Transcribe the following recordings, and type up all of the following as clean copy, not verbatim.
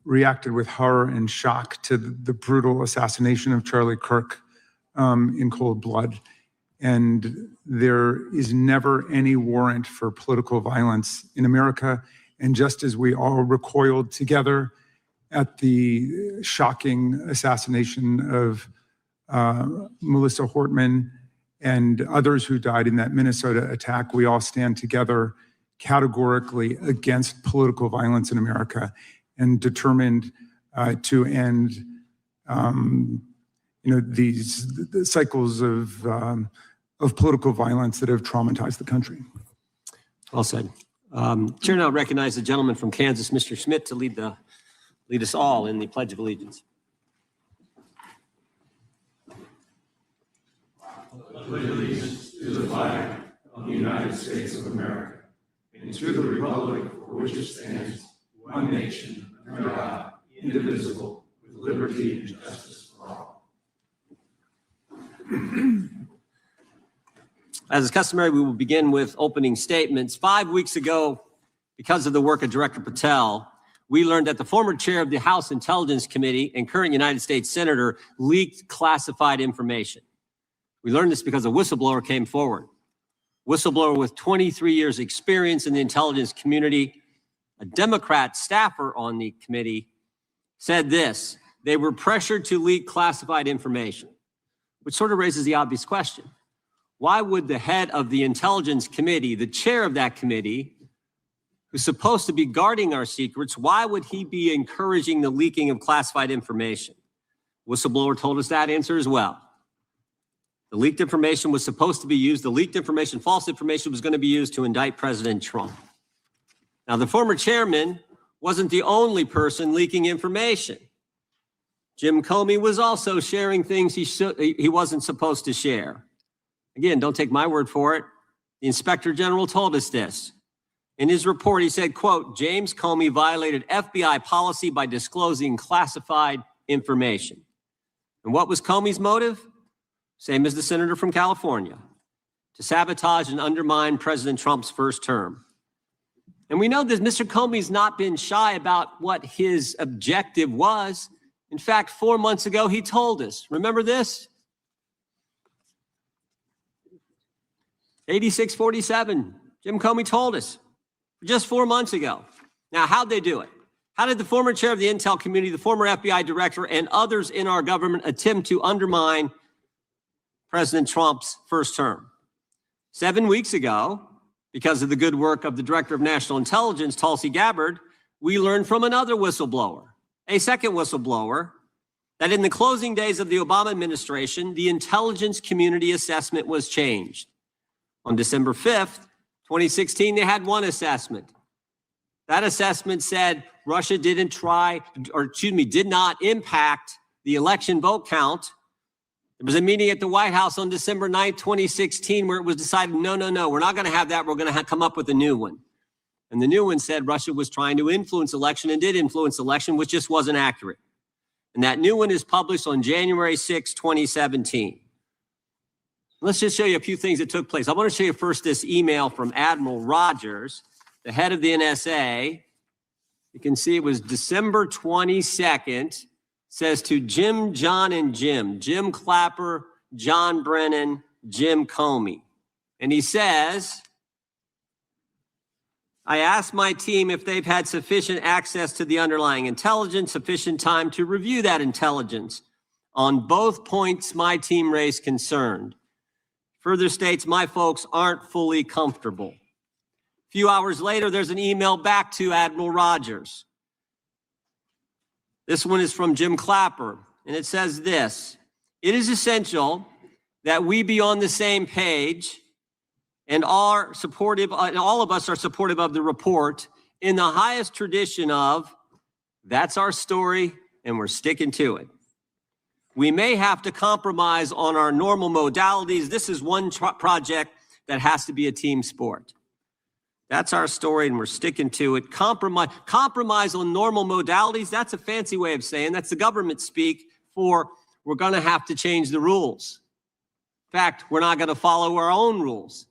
reacted with horror and shock to the brutal assassination of Charlie Kirk in cold blood. And there is never any warrant for political violence in America. And just as we all recoiled together at the shocking assassination of Melissa Hortman and others who died in that Minnesota attack, we all stand together categorically against political violence in America and determined to end these cycles of political violence that have traumatized the country. Well said. Chair now recognize the gentleman from Kansas, Mr. Schmidt, to lead us all in the Pledge of Allegiance. I pledge allegiance to the flag of the United States of America and to the republic for which it stands, one nation, under God, indivisible, with liberty and justice for all. As is customary, we will begin with opening statements. 5 weeks ago, because of the work of Director Patel, we learned that the former chair of the House Intelligence Committee and current United States Senator leaked classified information. We learned this because a whistleblower came forward. Whistleblower with 23 years experience in the intelligence community, a Democrat staffer on the committee, said this: they were pressured to leak classified information, which sort of raises the obvious question. Why would the head of the Intelligence Committee, the chair of that committee, who's supposed to be guarding our secrets, why would he be encouraging the leaking of classified information? Whistleblower told us that answer as well. The leaked information was supposed to be used, the leaked information, false information, was going to be used to indict President Trump. Now, the former chairman wasn't the only person leaking information. Jim Comey was also sharing things he wasn't supposed to share. Again, don't take my word for it. The Inspector General told us this. In his report, he said, quote, James Comey violated FBI policy by disclosing classified information. And what was Comey's motive? Same as the senator from California: to sabotage and undermine President Trump's first term. And we know that Mr. Comey's not been shy about what his objective was. In fact, 4 months ago, he told us. Remember this? 8647, Jim Comey told us just 4 months ago. Now, how'd they do it? How did the former chair of the Intel community, the former FBI director, and others in our government attempt to undermine President Trump's first term? 7 weeks ago, because of the good work of the Director of National Intelligence, Tulsi Gabbard, we learned from another whistleblower, a second whistleblower, that in the closing days of the Obama administration, the intelligence community assessment was changed. On December 5th, 2016, they had one assessment. That assessment said Russia did not impact the election vote count. There was a meeting at the White House on December 9th, 2016, where it was decided, no, we're not going to have that. We're going to come up with a new one. And the new one said Russia was trying to influence election and did influence election, which just wasn't accurate. And that new one is published on January 6, 2017. Let's just show you a few things that took place. I want to show you first this email from Admiral Rogers, the head of the NSA. You can see it was December 22nd. Says to Jim, John, and Jim Clapper, John Brennan, Jim Comey. And he says, I asked my team if they've had sufficient access to the underlying intelligence, sufficient time to review that intelligence. On both points, my team raised concern. Further states, my folks aren't fully comfortable. A few hours later, there's an email back to Admiral Rogers. This one is from Jim Clapper, and it says this: it is essential that we be on the same page and all of us are supportive of the report in the highest tradition of, that's our story and we're sticking to it. We may have to compromise on our normal modalities. This is one project that has to be a team sport. That's our story, and we're sticking to it. Compromise on normal modalities, that's a fancy way of saying, that's the government speak for we're going to have to change the rules. In fact, we're not going to follow our own rules.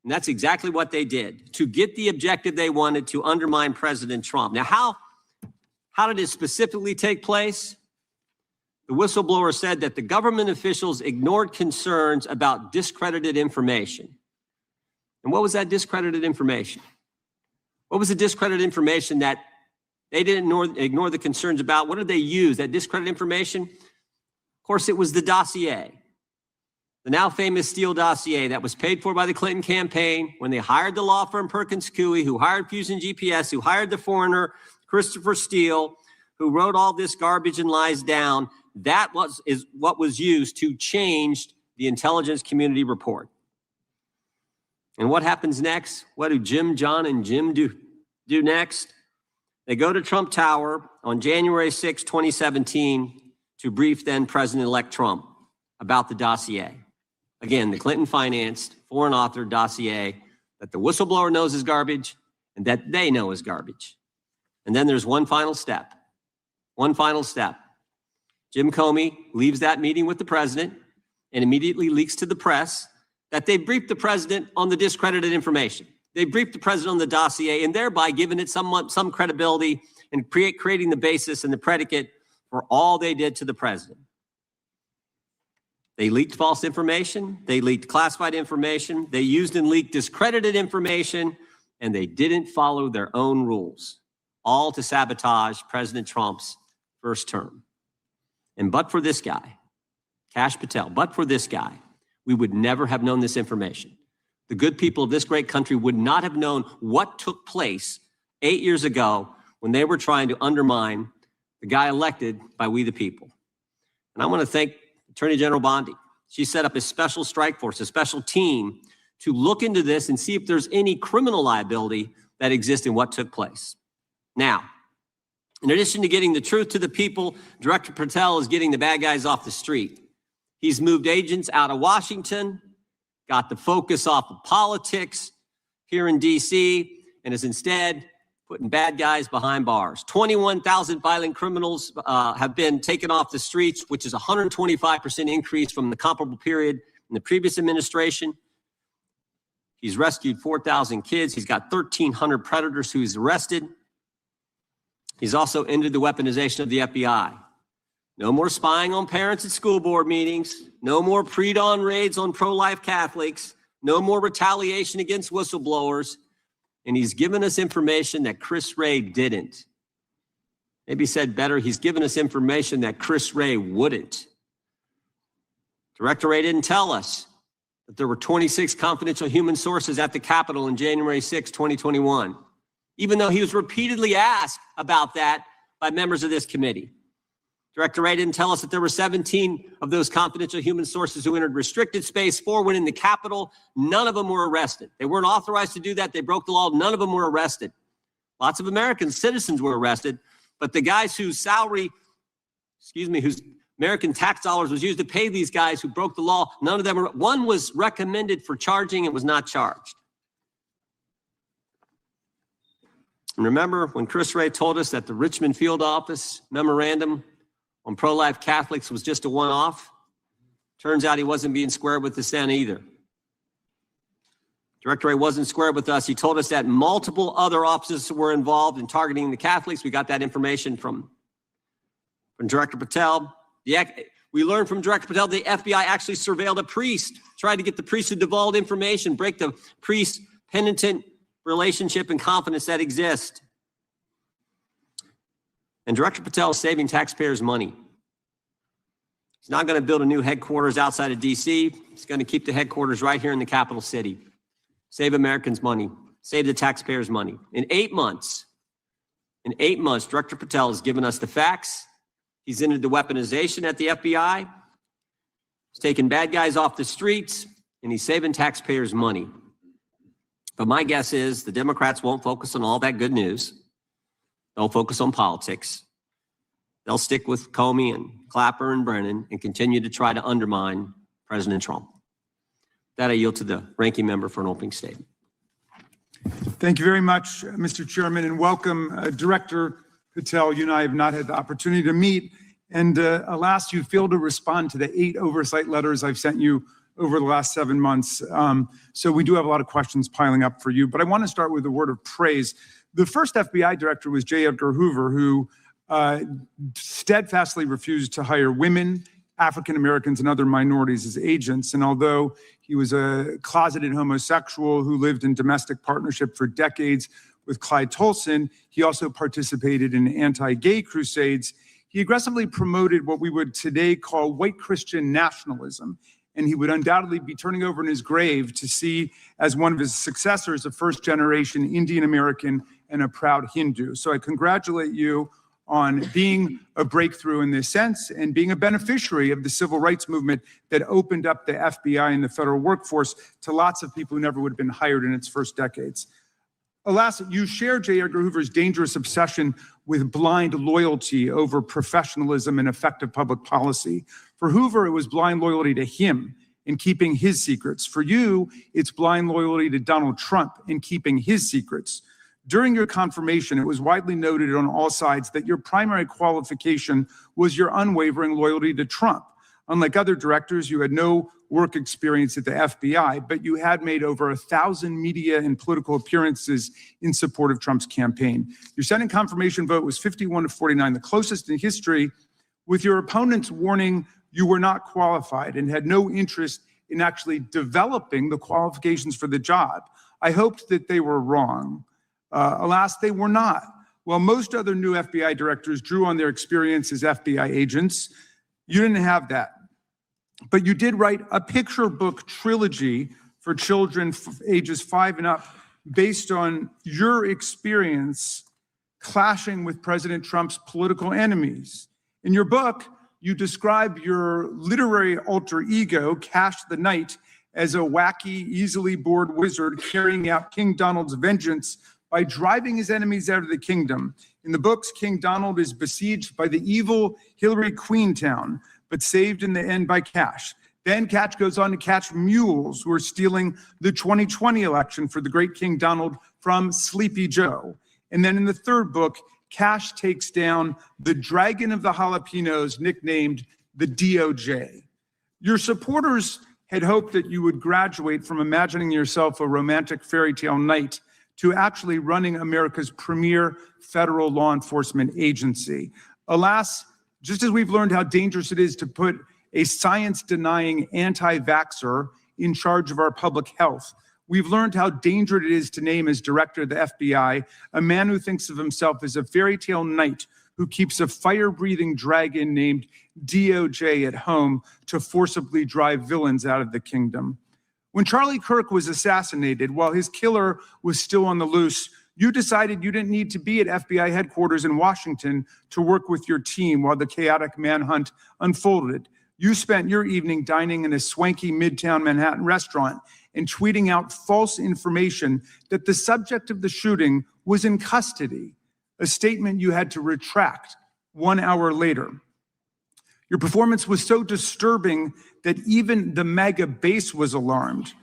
And that's exactly what they did to get the objective they wanted, to undermine President Trump. Now, How did it specifically take place? The whistleblower said that the government officials ignored concerns about discredited information. And what was that discredited information? What was the discredited information that they didn't ignore the concerns about? What did they use, that discredited information? Of course, it was the dossier. The now famous Steele dossier that was paid for by the Clinton campaign when they hired the law firm Perkins Coie, who hired Fusion GPS, who hired the foreigner Christopher Steele, who wrote all this garbage and lies down. That is what was used to change the intelligence community report. And what happens next? What do Jim, John, and Jim do next? They go to Trump Tower on January 6, 2017 to brief then President-elect Trump about the dossier. Again, the Clinton-financed, foreign-authored dossier that the whistleblower knows is garbage and that they know is garbage. And then there's one final step. One final step. Jim Comey leaves that meeting with the president and immediately leaks to the press that they briefed the president on the discredited information. They briefed the president on the dossier and thereby giving it some credibility and creating the basis and the predicate for all they did to the president. They leaked false information. They leaked classified information. They used and leaked discredited information, and they didn't follow their own rules, all to sabotage President Trump's first term. And but for this guy, Kash Patel, but for this guy, we would never have known this information. The good people of this great country would not have known what took place 8 years ago when they were trying to undermine the guy elected by we the people. And I want to thank Attorney General Bondi. She set up a special strike force, a special team to look into this and see if there's any criminal liability that exists in what took place. Now, in addition to getting the truth to the people, Director Patel is getting the bad guys off the street. He's moved agents out of Washington, got the focus off of politics here in D.C., and is instead putting bad guys behind bars. 21,000 violent criminals have been taken off the streets, which is a 125% increase from the comparable period in the previous administration. He's rescued 4,000 kids. He's got 1,300 predators who he's arrested. He's also ended the weaponization of the FBI. No more spying on parents at school board meetings. No more pre-dawn raids on pro-life Catholics. No more retaliation against whistleblowers. And he's given us information that Chris Wray didn't. Maybe said better, he's given us information that Chris Wray wouldn't. Director Wray didn't tell us that there were 26 confidential human sources at the Capitol on January 6, 2021, even though he was repeatedly asked about that by members of this committee. Director Wray didn't tell us that there were 17 of those confidential human sources who entered restricted space. 4 went in the Capitol. None of them were arrested. They weren't authorized to do that. They broke the law. None of them were arrested. Lots of American citizens were arrested, but the guys whose whose American tax dollars was used to pay these guys who broke the law, none of them were. One was recommended for charging and was not charged. And remember when Chris Wray told us that the Richmond field office memorandum on pro-life Catholics was just a one-off? Turns out he wasn't being square with the Senate either. Director Wray wasn't square with us. He told us that multiple other offices were involved in targeting the Catholics. We got that information from Director Patel. We learned from Director Patel the FBI actually surveilled a priest, tried to get the priest to divulge information, break the priest-penitent relationship and confidence that exists. And Director Patel is saving taxpayers' money. He's not going to build a new headquarters outside of D.C. He's going to keep the headquarters right here in the capital city. Save Americans money. Save the taxpayers' money. In 8 months, Director Patel has given us the facts. He's ended the weaponization at the FBI. He's taken bad guys off the streets, and he's saving taxpayers' money. But my guess is the Democrats won't focus on all that good news. They'll focus on politics. They'll stick with Comey and Clapper and Brennan and continue to try to undermine President Trump. That I yield to the ranking member for an opening statement. Thank you very much, Mr. Chairman, and welcome, Director Patel. You and I have not had the opportunity to meet, and alas, you failed to respond to the 8 oversight letters I've sent you over the last 7 months. So we do have a lot of questions piling up for you, but I want to start with a word of praise. The first FBI director was J. Edgar Hoover, who steadfastly refused to hire women, African Americans, and other minorities as agents. And although he was a closeted homosexual who lived in domestic partnership for decades with Clyde Tolson, he also participated in anti-gay crusades. He aggressively promoted what we would today call white Christian nationalism. And he would undoubtedly be turning over in his grave to see as one of his successors a first-generation Indian American and a proud Hindu. So I congratulate you on being a breakthrough in this sense and being a beneficiary of the civil rights movement that opened up the FBI and the federal workforce to lots of people who never would have been hired in its first decades. Alas, you share J. Edgar Hoover's dangerous obsession with blind loyalty over professionalism and effective public policy. For Hoover, it was blind loyalty to him in keeping his secrets. For you, it's blind loyalty to Donald Trump in keeping his secrets. During your confirmation, it was widely noted on all sides that your primary qualification was your unwavering loyalty to Trump. Unlike other directors, you had no work experience at the FBI, but you had made over 1,000 media and political appearances in support of Trump's campaign. Your Senate confirmation vote was 51-49, the closest in history, with your opponents warning you were not qualified and had no interest in actually developing the qualifications for the job. I hoped that they were wrong. Alas, they were not. While most other new FBI directors drew on their experience as FBI agents, you didn't have that. But you did write a picture book trilogy for children ages 5 and up based on your experience clashing with President Trump's political enemies. In your book, you describe your literary alter ego, Kash the Knight, as a wacky, easily bored wizard carrying out King Donald's vengeance by driving his enemies out of the kingdom. In the books, King Donald is besieged by the evil Hillary Queentown, but saved in the end by Kash. Then Kash goes on to catch mules who are stealing the 2020 election for the great King Donald from Sleepy Joe. And then in the third book, Kash takes down the dragon of the jalapenos, nicknamed the DOJ. Your supporters had hoped that you would graduate from imagining yourself a romantic fairy tale knight to actually running America's premier federal law enforcement agency. Alas, just as we've learned how dangerous it is to put a science-denying anti-vaxxer in charge of our public health, we've learned how dangerous it is to name as director of the FBI a man who thinks of himself as a fairy tale knight who keeps a fire-breathing dragon named DOJ at home to forcibly drive villains out of the kingdom. When Charlie Kirk was assassinated, while his killer was still on the loose, you decided you didn't need to be at FBI headquarters in Washington to work with your team while the chaotic manhunt unfolded. You spent your evening dining in a swanky Midtown Manhattan restaurant and tweeting out false information that the subject of the shooting was in custody, a statement you had to retract 1 hour later. Your performance was so disturbing that even the MAGA base was alarmed.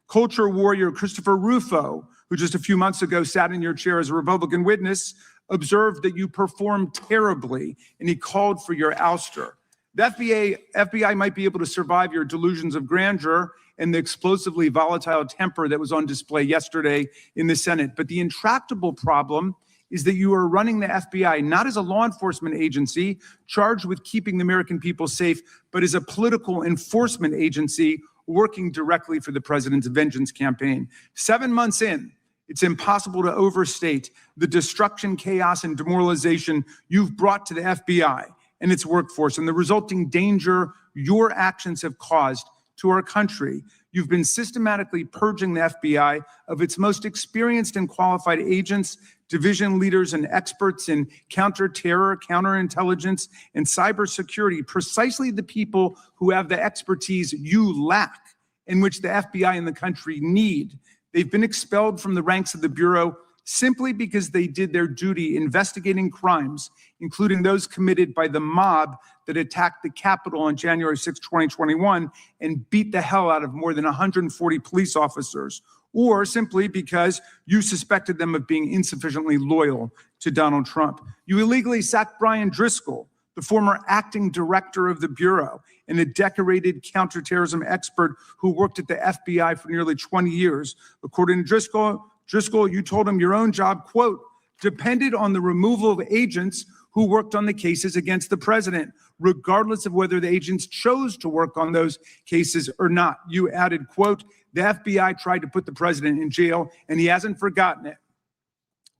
Culture warrior Christopher Rufo, who just a few months ago sat in your chair as a Republican witness, observed that you performed terribly, and he called for your ouster. The FBI might be able to survive your delusions of grandeur and the explosively volatile temper that was on display yesterday in the Senate, but the intractable problem is that you are running the FBI not as a law enforcement agency charged with keeping the American people safe, but as a political enforcement agency working directly for the president's vengeance campaign. 7 months in, it's impossible to overstate the destruction, chaos, and demoralization you've brought to the FBI and its workforce and the resulting danger your actions have caused to our country. You've been systematically purging the FBI of its most experienced and qualified agents, division leaders, and experts in counterterror, counterintelligence, and cybersecurity, precisely the people who have the expertise you lack, in which the FBI and the country need. They've been expelled from the ranks of the Bureau simply because they did their duty investigating crimes, including those committed by the mob that attacked the Capitol on January 6, 2021, and beat the hell out of more than 140 police officers, or simply because you suspected them of being insufficiently loyal to Donald Trump. You illegally sacked Brian Driscoll, the former acting director of the Bureau and a decorated counterterrorism expert who worked at the FBI for nearly 20 years. According to Driscoll, you told him your own job, quote, depended on the removal of agents who worked on the cases against the president, regardless of whether the agents chose to work on those cases or not. You added, quote, the FBI tried to put the president in jail and he hasn't forgotten it.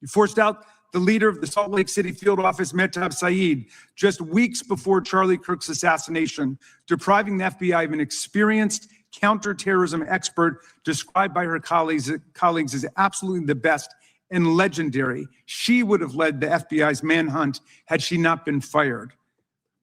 You forced out the leader of the Salt Lake City field office, Mehtab Saeed, just weeks before Charlie Kirk's assassination, depriving the FBI of an experienced counterterrorism expert described by her colleagues as absolutely the best and legendary. She would have led the FBI's manhunt had she not been fired.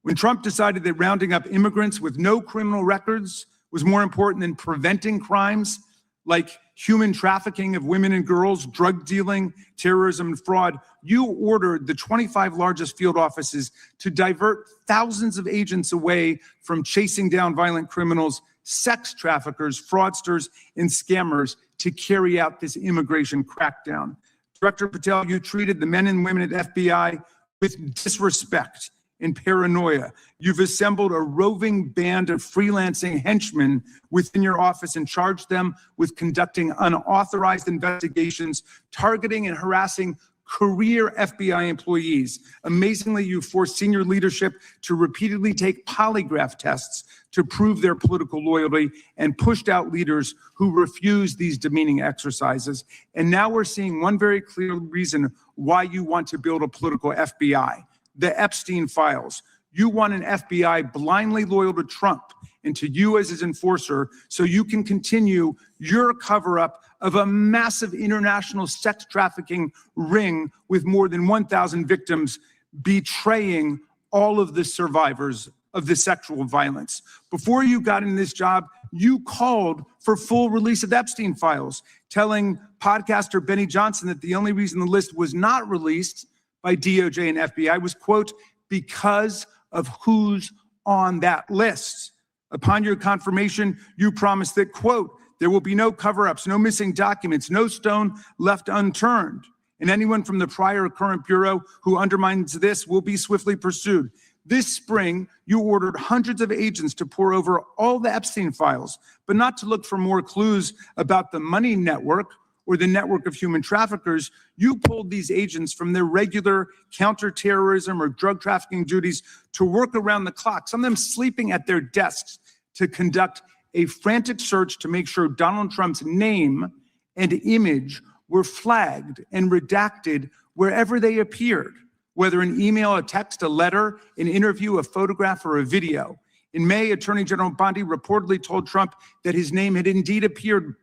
When Trump decided that rounding up immigrants with no criminal records was more important than preventing crimes like human trafficking of women and girls, drug dealing, terrorism, and fraud, you ordered the 25 largest field offices to divert thousands of agents away from chasing down violent criminals, sex traffickers, fraudsters, and scammers to carry out this immigration crackdown. Director Patel, you treated the men and women at FBI with disrespect and paranoia. You've assembled a roving band of freelancing henchmen within your office and charged them with conducting unauthorized investigations, targeting and harassing career FBI employees. Amazingly, you forced senior leadership to repeatedly take polygraph tests to prove their political loyalty and pushed out leaders who refused these demeaning exercises. And now we're seeing one very clear reason why you want to build a political FBI. The Epstein files. You want an FBI blindly loyal to Trump and to you as his enforcer so you can continue your cover-up of a massive international sex trafficking ring with more than 1,000 victims, betraying all of the survivors of the sexual violence. Before you got in this job, you called for full release of Epstein files, telling podcaster Benny Johnson that the only reason the list was not released by DOJ and FBI was, quote, because of who's on that list. Upon your confirmation, you promised that, quote, there will be no cover-ups, no missing documents, no stone left unturned. And anyone from the prior or current bureau who undermines this will be swiftly pursued. This spring, you ordered hundreds of agents to pore over all the Epstein files, but not to look for more clues about the money network or the network of human traffickers. You pulled these agents from their regular counterterrorism or drug trafficking duties to work around the clock, some of them sleeping at their desks, to conduct a frantic search to make sure Donald Trump's name and image were flagged and redacted wherever they appeared, whether an email, a text, a letter, an interview, a photograph, or a video. In May, Attorney General Bondi reportedly told Trump that his name had indeed appeared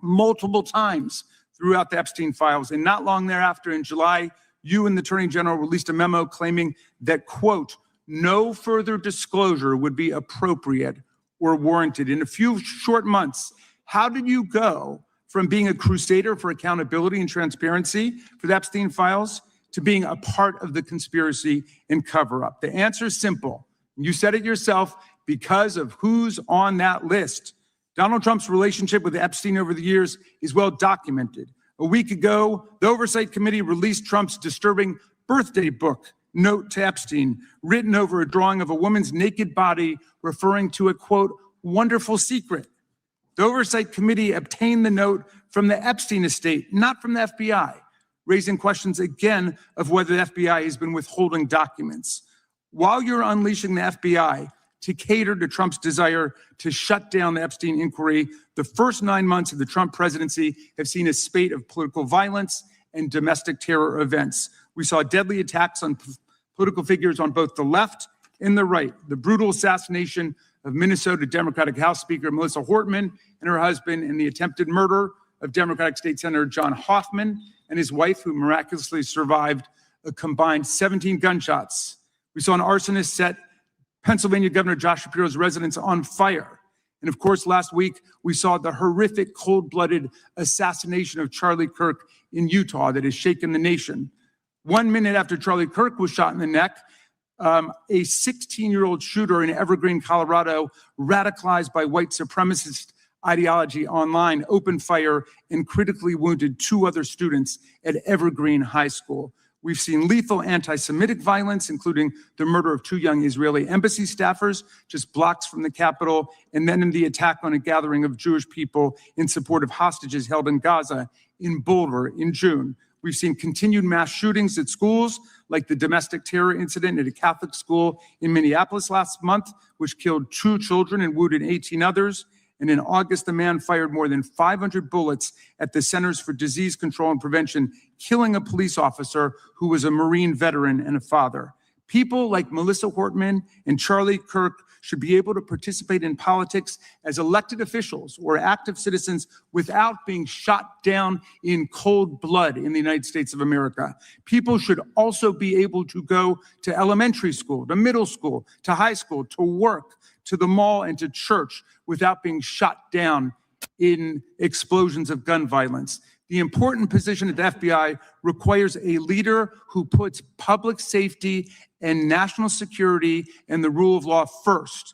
multiple times throughout the Epstein files. And not long thereafter, in July, you and the Attorney General released a memo claiming that, quote, no further disclosure would be appropriate or warranted. In a few short months, how did you go from being a crusader for accountability and transparency for the Epstein files to being a part of the conspiracy and cover-up? The answer is simple. You said it yourself, because of who's on that list. Donald Trump's relationship with Epstein over the years is well documented. A week ago, the Oversight Committee released Trump's disturbing birthday book, Note to Epstein, written over a drawing of a woman's naked body, referring to a, quote, wonderful secret. The Oversight Committee obtained the note from the Epstein estate, not from the FBI, raising questions again of whether the FBI has been withholding documents. While you're unleashing the FBI to cater to Trump's desire to shut down the Epstein inquiry, the first 9 months of the Trump presidency have seen a spate of political violence and domestic terror events. We saw deadly attacks on political figures on both the left and the right. The brutal assassination of Minnesota Democratic House Speaker Melissa Hortman and her husband, and the attempted murder of Democratic State Senator John Hoffman and his wife, who miraculously survived a combined 17 gunshots. We saw an arsonist set Pennsylvania Governor Josh Shapiro's residence on fire. And of course, last week, we saw the horrific, cold-blooded assassination of Charlie Kirk in Utah that has shaken the nation. 1 minute after Charlie Kirk was shot in the neck, a 16-year-old shooter in Evergreen, Colorado, radicalized by white supremacist ideology online, opened fire and critically wounded 2 other students at Evergreen High School. We've seen lethal anti-Semitic violence, including the murder of 2 young Israeli embassy staffers just blocks from the Capitol, and then in the attack on a gathering of Jewish people in support of hostages held in Gaza in Boulder in June. We've seen continued mass shootings at schools, like the domestic terror incident at a Catholic school in Minneapolis last month, which killed 2 children and wounded 18 others. And in August, a man fired more than 500 bullets at the Centers for Disease Control and Prevention, killing a police officer who was a Marine veteran and a father. People like Melissa Hortman and Charlie Kirk should be able to participate in politics as elected officials or active citizens without being shot down in cold blood in the United States of America. People should also be able to go to elementary school, to middle school, to high school, to work, to the mall, and to church without being shot down in explosions of gun violence. The important position at the FBI requires a leader who puts public safety and national security and the rule of law first.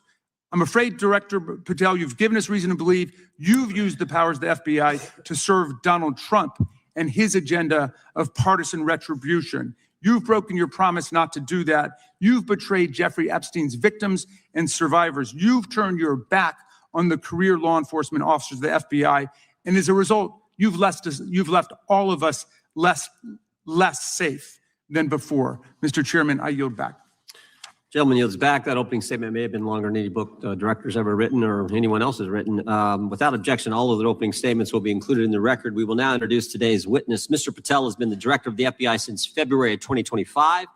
I'm afraid, Director Patel, you've given us reason to believe you've used the powers of the FBI to serve Donald Trump and his agenda of partisan retribution. You've broken your promise not to do that. You've betrayed Jeffrey Epstein's victims and survivors. You've turned your back on the career law enforcement officers of the FBI. And as a result, you've left all of us less safe than before. Mr. Chairman, I yield back. Gentleman yields back. That opening statement may have been longer than any book director's ever written or anyone else has written. Without objection, all of the opening statements will be included in the record. We will now introduce today's witness. Mr. Patel has been the director of the FBI since February of 2025.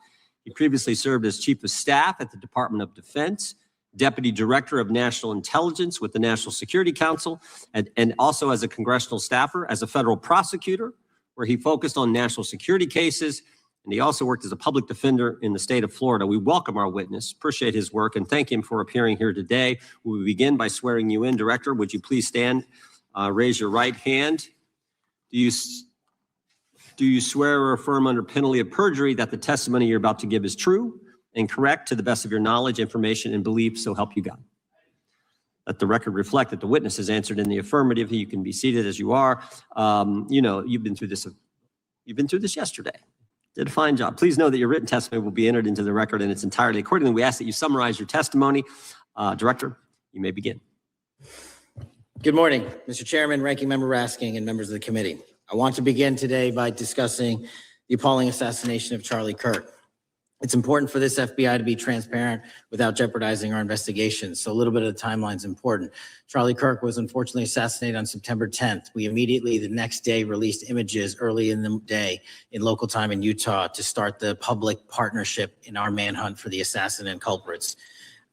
He previously served as chief of staff at the Department of Defense, deputy director of national intelligence with the National Security Council, and also as a congressional staffer, as a federal prosecutor, where he focused on national security cases. And he also worked as a public defender in the state of Florida. We welcome our witness, appreciate his work, and thank him for appearing here today. We will begin by swearing you in. Director, would you please stand, raise your right hand? Do you swear or affirm under penalty of perjury that the testimony you're about to give is true and correct to the best of your knowledge, information, and belief, so help you God? Let the record reflect that the witness has answered in the affirmative. You can be seated as you are. You've been through this yesterday. Did a fine job. Please know that your written testimony will be entered into the record in its entirety. Accordingly, we ask that you summarize your testimony. Director, you may begin. Good morning, Mr. Chairman, Ranking Member Raskin, and members of the committee. I want to begin today by discussing the appalling assassination of Charlie Kirk. It's important for this FBI to be transparent without jeopardizing our investigations. So a little bit of the timeline is important. Charlie Kirk was unfortunately assassinated on September 10th. We immediately, the next day, released images early in the day in local time in Utah to start the public partnership in our manhunt for the assassin and culprits.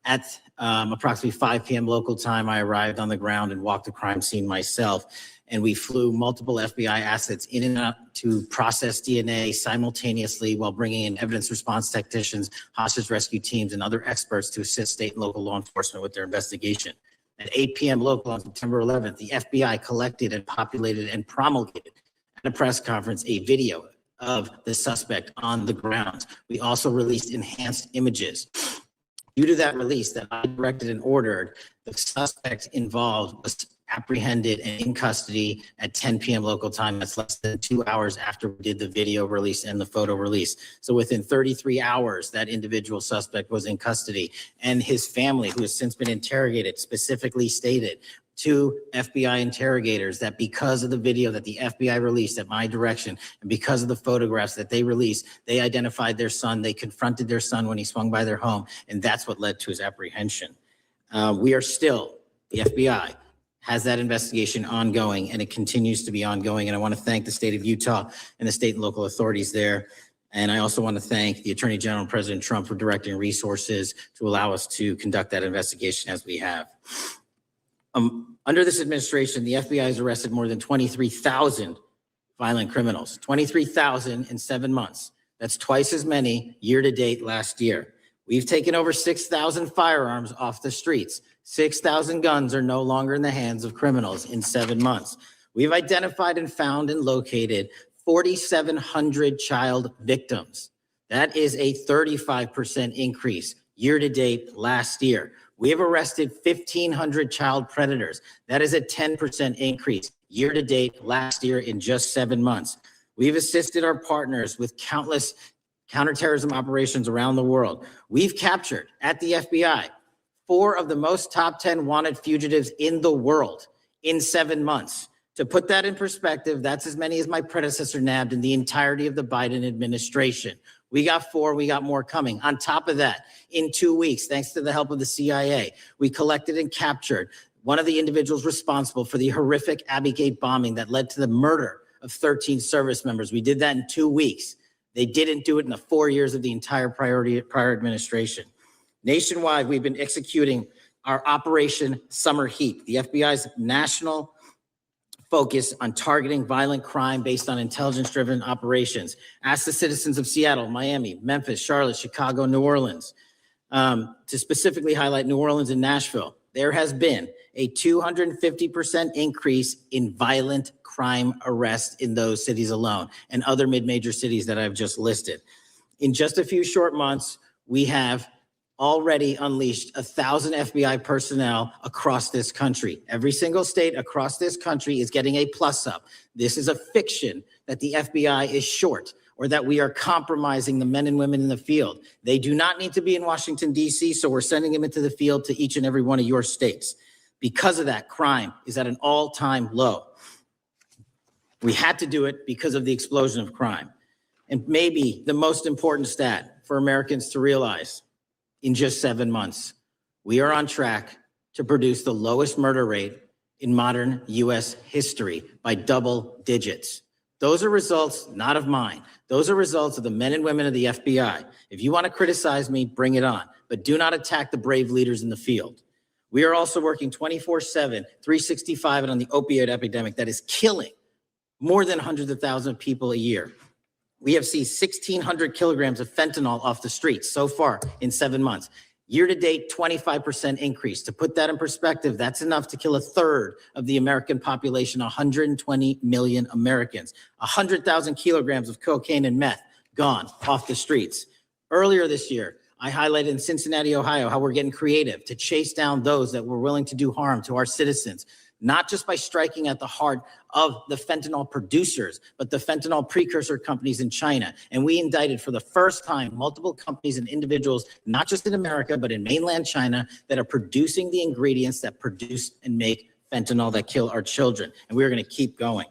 At approximately 5 p.m. local time, I arrived on the ground and walked the crime scene myself. And we flew multiple FBI assets in and out to process DNA simultaneously while bringing in evidence response technicians, hostage rescue teams, and other experts to assist state and local law enforcement with their investigation. At 8 p.m. local on September 11th, the FBI collected and populated and promulgated at a press conference a video of the suspect on the ground. We also released enhanced images. Due to that release that I directed and ordered, the suspect involved was apprehended and in custody at 10 p.m. local time. That's less than 2 hours after we did the video release and the photo release. So within 33 hours, that individual suspect was in custody, and his family, who has since been interrogated, specifically stated to FBI interrogators that because of the video that the FBI released at my direction and because of the photographs that they released, they identified their son, they confronted their son when he swung by their home, and that's what led to his apprehension. We are still, the FBI has that investigation ongoing, and it continues to be ongoing. And I want to thank the state of Utah and the state and local authorities there. And I also want to thank the Attorney General and President Trump for directing resources to allow us to conduct that investigation as we have. Under this administration, the FBI has arrested more than 23,000 violent criminals, 23,000 in 7 months. That's twice as many year to date last year. We've taken over 6,000 firearms off the streets. 6,000 guns are no longer in the hands of criminals in 7 months. We've identified and found and located 4,700 child victims. That is a 35% increase year to date last year. We have arrested 1,500 child predators. That is a 10% increase year to date last year in just 7 months. We've assisted our partners with countless counterterrorism operations around the world. We've captured at the FBI 4 of the most top 10 wanted fugitives in the world in 7 months To put that in perspective, that's as many as my predecessor nabbed in the entirety of the Biden administration. We got 4, we got more coming. On top of that, in 2 weeks, thanks to the help of the CIA, we collected and captured one of the individuals responsible for the horrific Abbey Gate bombing that led to the murder of 13 service members. We did that in 2 weeks. They didn't do it in the 4 years of the entire prior administration. Nationwide, we've been executing our Operation Summer Heat, the FBI's national focus on targeting violent crime based on intelligence-driven operations. Ask the citizens of Seattle, Miami, Memphis, Charlotte, Chicago, New Orleans, to specifically highlight New Orleans and Nashville. There has been a 250% increase in violent crime arrests in those cities alone and other mid-major cities that I've just listed. In just a few short months, we have already unleashed 1,000 FBI personnel across this country. Every single state across this country is getting a plus up. This is a fiction that the FBI is short or that we are compromising the men and women in the field. They do not need to be in Washington, D.C., so we're sending them into the field to each and every one of your states. Because of that, crime is at an all-time low. We had to do it because of the explosion of crime. And maybe the most important stat for Americans to realize, in just 7 months, we are on track to produce the lowest murder rate in modern U.S. history by double digits. Those are results not of mine. Those are results of the men and women of the FBI. If you want to criticize me, bring it on, but do not attack the brave leaders in the field. We are also working 24/7, 365 on the opioid epidemic that is killing more than hundreds of thousands of people a year. We have seized 1,600 kilograms of fentanyl off the streets so far in 7 months. Year to date, 25% increase. To put that in perspective, that's enough to kill a third of the American population, 120 million Americans. 100,000 kilograms of cocaine and meth gone off the streets. Earlier this year, I highlighted in Cincinnati, Ohio, how we're getting creative to chase down those that were willing to do harm to our citizens, not just by striking at the heart of the fentanyl producers, but the fentanyl precursor companies in China. And we indicted for the first time multiple companies and individuals, not just in America, but in mainland China, that are producing the ingredients that produce and make fentanyl that kill our children. And we're going to keep going.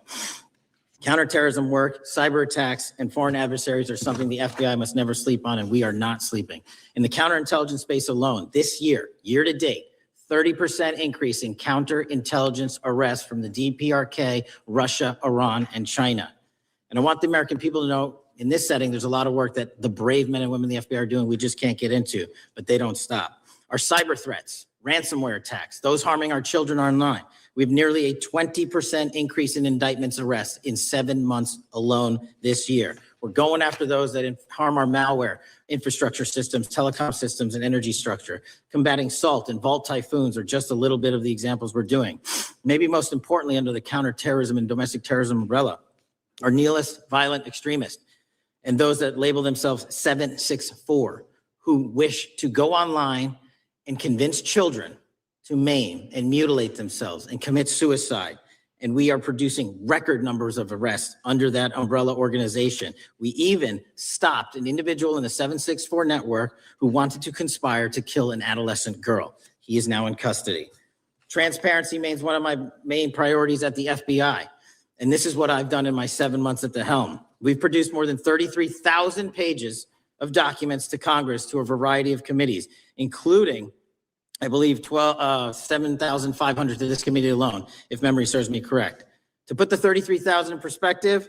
Counterterrorism work, cyber attacks, and foreign adversaries are something the FBI must never sleep on, and we are not sleeping. In the counterintelligence space alone, this year, year to date, 30% increase in counterintelligence arrests from the DPRK, Russia, Iran, and China. And I want the American people to know, in this setting, there's a lot of work that the brave men and women in the FBI are doing we just can't get into, but they don't stop. Our cyber threats, ransomware attacks, those harming our children online. We have nearly a 20% increase in indictments arrests in 7 months alone this year. We're going after those that harm our malware, infrastructure systems, telecom systems, and energy structure. Combating SALT and Vault typhoons are just a little bit of the examples we're doing. Maybe most importantly, under the counterterrorism and domestic terrorism umbrella, are nihilist, violent extremists, and those that label themselves 764, who wish to go online and convince children to maim and mutilate themselves and commit suicide. And we are producing record numbers of arrests under that umbrella organization. We even stopped an individual in the 764 network who wanted to conspire to kill an adolescent girl. He is now in custody. Transparency remains one of my main priorities at the FBI. And this is what I've done in my 7 months at the helm. We've produced more than 33,000 pages of documents to Congress to a variety of committees, including, I believe, 7,500 to this committee alone, if memory serves me correct. To put the 33,000 in perspective,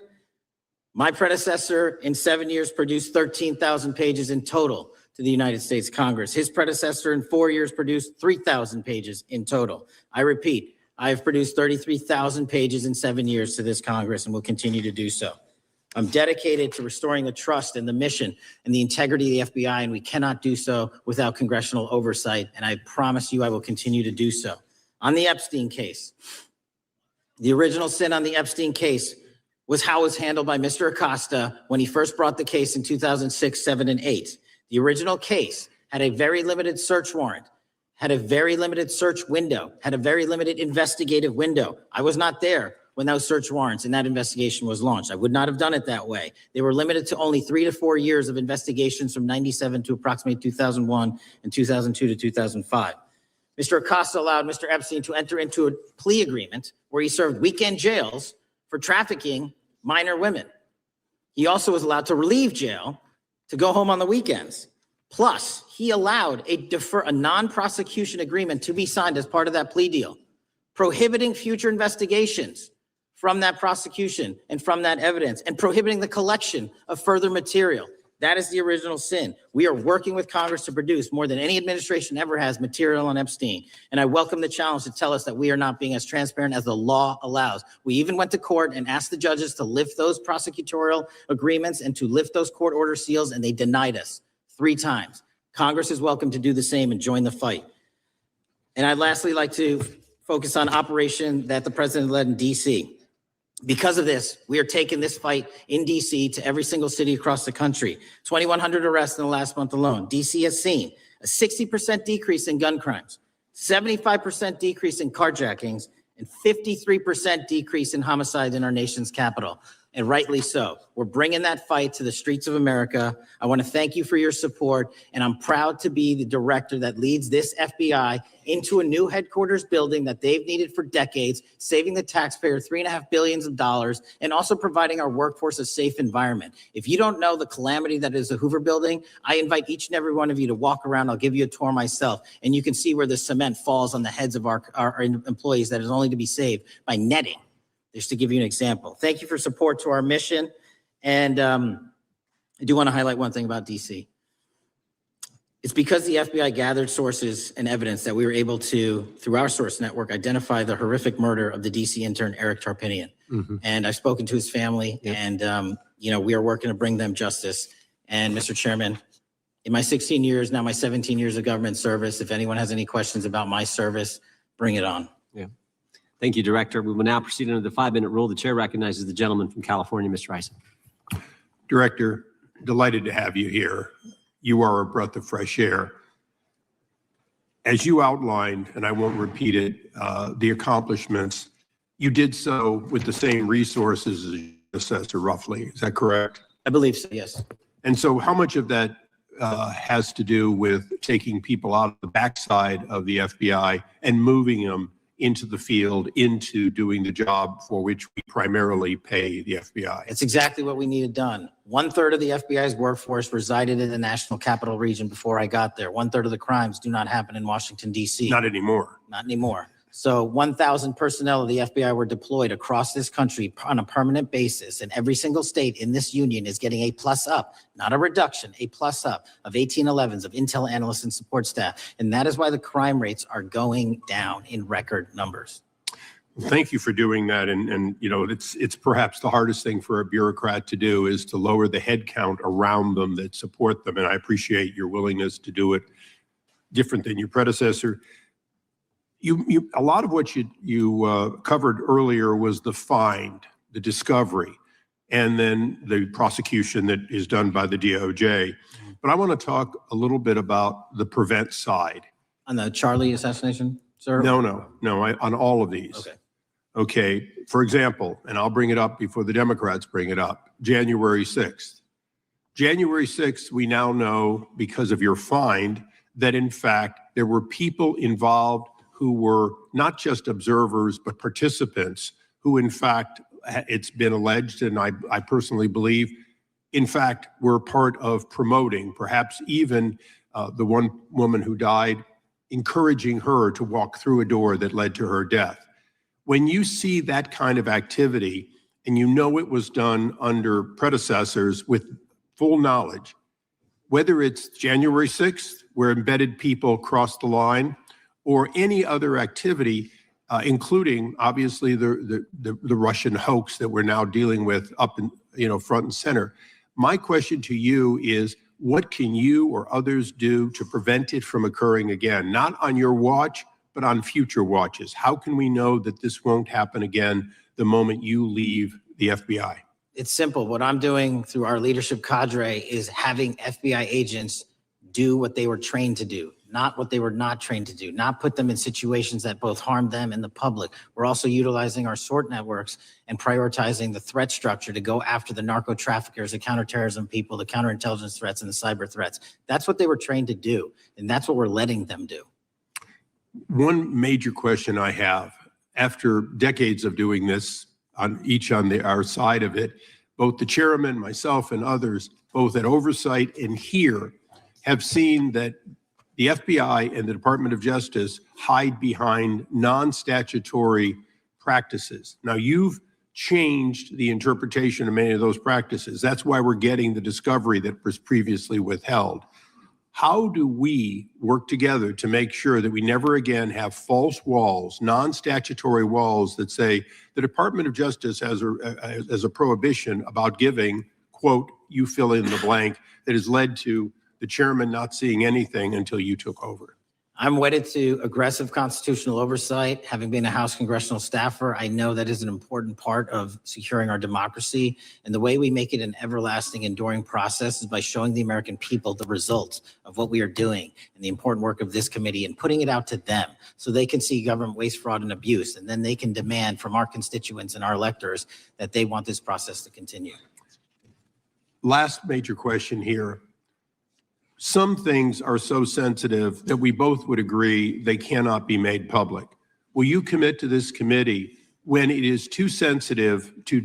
my predecessor in 7 years produced 13,000 pages in total to the United States Congress. His predecessor in 4 years produced 3,000 pages in total. I repeat, I have produced 33,000 pages in 7 years to this Congress and will continue to do so. I'm dedicated to restoring the trust and the mission and the integrity of the FBI, and we cannot do so without congressional oversight, and I promise you I will continue to do so. On the Epstein case, the original sin on the Epstein case was how it was handled by Mr. Acosta when he first brought the case in 2006, 7, and 8. The original case had a very limited search warrant, had a very limited search window, had a very limited investigative window. I was not there when those search warrants and that investigation was launched. I would not have done it that way. They were limited to only 3 to 4 years of investigations from 97 to approximately 2001 and 2002 to 2005. Mr. Acosta allowed Mr. Epstein to enter into a plea agreement where he served weekend jails for trafficking minor women. He also was allowed to leave jail to go home on the weekends. Plus, he allowed a non-prosecution agreement to be signed as part of that plea deal, prohibiting future investigations from that prosecution and from that evidence, and prohibiting the collection of further material. That is the original sin. We are working with Congress to produce more than any administration ever has material on Epstein. And I welcome the challenge to tell us that we are not being as transparent as the law allows. We even went to court and asked the judges to lift those prosecutorial agreements and to lift those court order seals, and they denied us 3 times. Congress is welcome to do the same and join the fight. And I'd lastly like to focus on operation that the president led in DC. Because of this, we are taking this fight in DC to every single city across the country. 2,100 arrests in the last month alone. DC has seen a 60% decrease in gun crimes, 75% decrease in carjackings, and 53% decrease in homicides in our nation's capital. And rightly so. We're bringing that fight to the streets of America. I want to thank you for your support, and I'm proud to be the director that leads this FBI into a new headquarters building that they've needed for decades, saving the taxpayer $3.5 billion, and also providing our workforce a safe environment. If you don't know the calamity that is the Hoover Building, I invite each and every one of you to walk around. I'll give you a tour myself, and you can see where the cement falls on the heads of our employees that is only to be saved by netting. Just to give you an example. Thank you for support to our mission. And I do want to highlight one thing about DC. It's because the FBI gathered sources and evidence that we were able to, through our source network, identify the horrific murder of the DC intern, Eric Tarpinian. And I've spoken to his family, and we are working to bring them justice. And Mr. Chairman, in my 16 years, now my 17 years of government service, if anyone has any questions about my service, bring it on. Yeah. Thank you, Director. We will now proceed under the 5-minute rule. The chair recognizes the gentleman from California, Mr. Ison. Director, delighted to have you here. You are a breath of fresh air. As you outlined, and I won't repeat it, the accomplishments, you did so with the same resources as your assessor, roughly. Is that correct? I believe so, yes. And so how much of that has to do with taking people out of the backside of the FBI and moving them into the field, into doing the job for which we primarily pay the FBI? It's exactly what we needed done. 1/3 of the FBI's workforce resided in the national capital region before I got there. 1/3 of the crimes do not happen in Washington, D.C. Not anymore. Not anymore. So 1,000 personnel of the FBI were deployed across this country on a permanent basis, and every single state in this union is getting a plus up, not a reduction, a plus up of 1811s of intel analysts and support staff. And that is why the crime rates are going down in record numbers. Thank you for doing that. And it's perhaps the hardest thing for a bureaucrat to do is to lower the head count around them that support them. And I appreciate your willingness to do it different than your predecessor. A lot of what you covered earlier was the find, the discovery, and then the prosecution that is done by the DOJ. But I want to talk a little bit about the prevent side. On the Charlie assassination, sir? No, on all of these. Okay. For example, and I'll bring it up before the Democrats bring it up, January 6th. January 6th, we now know because of your find that in fact there were people involved who were not just observers, but participants who, in fact, it's been alleged, and I personally believe, in fact, were part of promoting, perhaps even the one woman who died, encouraging her to walk through a door that led to her death. When you see that kind of activity, and you know it was done under predecessors with full knowledge, whether it's January 6th, where embedded people crossed the line, or any other activity, including obviously the Russian hoax that we're now dealing with up in front and center. My question to you is, what can you or others do to prevent it from occurring again? Not on your watch, but on future watches. How can we know that this won't happen again the moment you leave the FBI? It's simple. What I'm doing through our leadership cadre is having FBI agents do what they were trained to do, not what they were not trained to do, not put them in situations that both harm them and the public. We're also utilizing our SORT networks and prioritizing the threat structure to go after the narco traffickers, the counterterrorism people, the counterintelligence threats, and the cyber threats. That's what they were trained to do, and that's what we're letting them do. One major question I have, after decades of doing this, on our side of it, both the chairman, myself, and others, both at oversight and here, have seen that the FBI and the Department of Justice hide behind non-statutory practices. Now, you've changed the interpretation of many of those practices. That's why we're getting the discovery that was previously withheld. How do we work together to make sure that we never again have false walls, non-statutory walls that say the Department of Justice has a prohibition about giving, quote, you fill in the blank, that has led to the chairman not seeing anything until you took over? I'm wedded to aggressive constitutional oversight. Having been a House congressional staffer, I know that is an important part of securing our democracy. And the way we make it an everlasting, enduring process is by showing the American people the results of what we are doing and the important work of this committee and putting it out to them so they can see government waste, fraud, and abuse. And then they can demand from our constituents and our electors that they want this process to continue. Last major question here. Some things are so sensitive that we both would agree they cannot be made public. Will you commit to this committee when it is too sensitive to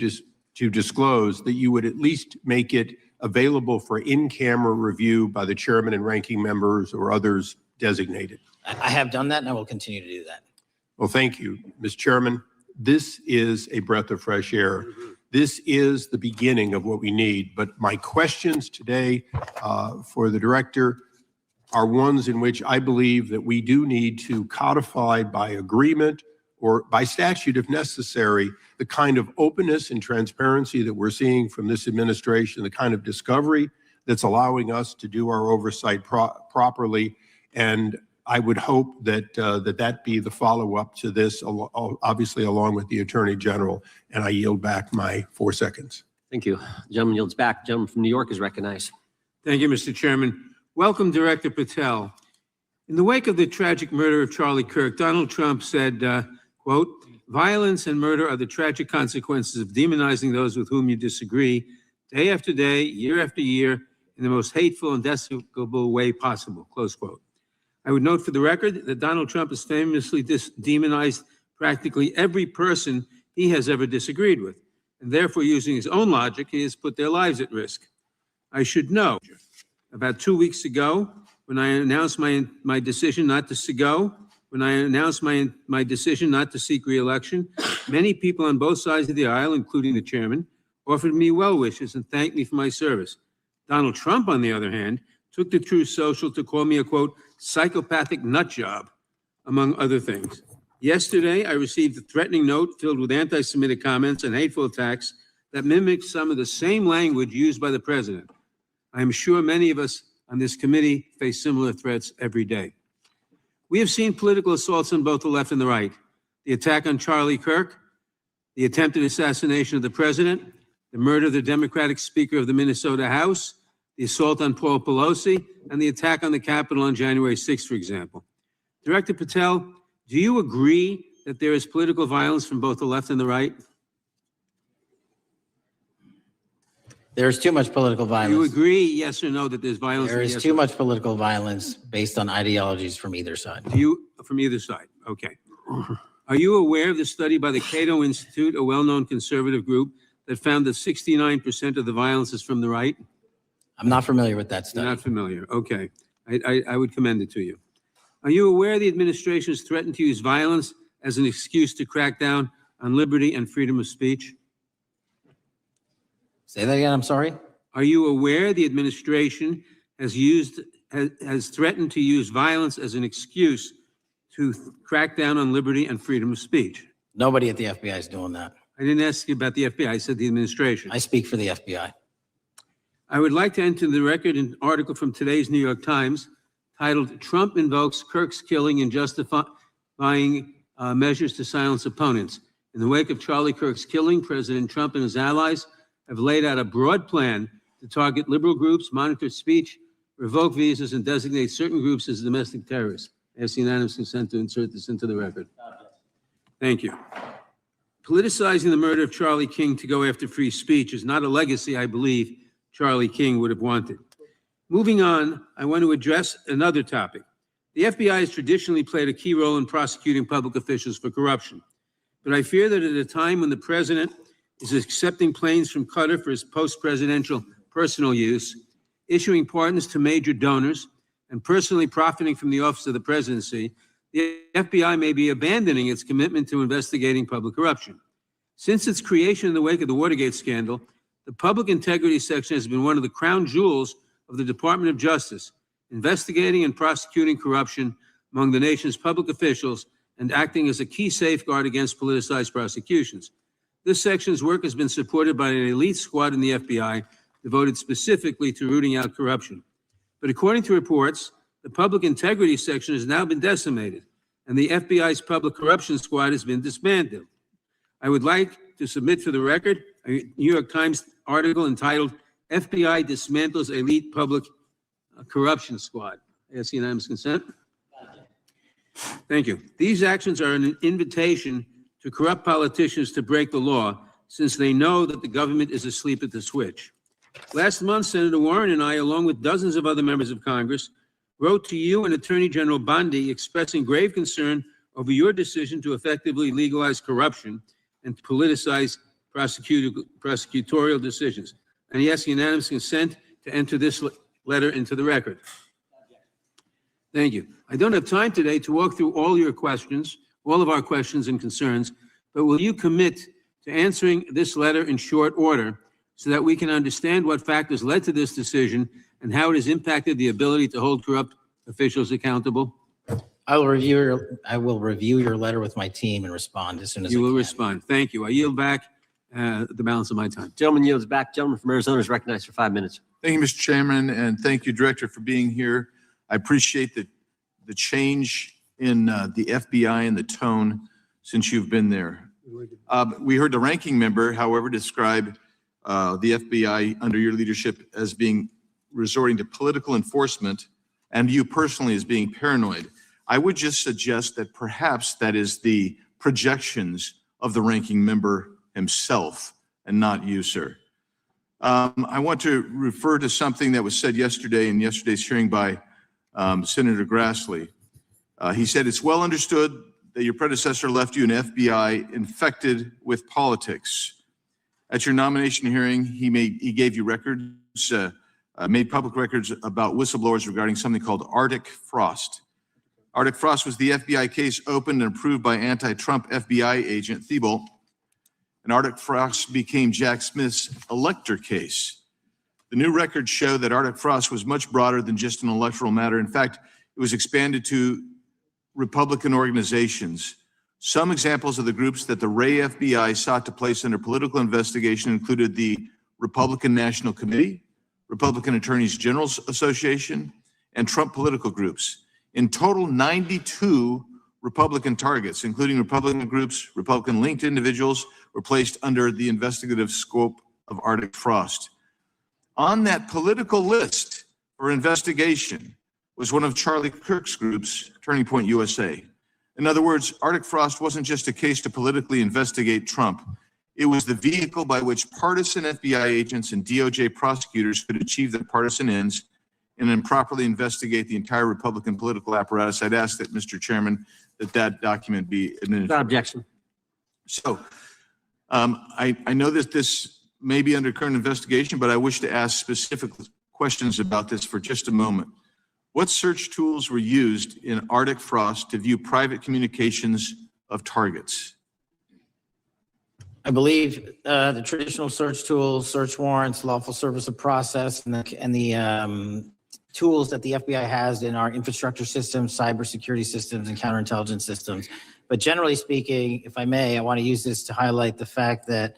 disclose that you would at least make it available for in-camera review by the chairman and ranking members or others designated? I have done that and I will continue to do that. Well, thank you, Mr. Chairman. This is a breath of fresh air. This is the beginning of what we need. But my questions today for the director are ones in which I believe that we do need to codify by agreement or by statute, if necessary, the kind of openness and transparency that we're seeing from this administration, the kind of discovery that's allowing us to do our oversight properly. And I would hope that that be the follow-up to this, obviously along with the Attorney General. And I yield back my 4 seconds. Thank you. The gentleman yields back. The gentleman from New York is recognized. Thank you, Mr. Chairman. Welcome, Director Patel. In the wake of the tragic murder of Charlie Kirk, Donald Trump said, quote, "Violence and murder are the tragic consequences of demonizing those with whom you disagree, day after day, year after year, in the most hateful and despicable way possible," close quote. I would note for the record that Donald Trump has famously demonized practically every person he has ever disagreed with, and therefore, using his own logic, he has put their lives at risk. I should know, about 2 weeks ago, when I announced my decision not to seek re-election, many people on both sides of the aisle, including the chairman, offered me well wishes and thanked me for my service. Donald Trump, on the other hand, took to Truth Social to call me a, quote, psychopathic nut job, among other things. Yesterday, I received a threatening note filled with anti-Semitic comments and hateful attacks that mimicked some of the same language used by the president. I am sure many of us on this committee face similar threats every day. We have seen political assaults on both the left and the right. The attack on Charlie Kirk, the attempted assassination of the president, the murder of the Democratic Speaker of the Minnesota House, the assault on Paul Pelosi, and the attack on the Capitol on January 6th, for example. Director Patel, do you agree that there is political violence from both the left and the right? There is too much political violence. Do you agree, yes or no, that there's violence? There is too much political violence based on ideologies from either side. From either side, okay. Are you aware of the study by the Cato Institute, a well-known conservative group, that found that 69% of the violence is from the right? I'm not familiar with that study. You're not familiar, okay. I would commend it to you. Are you aware the administration has threatened to use violence as an excuse to crack down on liberty and freedom of speech? Say that again, I'm sorry? Are you aware the administration has threatened to use violence as an excuse to crack down on liberty and freedom of speech? Nobody at the FBI is doing that. I didn't ask you about the FBI, I said the administration. I speak for the FBI. I would like to enter the record an article from today's New York Times titled, "Trump Invokes Kirk's Killing and Justifying Measures to Silence Opponents." In the wake of Charlie Kirk's killing, President Trump and his allies have laid out a broad plan to target liberal groups, monitor speech, revoke visas, and designate certain groups as domestic terrorists. I ask unanimous consent to insert this into the record. Thank you. Politicizing the murder of Charlie King to go after free speech is not a legacy I believe Charlie King would have wanted. Moving on, I want to address another topic. The FBI has traditionally played a key role in prosecuting public officials for corruption. But I fear that at a time when the president is accepting planes from Qatar for his post-presidential personal use, issuing pardons to major donors, and personally profiting from the office of the presidency, the FBI may be abandoning its commitment to investigating public corruption. Since its creation in the wake of the Watergate scandal, the Public Integrity Section has been one of the crown jewels of the Department of Justice, investigating and prosecuting corruption among the nation's public officials and acting as a key safeguard against politicized prosecutions. This section's work has been supported by an elite squad in the FBI devoted specifically to rooting out corruption. But according to reports, the Public Integrity Section has now been decimated, and the FBI's Public Corruption Squad has been disbanded. I would like to submit for the record a New York Times article entitled, "FBI Dismantles Elite Public Corruption Squad." I ask unanimous consent. Thank you. These actions are an invitation to corrupt politicians to break the law, since they know that the government is asleep at the switch. Last month, Senator Warren and I, along with dozens of other members of Congress, wrote to you and Attorney General Bondi expressing grave concern over your decision to effectively legalize corruption and politicize prosecutorial decisions. And he asks unanimous consent to enter this letter into the record. Thank you. I don't have time today to walk through all your questions, all of our questions and concerns, but will you commit to answering this letter in short order so that we can understand what factors led to this decision and how it has impacted the ability to hold corrupt officials accountable? I will review your letter with my team and respond as soon as I You can. will respond. Thank you. I yield back the balance of my time. Gentleman yields back. Gentleman from Arizona is recognized for 5 minutes. Thank you, Mr. Chairman, and thank you, Director, for being here. I appreciate the change in the FBI and the tone since you've been there. We heard the ranking member, however, describe the FBI under your leadership as being resorting to political enforcement and you personally as being paranoid. I would just suggest that perhaps that is the projections of the ranking member himself and not you, sir. I want to refer to something that was said yesterday in yesterday's hearing by Senator Grassley. He said, "It's well understood that your predecessor left you an FBI infected with politics." At your nomination hearing, he gave you records, made public records about whistleblowers regarding something called Arctic Frost. Arctic Frost was the FBI case opened and approved by anti-Trump FBI agent Thibault, and Arctic Frost became Jack Smith's elector case. The new records show that Arctic Frost was much broader than just an electoral matter. In fact, it was expanded to Republican organizations. Some examples of the groups that the Ray FBI sought to place under political investigation included the Republican National Committee, Republican Attorneys General's Association, and Trump political groups. In total, 92 Republican targets, including Republican groups, Republican-linked individuals, were placed under the investigative scope of Arctic Frost. On that political list for investigation was one of Charlie Kirk's groups, Turning Point USA. In other words, Arctic Frost wasn't just a case to politically investigate Trump. It was the vehicle by which partisan FBI agents and DOJ prosecutors could achieve their partisan ends and improperly investigate the entire Republican political apparatus. I'd ask that, Mr. Chairman, that document be administered. Without objection. So I know that this may be under current investigation, but I wish to ask specific questions about this for just a moment. What search tools were used in Arctic Frost to view private communications of targets? I believe the traditional search tools, search warrants, lawful service of process, and the tools that the FBI has in our infrastructure systems, cybersecurity systems, and counterintelligence systems. But generally speaking, if I may, I want to use this to highlight the fact that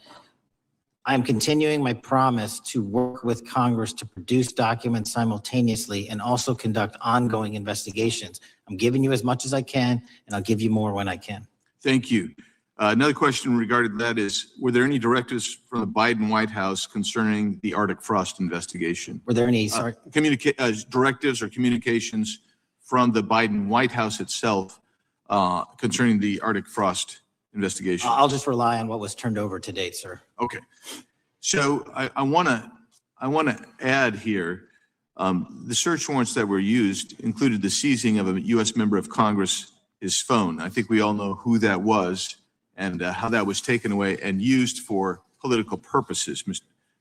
I'm continuing my promise to work with Congress to produce documents simultaneously and also conduct ongoing investigations. I'm giving you as much as I can, and I'll give you more when I can. Thank you. Another question regarding that is, were there any directives from the Biden White House concerning the Arctic Frost investigation? Were there any directives or communications from the Biden White House itself concerning the Arctic Frost investigation? I'll just rely on what was turned over to date, sir. Okay. So I want to add here, the search warrants that were used included the seizing of a U.S. member of Congress, his phone. I think we all know who that was and how that was taken away and used for political purposes,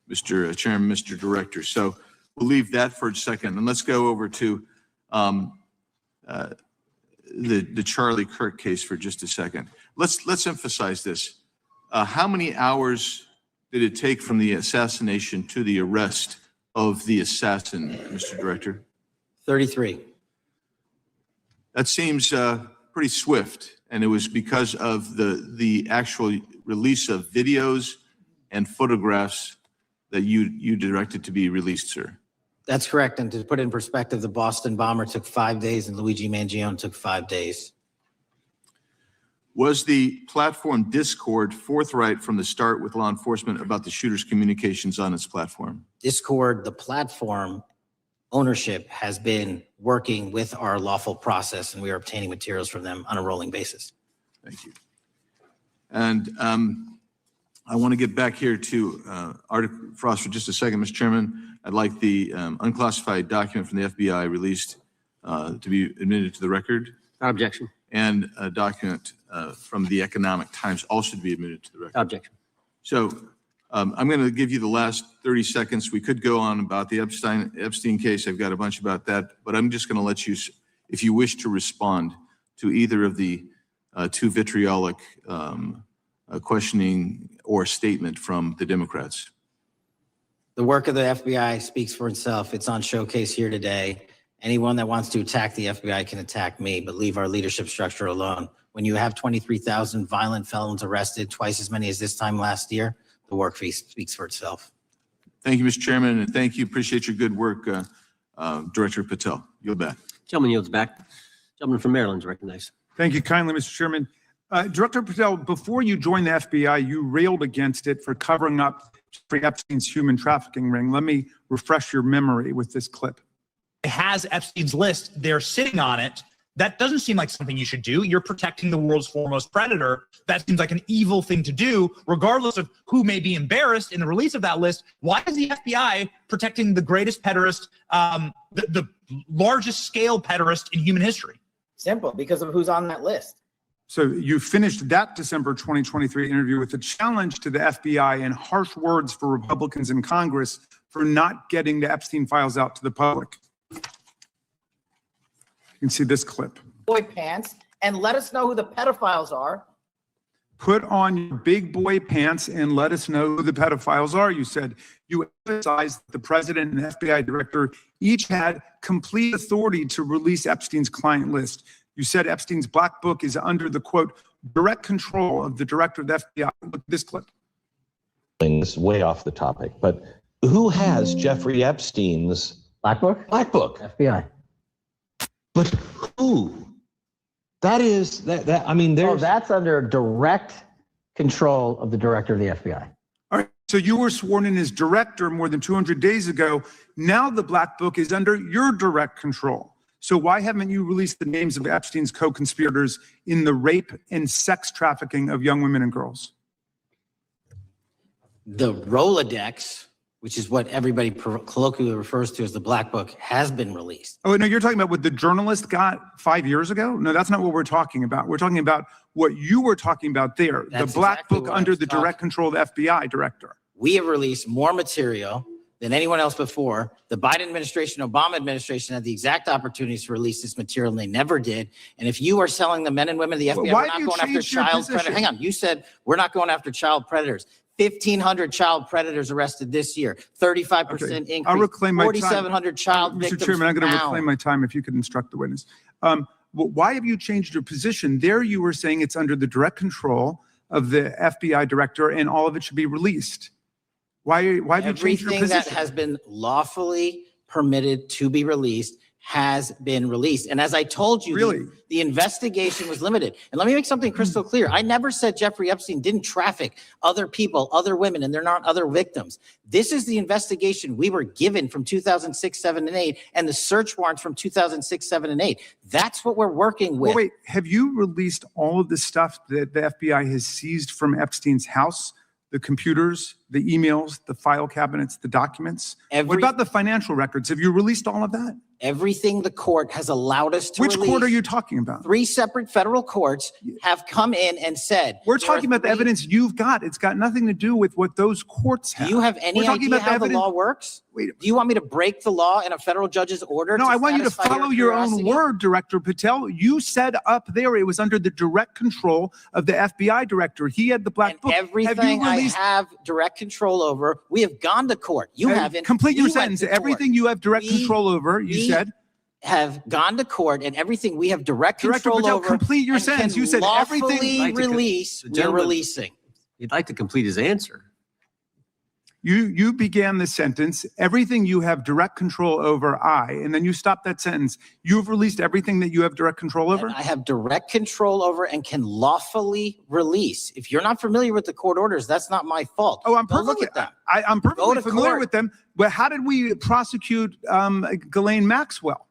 Mr. Chairman, Mr. Director. So we'll leave that for a second, and let's go over to the Charlie Kirk case for just a second. Let's emphasize this. How many hours did it take from the assassination to the arrest of the assassin, Mr. Director? 33. That seems pretty swift, and it was because of the actual release of videos and photographs that you directed to be released, sir. That's correct. And to put it in perspective, the Boston bomber took 5 days and Luigi Mangione took 5 days. Was the platform Discord forthright from the start with law enforcement about the shooter's communications on its platform? Discord, the platform ownership, has been working with our lawful process, and we are obtaining materials from them on a rolling basis. Thank you. And I want to get back here to Article Frost for just a second, Mr. Chairman. I'd like the unclassified document from the FBI released to be admitted to the record. Without objection. And a document from the Economic Times also to be admitted to the record. Without objection. So I'm going to give you the last 30 seconds. We could go on about the Epstein case. I've got a bunch about that, but I'm just going to let you, if you wish to respond to either of the two vitriolic questioning or statement from the Democrats. The work of the FBI speaks for itself. It's on showcase here today. Anyone that wants to attack the FBI can attack me, but leave our leadership structure alone. When you have 23,000 violent felons arrested, twice as many as this time last year, the work speaks for itself. Thank you, Mr. Chairman, and thank you. Appreciate your good work, Director Patel. Yield back. Gentleman yields back. Gentleman from Maryland is recognized. Thank you kindly, Mr. Chairman. Director Patel, before you joined the FBI, you railed against it for covering up Jeffrey Epstein's human trafficking ring. Let me refresh your memory with this clip. It has Epstein's list. They're sitting on it. That doesn't seem like something you should do. You're protecting the world's foremost predator. That seems like an evil thing to do, regardless of who may be embarrassed in the release of that list. Why is the FBI protecting the greatest pederast, the largest scale pederast in human history? Simple, because of who's on that list. So you finished that December 2023 interview with a challenge to the FBI and harsh words for Republicans in Congress for not getting the Epstein files out to the public. You can see this clip. Boy pants and let us know who the pedophiles are. Put on your big boy pants and let us know who the pedophiles are, you said. You emphasized that the president and the FBI director each had complete authority to release Epstein's client list. You said Epstein's black book is under the, quote, direct control of the director of the FBI. Look at this clip. Things way off the topic, but who has Jeffrey Epstein's Black book? black book? FBI. But who? That is, I mean, there's... Oh, that's under direct control of the director of the FBI. All right, so you were sworn in as director more than 200 days ago. Now the black book is under your direct control. So why haven't you released the names of Epstein's co-conspirators in the rape and sex trafficking of young women and girls? The Rolodex, which is what everybody colloquially refers to as the black book, has been released. Oh, no, you're talking about what the journalist got 5 years ago? No, that's not what we're talking about. We're talking about what you were talking about there. That's the black exactly book what I under was the direct control of the FBI director. We have released more material than anyone else before. The Biden administration, Obama administration had the exact opportunities to release this material, and they never did. And if you are selling the men and women of the FBI, Why we're have not you going after changed your child predators. position? Hang on, you said we're not going after child predators. 1,500 child predators arrested this year, 35% Okay, increase, I'll reclaim my time. 4,700 child victims Mr. Chairman, I'm going to found. reclaim my time if you could instruct the witness. Why have you changed your position? There you were saying it's under the direct control of the FBI director and all of it should be released. Why have you changed your Everything position? that has been lawfully permitted to be released has been released. And as I told you, Really? the investigation was limited. And let me make something crystal clear. I never said Jeffrey Epstein didn't traffic other people, other women, and they're not other victims. This is the investigation we were given from 2006, 7, and 8, and the search warrants from 2006, 7, and 8. That's what we're working with. Well, wait, have you released all of the stuff that the FBI has seized from Epstein's house? The computers, the emails, the file cabinets, the documents? What about the financial records? Have you released all of that? Everything the court has allowed us to Which release. court are you talking about? 3 separate federal courts have come in and said. We're there are talking about the 3 evidence you've got. It's got nothing to do with what those courts have. Do you have any We're talking idea about the how the evidence- law works? Wait. Do you want me to break the law in a federal judge's order? No, I want you to satisfy follow your own curiosity? word, Director Patel. You said up there it was under the direct control of the FBI director. He had the black And book. everything I have direct control over, we have gone to court. You haven't. Complete your We went sentence. to court. Everything you have direct We- control over, you we said. Have gone to court, and everything we have direct Director control Patel, over. complete your and sentence. can You said everything- lawfully I'd like to release. the We're gentleman- releasing. He'd like to complete his answer. You began the sentence, everything you have direct control over, and then you stopped that sentence. You've released everything that you have direct control over? And I have direct control over and can lawfully release. If you're not familiar with the court orders, that's not my fault. Oh, I'm Go look perfectly, at them. I'm perfectly to familiar court. with them. But how did we prosecute Ghislaine Maxwell?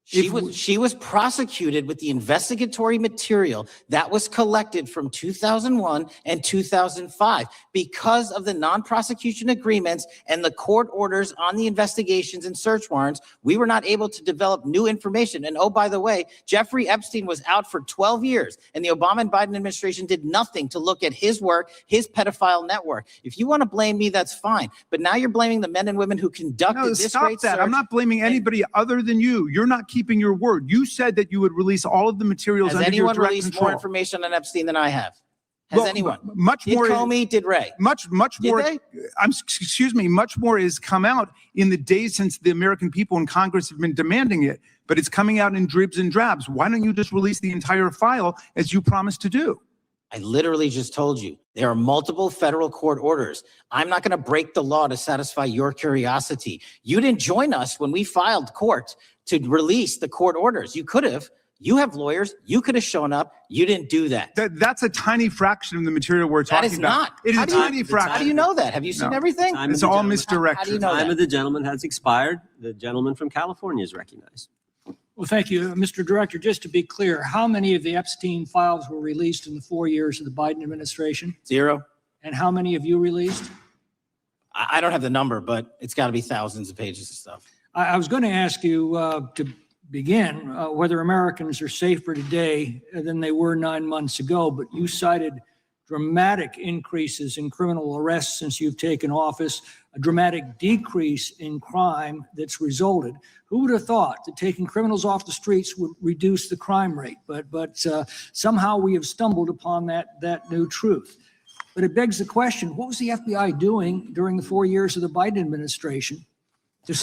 She was prosecuted with the investigatory material that was collected from 2001 and 2005 because of the non-prosecution agreements and the court orders on the investigations and search warrants. We were not able to develop new information. And oh, by the way, Jeffrey Epstein was out for 12 years and the Obama and Biden administration did nothing to look at his work, his pedophile network. If you want to blame me, that's fine. But now you're blaming the men and women who conducted No, this stop great that. search. I'm not blaming anybody other than you. You're not keeping your word. You said that you would release all of the materials Has under your anyone direct released control. more information on Epstein than I have? Has Well, anyone? Much Did more. Comey, did Ray? Much Did more. they? Excuse me. Much more has come out in the days since the American people in Congress have been demanding it. But it's coming out in dribs and drabs. Why don't you just release the entire file as you promised to do? I literally just told you, there are multiple federal court orders. I'm not going to break the law to satisfy your curiosity. You didn't join us when we filed court to release the court orders. You could have. You have lawyers. You could have shown up. You didn't do that. That's a tiny fraction of the material we're That talking is about. not. It is How a do you- tiny the fraction. How do you know that? Have you seen No. everything? I'm It's the all gentleman. misdirection. How do you know Time that? of the gentleman has expired. The gentleman from California is recognized. Well, thank you, Mr. Director. Just to be clear, how many of the Epstein files were released in the 4 years of the Biden administration? 0. And how many have you released? I don't have the number, but it's got to be thousands of pages of stuff. I was going to ask you to begin whether Americans are safer today than they were 9 months ago, but you cited dramatic increases in criminal arrests since you've taken office, a dramatic decrease in crime that's resulted. Who would have thought that taking criminals off the streets would reduce the crime rate? But somehow we have stumbled upon that new truth. But it begs the question, what was the FBI doing during the 4 years of the Biden administration to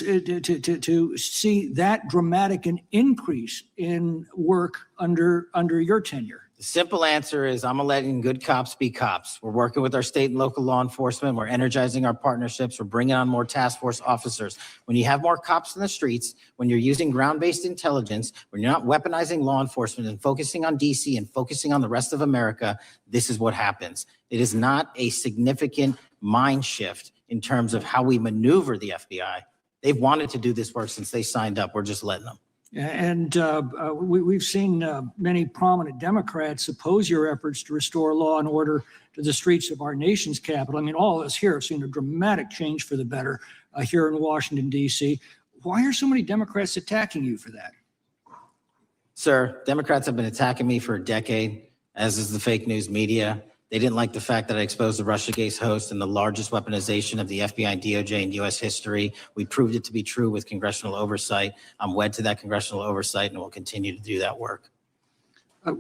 see that dramatic an increase in work under your tenure? The simple answer is I'm letting good cops be cops. We're working with our state and local law enforcement. We're energizing our partnerships. We're bringing on more task force officers. When you have more cops in the streets, when you're using ground-based intelligence, when you're not weaponizing law enforcement and focusing on DC and focusing on the rest of America, this is what happens. It is not a significant mind shift in terms of how we maneuver the FBI. They've wanted to do this work since they signed up. We're just letting them. And we've seen many prominent Democrats oppose your efforts to restore law and order to the streets of our nation's capital. I mean, all of us here have seen a dramatic change for the better here in Washington, D.C. Why are so many Democrats attacking you for that? Sir, Democrats have been attacking me for a decade, as is the fake news media. They didn't like the fact that I exposed the Russiagate host and the largest weaponization of the FBI and DOJ in U.S. history. We proved it to be true with congressional oversight. I'm wed to that congressional oversight and will continue to do that work.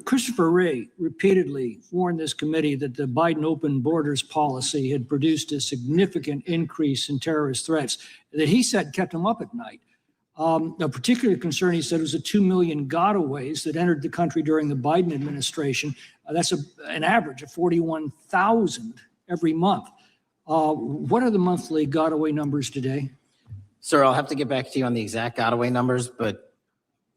Christopher Wray repeatedly warned this committee that the Biden open borders policy had produced a significant increase in terrorist threats that he said kept him up at night. A particular concern, he said, was the 2 million gotaways that entered the country during the Biden administration. That's an average of 41,000 every month. What are the monthly gotaway numbers today? Sir, I'll have to get back to you on the exact gotaway numbers, but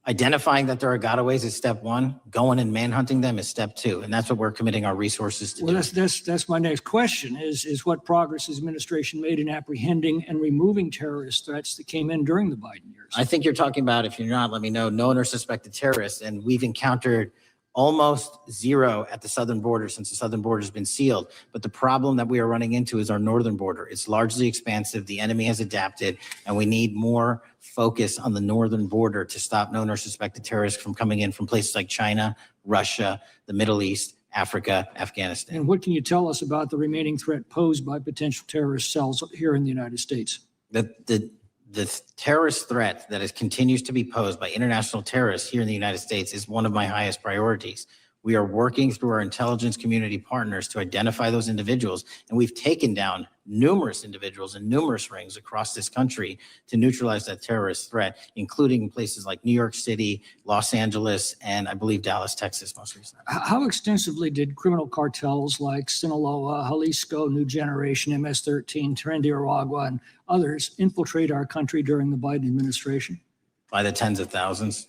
identifying that there are gotaways is step one. Going and manhunting them is step two. And that's what we're committing our resources to do. Well, that's my next question is what progress has administration made in apprehending and removing terrorist threats that came in during the Biden years? I think you're talking about, if you're not, let me know, known or suspected terrorists. And we've encountered almost zero at the southern border since the southern border has been sealed. But the problem that we are running into is our northern border. It's largely expansive. The enemy has adapted, and we need more focus on the northern border to stop known or suspected terrorists from coming in from places like China, Russia, the Middle East, Africa, Afghanistan. And what can you tell us about the remaining threat posed by potential terrorist cells here in the United States? The terrorist threat that continues to be posed by international terrorists here in the United States is one of my highest priorities. We are working through our intelligence community partners to identify those individuals, and we've taken down numerous individuals in numerous rings across this country to neutralize that terrorist threat, including places like New York City, Los Angeles, and I believe Dallas, Texas most recently. How extensively did criminal cartels like Sinaloa, Jalisco, New Generation, MS-13, Tren and others infiltrate our country during the Biden administration? By the tens of thousands.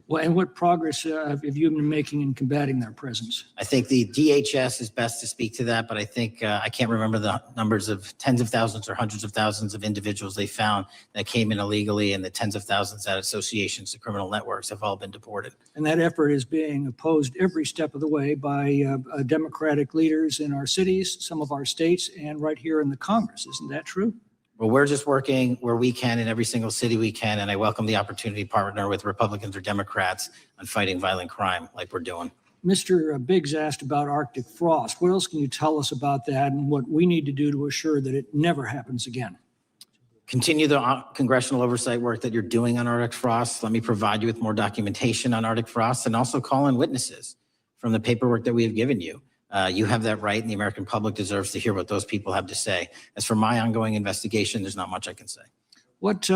Well, and what progress have you been making in combating their presence? I think the DHS is best to speak to that, but I think I can't remember the numbers of tens of thousands or hundreds of thousands of individuals they found that came in illegally, and the tens of thousands that associations to criminal networks have all been deported. And that effort is being opposed every step of the way by Democratic leaders in our cities, some of our states, and right here in the Congress. Isn't that true? Well, we're just working where we can in every single city we can, and I welcome the opportunity to partner with Republicans or Democrats on fighting violent crime like we're doing. Mr. Biggs asked about Arctic frost. What else can you tell us about that and what we need to do to assure that it never happens again? Continue the congressional oversight work that you're doing on Arctic frost. Let me provide you with more documentation on Arctic frost, and also call in witnesses from the paperwork that we have given you. You have that right, and the American public deserves to hear what those people have to say. As for my ongoing investigation, there's not much I can say. What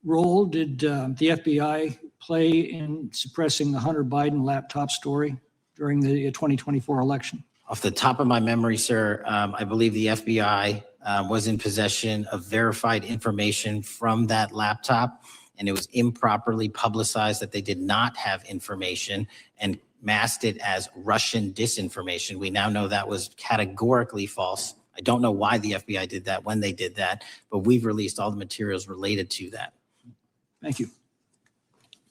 role did the FBI play in suppressing the Hunter Biden laptop story during the 2024 election? Off the top of my memory, sir, I believe the FBI was in possession of verified information from that laptop, and it was improperly publicized that they did not have information and masked it as Russian disinformation. We now know that was categorically false. I don't know why the FBI did that, when they did that, but we've released all the materials related to that. Thank you.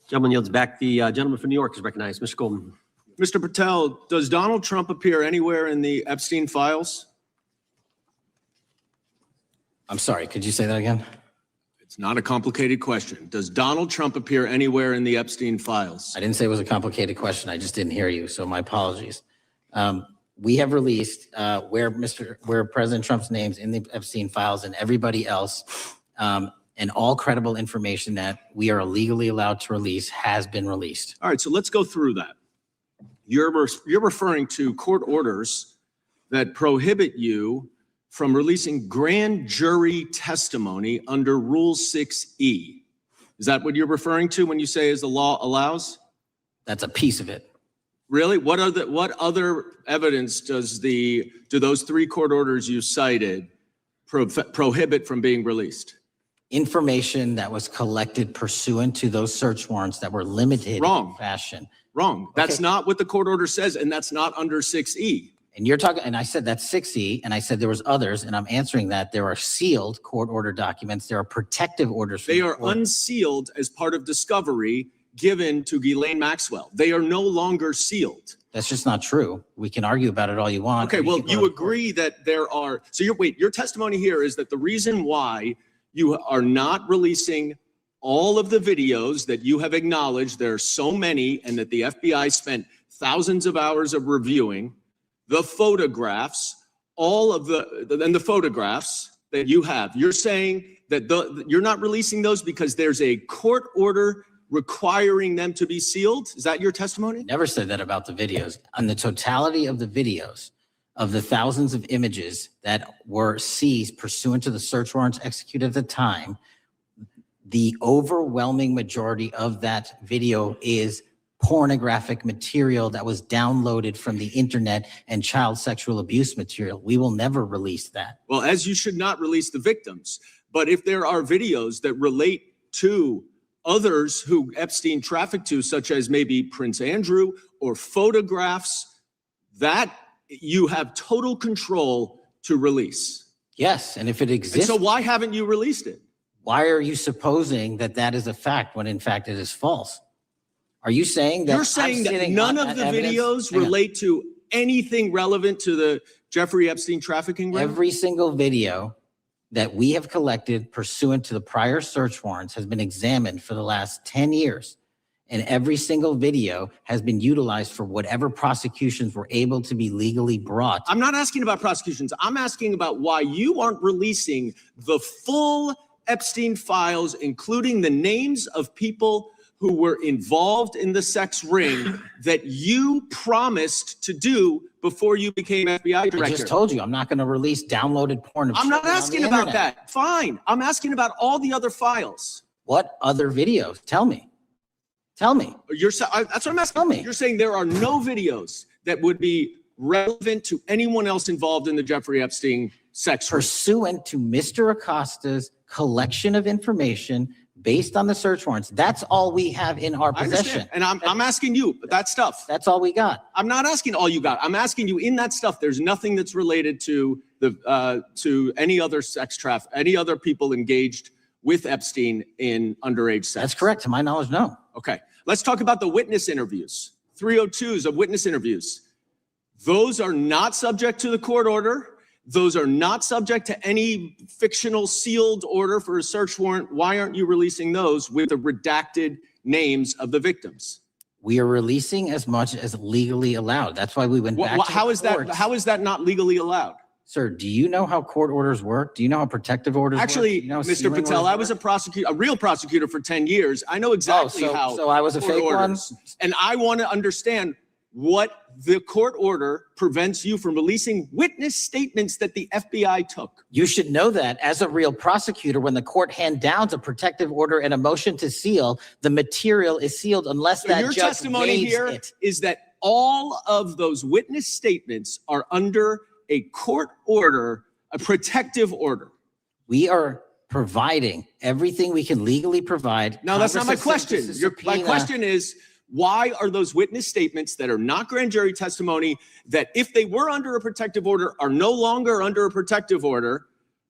Gentleman yields back. The gentleman from New York is recognized. Mr. Goldman. Mr. Patel, does Donald Trump appear anywhere in the Epstein files? I'm sorry, could you say that again? It's not a complicated question. Does Donald Trump appear anywhere in the Epstein files? I didn't say it was a complicated question. I just didn't hear you, so my apologies. We have released where President Trump's name's in the Epstein files, and everybody else, and all credible information that we are legally allowed to release has been released. All right, so let's go through that. You're referring to court orders that prohibit you from releasing grand jury testimony under Rule 6E. Is that what you're referring to when you say as the law allows? That's a piece of it. Really? What other evidence do those three court orders you cited prohibit from being released? Information that was collected pursuant to those search warrants that were limited in fashion. Wrong. That's not what the court order says, and that's not under 6E. And you're talking, and I said that's 6E, and I said there was others, and I'm answering that. There are sealed court order documents. There are protective orders. They are unsealed as part of discovery given to Ghislaine Maxwell. They are no longer sealed. That's just not true. We can argue about it all you want. Okay, well, you agree that there are, so your testimony here is that the reason why you are not releasing all of the videos that you have acknowledged, there are so many, and that the FBI spent thousands of hours of reviewing, the photographs, the photographs that you have. You're saying that you're not releasing those because there's a court order requiring them to be sealed? Is that your testimony? Never said that about the videos. On the totality of the videos, of the thousands of images that were seized pursuant to the search warrants executed at the time, the overwhelming majority of that video is pornographic material that was downloaded from the internet and child sexual abuse material. We will never release that. Well, as you should not release the victims. But if there are videos that relate to others who Epstein trafficked to, such as maybe Prince Andrew, or photographs, that you have total control to release. Yes, and if it exists. And so why haven't you released it? Why are you supposing that that is a fact when in fact it is false? Are you saying that? You're I'm saying that sitting none on of that the evidence? videos Hang on. relate to anything relevant to the Jeffrey Epstein trafficking ring? Every single video that we have collected pursuant to the prior search warrants has been examined for the last 10 years. And every single video has been utilized for whatever prosecutions were able to be legally brought. I'm not asking about prosecutions. I'm asking about why you aren't releasing the full Epstein files, including the names of people who were involved in the sex ring that you promised to do before you became FBI director. I just told you, I'm not going to release downloaded porn. Of I'm not children on asking the about internet. that. Fine. I'm asking about all the other files. What other videos? Tell me. Tell me. That's what I'm asking. Tell me. You're saying there are no videos that would be relevant to anyone else involved in the Jeffrey Epstein sex ring. Pursuant to Mr. Acosta's collection of information based on the search warrants. That's all we have in our I possession. understand. And I'm asking you that stuff. That's all we got. I'm not asking all you got. I'm asking you in that stuff, there's nothing that's related to the to any other sex traffic, any other people engaged with Epstein in underage sex. That's correct. To my knowledge, no. Okay. Let's talk about the witness interviews. 302s of witness interviews. Those are not subject to the court order. Those are not subject to any fictional sealed order for a search warrant. Why aren't you releasing those with the redacted names of the victims? We are releasing as much as legally allowed. That's why we went back to How the is that? courts. How is that not legally allowed? Sir, do you know how court orders work? Do you know how protective orders work? Actually, Do you know how Mr. sealing Patel, orders I was work? a prosecutor, a real prosecutor for 10 years. I know exactly how. So I was a court fake one? orders- And I want to understand what the court order prevents you from releasing witness statements that the FBI took. You should know that as a real prosecutor, when the court hand downs a protective order and a motion to seal, the material is sealed unless So that your judge testimony waives here it. is that all of those witness statements are under a court order, a protective order. We are providing everything we can legally provide. Now, that's not my Congress has sent question. us a My subpoena. question is, why are those witness statements that are not grand jury testimony, that if they were under a protective order are no longer under a protective order,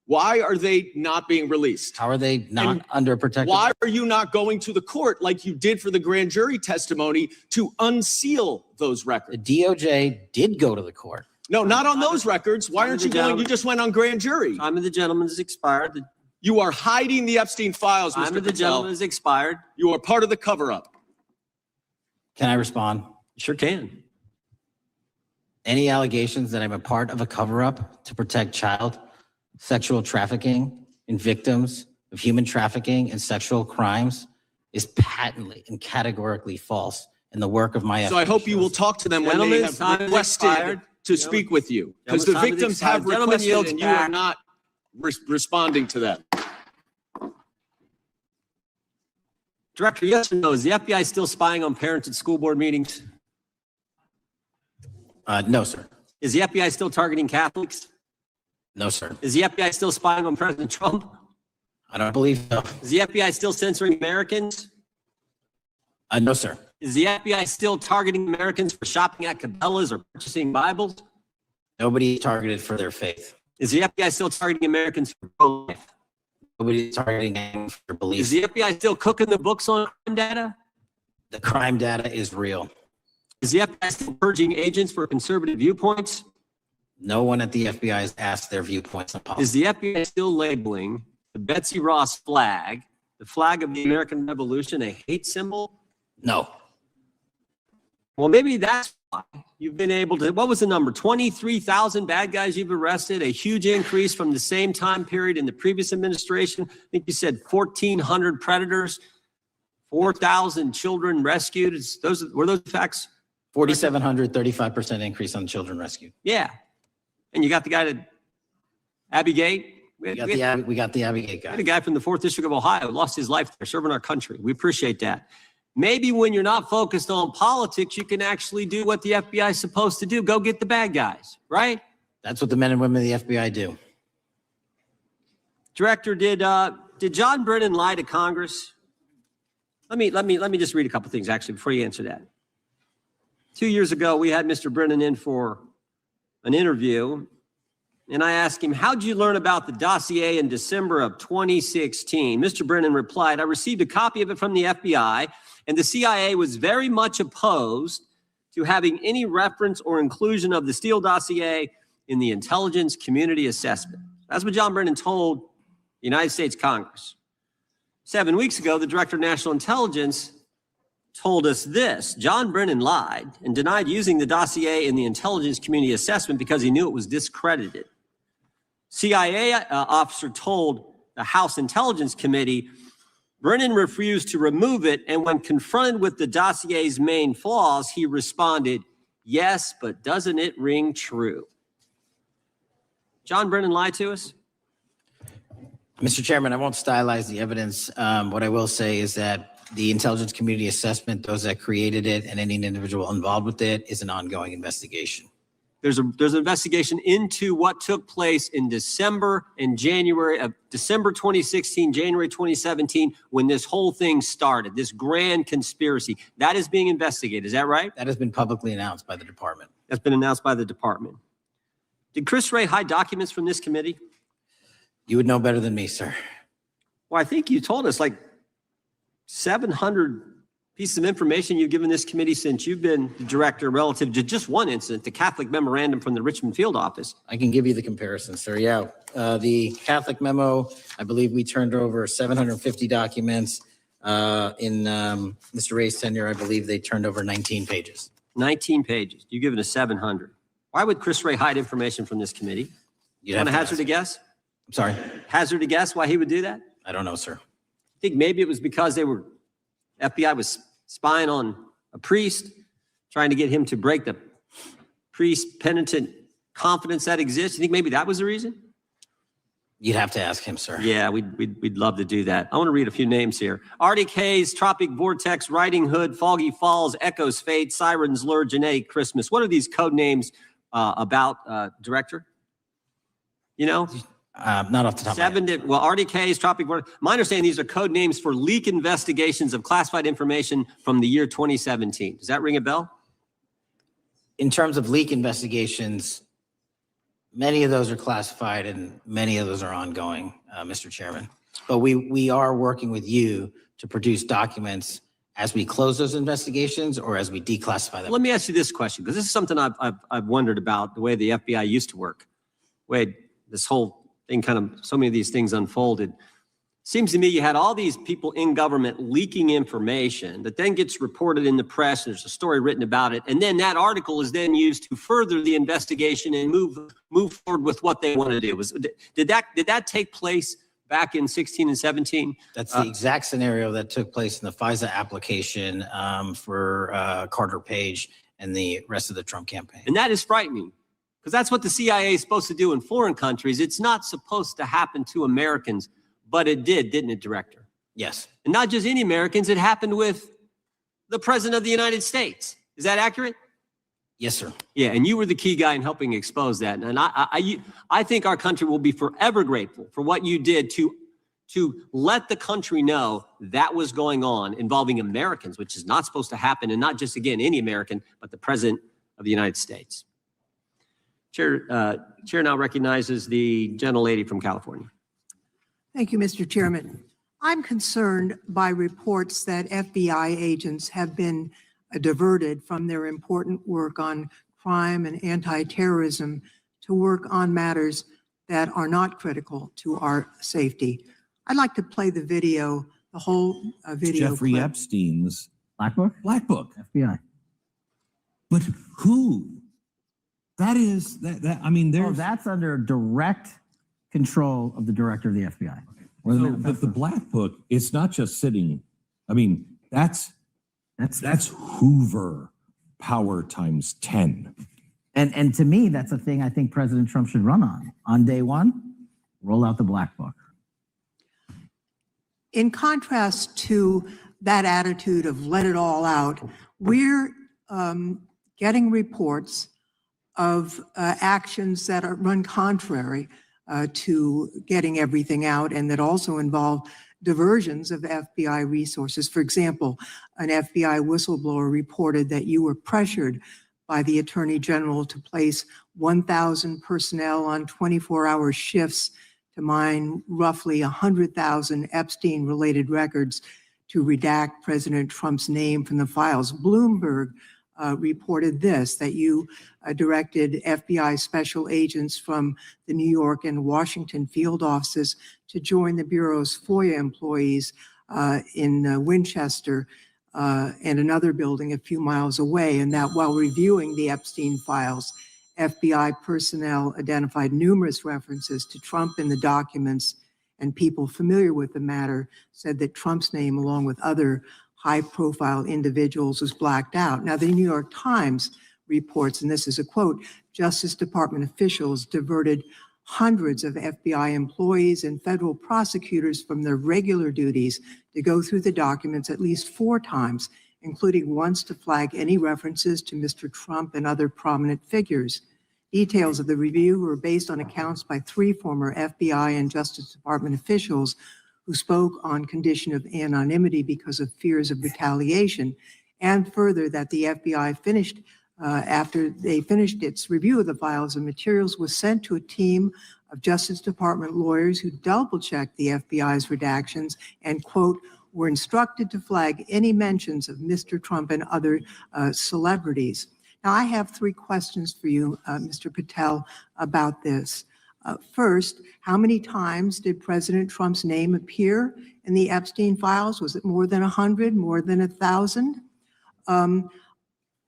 why are they not being released? How are they not And under protective? Why are you not going to the court like you did for the grand jury testimony to unseal those The records? DOJ did go to the court. No, not on those records. Why aren't you going? You just went on grand jury. Time of the gentleman has expired. The You are hiding the Epstein files, time Mr. of the gentleman Patel. has expired. You are part of the cover-up. Can I respond? Sure can. Any allegations that I'm a part of a cover-up to protect child sexual trafficking and victims of human trafficking and sexual crimes is patently and categorically false in the work of my. So I hope you will talk to them when they Gentlemen's time have has requested expired. to speak with you. Because the Gentlemen's time has victims have expired. Gentleman requested yields and you are back. not responding to them. Director, yes or no, is the FBI still spying on parents at school board meetings? No, sir. Is the FBI still targeting Catholics? No, sir. Is the FBI still spying on President Trump? I don't believe so. Is the FBI still censoring Americans? No, sir. Is the FBI still targeting Americans for shopping at Cabela's or purchasing Bibles? Nobody is targeted for their faith. Is the FBI still targeting Americans for pro-life? Nobody is targeting anyone for their Is beliefs. the FBI still cooking the books on crime data? The crime data is real. Is the FBI still purging agents for conservative viewpoints? No one at the FBI has asked their viewpoints on Is policy. the FBI still labeling the Betsy Ross flag, the flag of the American Revolution, a hate symbol? No. Well, maybe that's why you've been able to, what was the number? 23,000 bad guys you've arrested, a huge increase from the same time period in the previous administration. I think you said 1,400 predators, 4,000 children rescued. Were those facts? 4,700, 35% increase on children rescued. Yeah. And you got the guy that, Abbey Gate. We got the Abbey Gate We had guy. a guy from the 4th District of Ohio who lost his life there serving our country. We appreciate that. Maybe when you're not focused on politics, you can actually do what the FBI is supposed to do. Go get the bad guys, right? That's what the men and women of the FBI do. Director, did John Brennan lie to Congress? Let me just read a couple things actually before you answer that. 2 years ago, we had Mr. Brennan in for an interview, And I asked him, how'd you learn about the dossier in December of 2016? Mr. Brennan replied, I received a copy of it from the FBI, and the CIA was very much opposed to having any reference or inclusion of the Steele dossier in the intelligence community assessment. That's what John Brennan told the United States Congress. 7 weeks ago, the Director of National Intelligence told us this: John Brennan lied and denied using the dossier in the intelligence community assessment because he knew it was discredited. CIA officer told the House Intelligence Committee Brennan refused to remove it, and when confronted with the dossier's main flaws, he responded, yes, but doesn't it ring true? John Brennan lied to us? Mr. Chairman, I won't stylize the evidence. What I will say is that the intelligence community assessment, those that created it and any individual involved with it, is an ongoing investigation. There's an investigation into what took place in December and January of December 2016, January 2017, when this whole thing started, this grand conspiracy. That is being investigated. Is that right? That has been publicly announced by the department. That's been announced by the department. Did Chris Wray hide documents from this committee? You would know better than me, sir. Well, I think you told us like 700 pieces of information you've given this committee since you've been the director relative to just one incident, the Catholic memorandum from the Richmond field office. I can give you the comparison, sir. Yeah. The Catholic memo, I believe we turned over 750 documents. In Mr. Ray's tenure, I believe they turned over 19 pages. 19 pages. You've given us 700. Why would Chris Wray hide information from this committee? You'd Want have to to hazard a guess? I'm sorry. Hazard a guess why he would do that? I don't know, sir. I think maybe it was because FBI was spying on a priest, trying to get him to break the priest penitent confidence that exists. You think maybe that was the reason? You'd have to ask him, sir. Yeah, we'd love to do that. I want to read a few names here. Arctic Haze, Tropic Vortex, Riding Hood, Foggy Falls, Echoes Fate, Sirens Lure, Janae Christmas. What are these code names about, Director? You know? Not off the top of my head. Arctic Haze, Tropic Vortex. My understanding, these are code names for leak investigations of classified information from the year 2017. Does that ring a bell? In terms of leak investigations, many of those are classified and many of those are ongoing, Mr. Chairman. But we are working with you to produce documents as we close those investigations or as we declassify them. Let me ask you this question, because this is something I've wondered about, the way the FBI used to work. Wade, this whole thing so many of these things unfolded. Seems to me you had all these people in government leaking information that then gets reported in the press. There's a story written about it. And then that article is then used to further the investigation and move forward with what they want to do. Did that take place back in 16 and 17? That's the exact scenario that took place in the FISA application for Carter Page and the rest of the Trump campaign. And that is frightening, because that's what the CIA is supposed to do in foreign countries. It's not supposed to happen to Americans, but it did, didn't it, Director? Yes. And not just any Americans, it happened with the President of the United States. Is that accurate? Yes, sir. Yeah, and you were the key guy in helping expose that. And I think our country will be forever grateful for what you did to let the country know that was going on involving Americans, which is not supposed to happen, and not just, again, any American, but the President of the United States. Chair now recognizes the gentlelady from California. Thank you, Mr. Chairman. I'm concerned by reports that FBI agents have been diverted from their important work on crime and anti-terrorism to work on matters that are not critical to our safety. I'd like to play the video, the whole video. Jeffrey clip. Epstein's Black Book? Black Book. FBI. But who? That is, I mean, Oh, there's. that's under direct control of the director of the FBI. But the Black Book, it's not just sitting, I mean, that's Hoover power times 10. And to me, that's a thing I think President Trump should run on. On day one, roll out the Black Book. In contrast to that attitude of let it all out, we're getting reports of actions that run contrary to getting everything out, and that also involve diversions of FBI resources. For example, an FBI whistleblower reported that you were pressured by the Attorney General to place 1,000 personnel on 24-hour shifts to mine roughly 100,000 Epstein-related records to redact President Trump's name from the files. Bloomberg reported this, that you directed FBI special agents from the New York and Washington field offices to join the Bureau's FOIA employees in Winchester and another building a few miles away, and that while reviewing the Epstein files, FBI personnel identified numerous references to Trump in the documents, and people familiar with the matter said that Trump's name, along with other high-profile individuals, was blacked out. Now, the New York Times reports, and this is a quote, Justice Department officials diverted hundreds of FBI employees and federal prosecutors from their regular duties to go through the documents at least 4 times, including once to flag any references to Mr. Trump and other prominent figures. Details of the review were based on accounts by 3 former FBI and Justice Department officials who spoke on condition of anonymity because of fears of retaliation, and further that the FBI finished, after they finished its review of the files and materials, was sent to a team of Justice Department lawyers who double-checked the FBI's redactions and, quote, were instructed to flag any mentions of Mr. Trump and other celebrities. Now, I have 3 questions for you, Mr. Patel, about this. First, how many times did President Trump's name appear in the Epstein files? Was it more than 100, more than 1,000?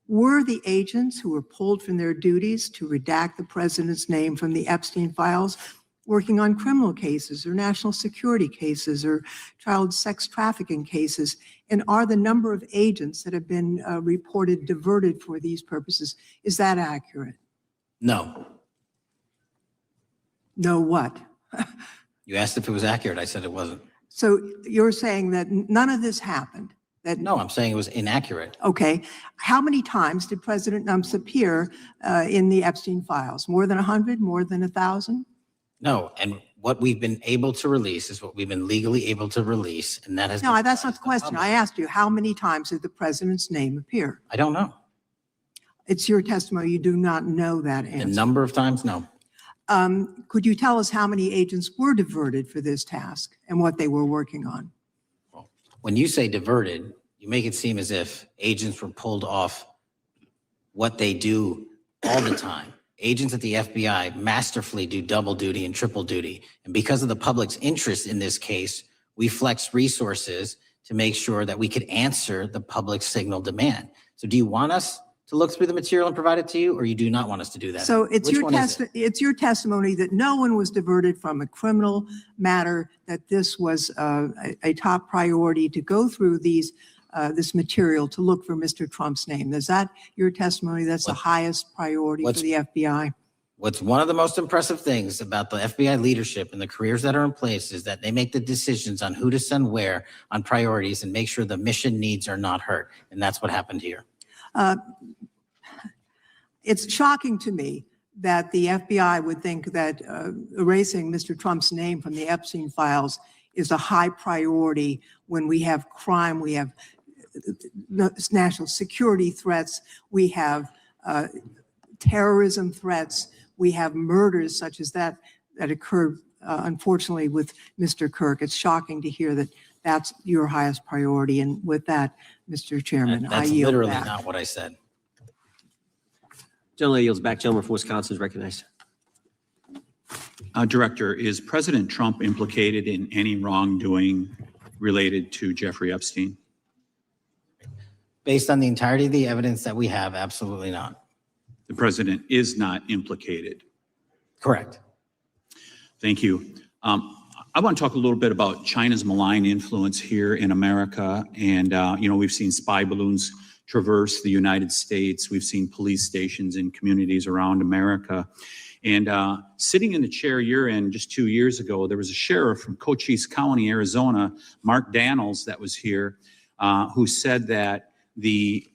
Were the agents who were pulled from their duties to redact the president's name from the Epstein files working on criminal cases or national security cases or child sex trafficking cases? And are the number of agents that have been reported diverted for these purposes, is that accurate? No. No what? You asked if it was accurate. I said it wasn't. So you're saying that none of this happened? That, No, I'm saying it was inaccurate. okay. How many times did President Trump appear in the Epstein files? More than 100, more than 1,000? No, and what we've been able to release is what we've been legally able to release, and that has. No, been that's not the public. question. I asked you, how many times did the president's name appear? I don't know. It's your testimony. You do not know that The answer. number of times, no. Could you tell us how many agents were diverted for this task and what they were working on? When you say diverted, you make it seem as if agents were pulled off what they do all the time. Agents at the FBI masterfully do double duty and triple duty. And because of the public's interest in this case, we flex resources to make sure that we could answer the public signal demand. So do you want us to look through the material and provide it to you, or you do not want us to do that? So it's Which your one is it? it's your testimony that no one was diverted from a criminal matter, that this was a top priority to go through these this material to look for Mr. Trump's name. Is that your testimony? That's the highest priority for the FBI? What's one of the most impressive things about the FBI leadership and the careers that are in place is that they make the decisions on who to send where on priorities and make sure the mission needs are not hurt. And that's what happened here. It's shocking to me that the FBI would think that erasing Mr. Trump's name from the Epstein files is a high priority when we have crime, we have national security threats, we have terrorism threats, we have murders such as that occurred, unfortunately, with Mr. Kirk. It's shocking to hear that that's your highest priority. And with that, Mr. Chairman, I That's yield literally back. not what I said. Gentleman yields back. Gentleman from Wisconsin is recognized. Director, is President Trump implicated in any wrongdoing related to Jeffrey Epstein? Based on the entirety of the evidence that we have, absolutely not. The president is not implicated. Correct. Thank you. I want to talk a little bit about China's malign influence here in America. And, we've seen spy balloons traverse the United States. We've seen police stations in communities around America. And sitting in the chair you're in just 2 years ago, there was a sheriff from Cochise County, Arizona, Mark Daniels, that was here, who said that the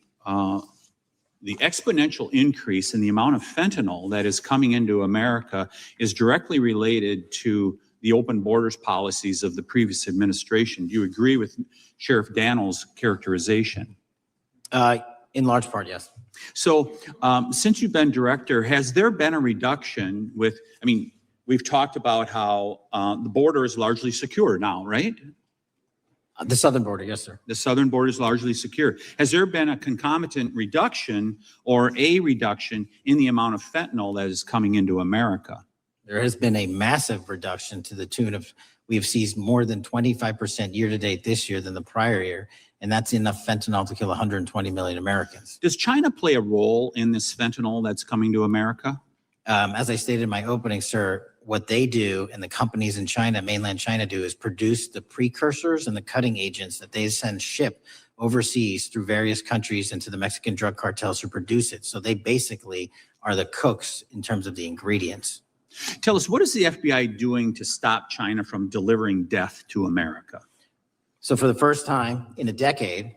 exponential increase in the amount of fentanyl that is coming into America is directly related to the open borders policies of the previous administration. Do you agree with Sheriff Daniels' characterization? In large part, yes. So since you've been director, has there been a reduction with, I mean, we've talked about how the border is largely secure now, right? The southern border, yes, sir. The southern border is largely secure. Has there been a concomitant reduction or a reduction in the amount of fentanyl that is coming into America? There has been a massive reduction to the tune of, we've seized more than 25% year to date this year than the prior year. And that's enough fentanyl to kill 120 million Americans. Does China play a role in this fentanyl that's coming to America? As I stated in my opening, sir, what they do and the companies in China, mainland China do, is produce the precursors and the cutting agents that they ship overseas through various countries into the Mexican drug cartels who produce it. So they basically are the cooks in terms of the ingredients. Tell us, what is the FBI doing to stop China from delivering death to America? So for the first time in a decade,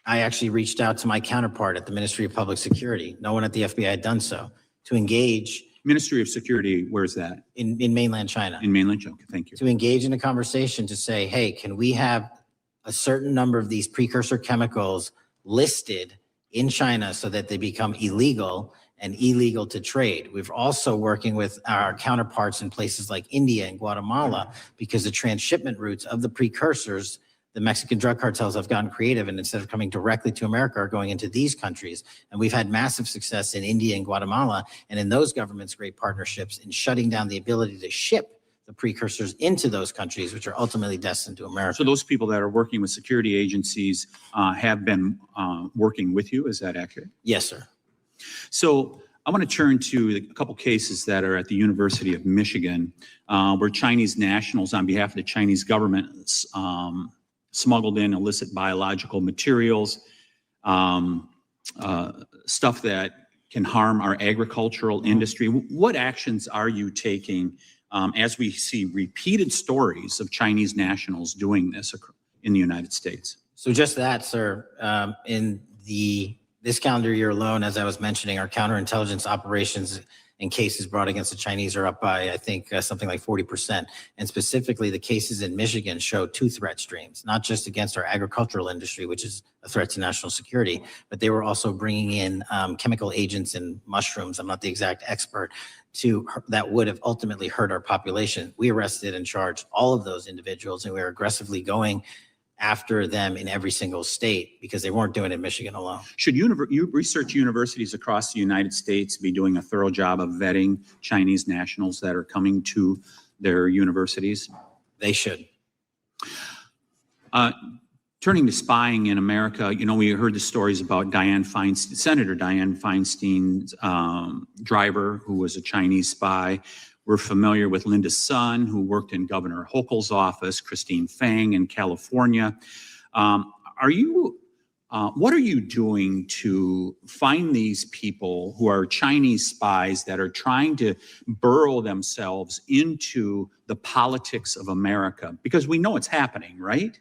I actually reached out to my counterpart at the Ministry of Public Security. No one at the FBI had done so, to engage. Ministry of Security, where's that? In mainland China. In mainland China, thank you. To engage in a conversation to say, hey, can we have a certain number of these precursor chemicals listed in China so that they become illegal and illegal to trade. We're also working with our counterparts in places like India and Guatemala because the transshipment routes of the precursors, the Mexican drug cartels have gotten creative, and instead of coming directly to America, are going into these countries. And we've had massive success in India and Guatemala, and in those governments, great partnerships in shutting down the ability to ship the precursors into those countries, which are ultimately destined to America. So those people that are working with security agencies have been working with you, is that accurate? Yes, sir. So I want to turn to a couple cases that are at the University of Michigan, where Chinese nationals on behalf of the Chinese government smuggled in illicit biological materials, stuff that can harm our agricultural industry. What actions are you taking as we see repeated stories of Chinese nationals doing this in the United States? So just that, sir, in this calendar year alone, as I was mentioning, our counterintelligence operations and cases brought against the Chinese are up by, I think, something like 40%. And specifically, the cases in Michigan show two threat streams, not just against our agricultural industry, which is a threat to national security, but they were also bringing in chemical agents and mushrooms. I'm not the exact expert that would have ultimately hurt our population. We arrested and charged all of those individuals, and we are aggressively going after them in every single state because they weren't doing it in Michigan alone. Should research universities across the United States be doing a thorough job of vetting Chinese nationals that are coming to their universities? They should. Turning to spying in America, you know, we heard the stories about Senator Dianne Feinstein's driver, who was a Chinese spy. We're familiar with Linda's son, who worked in Governor Hochul's office, Christine Fang in California. What are you doing to find these people who are Chinese spies that are trying to burrow themselves into the politics of America? Because we know it's happening, right?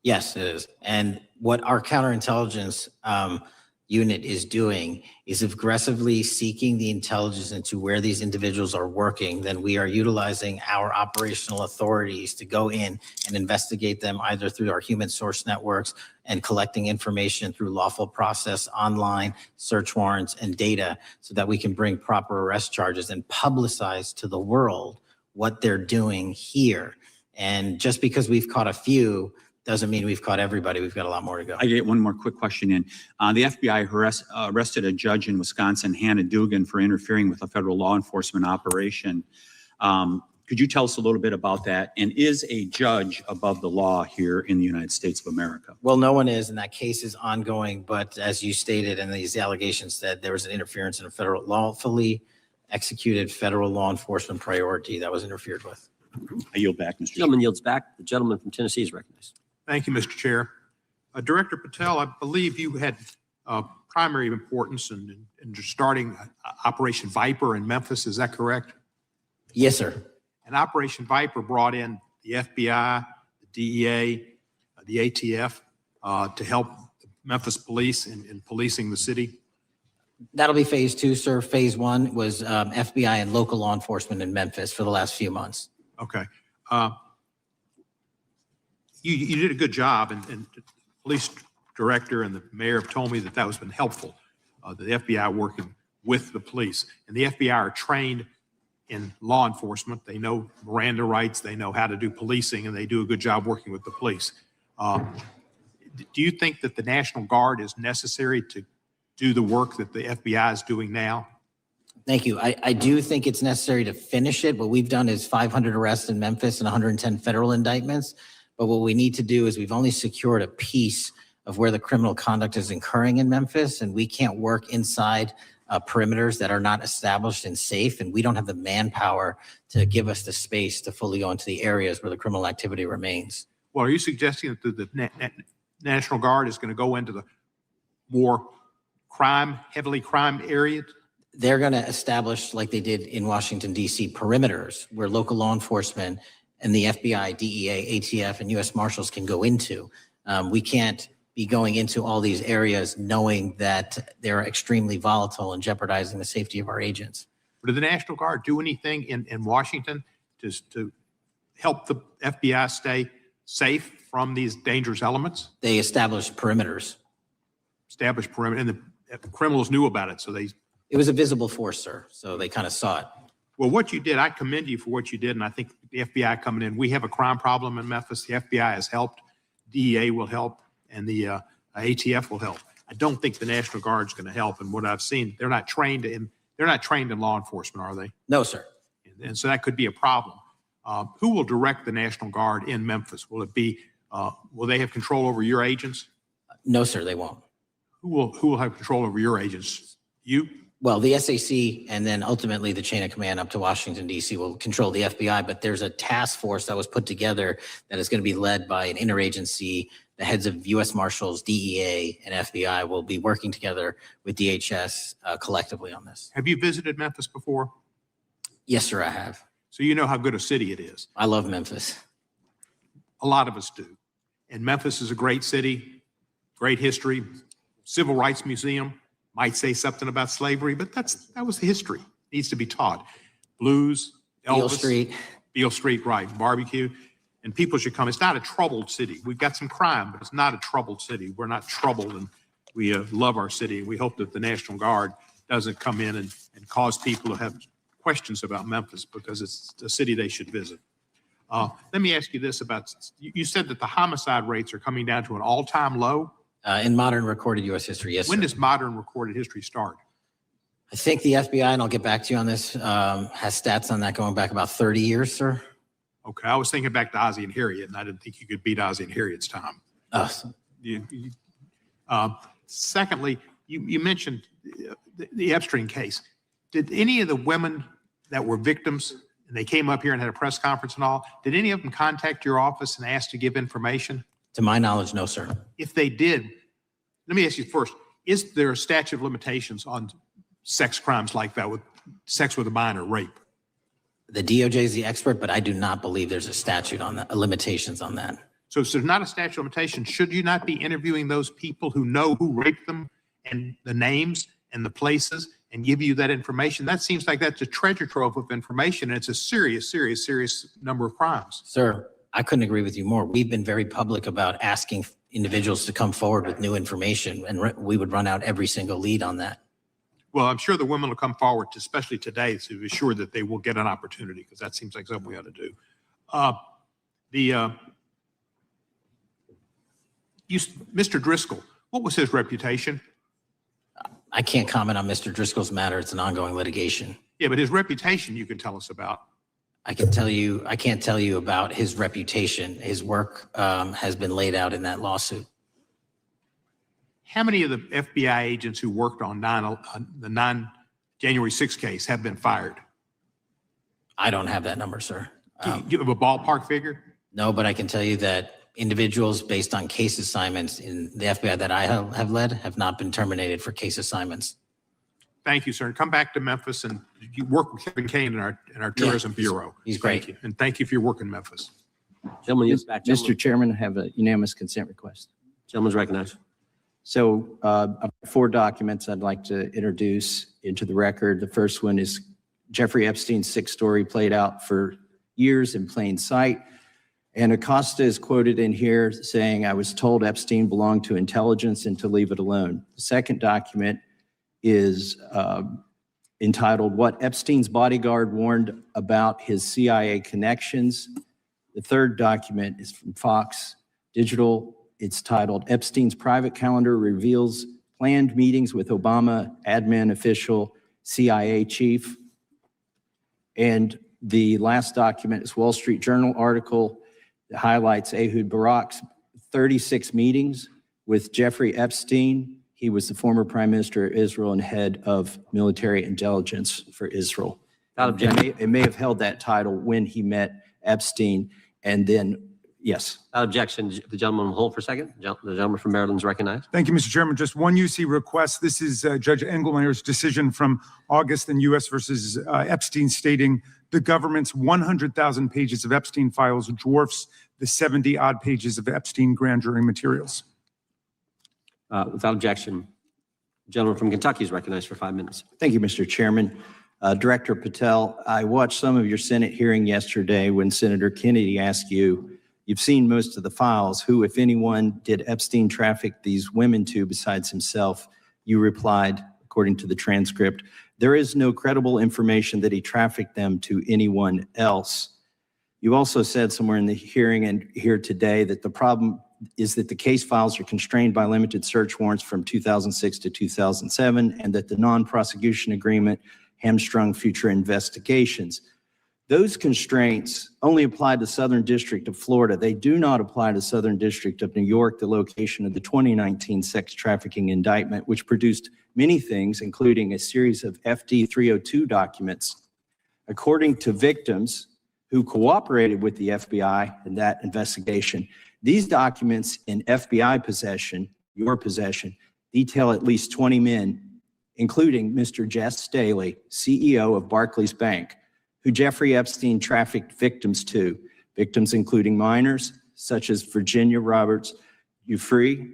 Yes, it is. And what our counterintelligence unit is doing is aggressively seeking the intelligence into where these individuals are working. Then we are utilizing our operational authorities to go in and investigate them either through our human source networks and collecting information through lawful process, online search warrants and data so that we can bring proper arrest charges and publicize to the world what they're doing here. And just because we've caught a few doesn't mean we've caught everybody. We've got a lot more to go. I get one more quick question in. The FBI arrested a judge in Wisconsin, Hannah Dugan, for interfering with a federal law enforcement operation. Could you tell us a little bit about that? And is a judge above the law here in the United States of America? Well, no one is, and that case is ongoing. But as you stated, and these allegations said, there was an interference in a federal lawfully executed federal law enforcement priority that was interfered with. I yield back, Mr. Gentleman yields back. The gentleman from Tennessee is recognized. Thank you, Mr. Chair. Director Patel, I believe you had primary importance in starting Operation Viper in Memphis. Is that correct? Yes, sir. And Operation Viper brought in the FBI, the DEA, the ATF to help the Memphis police in policing the city. That'll be phase two, sir. Phase one was FBI and local law enforcement in Memphis for the last few months. Okay. You did a good job, and the police director and the mayor have told me that has been helpful. the FBI working with the police. And the FBI are trained in law enforcement. They know Miranda rights, they know how to do policing, and they do a good job working with the police. Do you think that the National Guard is necessary to do the work that the FBI is doing now? Thank you. I do think it's necessary to finish it. What we've done is 500 arrests in Memphis and 110 federal indictments. But what we need to do is we've only secured a piece of where the criminal conduct is occurring in Memphis, and we can't work inside perimeters that are not established and safe, and we don't have the manpower to give us the space to fully go into the areas where the criminal activity remains. Well, are you suggesting that the National Guard is going to go into the more heavily crime areas? They're going to establish, like they did in Washington, D.C., perimeters where local law enforcement and the FBI, DEA, ATF, and U.S. Marshals can go into. We can't be going into all these areas knowing that they're extremely volatile and jeopardizing the safety of our agents. Did the National Guard do anything in Washington to help the FBI stay safe from these dangerous elements? They established perimeters. Established perimeter, and the criminals knew about it, so It was a visible force, sir, so they kind of saw it. Well, what you did, I commend you for what you did, and I think the FBI coming in, we have a crime problem in Memphis. The FBI has helped, DEA will help, and the ATF will help. I don't think the National Guard is going to help, and what I've seen, they're not trained in law enforcement, are they? No, sir. And so that could be a problem. Who will direct the National Guard in Memphis? Will it be, will they have control over your agents? No, sir, they won't. Who will have control over your agents? You? Well, the SAC and then ultimately the chain of command up to Washington, D.C. will control the FBI, but there's a task force that was put together that is going to be led by an interagency. The heads of U.S. Marshals, DEA, and FBI will be working together with DHS collectively on this. Have you visited Memphis before? Yes, sir, I have. So you know how good a city it is. I love Memphis. A lot of us do. And Memphis is a great city, great history, civil rights museum. Might say something about slavery, but that was the history. Needs to be taught. Blues, Elvis. Beale Street, right, barbecue. And people should come. It's not a troubled city. We've got some crime, but it's not a troubled city. We're not troubled, and we love our city. And we hope that the National Guard doesn't come in and cause people to have questions about Memphis, because it's a city they should visit. Let me ask you this about, you said that the homicide rates are coming down to an all-time low? In modern recorded U.S. history, yes, When sir. does modern recorded history start? I think the FBI, and I'll get back to you on this, has stats on that going back about 30 years, sir. Okay, I was thinking back to Ozzie and Harriet, and I didn't think you could beat Ozzie and Harriet's time. Secondly, you mentioned the Epstein case. Did any of the women that were victims, and they came up here and had a press conference and all, did any of them contact your office and ask to give information? To my knowledge, no, sir. If they did, let me ask you first, is there a statute of limitations on sex crimes like that, with sex with a minor, rape? The DOJ is the expert, but I do not believe there's a statute on that, limitations on that. So if there's not a statute of limitations, should you not be interviewing those people who know who raped them and the names and the places and give you that information? That seems like that's a treasure trove of information, and it's a serious, serious, serious number of crimes. Sir, I couldn't agree with you more. We've been very public about asking individuals to come forward with new information, and we would run out every single lead on that. Well, I'm sure the women will come forward, especially today, to be sure that they will get an opportunity, because that seems like something we ought to do. Mr. Driscoll, what was his reputation? I can't comment on Mr. Driscoll's matter. It's an ongoing litigation. Yeah, but his reputation you can tell us about. I can't tell you about his reputation. His work has been laid out in that lawsuit. How many of the FBI agents who worked on the January 6th case have been fired? I don't have that number, sir. Do you have a ballpark figure? No, but I can tell you that individuals based on case assignments in the FBI that I have led have not been terminated for case assignments. Thank you, sir. Come back to Memphis and you work with Kevin Kane in our Tourism Bureau. He's great. Thank you. And thank you for your work in Memphis. Gentleman, yes, back. Mr. Chairman, I have a unanimous consent request. Gentleman's recognized. So 4 documents I'd like to introduce into the record. The first one is Jeffrey Epstein's 6 story played out for years in plain sight. And Acosta is quoted in here saying, "I was told Epstein belonged to intelligence and to leave it alone." The second document is entitled What Epstein's Bodyguard Warned About His CIA Connections. The third document is from Fox Digital. It's titled Epstein's Private Calendar Reveals Planned Meetings with Obama Admin Official CIA Chief. And the last document is Wall Street Journal article that highlights Ehud Barak's 36 meetings with Jeffrey Epstein. He was the former prime minister of Israel and head of military intelligence for Israel. It may have held that title when he met Epstein, and then, yes. Without objection, the gentleman will hold for a second. The gentleman from Maryland is recognized. Thank you, Mr. Chairman. Just one UC request. This is Judge Engelmeyer's decision from August in U.S. versus Epstein, stating the government's 100,000 pages of Epstein files dwarfs the 70-odd pages of Epstein grand jury materials. Without objection, the gentleman from Kentucky is recognized for 5 minutes. Thank you, Mr. Chairman. Director Patel, I watched some of your Senate hearing yesterday when Senator Kennedy asked you, you've seen most of the files, who, if anyone, did Epstein traffic these women to besides himself? You replied, according to the transcript, there is no credible information that he trafficked them to anyone else. You also said somewhere in the hearing and here today that the problem is that the case files are constrained by limited search warrants from 2006 to 2007, and that the non-prosecution agreement hamstrung future investigations. Those constraints only apply to Southern District of Florida. They do not apply to Southern District of New York, the location of the 2019 sex trafficking indictment, which produced many things, including a series of FD 302 documents. According to victims who cooperated with the FBI in that investigation, these documents in FBI possession, your possession, detail at least 20 men, including Mr. Jess Staley, CEO of Barclays Bank, who Jeffrey Epstein trafficked victims to, victims including minors, such as Virginia Roberts Ufree,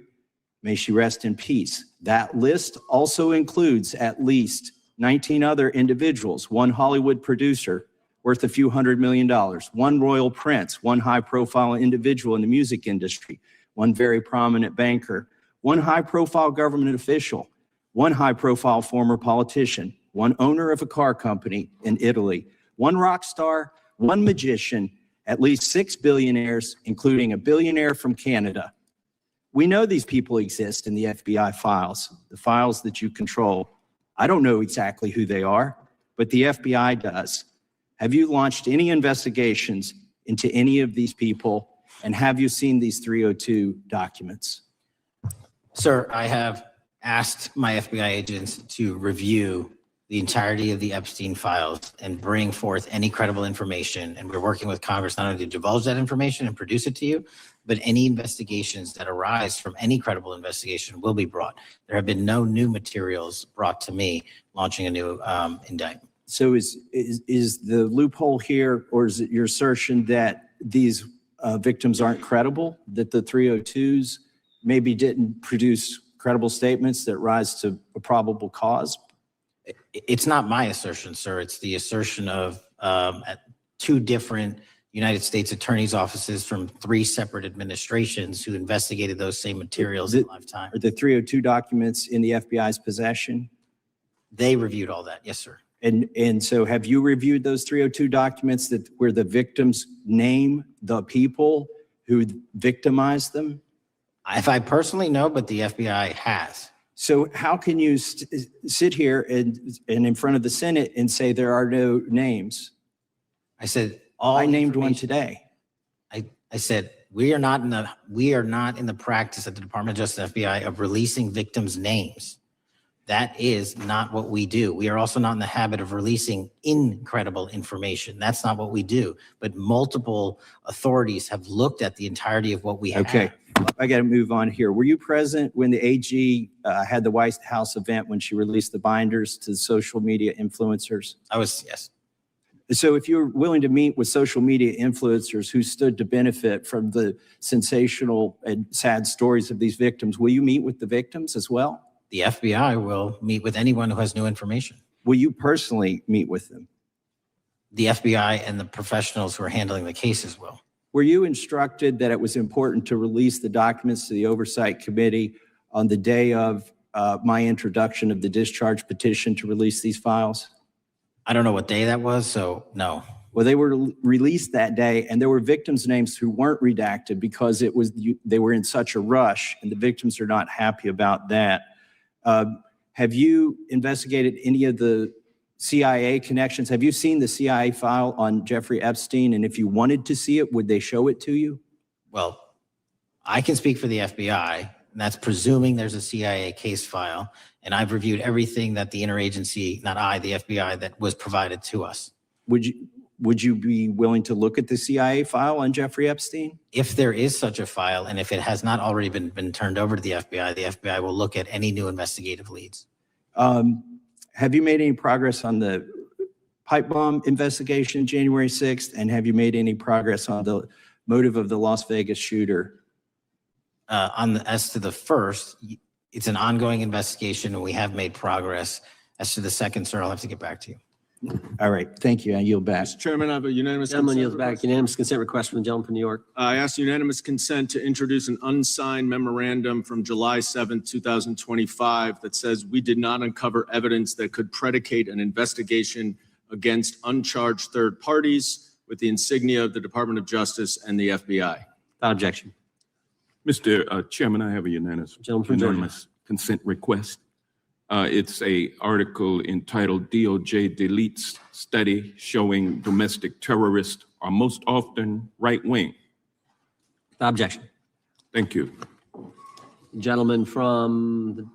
may she rest in peace. That list also includes at least 19 other individuals, one Hollywood producer worth a few $100 million, one royal prince, one high-profile individual in the music industry, one very prominent banker, one high-profile government official, one high-profile former politician, one owner of a car company in Italy, one rock star, one magician, at least 6 billionaires, including a billionaire from Canada. We know these people exist in the FBI files, the files that you control. I don't know exactly who they are, but the FBI does. Have you launched any investigations into any of these people, and have you seen these 302 documents? Sir, I have asked my FBI agents to review the entirety of the Epstein files and bring forth any credible information. And we're working with Congress not only to divulge that information and produce it to you, but any investigations that arise from any credible investigation will be brought. There have been no new materials brought to me launching a new indictment. So is the loophole here, or is it your assertion that these victims aren't credible, that the 302s maybe didn't produce credible statements that rise to a probable cause? It's not my assertion, sir. It's the assertion of two different United States attorneys' offices from 3 separate administrations who investigated those same materials in lifetime. Are the 302 documents in the FBI's possession? They reviewed all that, yes, sir. And so have you reviewed those 302 documents that where the victims name the people who victimized them? If I personally know, but the FBI has. So how can you sit here and in front of the Senate and say there are no names? I said, I named one today. I said, we are not in the practice at the Department of Justice FBI of releasing victims' names. That is not what we do. We are also not in the habit of releasing incredible information. That's not what we do. But multiple authorities have looked at the entirety of what we have. Okay, I got to move on here. Were you present when the AG had the White House event when she released the binders to social media influencers? I was, yes. So if you're willing to meet with social media influencers who stood to benefit from the sensational and sad stories of these victims, will you meet with the victims as well? The FBI will meet with anyone who has new information. Will you personally meet with them? The FBI and the professionals who are handling the cases will. Were you instructed that it was important to release the documents to the Oversight Committee on the day of my introduction of the discharge petition to release these files? I don't know what day that was, so no. Well, they were released that day, and there were victims' names who weren't redacted because they were in such a rush, and the victims are not happy about that. Have you investigated any of the CIA connections? Have you seen the CIA file on Jeffrey Epstein? And if you wanted to see it, would they show it to you? Well, I can speak for the FBI, and that's presuming there's a CIA case file. And I've reviewed everything that the interagency, not I, the FBI, that was provided to us. Would you be willing to look at the CIA file on Jeffrey Epstein? If there is such a file, and if it has not already been turned over to the FBI will look at any new investigative leads. Have you made any progress on the pipe bomb investigation January 6th? And have you made any progress on the motive of the Las Vegas shooter? As to the first, it's an ongoing investigation, and we have made progress. As to the second, sir, I'll have to get back to you. All right, thank you. I yield back. Mr. Chairman, I have a unanimous Gentleman consent yields back. request. Unanimous consent request from the gentleman from New York. I ask unanimous consent to introduce an unsigned memorandum from July 7th, 2025 that says we did not uncover evidence that could predicate an investigation against uncharged third parties with the insignia of the Department of Justice and the FBI. Without objection. Mr. Chairman, I have a unanimous consent request. It's a article entitled DOJ Deletes Study Showing Domestic Terrorists Are Most Often Right-Wing. Without objection. Thank you. Gentleman from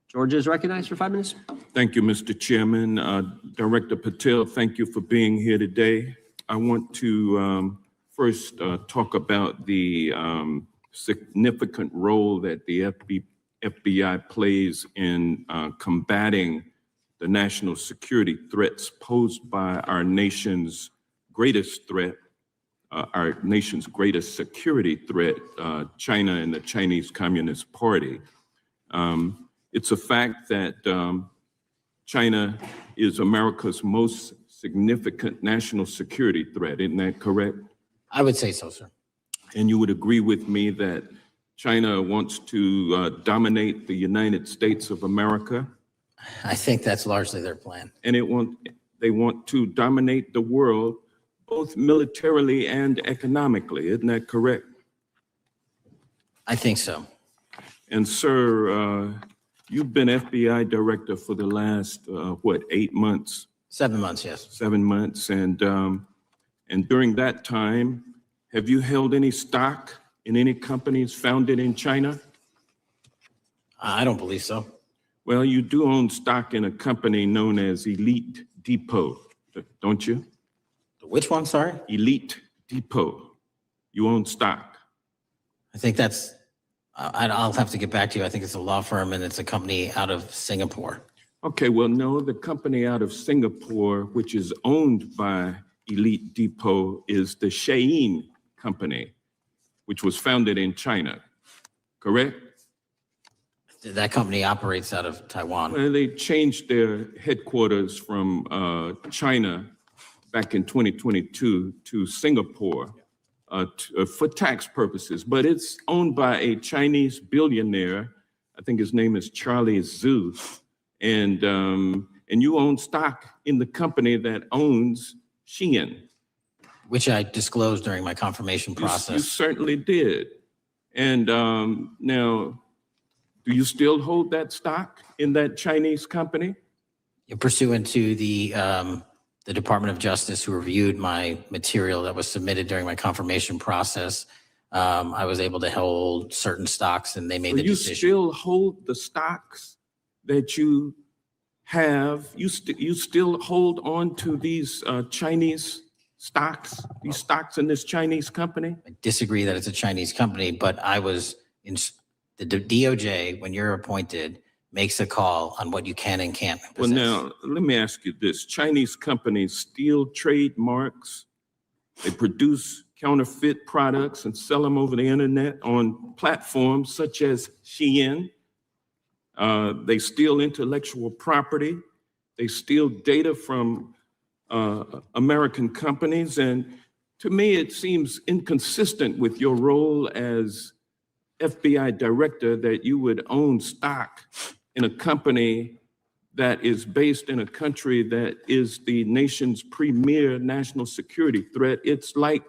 Georgia is recognized for 5 minutes. Thank you, Mr. Chairman. Director Patel, thank you for being here today. I want to first talk about the significant role that the FBI plays in combating the national security threats posed by our nation's greatest threat, our nation's greatest security threat, China and the Chinese Communist Party. It's a fact that China is America's most significant national security threat. Isn't that correct? I would say so, sir. And you would agree with me that China wants to dominate the United States of America? I think that's largely their plan. And they want to dominate the world, both militarily and economically. Isn't that correct? I think so. And sir, you've been FBI director for the last, 8 months? 7 months, yes. 7 months. And during that time, have you held any stock in any companies founded in China? I don't believe so. Well, you do own stock in a company known as Elite Depot, don't you? Which one, sorry? Elite Depot. You own stock. I think that's, I'll have to get back to you. I think it's a law firm and it's a company out of Singapore. Okay, well, no, the company out of Singapore, which is owned by Elite Depot, is the Shein Company, which was founded in China, correct? That company operates out of Taiwan. Well, they changed their headquarters from China back in 2022 to Singapore for tax purposes, but it's owned by a Chinese billionaire. I think his name is Charlie Kirk, and you own stock in the company that owns Shein. Which I disclosed during my confirmation process. You certainly did. And now, do you still hold that stock in that Chinese company? Pursuant to the Department of Justice, who reviewed my material that was submitted during my confirmation process, I was able to hold certain stocks, and they made the decision. You still hold the stocks that you have? You still hold on to these Chinese stocks, these stocks in this Chinese company? I disagree that it's a Chinese company, but I was in the DOJ, when you're appointed, makes a call on what you can and can't possess. Well, now, let me ask you this. Chinese companies steal trademarks. They produce counterfeit products and sell them over the internet on platforms such as Shein. They steal intellectual property. They steal data from American companies. And to me, it seems inconsistent with your role as FBI director that you would own stock in a company that is based in a country that is the nation's premier national security threat. It's like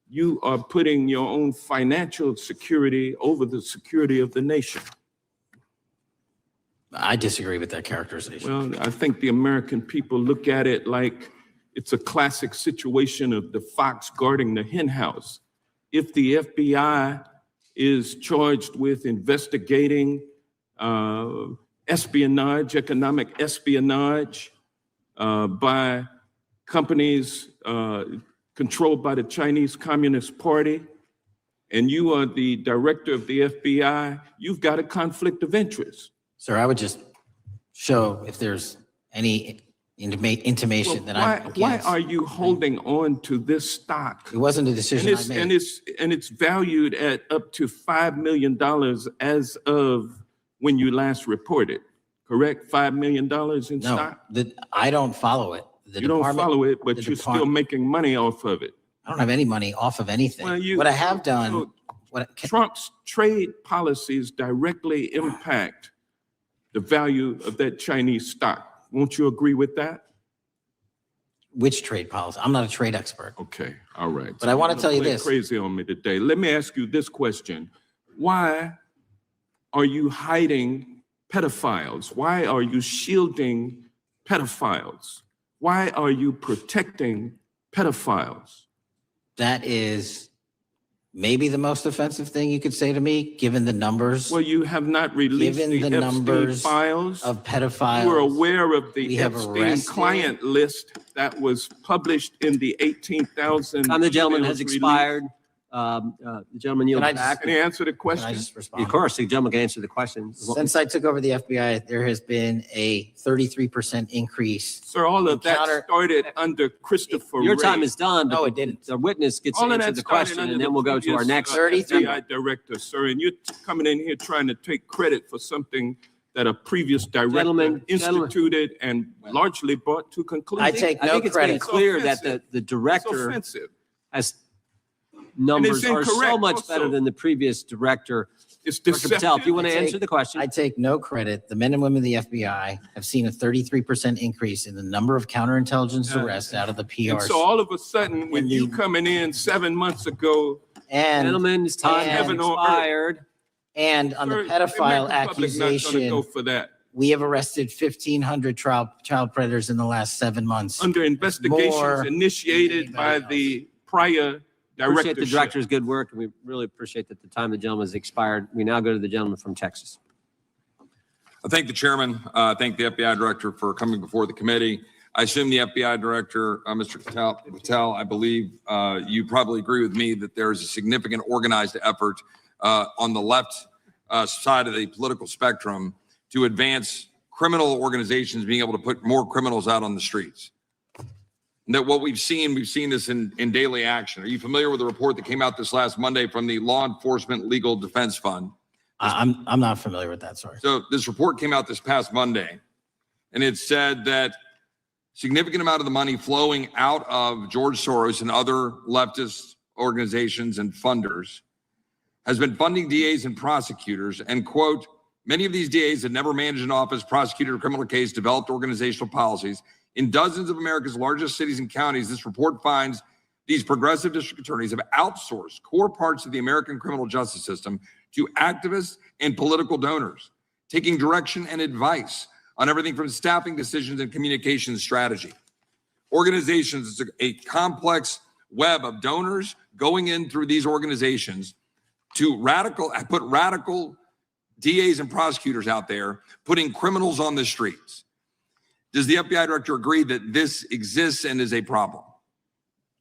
you are putting your own financial security over the security of the nation. I disagree with that characterization. Well, I think the American people look at it like it's a classic situation of the fox guarding the hen house. If the FBI is charged with investigating espionage, economic espionage by companies controlled by the Chinese Communist Party, and you are the director of the FBI, you've got a conflict of interest. Sir, I would just show if there's any intimation that I'm against. Why are you holding on to this stock? It wasn't a decision I made. And it's valued at up to $5 million as of when you last reported, correct? $5 million in stock? No, I don't follow it. You don't follow it, but you're still making money off of it. I don't have any money off of anything. What I have done, Trump's trade policies directly impact the value of that Chinese stock. Won't you agree with that? Which trade policy? I'm not a trade expert. Okay, all right. But I want to tell you this. Crazy on me today. Let me ask you this question. Why are you hiding pedophiles? Why are you shielding pedophiles? Why are you protecting pedophiles? That is maybe the most offensive thing you could say to me, given the numbers. Well, you have not released Given the Epstein numbers files of pedophiles. You were aware of we the have Epstein arrested- client list that was published in the 18,000. Time the gentleman has emails released? expired. The gentleman yields back. Can you answer the Can I question? just respond? Of course, the gentleman can answer the question. Since I took over the FBI, there has been a 33% increase. Sir, all of that Encounter- started under Christopher Your Wray. time is done. but No, it didn't. The witness gets All to of answer that the started question, under and the then we'll go to our previous, next. 33 FBI director, sir, and you're coming in here trying to take credit for something that a previous director Gentlemen, instituted and largely brought to conclusion. I take I no think it's been credit. clear that the It's director offensive. has numbers are so incorrect much also. better than the previous director. It's Dr. Patel, if you deceptive. want to answer the question. I take no credit. The men and women of the FBI have seen a 33% increase in the number of counterintelligence arrests out of the PR. And so all of a sudden, with you coming in 7 months ago, And, Gentleman's time has Heaven on earth. expired. and on the sir, the pedophile American public not gonna accusation, go for that. we have arrested 1,500 child predators in the last 7 months. Under investigations more initiated than by anybody the prior Appreciate the directorship. director's good work, and we really appreciate that the time the gentleman has expired. We now go to the gentleman from Texas. I thank the chairman. Thank the FBI director for coming before the committee. I assume the FBI director, Mr. Patel, I believe you probably agree with me that there is a significant organized effort on the left side of the political spectrum to advance criminal organizations being able to put more criminals out on the streets. And that what we've seen this in daily action. Are you familiar with the report that came out this last Monday from the Law Enforcement Legal Defense Fund? I'm not familiar with that, sorry. So this report came out this past Monday, and it said that significant amount of the money flowing out of George Soros and other leftist organizations and funders has been funding DAs and prosecutors, and quote, many of these DAs had never managed an office, prosecuted a criminal case, developed organizational policies. In dozens of America's largest cities and counties, this report finds these progressive district attorneys have outsourced core parts of the American criminal justice system to activists and political donors, taking direction and advice on everything from staffing decisions and communication strategy. Organizations, it's a complex web of donors going in through these organizations to put radical DAs and prosecutors out there, putting criminals on the streets. Does the FBI director agree that this exists and is a problem?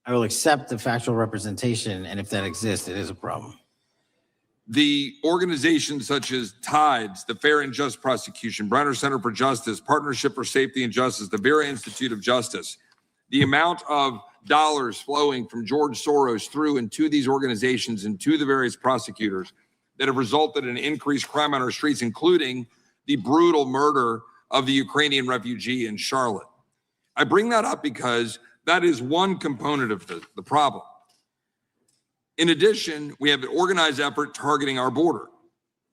I will accept the factual representation, and if that exists, it is a problem. The organizations such as TIDES, the Fair and Just Prosecution, Brenner Center for Justice, Partnership for Safety and Justice, the Vera Institute of Justice, the amount of dollars flowing from George Soros through and to these organizations and to the various prosecutors that have resulted in increased crime on our streets, including the brutal murder of the Ukrainian refugee in Charlotte. I bring that up because that is one component of the problem. In addition, we have an organized effort targeting our border,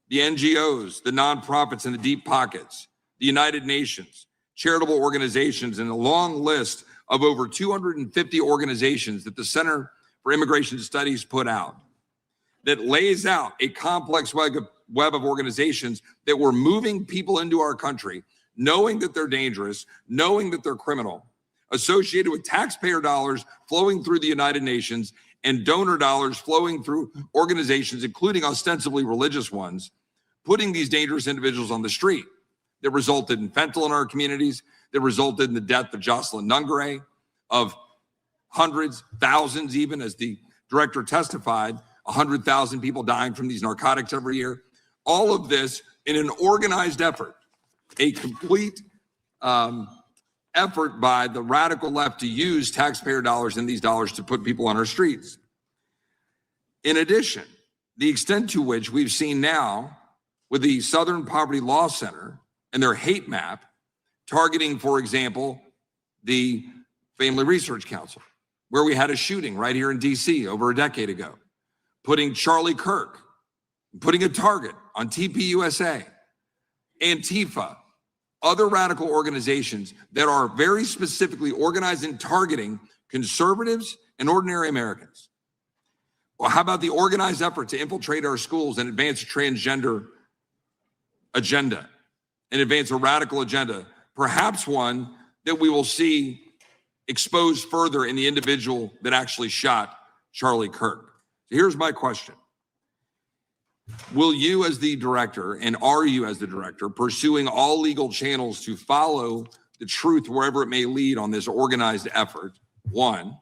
the NGOs, the nonprofits, and the deep pockets, the United Nations, charitable organizations, and a long list of over 250 organizations that the Center for Immigration Studies put out that lays out a complex web of organizations that were moving people into our country, knowing that they're dangerous, knowing that they're criminal, associated with taxpayer dollars flowing through the United Nations and donor dollars flowing through organizations, including ostensibly religious ones, putting these dangerous individuals on the street. That resulted in fentanyl in our communities, that resulted in the death of Jocelyn Nungare, of hundreds, thousands even, as the director testified, 100,000 people dying from these narcotics every year. All of this in an organized effort, a complete effort by the radical left to use taxpayer dollars and these dollars to put people on our streets. In addition, the extent to which we've seen now with the Southern Poverty Law Center and their hate map targeting, for example, the Family Research Council, where we had a shooting right here in DC over a decade ago, putting Charlie Kirk, putting a target on TPUSA, Antifa, other radical organizations that are very specifically organized in targeting conservatives and ordinary Americans. Well, how about the organized effort to infiltrate our schools and advance a transgender agenda and advance a radical agenda, perhaps one that we will see exposed further in the individual that actually shot Charlie Kirk. So here's my question. Will you as the director, and are you as the director, pursuing all legal channels to follow the truth wherever it may lead on this organized effort, one?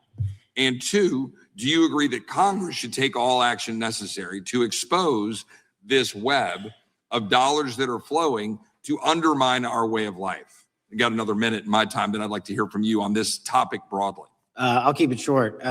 And two, do you agree that Congress should take all action necessary to expose this web of dollars that are flowing to undermine our way of life? I got another minute in my time, then I'd like to hear from you on this topic broadly. I'll keep it short.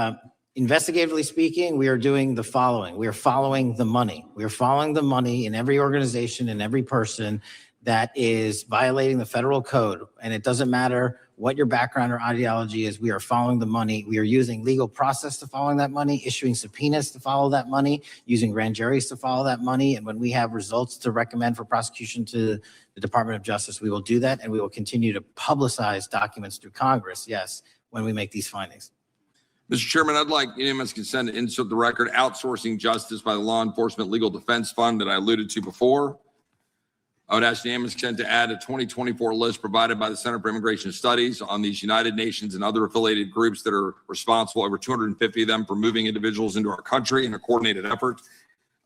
Investigatively speaking, we are doing the following. We are following the money. We are following the money in every organization and every person that is violating the federal code. And it doesn't matter what your background or ideology is. We are following the money. We are using legal process to follow that money, issuing subpoenas to follow that money, using grand juries to follow that money. And when we have results to recommend for prosecution to the Department of Justice, we will do that. And we will continue to publicize documents through Congress, yes, when we make these findings. Mr. Chairman, I'd like unanimous consent to insert the record outsourcing justice by the Law Enforcement Legal Defense Fund that I alluded to before. I would ask unanimous consent to add a 2024 list provided by the Center for Immigration Studies on these United Nations and other affiliated groups that are responsible, over 250 of them, for moving individuals into our country in a coordinated effort.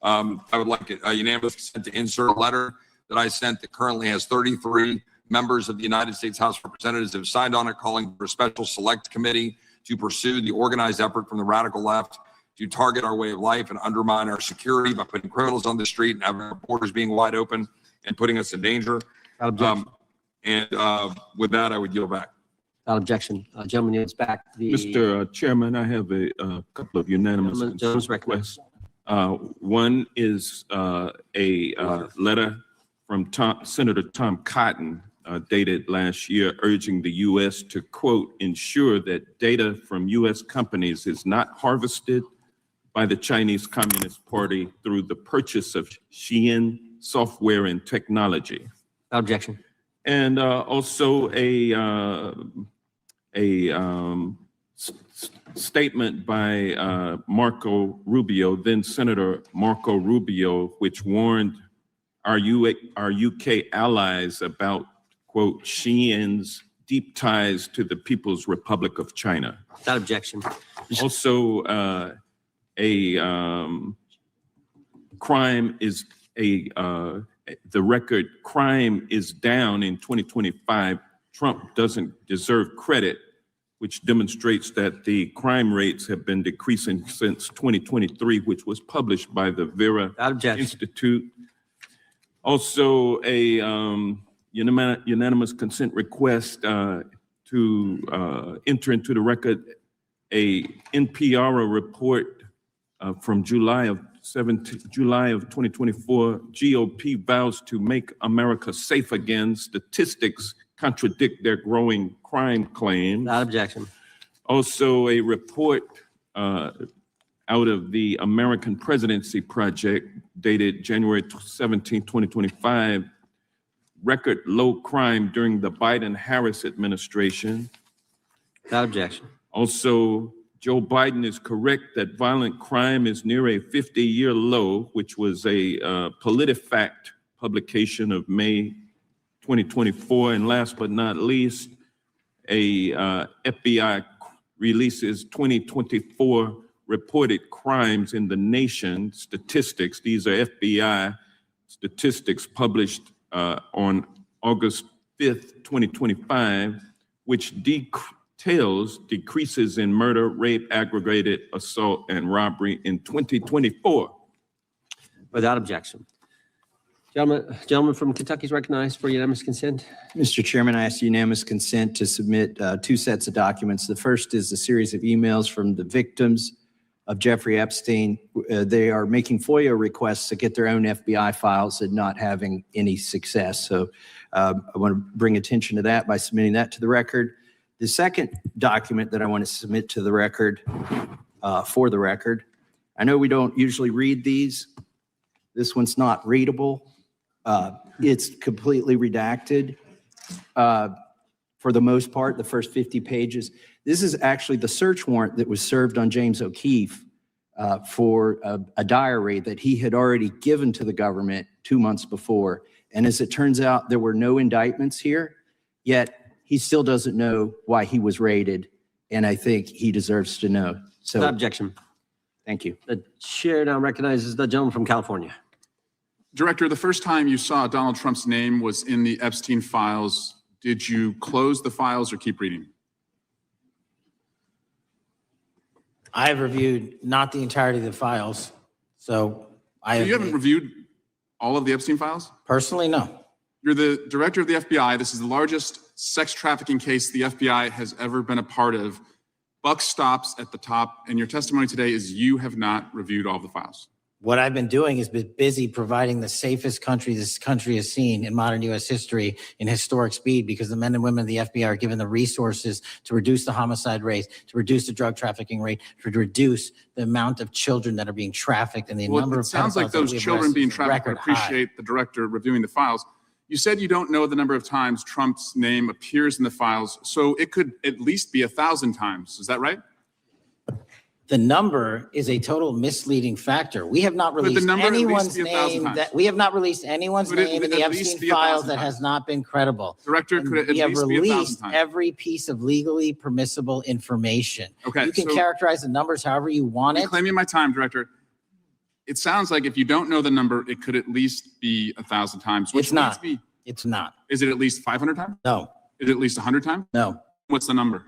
I would like a unanimous consent to insert a letter that I sent that currently has 33 members of the United States House of Representatives that have signed on it, calling for a special select committee to pursue the organized effort from the radical left to target our way of life and undermine our security by putting criminals on the street and having our borders being wide open and putting us in danger. With that, I would yield back. Without objection. Gentleman yields back. Mr. Chairman, I have a couple of unanimous requests. One is a letter from Senator Tom Cotton, dated last year, urging the U.S. to, quote, ensure that data from U.S. companies is not harvested by the Chinese Communist Party through the purchase of Xi'an software and technology. Objection. And also statement by Marco Rubio, then Senator Marco Rubio, which warned our UK allies about, quote, Xi'an's deep ties to the People's Republic of China. Without objection. Also, crime is the record crime is down in 2025. Trump doesn't deserve credit, which demonstrates that the crime rates have been decreasing since 2023, which was published by the Vera Institute. Also, a unanimous consent request to enter into the record a NPR report from July of 2024. GOP vows to make America safe again. Statistics contradict their growing crime claims. Without objection. Also, a report out of the American Presidency Project dated January 17, 2025, record low crime during the Biden-Harris administration. Without objection. Also, Joe Biden is correct that violent crime is near a 50-year low, which was a PolitiFact publication of May 2024. And last but not least, a FBI releases 2024 reported crimes in the nation statistics. These are FBI statistics published on August 5th, 2025, which details decreases in murder, rape, aggravated assault, and robbery in 2024. Without objection. Gentleman from Kentucky is recognized for unanimous consent. Mr. Chairman, I ask unanimous consent to submit two sets of documents. The first is a series of emails from the victims of Jeffrey Epstein. They are making FOIA requests to get their own FBI files and not having any success. So I want to bring attention to that by submitting that to the record. The second document that I want to submit to the record, for the record, I know we don't usually read these. This one's not readable. It's completely redacted for the most part, the first 50 pages. This is actually the search warrant that was served on James O'Keefe for a diary that he had already given to the government 2 months before. And as it turns out, there were no indictments here, yet he still doesn't know why he was raided. And I think he deserves to know. So, Without objection. Thank you. The chair now recognizes the gentleman from California. Director, the first time you saw Donald Trump's name was in the Epstein files. Did you close the files or keep reading? I have reviewed not the entirety of the files, so You haven't reviewed all of the Epstein files? Personally, no. You're the director of the FBI. This is the largest sex trafficking case the FBI has ever been a part of. Buck stops at the top, and your testimony today is you have not reviewed all of the files. What I've been doing is been busy providing the safest country this country has seen in modern U.S. history in historic speed, because the men and women of the FBI are given the resources to reduce the homicide rate, to reduce the drug trafficking rate, to reduce the amount of children that are being trafficked and the number of It sounds like pedophiles that those we have children being arrested is trafficked. I record high. appreciate the director reviewing the files. You said you don't know the number of times Trump's name appears in the files, so it could at least be 1,000 times. Is that right? The number is a total misleading factor. We have not Could the released number at least anyone's be 1,000 name times? that we have not released anyone's Could it name in at the least Epstein be files 1,000 that times? has not been credible. Director, And could it at we have least be 1,000 released times? every piece of legally permissible information. Okay, You can so- characterize the numbers however you want it. Reclaiming my time, Director. It sounds like if you don't know the number, it could at least be 1,000 times. Which It's not. leads me- It's not. Is it at least 500 times? No, Is it at least 100 times? no. What's the number?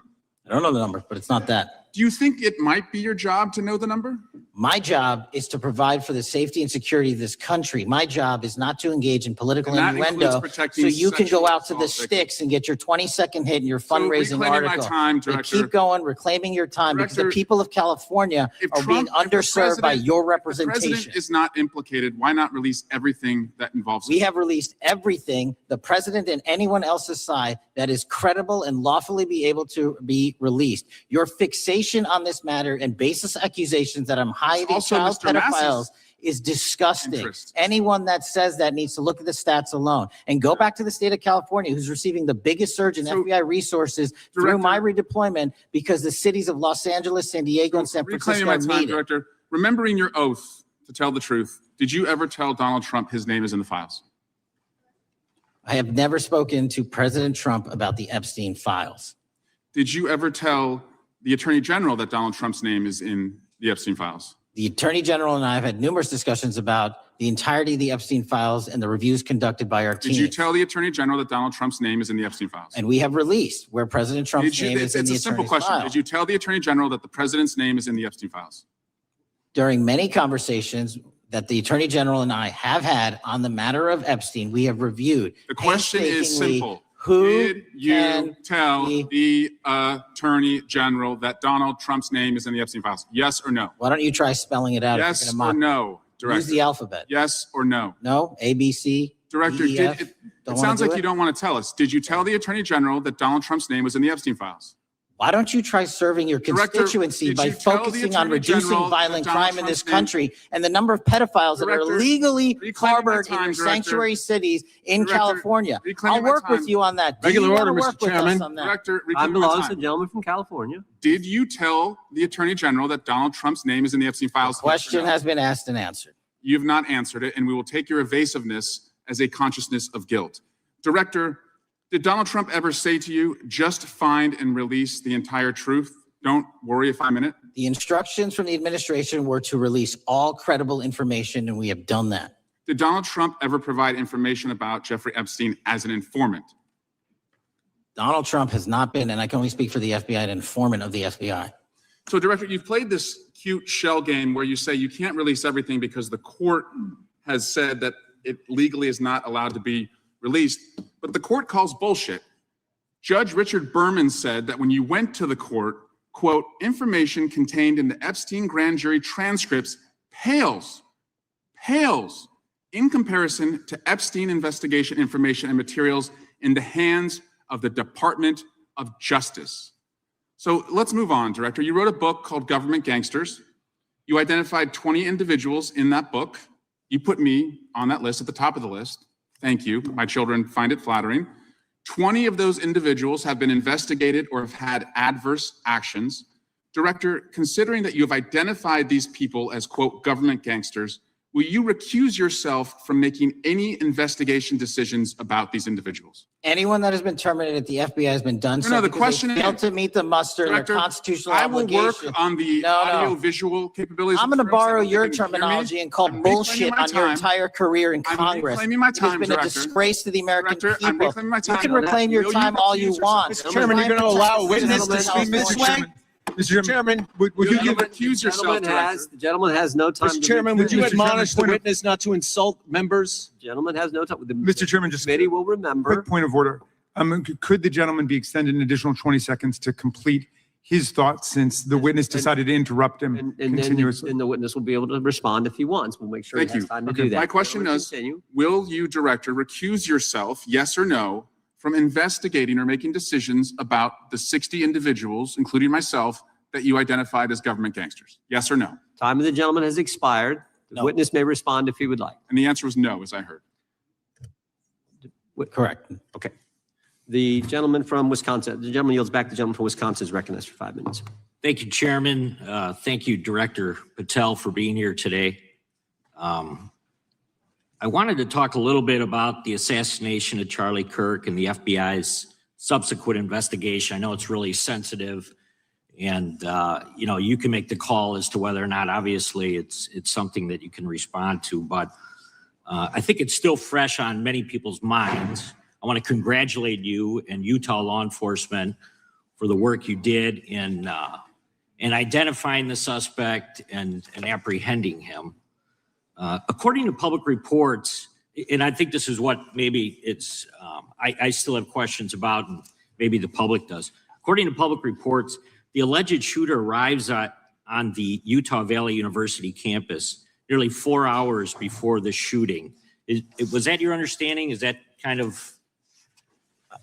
I don't know the number, but it's not that. Do you think it might be your job to know the number? My job is to provide for the safety and security of this country. My job is not to engage in political And that includes innuendo protecting so you can go sexual out to the assault sticks and get your 20-second hit in your So fundraising reclaiming my article. time, And Director. keep going, reclaiming your time, because the Director, people of California If are being Trump- if the underserved by president- your if the representation. president is not implicated, why not release everything that involves We him? have released everything, the president and anyone else's side, that is credible and lawfully be able to be released. Your fixation on this matter and baseless accusations that I'm hiding Also child Mr. Massey's pedophiles is disgusting. interest. Anyone that says that needs to look at the stats alone and go back to the state of California, who's receiving the biggest surge in So, FBI resources through Director- my redeployment, because the cities of Los Angeles, San Diego, and San Reclaiming Francisco my time, need it. Director. Remembering your oath to tell the truth, did you ever tell Donald Trump his name is in the files? I have never spoken to President Trump about the Epstein files. Did you ever tell the Attorney General that Donald Trump's name is in the Epstein files? The Attorney General and I have had numerous discussions about the entirety of the Epstein files and the reviews conducted by our team. Did you tell the Attorney General that Donald Trump's name is in the Epstein files? And we have released where President Trump's Did you, name is in it's the a simple attorney's question. file. Did you tell the Attorney General that the president's name is in the Epstein files? During many conversations that the Attorney General and I have had on the matter of Epstein, we have reviewed. The question is painstakingly simple. Who Did you can tell be- the Attorney General that Donald Trump's name is in the Epstein files? Yes or no? Why don't you try spelling it out? Yes if or you're gonna mock no, me? Director? Use the alphabet. Yes or no? No, A, B, C, Director, D, E, F. it Don't wanna sounds do like you don't want to tell us. Did you tell the Attorney General that Donald Trump's name was in the Epstein files? Why don't you try serving your Director, constituency did by you tell the focusing on Attorney reducing General that violent Donald crime in this Trump's name- country and the number of pedophiles that are Director, illegally reclaiming my harbored in time, your Director. sanctuary cities in Director, California? reclaiming I'll my work with time. you on that. Do Regular you wanna order, Mr. work with us Chairman. on that? Director, Time reclaiming my belongs to the time. gentleman from California. Did you tell the Attorney General that Donald Trump's name is in the Epstein files? Yes or Question no? has been asked and answered. You have not answered it, and we will take your evasiveness as a consciousness of guilt. Director, did Donald Trump ever say to you, just find and release the entire truth? Don't worry if I'm in it. The instructions from the administration were to release all credible information, and we have done that. Did Donald Trump ever provide information about Jeffrey Epstein as an informant? Donald Trump has not been, and I can only speak for the FBI, an informant of the FBI. So, Director, you've played this cute shell game where you say you can't release everything because the court has said that it legally is not allowed to be released, but the court calls bullshit. Judge Richard Berman said that when you went to the court, quote, information contained in the Epstein grand jury transcripts pales in comparison to Epstein investigation information and materials in the hands of the Department of Justice. So let's move on, Director. You wrote a book called Government Gangsters. You identified 20 individuals in that book. You put me on that list at the top of the list. Thank you. My children find it flattering. 20 of those individuals have been investigated or have had adverse actions. Director, considering that you have identified these people as, quote, government gangsters, will you recuse yourself from making any investigation decisions about these individuals? Anyone that has been terminated at the FBI has been done No, so no, the because question they failed is- to meet the muster in their Director, constitutional I will obligation. work on the No, no. audio-visual capabilities. I'm of going to Trump's borrow that your you can hear me. terminology and call I'm reclaiming bullshit my on your time. entire career in I'm Congress. reclaiming my It has time, been a Director. disgrace to the American Director, I'm people. reclaiming my You time. can reclaim your Will you time all you recuse yourself? want. Mr. Chairman, you're going to allow a witness to Gentlemen, speak this way? Mr. Chairman, would Will you you give, recuse yourself, Director? The gentleman has no time. Mr. to Chairman, would you Mr. Chairman, admonish the point of- witness not to insult members? Gentleman has no time. The Mr. Chairman, just committee will remember. quick point of order. Could the gentleman be extended an additional 20 seconds to complete his thoughts since the witness decided to interrupt him And then continuously? the witness will be able to respond if he wants. We'll make sure he Thank has you. time to Okay, do that. my question We'll is, continue. will you, Director, recuse yourself, yes or no, from investigating or making decisions about the 60 individuals, including myself, that you identified as government gangsters? Yes or no? Time of the gentleman has expired. The No. witness may respond if he would like. And the answer was no, as I heard. Correct. Okay. The gentleman from Wisconsin, the gentleman yields back. The gentleman from Wisconsin is recognized for 5 minutes. Thank you, Chairman. Thank you, Director Patel, for being here today. I wanted to talk a little bit about the assassination of Charlie Kirk and the FBI's subsequent investigation. I know it's really sensitive, and you can make the call as to whether or not, obviously, it's something that you can respond to. But I think it's still fresh on many people's minds. I want to congratulate you and Utah law enforcement for the work you did in identifying the suspect and apprehending him. According to public reports, and I think this is what maybe it's, I still have questions about, and maybe the public does. According to public reports, the alleged shooter arrives on the Utah Valley University campus nearly 4 hours before the shooting. Was that your understanding? Is that kind of?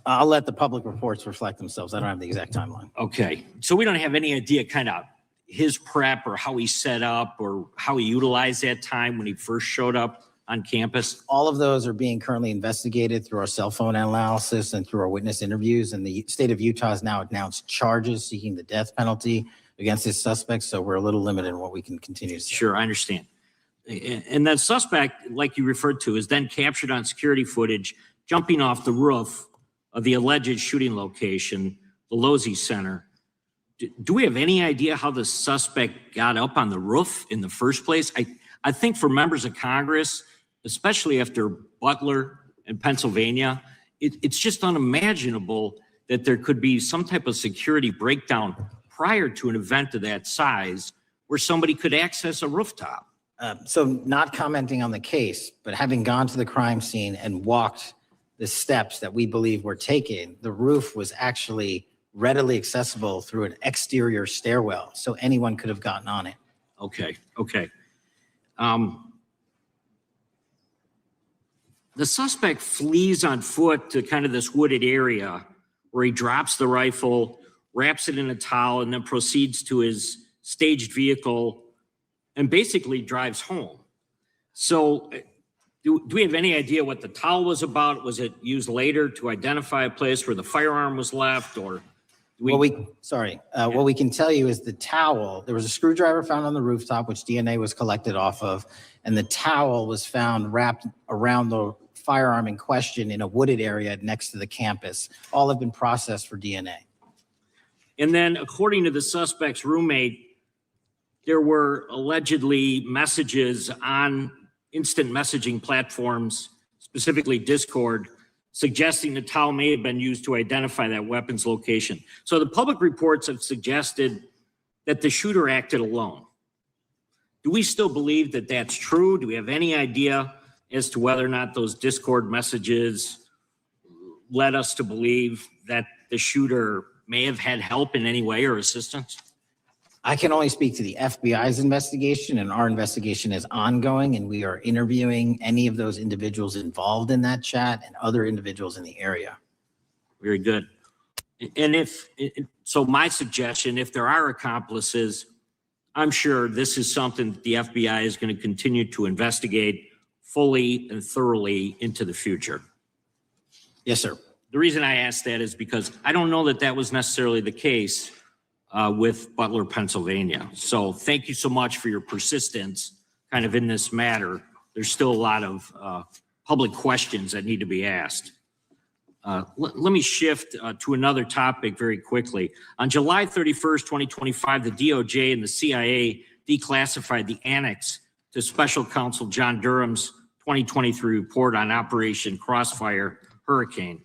I'll let the public reports reflect themselves. I don't have the exact timeline. Okay, so we don't have any idea kind of his prep or how he set up or how he utilized that time when he first showed up on campus? All of those are being currently investigated through our cell phone analysis and through our witness interviews. And the state of Utah has now announced charges seeking the death penalty against his suspects. So we're a little limited in what we can continue to say. Sure, I understand. And that suspect, like you referred to, is then captured on security footage jumping off the roof of the alleged shooting location, the Losey Center. Do we have any idea how the suspect got up on the roof in the first place? I think for members of Congress, especially after Butler and Pennsylvania, it's just unimaginable that there could be some type of security breakdown prior to an event of that size where somebody could access a rooftop. So not commenting on the case, but having gone to the crime scene and walked the steps that we believe were taken, the roof was actually readily accessible through an exterior stairwell. So anyone could have gotten on it. Okay. The suspect flees on foot to kind of this wooded area where he drops the rifle, wraps it in a towel, and then proceeds to his staged vehicle and basically drives home. So do we have any idea what the towel was about? Was it used later to identify a place where the firearm was left, or? What we can tell you is the towel, there was a screwdriver found on the rooftop, which DNA was collected off of, and the towel was found wrapped around the firearm in question in a wooded area next to the campus. All have been processed for DNA. And then, according to the suspect's roommate, there were allegedly messages on instant messaging platforms, specifically Discord, suggesting the towel may have been used to identify that weapon's location. So the public reports have suggested that the shooter acted alone. Do we still believe that that's true? Do we have any idea as to whether or not those Discord messages led us to believe that the shooter may have had help in any way or assistance? I can only speak to the FBI's investigation, and our investigation is ongoing, and we are interviewing any of those individuals involved in that chat and other individuals in the area. Very good. And so my suggestion, if there are accomplices, I'm sure this is something that the FBI is going to continue to investigate fully and thoroughly into the future. Yes, sir. The reason I ask that is because I don't know that that was necessarily the case with Butler, Pennsylvania. So thank you so much for your persistence kind of in this matter. There's still a lot of public questions that need to be asked. Let me shift to another topic very quickly. On July 31st, 2025, the DOJ and the CIA declassified the annex to Special Counsel John Durham's 2023 report on Operation Crossfire Hurricane.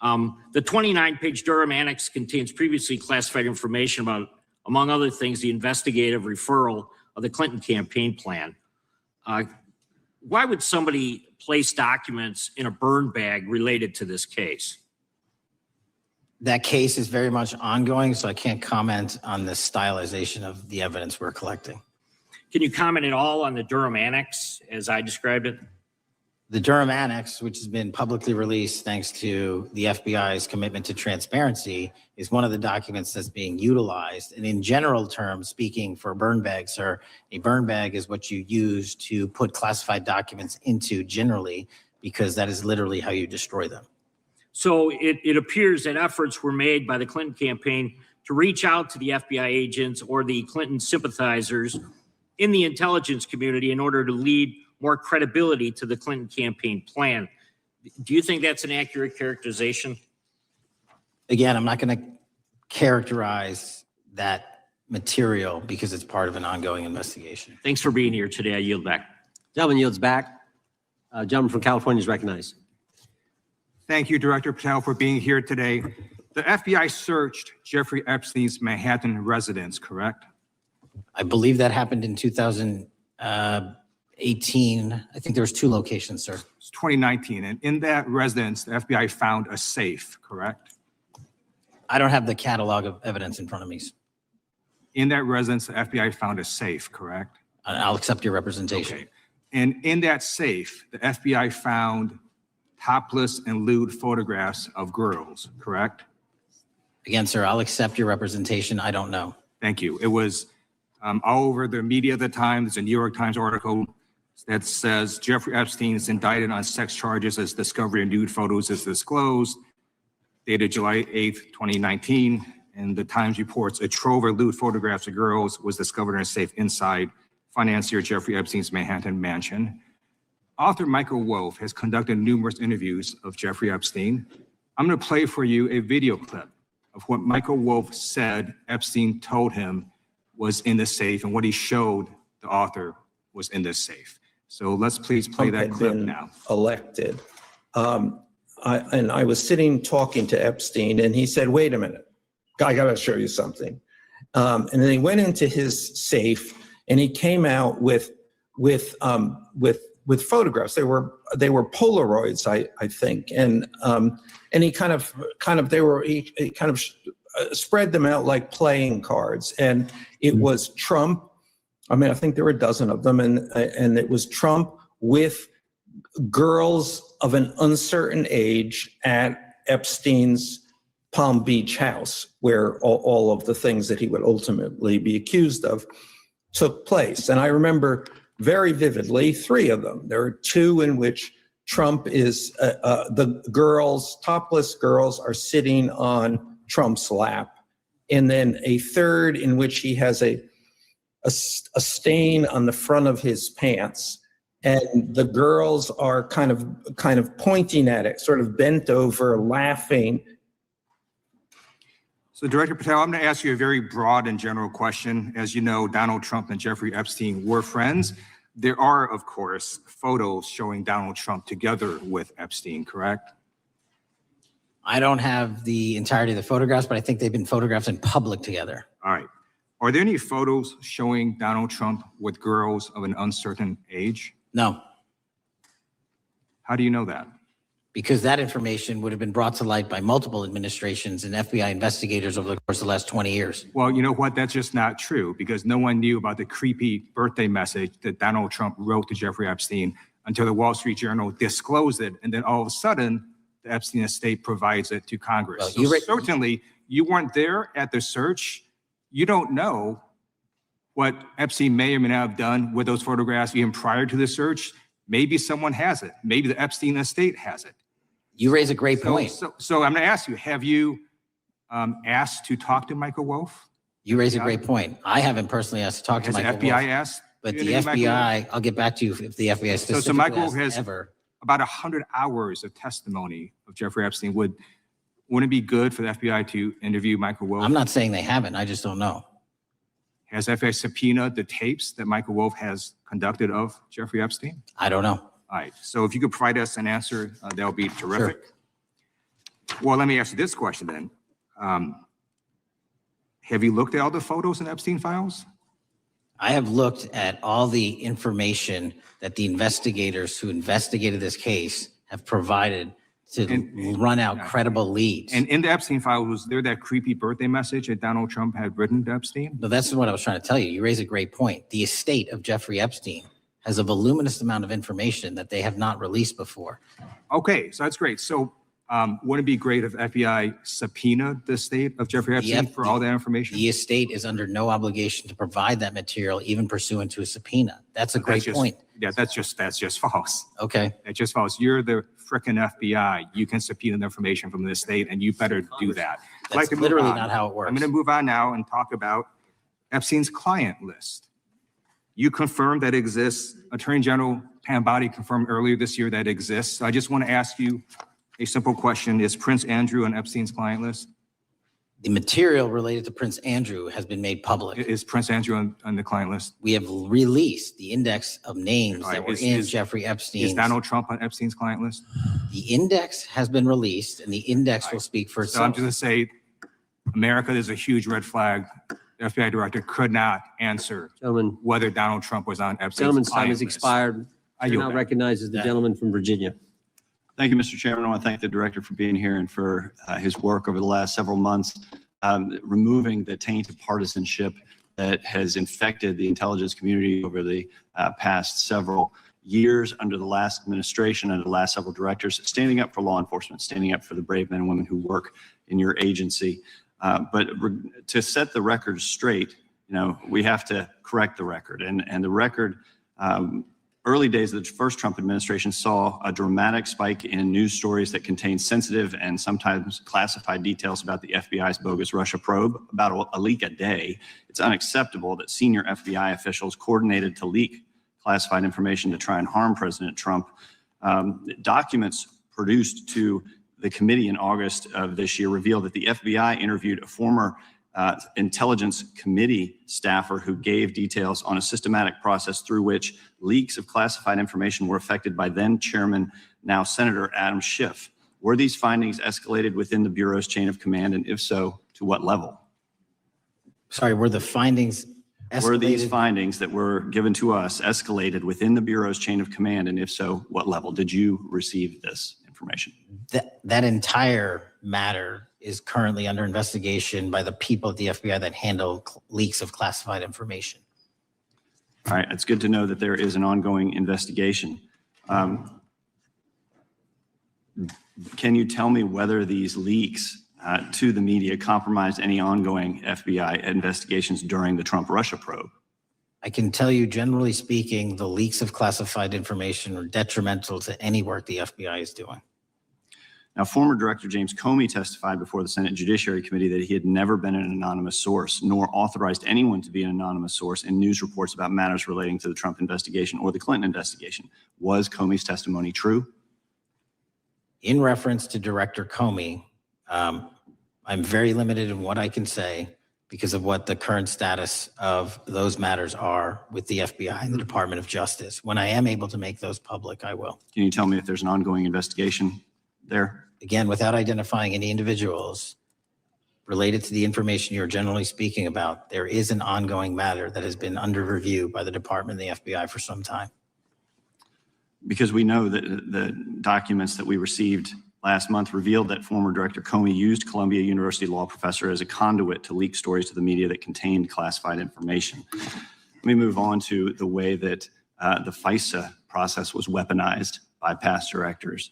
The 29-page Durham Annex contains previously classified information about, among other things, the investigative referral of the Clinton campaign plan. Why would somebody place documents in a burn bag related to this case? That case is very much ongoing, so I can't comment on the stylization of the evidence we're collecting. Can you comment at all on the Durham Annex as I described it? The Durham Annex, which has been publicly released thanks to the FBI's commitment to transparency, is one of the documents that's being utilized. And in general terms, speaking for burn bags, sir, a burn bag is what you use to put classified documents into generally, because that is literally how you destroy them. So it appears that efforts were made by the Clinton campaign to reach out to the FBI agents or the Clinton sympathizers in the intelligence community in order to lead more credibility to the Clinton campaign plan. Do you think that's an accurate characterization? Again, I'm not going to characterize that material because it's part of an ongoing investigation. Thanks for being here today. I yield back. Gentleman yields back. Gentleman from California is recognized. Thank you, Director Patel, for being here today. The FBI searched Jeffrey Epstein's Manhattan residence, correct? I believe that happened in 2018. I think there was 2 locations, sir. It's 2019, and in that residence, the FBI found a safe, correct? I don't have the catalog of evidence in front of me. In that residence, the FBI found a safe, correct? I'll accept your representation. Okay. And in that safe, the FBI found topless and lewd photographs of girls, correct? Again, sir, I'll accept your representation. I don't know. Thank you. It was all over the media at the time. There's a New York Times article that says Jeffrey Epstein is indicted on sex charges as discovery of nude photos is disclosed, dated July 8th, 2019. And the Times reports a trove of lewd photographs of girls was discovered in a safe inside financier Jeffrey Epstein's Manhattan mansion. Author Michael Wolff has conducted numerous interviews of Jeffrey Epstein. I'm going to play for you a video clip of what Michael Wolff said Epstein told him was in the safe and what he showed the author was in this safe. So let's please play that clip now. Elected. And I was sitting talking to Epstein and he said, wait a minute, I got to show you something. And then he went into his safe and he came out with photographs. They were Polaroids, I think. And he kind of spread them out like playing cards. And it was Trump. I mean, I think there were a dozen of them. And it was Trump with girls of an uncertain age at Epstein's Palm Beach house where all of the things that he would ultimately be accused of took place. And I remember very vividly 3 of them. There are 2 in which Trump is, the girls, topless girls are sitting on Trump's lap. And then a 3rd in which he has a stain on the front of his pants. And the girls are kind of pointing at it, sort of bent over, laughing. So Director Patel, I'm going to ask you a very broad and general question. As you know, Donald Trump and Jeffrey Epstein were friends. There are, of course, photos showing Donald Trump together with Epstein, correct? I don't have the entirety of the photographs, but I think they've been photographed in public together. All right. Are there any photos showing Donald Trump with girls of an uncertain age? No. How do you know that? Because that information would have been brought to light by multiple administrations and FBI investigators over the course of the last 20 years. Well, you know what? That's just not true, because no one knew about the creepy birthday message that Donald Trump wrote to Jeffrey Epstein until the Wall Street Journal disclosed it. And then all of a sudden, the Epstein estate provides it to Congress. Well, so certainly, you weren't there at the search. You don't know what Epstein may or may not have done with those photographs even prior to the search. Maybe someone has it. Maybe the Epstein estate has it. You raise a great point. So I'm going to ask you, have you asked to talk to Michael Wolff? You raise a great point. I haven't personally asked to talk to Michael Has the Wolff. FBI asked? But you the to Michael FBI, Wolff? I'll get back to you if the FBI specifically So Michael Wolff has has ever. about 100 hours of testimony of Jeffrey Epstein. Wouldn't it be good for the FBI to interview Michael Wolff? I'm not saying they haven't. I just don't know. Has FBI subpoenaed the tapes that Michael Wolff has conducted of Jeffrey Epstein? I don't know. All right. So if you could provide us an answer, that would be terrific. Sure. Well, let me ask you this question then. Have you looked at all the photos in Epstein files? I have looked at all the information that the investigators who investigated this case have provided to run out credible leads. And in the Epstein file, was there that creepy birthday message that Donald Trump had written to Epstein? No, that's what I was trying to tell you. You raise a great point. The estate of Jeffrey Epstein has a voluminous amount of information that they have not released before. Okay, so that's great. So wouldn't it be great if FBI subpoenaed the estate of Jeffrey Epstein for all that information? The estate is under no obligation to provide that material, even pursuant to a subpoena. That's a great point. Yeah, that's just false. Okay. That's just false. You're the frickin' FBI. You can subpoena the information from the estate, and you better do that. That's literally not how it works. I'm going to move on now and talk about Epstein's client list. You confirmed that exists. Attorney General Pam Bondi confirmed earlier this year that exists. So I just want to ask you a simple question. Is Prince Andrew on Epstein's client list? The material related to Prince Andrew has been made public. Is Prince Andrew on the client list? We have released the index of names that were in Jeffrey Epstein. Is Donald Trump on Epstein's client list? The index has been released, and the index will speak for itself. So I'm just going to say, America, there's a huge red flag. The FBI director could not answer whether Donald Trump was on Epstein's Gentleman's time client has list. expired. I Now yield back. recognizes the gentleman from Virginia. Thank you, Mr. Chairman. I want to thank the director for being here and for his work over the last several months, removing the taint of partisanship that has infected the intelligence community over the past several years under the last administration, under the last several directors, standing up for law enforcement, standing up for the brave men and women who work in your agency. But to set the record straight, we have to correct the record. And the record, early days of the first Trump administration saw a dramatic spike in news stories that contained sensitive and sometimes classified details about the FBI's bogus Russia probe, about a leak a day. It's unacceptable that senior FBI officials coordinated to leak classified information to try and harm President Trump. Documents produced to the committee in August of this year revealed that the FBI interviewed a former intelligence committee staffer who gave details on a systematic process through which leaks of classified information were affected by then Chairman, now Senator Adam Schiff. Were these findings escalated within the Bureau's chain of command, and if so, to what level? Sorry, were the findings escalated? Were these findings that were given to us escalated within the Bureau's chain of command, and if so, what level? Did you receive this information? That entire matter is currently under investigation by the people at the FBI that handle leaks of classified information. All right, it's good to know that there is an ongoing investigation. Can you tell me whether these leaks to the media compromised any ongoing FBI investigations during the Trump-Russia probe? I can tell you, generally speaking, the leaks of classified information are detrimental to any work the FBI is doing. Now, former Director James Comey testified before the Senate Judiciary Committee that he had never been an anonymous source, nor authorized anyone to be an anonymous source in news reports about matters relating to the Trump investigation or the Clinton investigation. Was Comey's testimony true? In reference to Director Comey, I'm very limited in what I can say because of what the current status of those matters are with the FBI and the Department of Justice. When I am able to make those public, I will. Can you tell me if there's an ongoing investigation there? Again, without identifying any individuals related to the information you're generally speaking about, there is an ongoing matter that has been under review by the Department and the FBI for some time. Because we know that the documents that we received last month revealed that former Director Comey used Columbia University law professor as a conduit to leak stories to the media that contained classified information. Let me move on to the way that the FISA process was weaponized by past directors.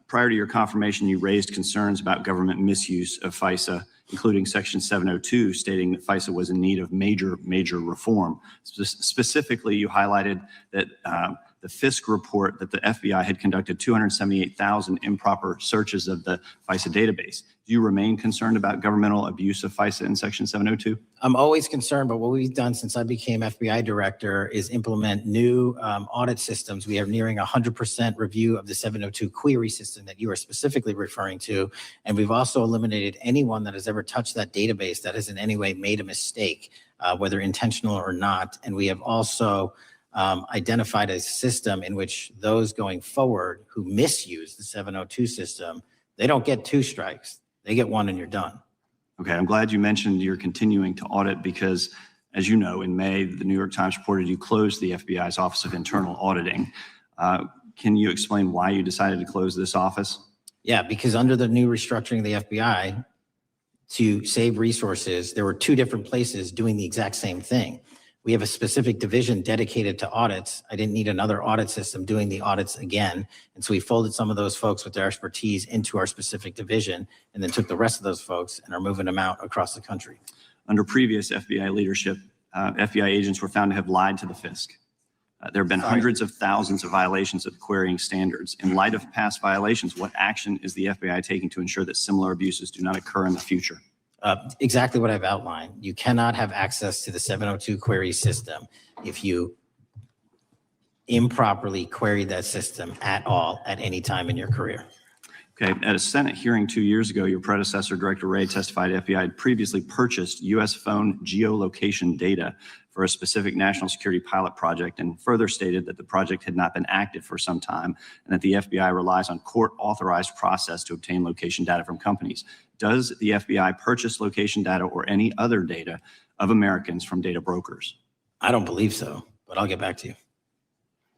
Prior to your confirmation, you raised concerns about government misuse of FISA, including Section 702, stating that FISA was in need of major reform. Specifically, you highlighted that the FISC report that the FBI had conducted 278,000 improper searches of the FISA database. Do you remain concerned about governmental abuse of FISA in Section 702? I'm always concerned, but what we've done since I became FBI director is implement new audit systems. We are nearing 100% review of the 702 query system that you are specifically referring to. And we've also eliminated anyone that has ever touched that database that has in any way made a mistake, whether intentional or not. And we have also identified a system in which those going forward who misuse the 702 system, they don't get 2 strikes. They get 1 and you're done. Okay, I'm glad you mentioned you're continuing to audit because, as you know, in May, the New York Times reported you closed the FBI's Office of Internal Auditing. Can you explain why you decided to close this office? Yeah, because under the new restructuring of the FBI, to save resources, there were 2 different places doing the exact same thing. We have a specific division dedicated to audits. I didn't need another audit system doing the audits again. And so we folded some of those folks with their expertise into our specific division and then took the rest of those folks and are moving them out across the country. Under previous FBI leadership, FBI agents were found to have lied to the FISC. There have been hundreds of thousands of violations of querying standards. In light of past violations, what action is the FBI taking to ensure that similar abuses do not occur in the future? Exactly what I've outlined. You cannot have access to the 702 query system if you improperly queried that system at all at any time in your career. Okay, at a Senate hearing 2 years ago, your predecessor, Director Wray, testified FBI had previously purchased U.S. phone geolocation data for a specific national security pilot project and further stated that the project had not been active for some time and that the FBI relies on court-authorized process to obtain location data from companies. Does the FBI purchase location data or any other data of Americans from data brokers? I don't believe so, but I'll get back to you.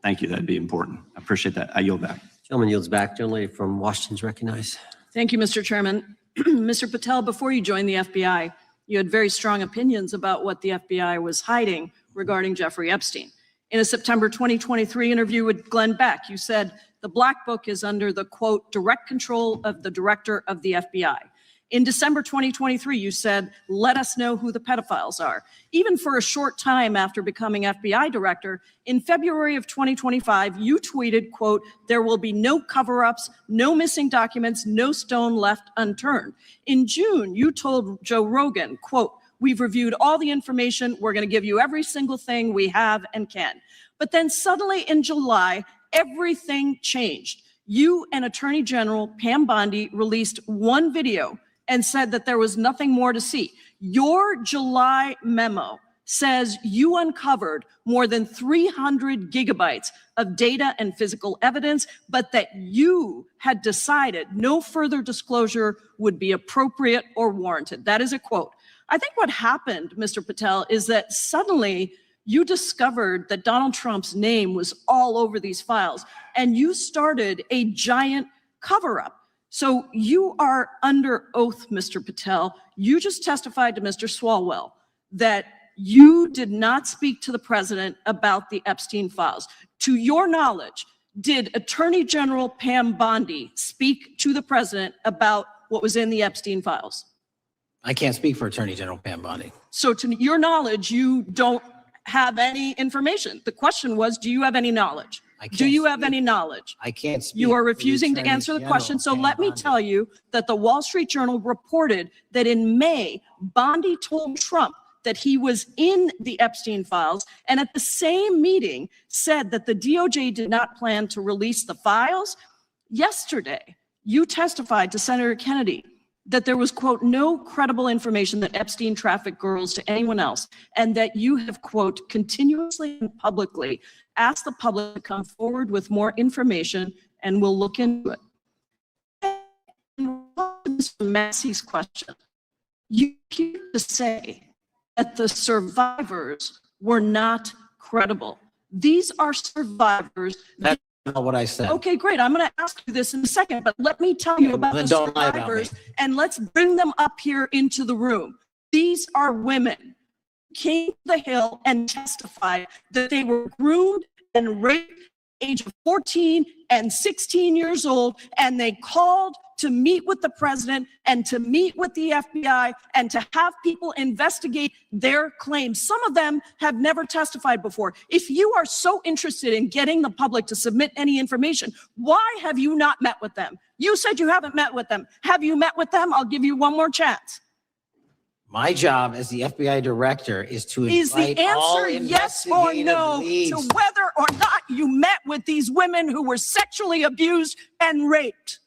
Thank you. That'd be important. I appreciate that. I yield back. Gentleman yields back. Gentleman from Washington's recognized. Thank you, Mr. Chairman. Mr. Patel, before you joined the FBI, you had very strong opinions about what the FBI was hiding regarding Jeffrey Epstein. In a September 2023 interview with Glenn Beck, you said the Black Book is under the, quote, direct control of the director of the FBI. In December 2023, you said, let us know who the pedophiles are. Even for a short time after becoming FBI director, in February of 2025, you tweeted, quote, there will be no cover-ups, no missing documents, no stone left unturned. In June, you told Joe Rogan, quote, we've reviewed all the information. We're going to give you every single thing we have and can. But then suddenly in July, everything changed. You and Attorney General Pam Bondi released one video and said that there was nothing more to see. Your July memo says you uncovered more than 300 gigabytes of data and physical evidence, but that you had decided no further disclosure would be appropriate or warranted. That is a quote. I think what happened, Mr. Patel, is that suddenly you discovered that Donald Trump's name was all over these files, and you started a giant cover-up. So you are under oath, Mr. Patel. You just testified to Mr. Swalwell that you did not speak to the president about the Epstein files. To your knowledge, did Attorney General Pam Bondi speak to the president about what was in the Epstein files? I can't speak for Attorney General Pam Bondi. So to your knowledge, you don't have any information. The question was, do you have any knowledge? Do you have any knowledge? I can't speak. You are for the refusing to Attorney answer the General, question. So Pam let me Bondi. tell you that the Wall Street Journal reported that in May, Bondi told Trump that he was in the Epstein files, and at the same meeting said that the DOJ did not plan to release the files. Yesterday, you testified to Senator Kennedy that there was, quote, no credible information that Epstein trafficked girls to anyone else, and that you have, quote, continuously and publicly asked the public to come forward with more information, and we'll look into it. Mr. Massey's question, you appear to say that the survivors were not credible. These are survivors. That's not what I said. Okay, great. I'm going to ask you this in a second, but let me tell you about Then the don't lie about survivors, me. and let's bring them up here into the room. These are women who came to the Hill and testified that they were groomed and raped at the age of 14 and 16 years old, and they called to meet with the president and to meet with the FBI and to have people investigate their claims. Some of them have never testified before. If you are so interested in getting the public to submit any information, why have you not met with them? You said you haven't met with them. Have you met with them? I'll give you one more chance. My job as the FBI director is to Is the invite all answer yes or investigative no leads. to whether or not you met with these women who were sexually abused and raped?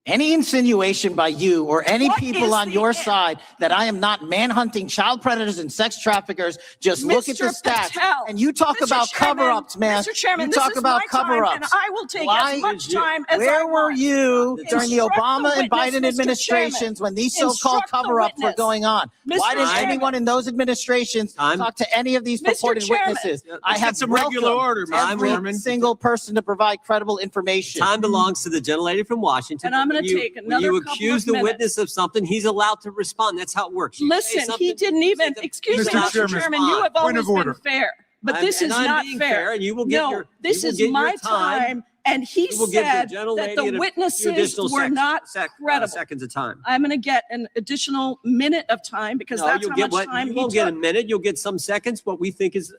Any insinuation by you or any What people is on the your an- side that I am not manhunting child predators and sex traffickers, just look at the Mr. stats. Patel, And you talk Mr. about Chairman, cover-ups, man. Mr. Chairman, You this talk is about my time, cover-ups. and I will take Why as much time as I Where were want. you during the Instruct the Obama and witness, Biden Mr. administrations Chairman. when these so-called Instruct the cover-ups were witness. going on? Mr. Why didn't Chairman. anyone in those administrations talk to any of these Mr. purported Chairman. witnesses? Let's I get have some regular welcomed order, Mr. every Chairman. single person to provide credible information. Time belongs to the gentlelady from Washington. And I'm gonna When you- take when another you couple accuse of the minutes. witness of something, he's allowed to respond. That's how it works. You say Listen, he something, didn't even, the- excuse me, Mr. Mr. Chairman, Chairman, you have point always of been order. fair, but I'm- this and is I'm not being fair. fair, and you will get No, your- this you will is get my your time. time, and he You will give the said gentlelady that the a few witnesses additional were not credible. seconds of time. I'm going to get an additional minute of time because No, that's you'll how get much what, time you he won't get a took. minute, you'll get some seconds, what we think is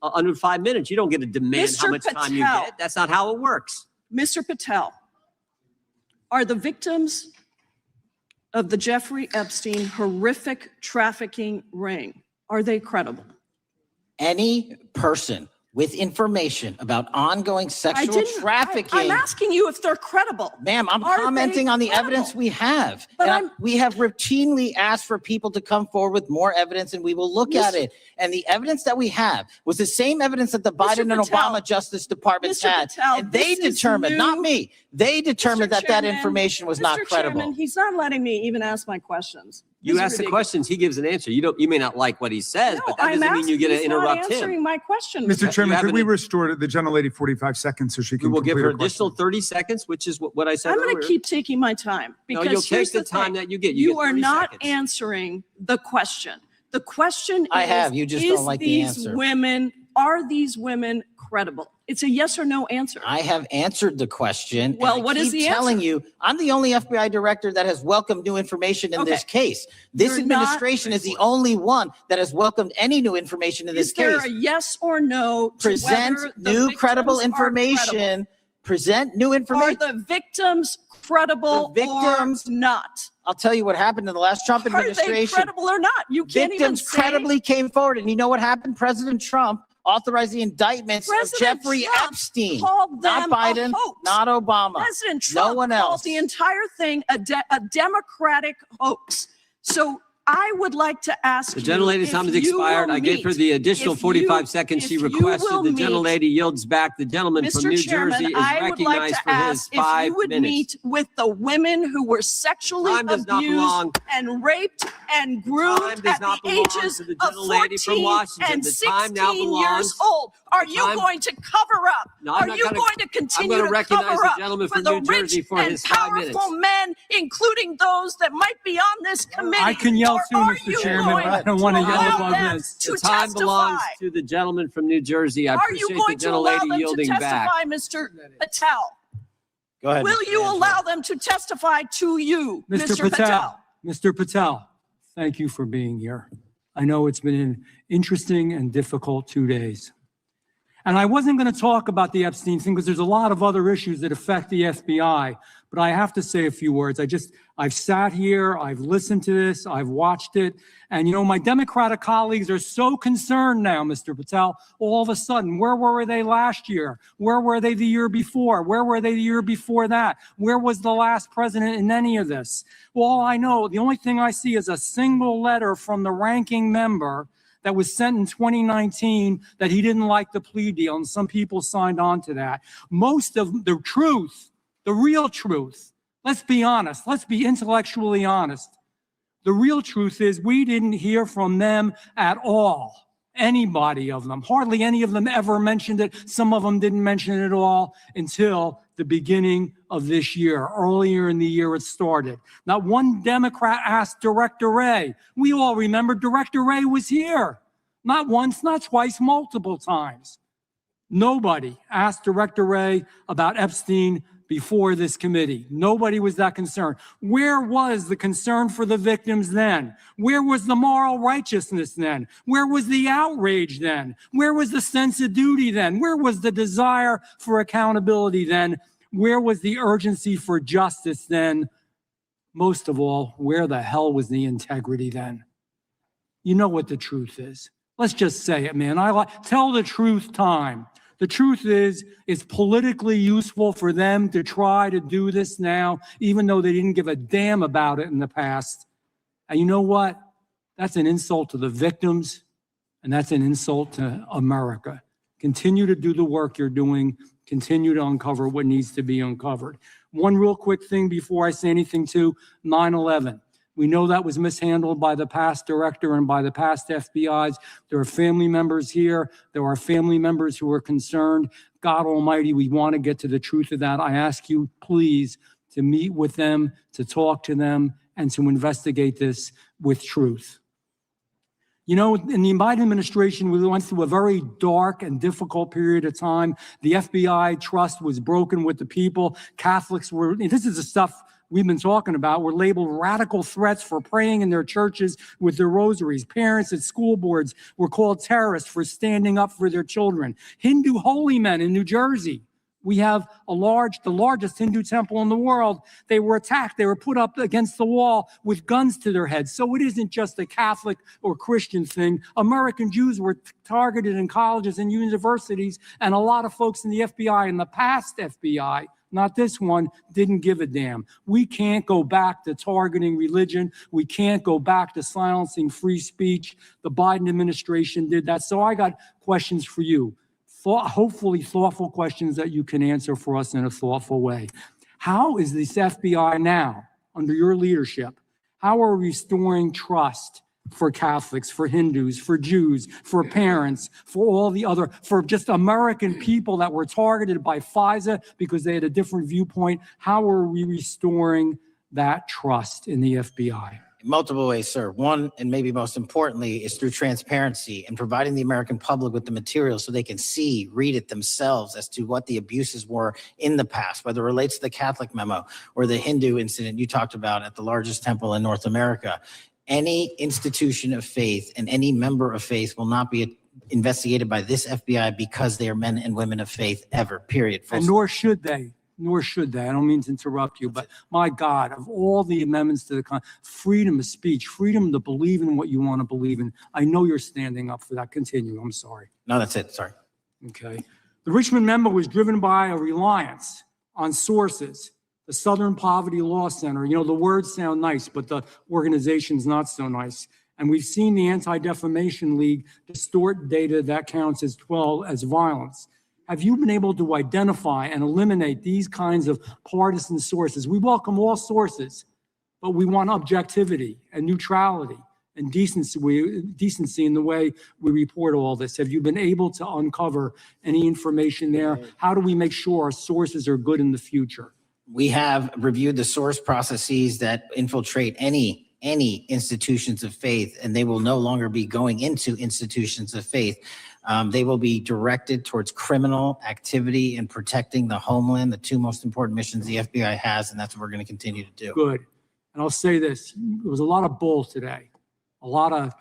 under 5 minutes. You don't get to demand how Mr. much time you Patel. get. That's not how it works. Mr. Patel, are the victims of the Jeffrey Epstein horrific trafficking ring, are they credible? Any person with information about ongoing sexual trafficking. I'm asking you if they're credible. Ma'am, I'm Are they commenting on the credible? evidence we have. But And we have routinely asked for people to come forward with more evidence and we will look at Mr. it. And the evidence that we have was the same evidence that the Mr. Biden and Patel, Obama Justice Departments Mr. had. Patel, And they this is determined, not new. me, they determined Mr. that Chairman, information was not Mr. credible. Chairman, he's not letting me even ask my questions. You This is ask the ridiculous. questions, he gives an answer. You may not like what he says, No, but that I'm doesn't mean you asking, get to he's not interrupt him. answering my question. Mr. Chairman, could we haven't- restore the gentlelady 45 seconds so she We can will give complete her her question? additional 30 seconds, which is what I said I'm going earlier. to keep taking my time No, because you'll here's take the time thing. that you get. You get are 30 not seconds. answering the question. The question I is, have, you just don't like the these answer. are these women credible? It's a yes or no answer. I have answered the question. Well, and I what is keep the telling answer? you, I'm the only FBI director that has welcomed new information in this case. This You're not- administration is the only one that has welcomed any new information in this Is there case. a yes or no to Present whether the new credible victims are credible? information. Present new Are information. the victims credible The victims- or not? I'll tell you what happened in the last Trump Are they administration. credible or not? You can't even Victims say. credibly came forward. And you know what happened? President Trump authorized the indictments President of Jeffrey Trump Epstein. called Not them a Biden, hoax. not Obama. President Trump No one called else. the entire thing a Democratic hoax. So I would like to ask The you gentlelady's if time has you expired. will I gave her meet- the additional if 45 you- seconds she if you requested. will The meet- gentlelady yields back. The gentleman from Mr. New Chairman, Jersey is I would like recognized to for his ask if 5 you would minutes. meet with the women who were sexually Time does not belong. abused and raped and groomed Time does at not the belong ages to the of gentlelady from 14 Washington. and The time now 16 belongs- years old. Are the you time- going to cover up? No, I'm Are not you gonna- going to I'm continue gonna to recognize cover the up gentleman for from the New Jersey rich for and his 5 minutes. powerful men, including those that might be on this committee? I can yell Or too, are Mr. you Chairman, going but I don't want to to yell allow above them this. to The time testify? belongs to the gentleman from New Jersey. I Are you appreciate the going to allow gentlelady them to yielding back. testify, Mr. Patel? Go ahead. Will you allow them to testify to you, Mr. Patel? Mr. Patel, thank you for being here. I know it's been an interesting and difficult 2 days. And I wasn't going to talk about the Epstein thing because there's a lot of other issues that affect the FBI, but I have to say a few words. I've sat here, I've listened to this, I've watched it, and my Democratic colleagues are so concerned now, Mr. Patel, all of a sudden. Where were they last year? Where were they the year before? Where were they the year before that? Where was the last president in any of this? Well, I know, the only thing I see is a single letter from the ranking member that was sent in 2019 that he didn't like the plea deal, and some people signed on to that. Most of the truth, the real truth, let's be honest, let's be intellectually honest. The real truth is we didn't hear from them at all. Anybody of them, hardly any of them ever mentioned it. Some of them didn't mention it at all until the beginning of this year. Earlier in the year it started. Not one Democrat asked Director Wray. We all remember Director Wray was here. Not once, not twice, multiple times. Nobody asked Director Wray about Epstein before this committee. Nobody was that concerned. Where was the concern for the victims then? Where was the moral righteousness then? Where was the outrage then? Where was the sense of duty then? Where was the desire for accountability then? Where was the urgency for justice then? Most of all, where the hell was the integrity then? You know what the truth is. Let's just say it, man. Tell the truth time. The truth is, it's politically useful for them to try to do this now, even though they didn't give a damn about it in the past. And you know what? That's an insult to the victims, and that's an insult to America. Continue to do the work you're doing. Continue to uncover what needs to be uncovered. One real quick thing before I say anything to 9/11. We know that was mishandled by the past director and by the past FBIs. There are family members here. There are family members who are concerned. God Almighty, we want to get to the truth of that. I ask you, please, to meet with them, to talk to them, and to investigate this with truth. In the Biden administration, we went through a very dark and difficult period of time. The FBI trust was broken with the people. Catholics were, this is the stuff we've been talking about, were labeled radical threats for praying in their churches with their rosaries. Parents at school boards were called terrorists for standing up for their children. Hindu holy men in New Jersey. We have the largest Hindu temple in the world. They were attacked. They were put up against the wall with guns to their heads. So it isn't just a Catholic or Christian thing. American Jews were targeted in colleges and universities, and a lot of folks in the FBI, in the past FBI, not this one, didn't give a damn. We can't go back to targeting religion. We can't go back to silencing free speech. The Biden administration did that. So I got questions for you. Hopefully thoughtful questions that you can answer for us in a thoughtful way. How is this FBI now, under your leadership, how are we restoring trust for Catholics, for Hindus, for Jews, for parents, for all the other, for just American people that were targeted by FISA because they had a different viewpoint? How are we restoring that trust in the FBI? In multiple ways, sir. One, and maybe most importantly, is through transparency and providing the American public with the material so they can see, read it themselves as to what the abuses were in the past, whether it relates to the Catholic memo or the Hindu incident you talked about at the largest temple in North America. Any institution of faith and any member of faith will not be investigated by this FBI because they are men and women of faith ever, period. And nor should they. Nor should they. I don't mean to interrupt you, but my God, of all the amendments to the freedom of speech, freedom to believe in what you want to believe in, I know you're standing up for that. Continue. I'm sorry. No, that's it. Sorry. Okay. The Richmond memo was driven by a reliance on sources. The Southern Poverty Law Center, the words sound nice, but the organization's not so nice. And we've seen the Anti-Defamation League distort data that counts as violence. Have you been able to identify and eliminate these kinds of partisan sources? We welcome all sources, but we want objectivity and neutrality and decency in the way we report all this. Have you been able to uncover any information there? How do we make sure our sources are good in the future? We have reviewed the source processes that infiltrate any any institutions of faith, and they will no longer be going into institutions of faith. They will be directed towards criminal activity and protecting the homeland, the two most important missions the FBI has, and that's what we're going to continue to do. Good. And I'll say this, there was a lot of bull today, a lot of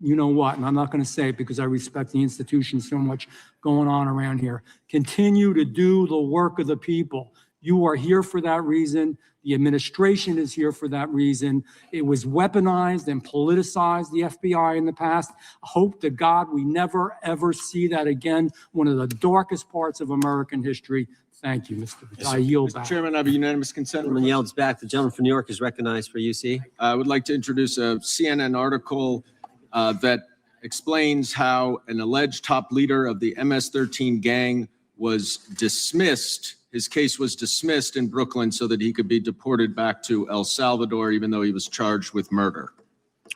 you know what, and I'm not going to say it because I respect the institution so much going on around here. Continue to do the work of the people. You are here for that reason. The administration is here for that reason. It was weaponized and politicized, the FBI, in the past. I hope to God we never, ever see that again. One of the darkest parts of American history. Thank you, Mr. Patel. I yield back. Mr. Chairman, I have a unanimous consent. Gentleman yields back. The gentleman from New York is recognized for UC. I would like to introduce a CNN article that explains how an alleged top leader of the MS-13 gang was dismissed. His case was dismissed in Brooklyn so that he could be deported back to El Salvador, even though he was charged with murder.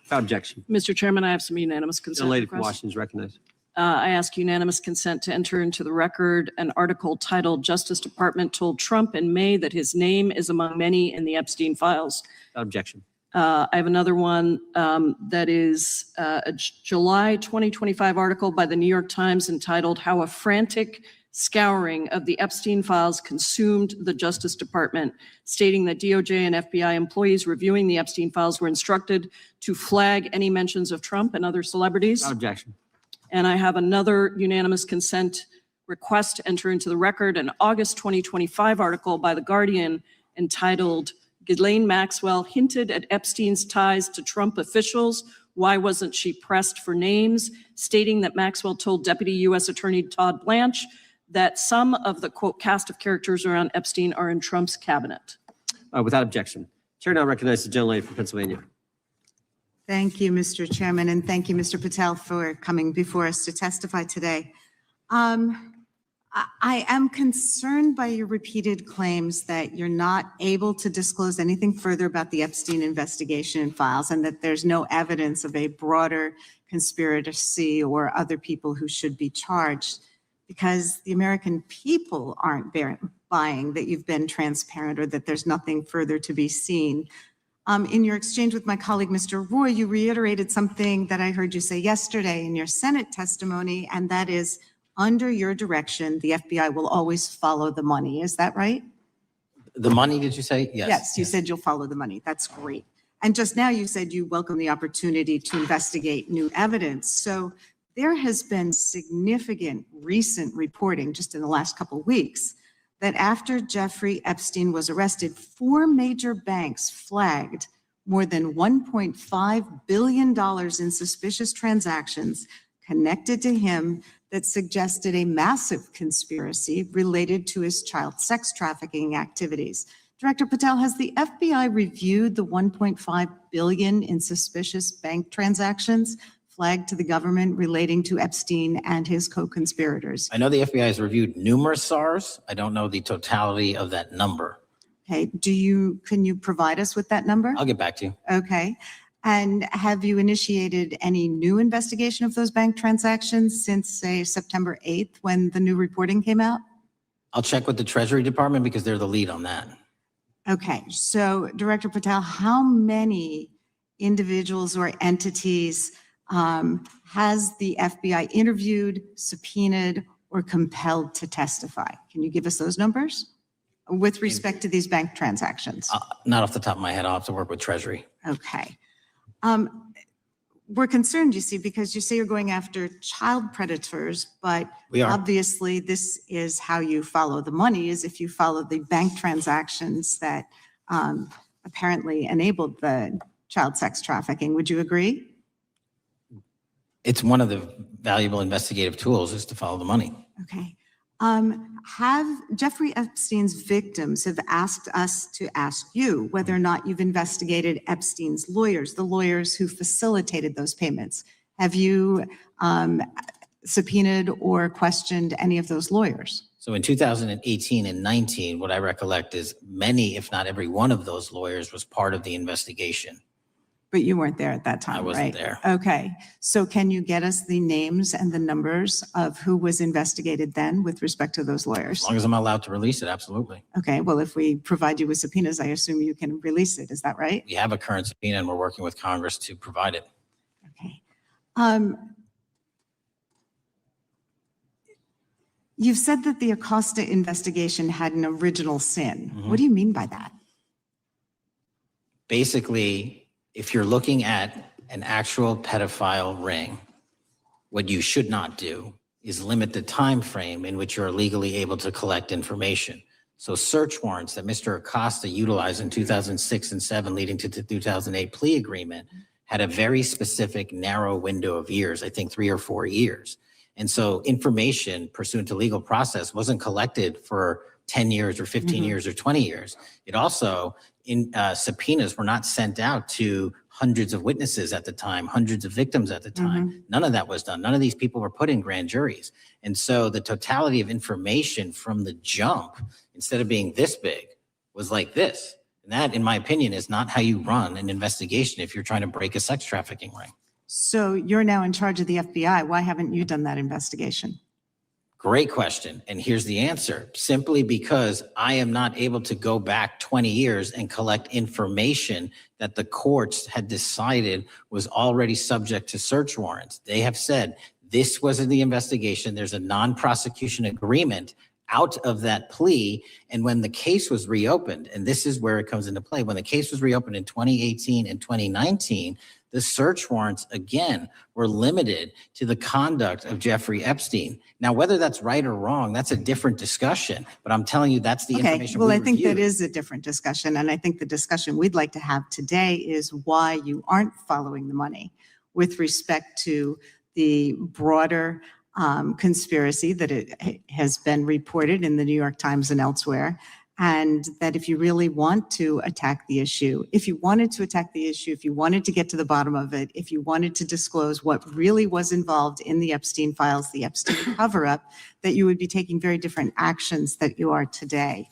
Without objection. Mr. Chairman, I have some unanimous The consent lady from requests. Washington is recognized. I ask unanimous consent to enter into the record an article titled "Justice Department Told Trump in May that his name is among many in the Epstein files." Without objection. I have another one that is a July 2025 article by the New York Times entitled "How a Frantic Scouring of the Epstein Files Consumed the Justice Department," stating that DOJ and FBI employees reviewing the Epstein files were instructed to flag any mentions of Trump and other celebrities. Without objection. And I have another unanimous consent request to enter into the record an August 2025 article by The Guardian entitled "Ghislaine Maxwell Hinted at Epstein's Ties to Trump Officials. Why Wasn't She Pressed for Names?" stating that Maxwell told Deputy U.S. Attorney Todd Blanche that some of the, quote, cast of characters around Epstein are in Trump's cabinet. Without objection. Chair now recognizes the gentlelady from Pennsylvania. Thank you, Mr. Chairman, and thank you, Mr. Patel, for coming before us to testify today. I am concerned by your repeated claims that you're not able to disclose anything further about the Epstein investigation and files, and that there's no evidence of a broader conspiracy or other people who should be charged, because the American people aren't buying that you've been transparent or that there's nothing further to be seen. In your exchange with my colleague, Mr. Roy, you reiterated something that I heard you say yesterday in your Senate testimony, and that is, under your direction, the FBI will always follow the money. Is that right? The money, did you say? Yes. Yes, you said you'll follow the money. That's great. And just now you said you welcome the opportunity to investigate new evidence. So there has been significant recent reporting just in the last couple of weeks that after Jeffrey Epstein was arrested, 4 major banks flagged more than $1.5 billion in suspicious transactions connected to him that suggested a massive conspiracy related to his child sex trafficking activities. Director Patel, has the FBI reviewed the $1.5 billion in suspicious bank transactions flagged to the government relating to Epstein and his co-conspirators? I know the FBI has reviewed numerous SARs. I don't know the totality of that number. Okay, can you provide us with that number? I'll get back to you. Okay. And have you initiated any new investigation of those bank transactions since, say, September 8th, when the new reporting came out? I'll check with the Treasury Department because they're the lead on that. Okay, so Director Patel, how many individuals or entities has the FBI interviewed, subpoenaed, or compelled to testify? Can you give us those numbers with respect to these bank transactions? Not off the top of my head. I'll have to work with Treasury. Okay. We're concerned, you see, because you say you're going after child predators, but We are. obviously this is how you follow the money, is if you follow the bank transactions that apparently enabled the child sex trafficking. Would you agree? It's one of the valuable investigative tools is to follow the money. Okay. Have Jeffrey Epstein's victims have asked us to ask you whether or not you've investigated Epstein's lawyers, the lawyers who facilitated those payments. Have you subpoenaed or questioned any of those lawyers? So in 2018 and 19, what I recollect is many, if not every one of those lawyers was part of the investigation. But you weren't there at that time, I right? wasn't there. Okay. So can you get us the names and the numbers of who was investigated then with respect to those lawyers? As long as I'm allowed to release it, absolutely. Okay. Well, if we provide you with subpoenas, I assume you can release it. Is that right? We have a current subpoena and we're working with Congress to provide it. Okay. You've said that the Acosta investigation had an original sin. What do you mean by that? Basically, if you're looking at an actual pedophile ring, what you should not do is limit the time frame in which you're legally able to collect information. So search warrants that Mr. Acosta utilized in 2006 and 2007 leading to the 2008 plea agreement had a very specific narrow window of years, I think 3 or 4 years. And so information pursuant to legal process wasn't collected for 10 years or 15 years or 20 years. It also, subpoenas were not sent out to hundreds of witnesses at the time, hundreds of victims at the time. None of that was done. None of these people were put in grand juries. And so the totality of information from the jump, instead of being this big, was like this. And that, in my opinion, is not how you run an investigation if you're trying to break a sex trafficking ring. So you're now in charge of the FBI. Why haven't you done that investigation? Great question. And here's the answer. Simply because I am not able to go back 20 years and collect information that the courts had decided was already subject to search warrants. They have said this was in the investigation. There's a non-prosecution agreement out of that plea. And when the case was reopened, and this is where it comes into play, when the case was reopened in 2018 and 2019, the search warrants, again, were limited to the conduct of Jeffrey Epstein. Now, whether that's right or wrong, that's a different discussion. But I'm telling you, that's the information well, we I think that reviewed. is a different discussion. And I think the discussion we'd like to have today is why you aren't following the money with respect to the broader conspiracy that it has been reported in the New York Times and elsewhere. And that if you really want to attack the issue, if you wanted to attack the issue, if you wanted to get to the bottom of it, if you wanted to disclose what really was involved in the Epstein files, the Epstein cover-up, that you would be taking very different actions that you are today.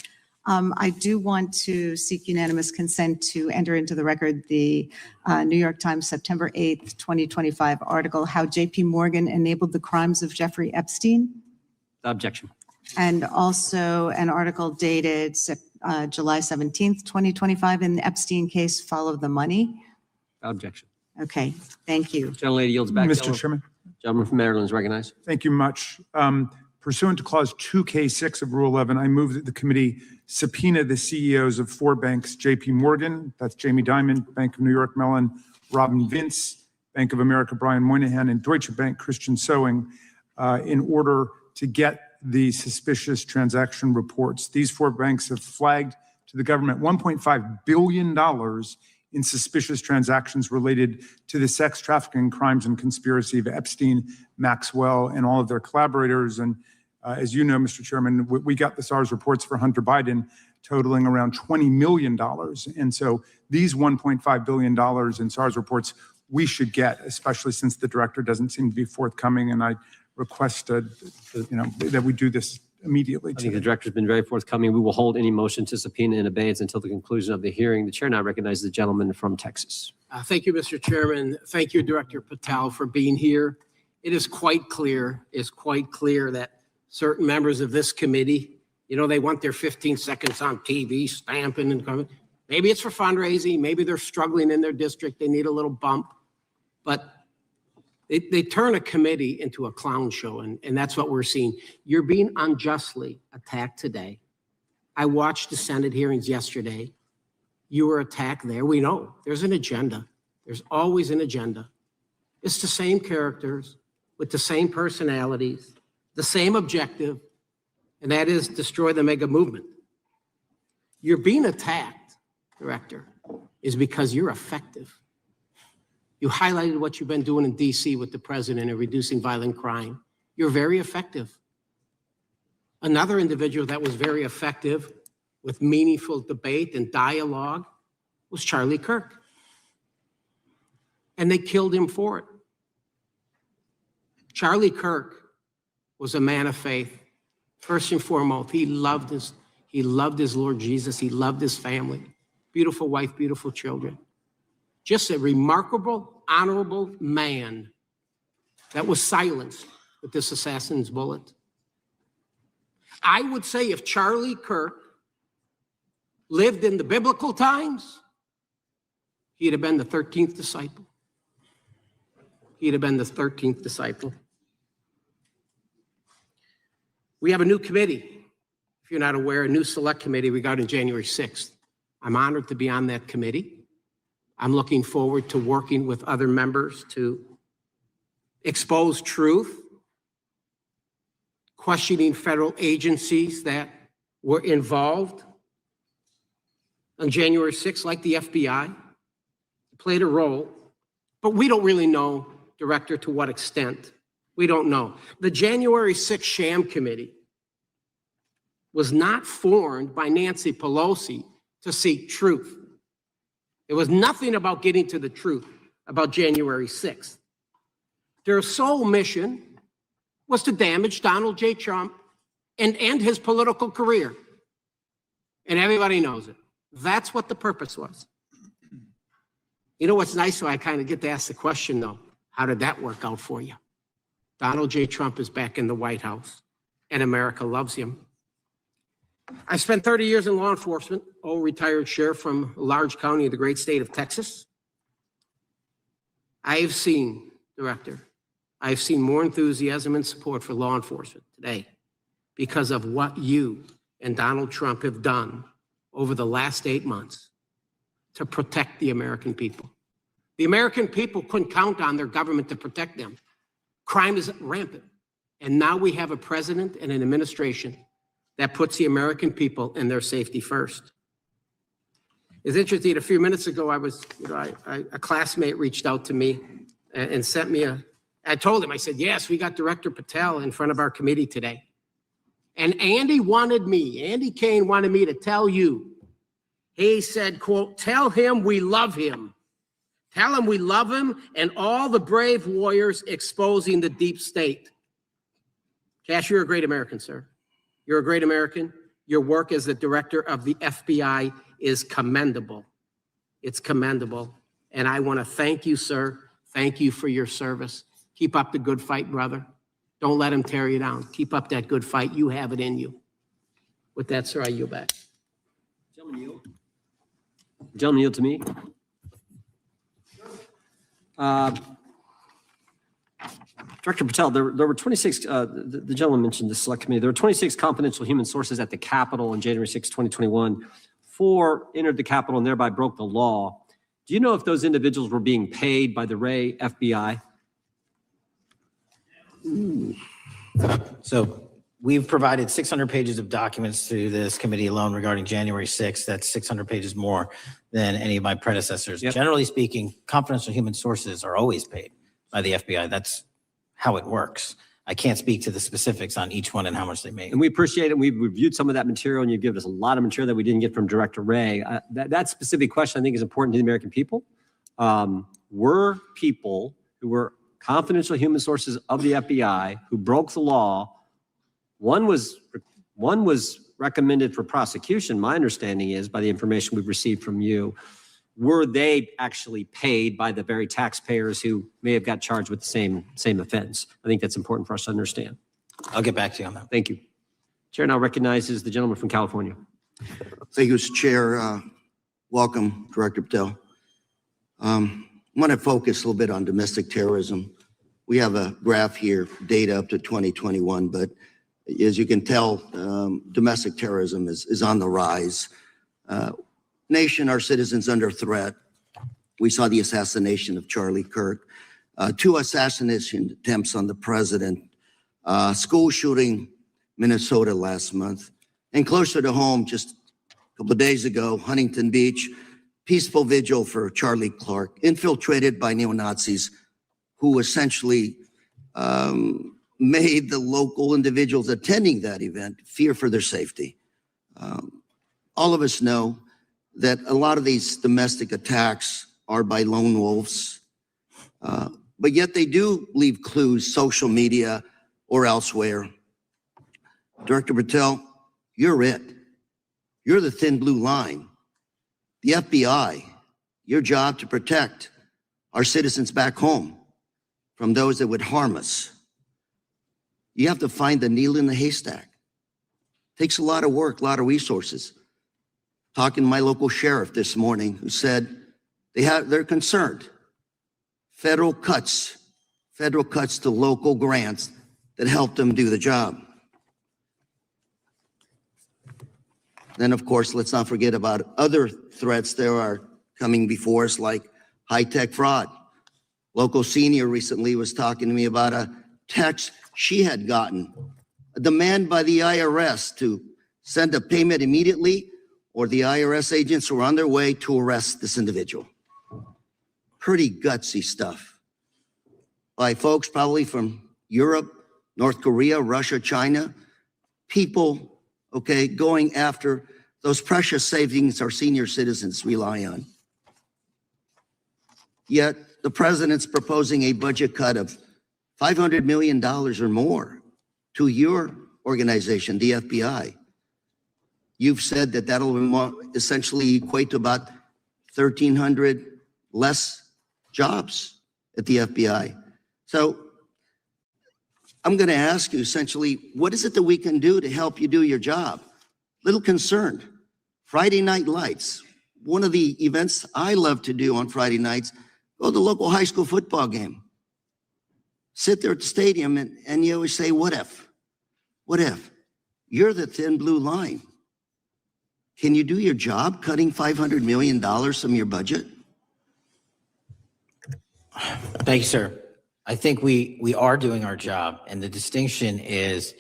I do want to seek unanimous consent to enter into the record the New York Times September 8th, 2025 article, How J.P. Morgan Enabled the Crimes of Jeffrey Epstein. Objection. And also an article dated July 17th, 2025 in the Epstein case, Follow the Money. Objection. Okay, thank you. Gentlelady yields back. Mr. Chairman. Gentleman from Maryland is recognized. Thank you much. Pursuant to Clause 2K6 of Rule 11, I move that the committee subpoena the CEOs of 4 banks, J.P. Morgan, that's Jamie Dimon, Bank of New York Mellon, Robin Vince, Bank of America, Brian Moynihan, and Deutsche Bank, Christian Sowing, in order to get the suspicious transaction reports. These 4 banks have flagged to the government $1.5 billion in suspicious transactions related to the sex trafficking crimes and conspiracy of Epstein, Maxwell, and all of their collaborators. And as you know, Mr. Chairman, we got the SARS reports for Hunter Biden totaling around $20 million. And so these $1.5 billion in SARS reports we should get, especially since the director doesn't seem to be forthcoming. And I request that we do this immediately. I think the director's been very forthcoming. We will hold any motion to subpoena in abeyance until the conclusion of the hearing. The chair now recognizes the gentleman from Texas. Thank you, Mr. Chairman. Thank you, Director Patel, for being here. It is quite clear that certain members of this committee, they want their 15 seconds on TV, stamping and coming. Maybe it's for fundraising. Maybe they're struggling in their district. They need a little bump. But they turn a committee into a clown show, and that's what we're seeing. You're being unjustly attacked today. I watched the Senate hearings yesterday. You were attacked there. We know there's an agenda. There's always an agenda. It's the same characters with the same personalities, the same objective, and that is destroy the mega movement. You're being attacked, Director, is because you're effective. You highlighted what you've been doing in DC with the president and reducing violent crime. You're very effective. Another individual that was very effective with meaningful debate and dialogue was Charlie Kirk. And they killed him for it. Charlie Kirk was a man of faith. First and foremost, he loved his Lord Jesus. He loved his family. Beautiful wife, beautiful children. just a remarkable, honorable man that was silenced with this assassin's bullet. I would say if Charlie Kirk lived in the biblical times, he'd have been the 13th disciple. He'd have been the 13th disciple. We have a new committee, if you're not aware, a new select committee regarding January 6th. I'm honored to be on that committee. I'm looking forward to working with other members to expose truth, questioning federal agencies that were involved on January 6th, like the FBI, played a role, but we don't really know, Director, to what extent. We don't know. The January 6th sham committee was not formed by Nancy Pelosi to seek truth. It was nothing about getting to the truth about January 6th. Their sole mission was to damage Donald J. Trump and end his political career. And everybody knows it. That's what the purpose was. You know what's nice? So I kind of get to ask the question, though, how did that work out for you? Donald J. Trump is back in the White House, and America loves him. I spent 30 years in law enforcement, retired sheriff from a large county in the great state of Texas. I have seen, Director, I have seen more enthusiasm and support for law enforcement today because of what you and Donald Trump have done over the last 8 months to protect the American people. The American people couldn't count on their government to protect them. Crime is rampant. And now we have a president and an administration that puts the American people and their safety first. It's interesting, a few minutes ago, a classmate reached out to me and sent me I told him, I said, yes, we got Director Patel in front of our committee today. And Andy Kane wanted me to tell you, he said, quote, tell him we love him. Tell him we love him and all the brave warriors exposing the deep state. Kash, you're a great American, sir. You're a great American. Your work as the director of the FBI is commendable. It's commendable. And I want to thank you, sir. Thank you for your service. Keep up the good fight, brother. Don't let him tear you down. Keep up that good fight. You have it in you. With that, sir, I yield back. Gentlemen yield. Gentlemen yield to me. Director Patel, there were 26, the gentleman mentioned the select committee. There were 26 confidential human sources at the Capitol on January 6, 2021. 4 entered the Capitol and thereby broke the law. Do you know if those individuals were being paid by the Ray FBI? So we've provided 600 pages of documents to this committee alone regarding January 6th. That's 600 pages more than any of my predecessors. Yep. Generally speaking, confidential human sources are always paid by the FBI. That's how it works. I can't speak to the specifics on each one and how much they make. And we appreciate it. We've reviewed some of that material and you've given us a lot of material that we didn't get from Director Ray. That specific question I think is important to the American people. Were people who were confidential human sources of the FBI who broke the law, one was recommended for prosecution, my understanding is, by the information we've received from you. Were they actually paid by the very taxpayers who may have got charged with the same offense? I think that's important for us to understand. I'll get back to you on that. Thank you. Chair now recognizes the gentleman from California. Thank you, Mr. Chair. Welcome, Director Patel. I want to focus a little bit on domestic terrorism. We have a graph here, data up to 2021, but as you can tell, domestic terrorism is on the rise. Nation, our citizens under threat. We saw the assassination of Charlie Kirk, 2 assassination attempts on the president, school shooting, Minnesota last month, and closer to home, just a couple of days ago, Huntington Beach, peaceful vigil for Charlie Kirk, infiltrated by neo-Nazis who essentially made the local individuals attending that event fear for their safety. All of us know that a lot of these domestic attacks are by lone wolves, but yet they do leave clues, social media or elsewhere. Director Patel, you're it. You're the thin blue line. The FBI, your job to protect our citizens back home from those that would harm us. You have to find the needle in the haystack. Takes a lot of work, a lot of resources. Talking to my local sheriff this morning, who said they're concerned. Federal cuts to local grants that help them do the job. Then, of course, let's not forget about other threats that are coming before us, like high-tech fraud. Local senior recently was talking to me about a text she had gotten, a demand by the IRS to send a payment immediately, or the IRS agents were on their way to arrest this individual. Pretty gutsy stuff by folks probably from Europe, North Korea, Russia, China, people, okay, going after those precious savings our senior citizens rely on. Yet the president's proposing a budget cut of $500 million or more to your organization, the FBI. You've said that that'll essentially equate to about 1,300 less jobs at the FBI. So I'm going to ask you essentially, what is it that we can do to help you do your job? Little concerned. Friday Night Lights. One of the events I love to do on Friday nights, go to the local high school football game. Sit there at the stadium and you always say, what if? What if? You're the thin blue line. Can you do your job cutting $500 million from your budget? Thank you, sir. I think we are doing our job, and the distinction is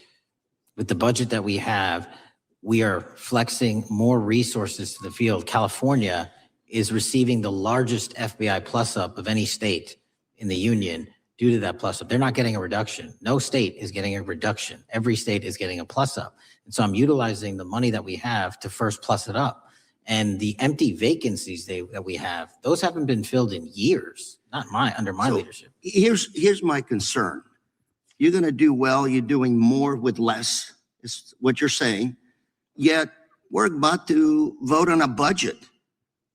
with the budget that we have, we are flexing more resources to the field. California is receiving the largest FBI plus-up of any state in the union due to that plus-up. They're not getting a reduction. No state is getting a reduction. Every state is getting a plus-up. And so I'm utilizing the money that we have to first plus it up. And the empty vacancies that we have, those haven't been filled in years, not under my leadership. Here's my concern. You're going to do well. You're doing more with less, is what you're saying. Yet we're about to vote on a budget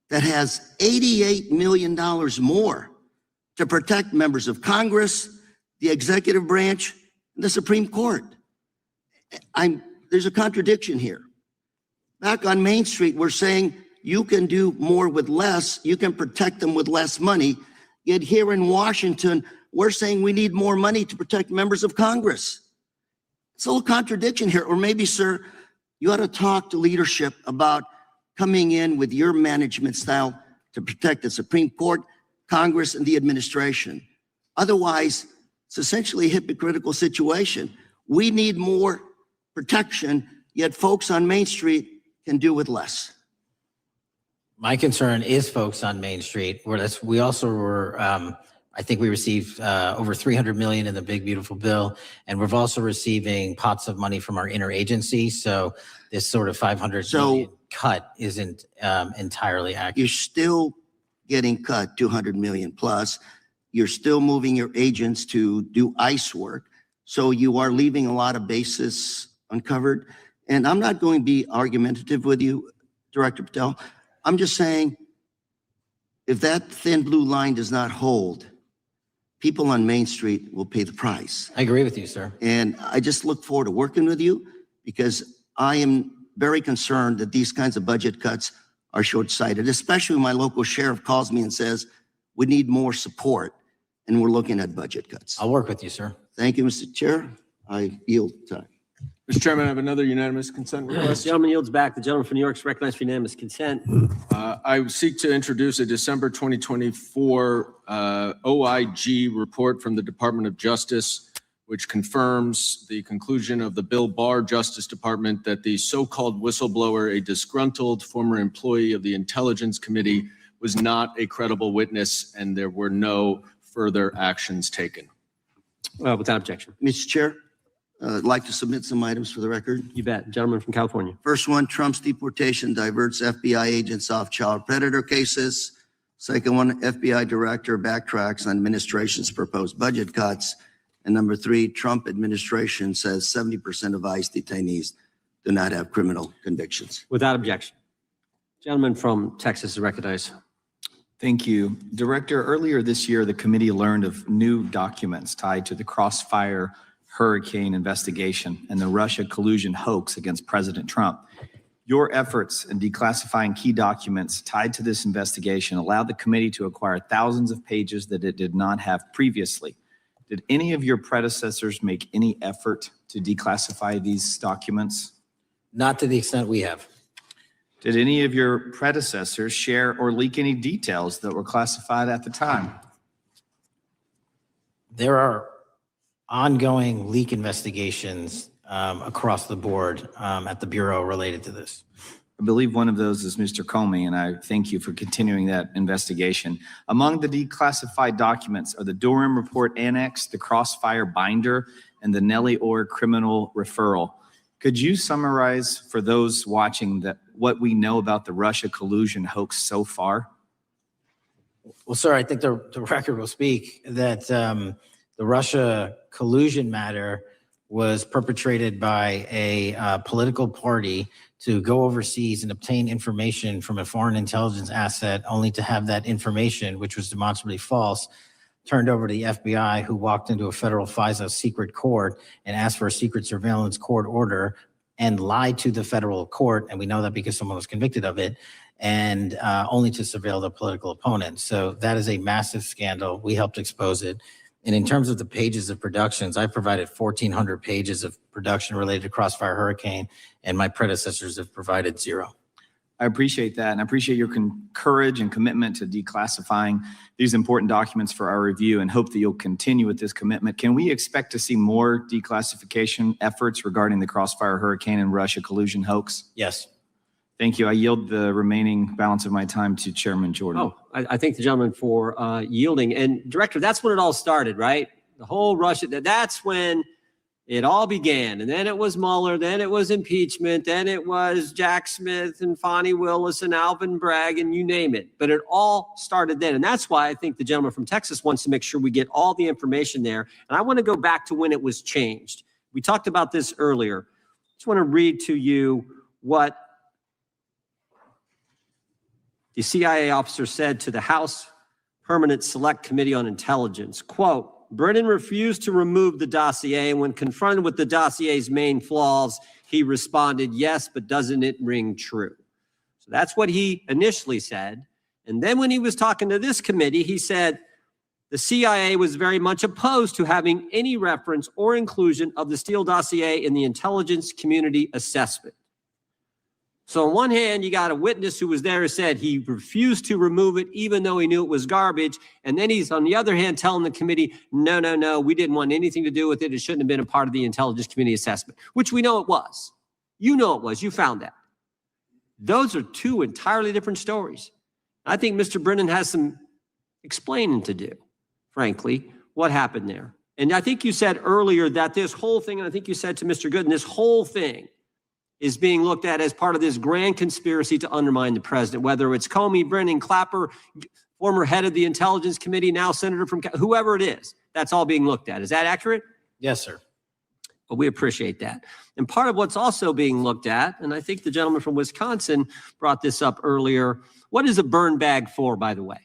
that has $88 million more to protect members of Congress, the executive branch, and the Supreme Court. There's a contradiction here. Back on Main Street, we're saying you can do more with less, you can protect them with less money. Yet here in Washington, we're saying we need more money to protect members of Congress. It's a little contradiction here. Or maybe, sir, you ought to talk to leadership about coming in with your management style to protect the Supreme Court, Congress, and the administration. Otherwise, it's essentially a hypocritical situation. We need more protection, yet folks on Main Street can do with less. My concern is folks on Main Street. We also were, I think we received over $300 million in the big, beautiful bill. And we're also receiving pots of money from our interagency. So this sort of $500 million cut isn't entirely accurate. You're still getting cut $200 million plus. You're still moving your agents to do ICE work. So you are leaving a lot of bases uncovered. And I'm not going to be argumentative with you, Director Patel. I'm just saying, if that thin blue line does not hold, people on Main Street will pay the price. I agree with you, sir. And I just look forward to working with you because I am very concerned that these kinds of budget cuts are short-sighted, especially when my local sheriff calls me and says, we need more support, and we're looking at budget cuts. I'll work with you, sir. Thank you, Mr. Chair. I yield time. Mr. Chairman, I have another unanimous consent request. Gentleman yields back. The gentleman from New York is recognized for unanimous consent. I seek to introduce a December 2024 OIG report from the Department of Justice, which confirms the conclusion of the Bill Barr Justice Department that the so-called whistleblower, a disgruntled former employee of the Intelligence Committee, was not a credible witness and there were no further actions taken. Without objection. Mr. Chair, I'd like to submit some items for the record. You bet. Gentleman from California. First one, Trump's deportation diverts FBI agents off child predator cases. Second one, FBI director backtracks on administration's proposed budget cuts. And number three, Trump administration says 70% of ICE detainees do not have criminal convictions. Without objection. Gentleman from Texas is recognized. Thank you. Director, earlier this year, the committee learned of new documents tied to the Crossfire Hurricane investigation and the Russia collusion hoax against President Trump. Your efforts in declassifying key documents tied to this investigation allowed the committee to acquire thousands of pages that it did not have previously. Did any of your predecessors make any effort to declassify these documents? Not to the extent we have. Did any of your predecessors share or leak any details that were classified at the time? There are ongoing leak investigations across the board at the Bureau related to this. I believe one of those is Mr. Comey, and I thank you for continuing that investigation. Among the declassified documents are the Durham Report Annex, the Crossfire Binder, and the Nellie Orr Criminal Referral. Could you summarize for those watching that what we know about the Russia collusion hoax so far? Well, sir, I think the record will speak that the Russia collusion matter was perpetrated by a political party to go overseas and obtain information from a foreign intelligence asset, only to have that information, which was demonstrably false, turned over to the FBI, who walked into a federal FISA secret court and asked for a secret surveillance court order and lied to the federal court. And we know that because someone was convicted of it, and only to surveil the political opponent. So that is a massive scandal. We helped expose it. And in terms of the pages of productions, I provided 1,400 pages of production related to Crossfire Hurricane, and my predecessors have provided 0. I appreciate that, and I appreciate your courage and commitment to declassifying these important documents for our review, and hope that you'll continue with this commitment. Can we expect to see more declassification efforts regarding the Crossfire Hurricane and Russia collusion hoax? Yes. Thank you. I yield the remaining balance of my time to Chairman Jordan. Oh, I thank the gentleman for yielding. And Director, that's when it all started, right? The whole Russia, that's when it all began. And then it was Mueller, then it was impeachment, then it was Jack Smith and Fonnie Willis and Alvin Bragg and you name it. But it all started then. And that's why I think the gentleman from Texas wants to make sure we get all the information there. And I want to go back to when it was changed. We talked about this earlier. I just want to read to you what the CIA officer said to the House Permanent Select Committee on Intelligence, quote, Brennan refused to remove the dossier, and when confronted with the dossier's main flaws, he responded, yes, but doesn't it ring true? So that's what he initially said. And then when he was talking to this committee, he said the CIA was very much opposed to having any reference or inclusion of the Steele dossier in the intelligence community assessment. So on one hand, you got a witness who was there who said he refused to remove it, even though he knew it was garbage. And then he's, on the other hand, telling the committee, no, we didn't want anything to do with it. It shouldn't have been a part of the intelligence community assessment, which we know it was. You know it was. You found that. Those are two entirely different stories. I think Mr. Brennan has some explaining to do, frankly, what happened there. And I think you said earlier that this whole thing, and I think you said to Mr. Gooden, this whole thing is being looked at as part of this grand conspiracy to undermine the president, whether it's Comey, Brennan, Clapper, former head of the Intelligence Committee, now senator from, whoever it is, that's all being looked at. Is that accurate? Yes, sir. Well, we appreciate that. And part of what's also being looked at, and I think the gentleman from Wisconsin brought this up earlier, what is a burn bag for, by the way?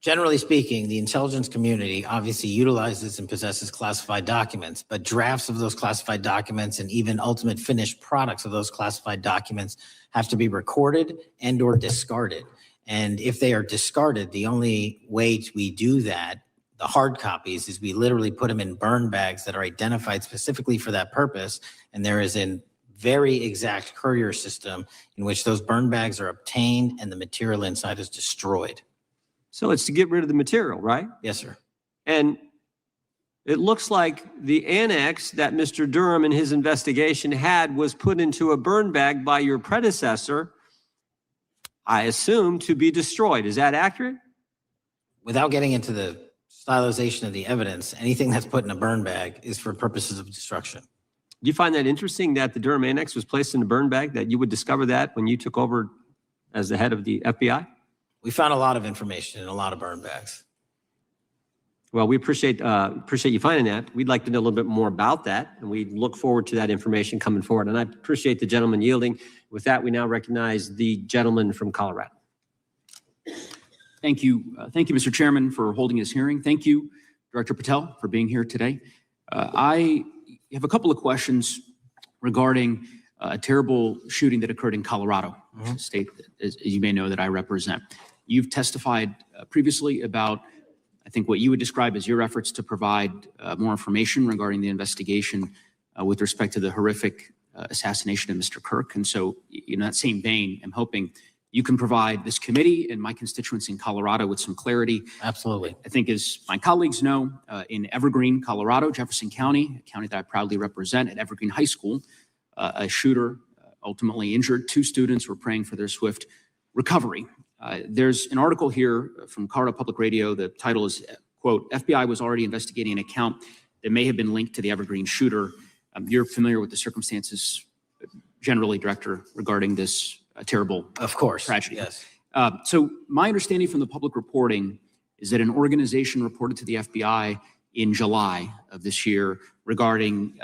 Generally speaking, the intelligence community obviously utilizes and possesses classified documents, but drafts of those classified documents and even ultimate finished products of those classified documents have to be recorded and or discarded. And if they are discarded, the only way we do that, the hard copies, is we literally put them in burn bags that are identified specifically for that purpose. And there is a very exact courier system in which those burn bags are obtained and the material inside is destroyed. So it's to get rid of the material, right? Yes, sir. And it looks like the annex that Mr. Durham in his investigation had was put into a burn bag by your predecessor, I assume, to be destroyed. Is that accurate? Without getting into the stylization of the evidence, anything that's put in a burn bag is for purposes of destruction. Do you find that interesting that the Durham annex was placed in a burn bag, that you would discover that when you took over as the head of the FBI? We found a lot of information in a lot of burn bags. Well, we appreciate you finding that. We'd like to know a little bit more about that, and we look forward to that information coming forward. And I appreciate the gentleman yielding. With that, we now recognize the gentleman from Colorado. Thank you. Thank you, Mr. Chairman, for holding this hearing. Thank you, Director Patel, for being here today. I have a couple of questions regarding a terrible shooting that occurred in Colorado, a state, as you may know, that I represent. You've testified previously about, I think, what you would describe as your efforts to provide more information regarding the investigation with respect to the horrific assassination of Mr. Kirk. And so, in that same vein, I'm hoping you can provide this committee and my constituents in Colorado with some clarity. Absolutely. I think, as my colleagues know, in Evergreen, Colorado, Jefferson County, a county that I proudly represent, at Evergreen High School, a shooter ultimately injured. 2 students were praying for their swift recovery. There's an article here from Colorado Public Radio. The title is, quote, FBI was already investigating an account that may have been linked to the Evergreen shooter. You're familiar with the circumstances generally, Director, regarding this terrible tragedy. Yes. So my understanding from the public reporting is that an organization reported to the FBI in July of this year regarding,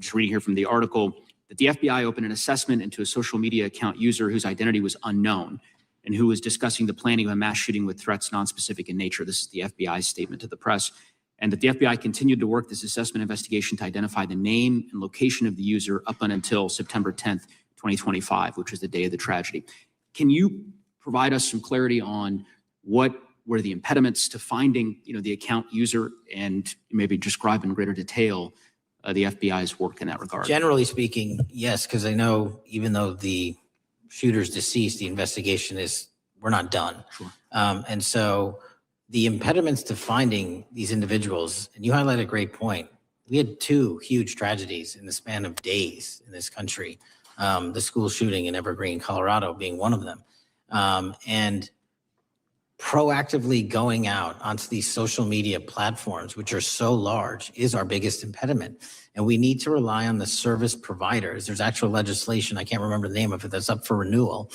just reading here from the article, that the FBI opened an assessment into a social media account user whose identity was unknown and who was discussing the planning of a mass shooting with threats nonspecific in nature. This is the FBI's statement to the press. And that the FBI continued to work this assessment investigation to identify the name and location of the user up until September 10th, 2025, which was the day of the tragedy. Can you provide us some clarity on what were the impediments to finding, the account user, and maybe describe in greater detail the FBI's work in that regard? Generally speaking, yes, because I know even though the shooter's deceased, the investigation we're not done. Sure. And so the impediments to finding these individuals, and you highlight a great point. We had 2 huge tragedies in the span of days in this country. The school shooting in Evergreen, Colorado being one of them. And proactively going out onto these social media platforms, which are so large, is our biggest impediment. And we need to rely on the service providers. There's actual legislation, I can't remember the name of it, that's up for renewal,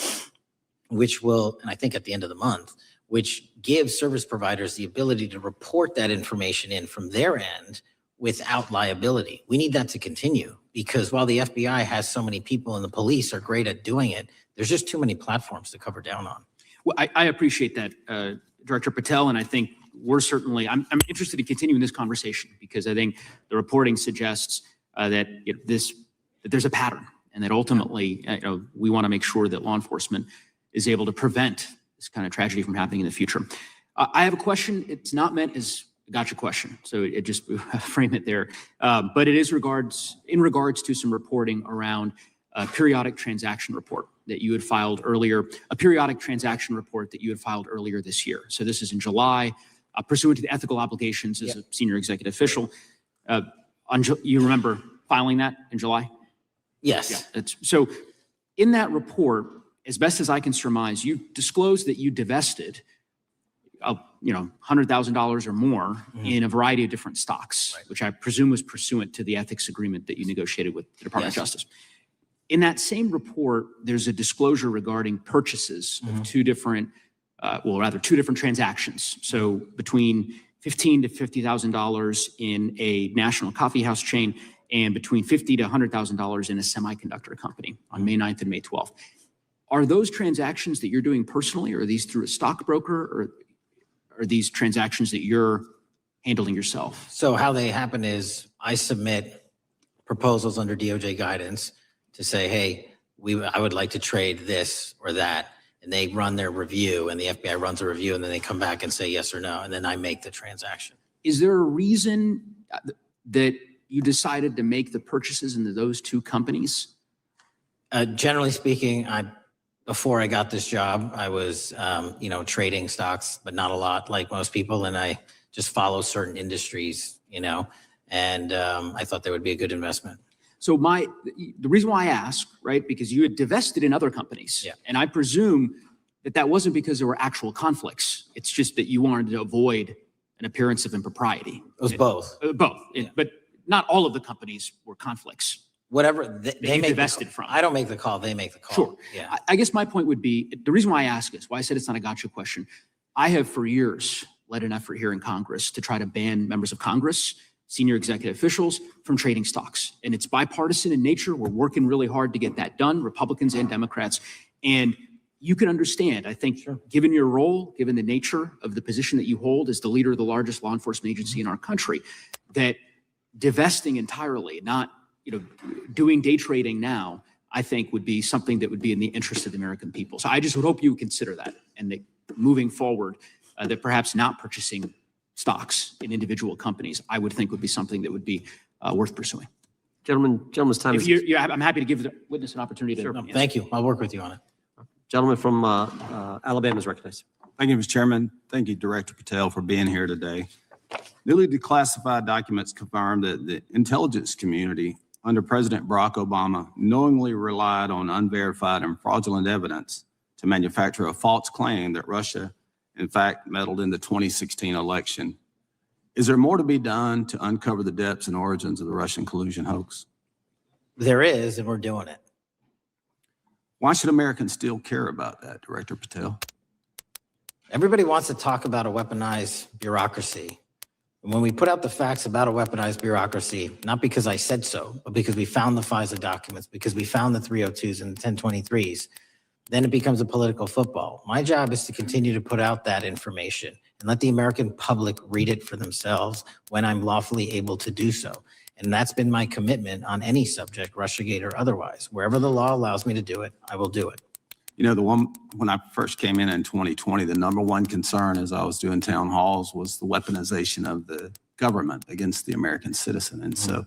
which will, and I think at the end of the month, which gives service providers the ability to report that information in from their end without liability. We need that to continue, because while the FBI has so many people and the police are great at doing it, there's just too many platforms to cover down on. Well, I appreciate that, Director Patel, and I think we're certainly, I'm interested in continuing this conversation, because I think the reporting suggests that there's a pattern, and that ultimately, we want to make sure that law enforcement is able to prevent this kind of tragedy from happening in the future. I have a question. It's not meant as a gotcha question, so it just frame it there. But it is in regards to some reporting around a periodic transaction report that you had filed earlier, this year. So this is in July, pursuant to the ethical obligations as a senior executive official. You remember filing that in July? Yes. Yeah, so in that report, as best as I can surmise, you disclosed that you divested $100,000 or more in a variety of different stocks, which I presume was pursuant to the ethics agreement that you negotiated with the Department of Justice. In that same report, there's a disclosure regarding purchases of 2 different transactions. So between $15,000 to $50,000 in a national coffee house chain, and between $50,000 to $100,000 in a semiconductor company on May 9th and May 12th. Are those transactions that you're doing personally, or are these through a stockbroker, or are these transactions that you're handling yourself? So how they happen is I submit proposals under DOJ guidance to say, hey, I would like to trade this or that. And they run their review, and the FBI runs a review, and then they come back and say yes or no. And then I make the transaction. Is there a reason that you decided to make the purchases into those 2 companies? Generally speaking, before I got this job, I was, trading stocks, but not a lot like most people. And I just follow certain industries, and I thought they would be a good investment. So the reason why I ask, right, because you had divested in other companies. Yeah. And I presume that wasn't because there were actual conflicts. It's just that you wanted to avoid an appearance of impropriety. It was both. Both. Yeah. But not all of the companies were conflicts. Whatever they make divested from. I don't make the call, they make the call. Sure. Yeah. I guess my point would be, the reason why I ask is, why I said it's not a gotcha question. I have for years led an effort here in Congress to try to ban members of Congress, senior executive officials, from trading stocks. And it's bipartisan in nature. We're working really hard to get that done, Republicans and Democrats. And you can understand, I think, given your role, given the nature of the position that you hold as the leader of the largest law enforcement agency in our country, that divesting entirely, not, doing day trading now, I think would be something that would be in the interest of the American people. So I just would hope you would consider that, and that moving forward, that perhaps not purchasing stocks in individual companies, I would think would be something that would be worth pursuing. Gentleman's time is. I'm happy to give the witness an opportunity to. No, thank you. I'll work with you on it. Gentleman from Alabama is recognized. Thank you, Mr. Chairman. Thank you, Director Patel, for being here today. Newly declassified documents confirm that the intelligence community under President Barack Obama knowingly relied on unverified and fraudulent evidence to manufacture a false claim that Russia, in fact, meddled in the 2016 election. Is there more to be done to uncover the depths and origins of the Russian collusion hoax? There is, and we're doing it. Why should Americans still care about that, Director Patel? Everybody wants to talk about a weaponized bureaucracy. And when we put out the facts about a weaponized bureaucracy, not because I said so, but because we found the FISA documents, because we found the 302s and the 1023s, then it becomes a political football. My job is to continue to put out that information and let the American public read it for themselves when I'm lawfully able to do so. And that's been my commitment on any subject, Russiagate or otherwise. Wherever the law allows me to do it, I will do it. When I first came in 2020, the number one concern as I was doing town halls was the weaponization of the government against the American citizen. And so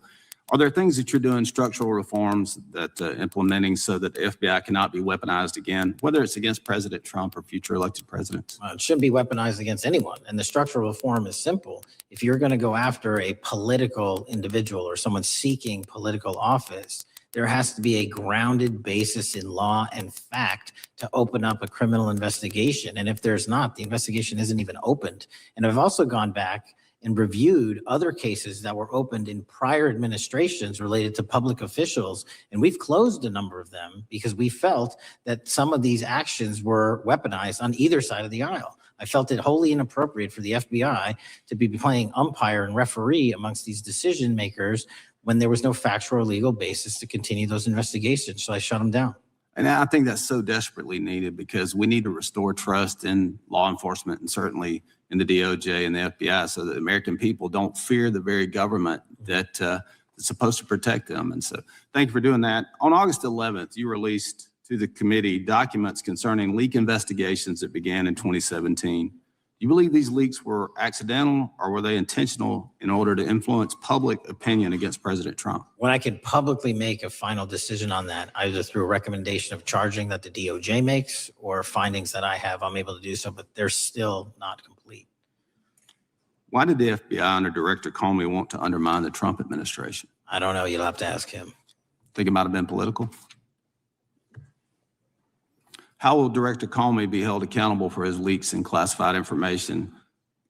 are there things that you're doing, structural reforms that implementing so that the FBI cannot be weaponized again, whether it's against President Trump or future elected presidents? It shouldn't be weaponized against anyone. And the structural reform is simple. If you're going to go after a political individual or someone seeking political office, there has to be a grounded basis in law and fact to open up a criminal investigation. And if there's not, the investigation isn't even opened. And I've also gone back and reviewed other cases that were opened in prior administrations related to public officials. And we've closed a number of them because we felt that some of these actions were weaponized on either side of the aisle. I felt it wholly inappropriate for the FBI to be playing umpire and referee amongst these decision makers when there was no factual or legal basis to continue those investigations. So I shut them down. And I think that's so desperately needed because we need to restore trust in law enforcement and certainly in the DOJ and the FBI so that American people don't fear the very government that is supposed to protect them. And so thank you for doing that. On August 11th, you released to the committee documents concerning leak investigations that began in 2017. You believe these leaks were accidental or were they intentional in order to influence public opinion against President Trump? When I can publicly make a final decision on that, either through a recommendation of charging that the DOJ makes or findings that I have, I'm able to do so, but they're still not complete. Why did the FBI under Director Comey want to undermine the Trump administration? I don't know. You'll have to ask him. Think it might have been political? How will Director Comey be held accountable for his leaks and classified information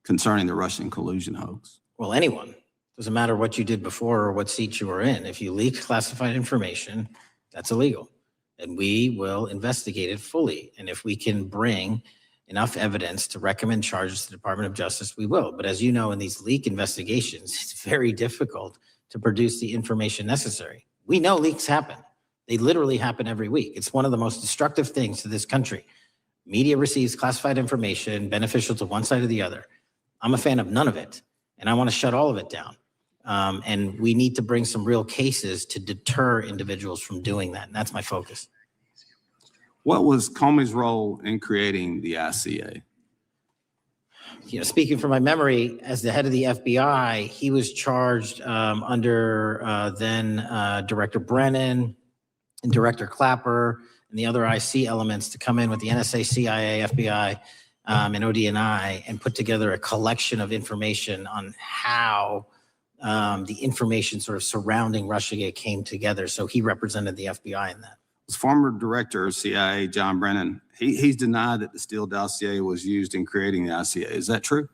concerning the Russian collusion hoax? Well, anyone. Doesn't matter what you did before or what seat you were in. If you leak classified information, that's illegal. And we will investigate it fully. And if we can bring enough evidence to recommend charges to the Department of Justice, we will. But as you know, in these leak investigations, it's very difficult to produce the information necessary. We know leaks happen. They literally happen every week. It's one of the most destructive things to this country. Media receives classified information beneficial to one side or the other. I'm a fan of none of it, and I want to shut all of it down. And we need to bring some real cases to deter individuals from doing that, and that's my focus. What was Comey's role in creating the ICA? Speaking from my memory, as the head of the FBI, he was charged under then Director Brennan, and Director Clapper and the other IC elements to come in with the NSA, CIA, FBI, and ODNI and put together a collection of information on how the information sort of surrounding Russiagate came together. So he represented the FBI in that. Was former Director of CIA, John Brennan, he's denied that the Steele dossier was used in creating the ICA. Is that true?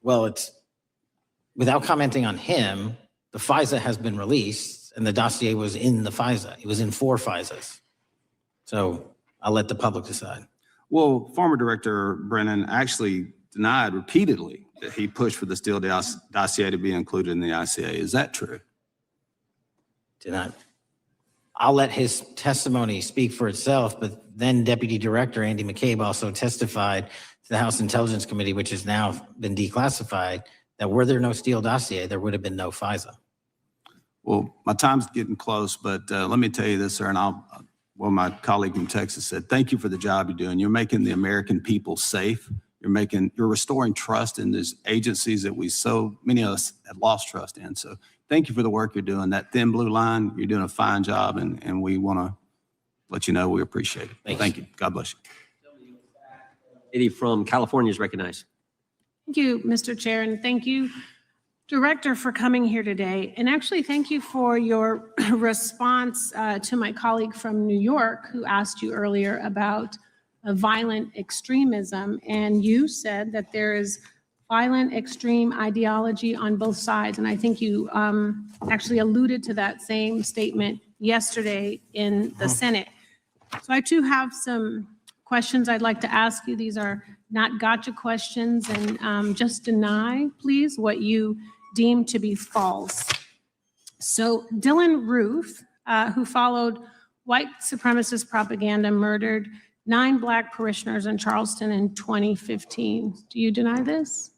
Well, it's without commenting on him, the FISA has been released. And the dossier was in the FISA. It was in 4 FISAs. So I'll let the public decide. Well, former Director Brennan actually denied repeatedly that he pushed for the Steele dossier to be included in the ICA. Is that true? Did not. I'll let his testimony speak for itself, but then Deputy Director Andy McCabe also testified to the House Intelligence Committee, which has now been declassified, that were there no Steele dossier, there would have been no FISA. Well, my time's getting close, but let me tell you this, sir, and my colleague from Texas said, thank you for the job you're doing. You're making the American people safe. You're restoring trust in these agencies that so many of us have lost trust in. So thank you for the work you're doing. That thin blue line, you're doing a fine job, and we want to let you know we appreciate it. Thank you. God bless you. Lady from California is recognized. Thank you, Mr. Chair, and thank you, Director, for coming here today. And actually, thank you for your response to my colleague from New York who asked you earlier about violent extremism. And you said that there is violent extreme ideology on both sides. And I think you actually alluded to that same statement yesterday in the Senate. So I too have some questions I'd like to ask you. These are not gotcha questions, and just deny, please, what you deem to be false. So Dylan Roof, who followed white supremacist propaganda, murdered 9 Black parishioners in Charleston in 2015. Do you deny this?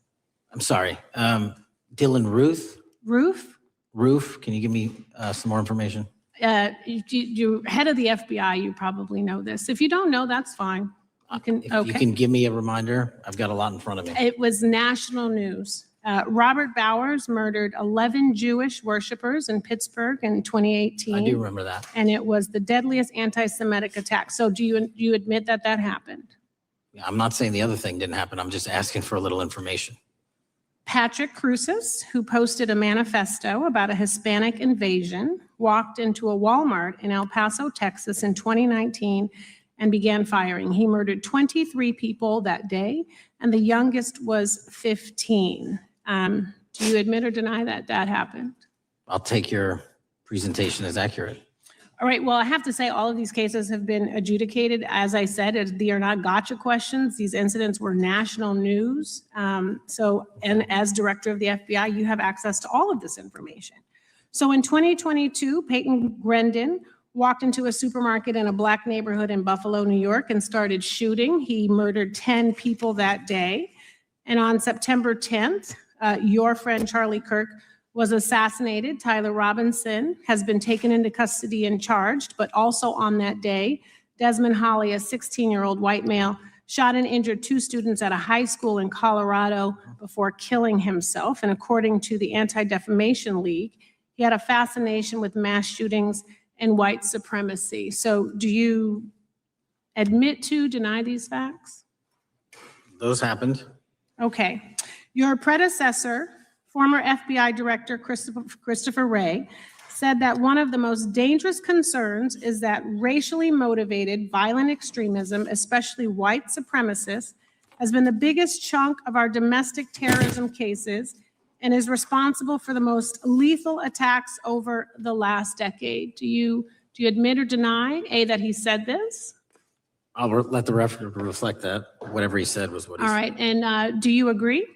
I'm sorry, Dylan Ruth? Roof, can you give me some more information? You're head of the FBI, you probably know this. If you don't know, that's fine. You can, If you can give me a reminder, I've got a lot in front of me. It was national news. Robert Bowers murdered 11 Jewish worshipers in Pittsburgh in 2018. I do remember that. And it was the deadliest anti-Semitic attack. So do you admit that that happened? I'm not saying the other thing didn't happen. I'm just asking for a little information. Patrick Cruces, who posted a manifesto about a Hispanic invasion, walked into a Walmart in El Paso, Texas in 2019 and began firing. He murdered 23 people that day, and the youngest was 15. Do you admit or deny that that happened? I'll take your presentation as accurate. All right, well, I have to say all of these cases have been adjudicated. As I said, they are not gotcha questions. These incidents were national news. And as director of the FBI, you have access to all of this information. So in 2022, Peyton Grendon walked into a supermarket in a Black neighborhood in Buffalo, New York, and started shooting. He murdered 10 people that day. And on September 10th, your friend Charlie Kirk was assassinated. Tyler Robinson has been taken into custody and charged, but also on that day, Desmond Holley, a 16-year-old white male, shot and injured 2 students at a high school in Colorado before killing himself. And according to the Anti-Defamation League, he had a fascination with mass shootings and white supremacy. So do you admit to, deny these facts? Those happened. Okay. Your predecessor, former FBI Director Christopher Wray, said that one of the most dangerous concerns is that racially motivated violent extremism, especially white supremacists, has been the biggest chunk of our domestic terrorism cases and is responsible for the most lethal attacks over the last decade. Do you admit or deny, A, that he said this? I'll let the record reflect that. Whatever he said was what he All said. right, and do you agree?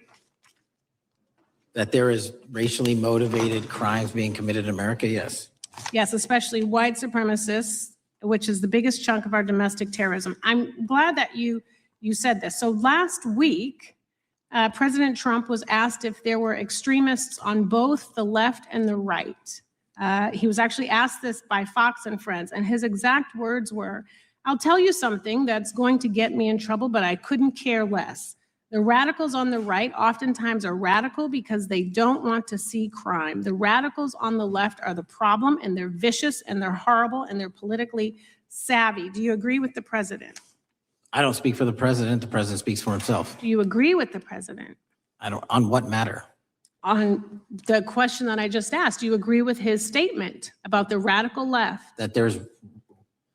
That there is racially motivated crimes being committed in America? Yes. Yes, especially white supremacists, which is the biggest chunk of our domestic terrorism. I'm glad that you said this. So last week, President Trump was asked if there were extremists on both the left and the right. He was actually asked this by Fox and Friends, and his exact words were, "I'll tell you something that's going to get me in trouble, but I couldn't care less. The radicals on the right oftentimes are radical because they don't want to see crime. The radicals on the left are the problem, and they're vicious, and they're horrible, and they're politically savvy." Do you agree with the president? I don't speak for the president. The president speaks for himself. Do you agree with the president? On what matter? On the question that I just asked, do you agree with his statement about the radical left? That there's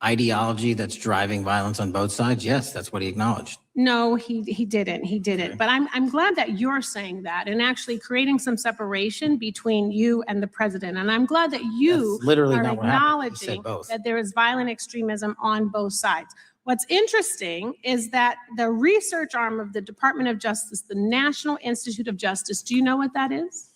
ideology that's driving violence on both sides? Yes, that's what he acknowledged. No, he didn't. He didn't. But I'm glad that you're saying that and actually creating some separation between you and the president. And I'm glad that you literally are not what happened. He said acknowledging both. that there is violent extremism on both sides. What's interesting is that the research arm of the Department of Justice, the National Institute of Justice, do you know what that is?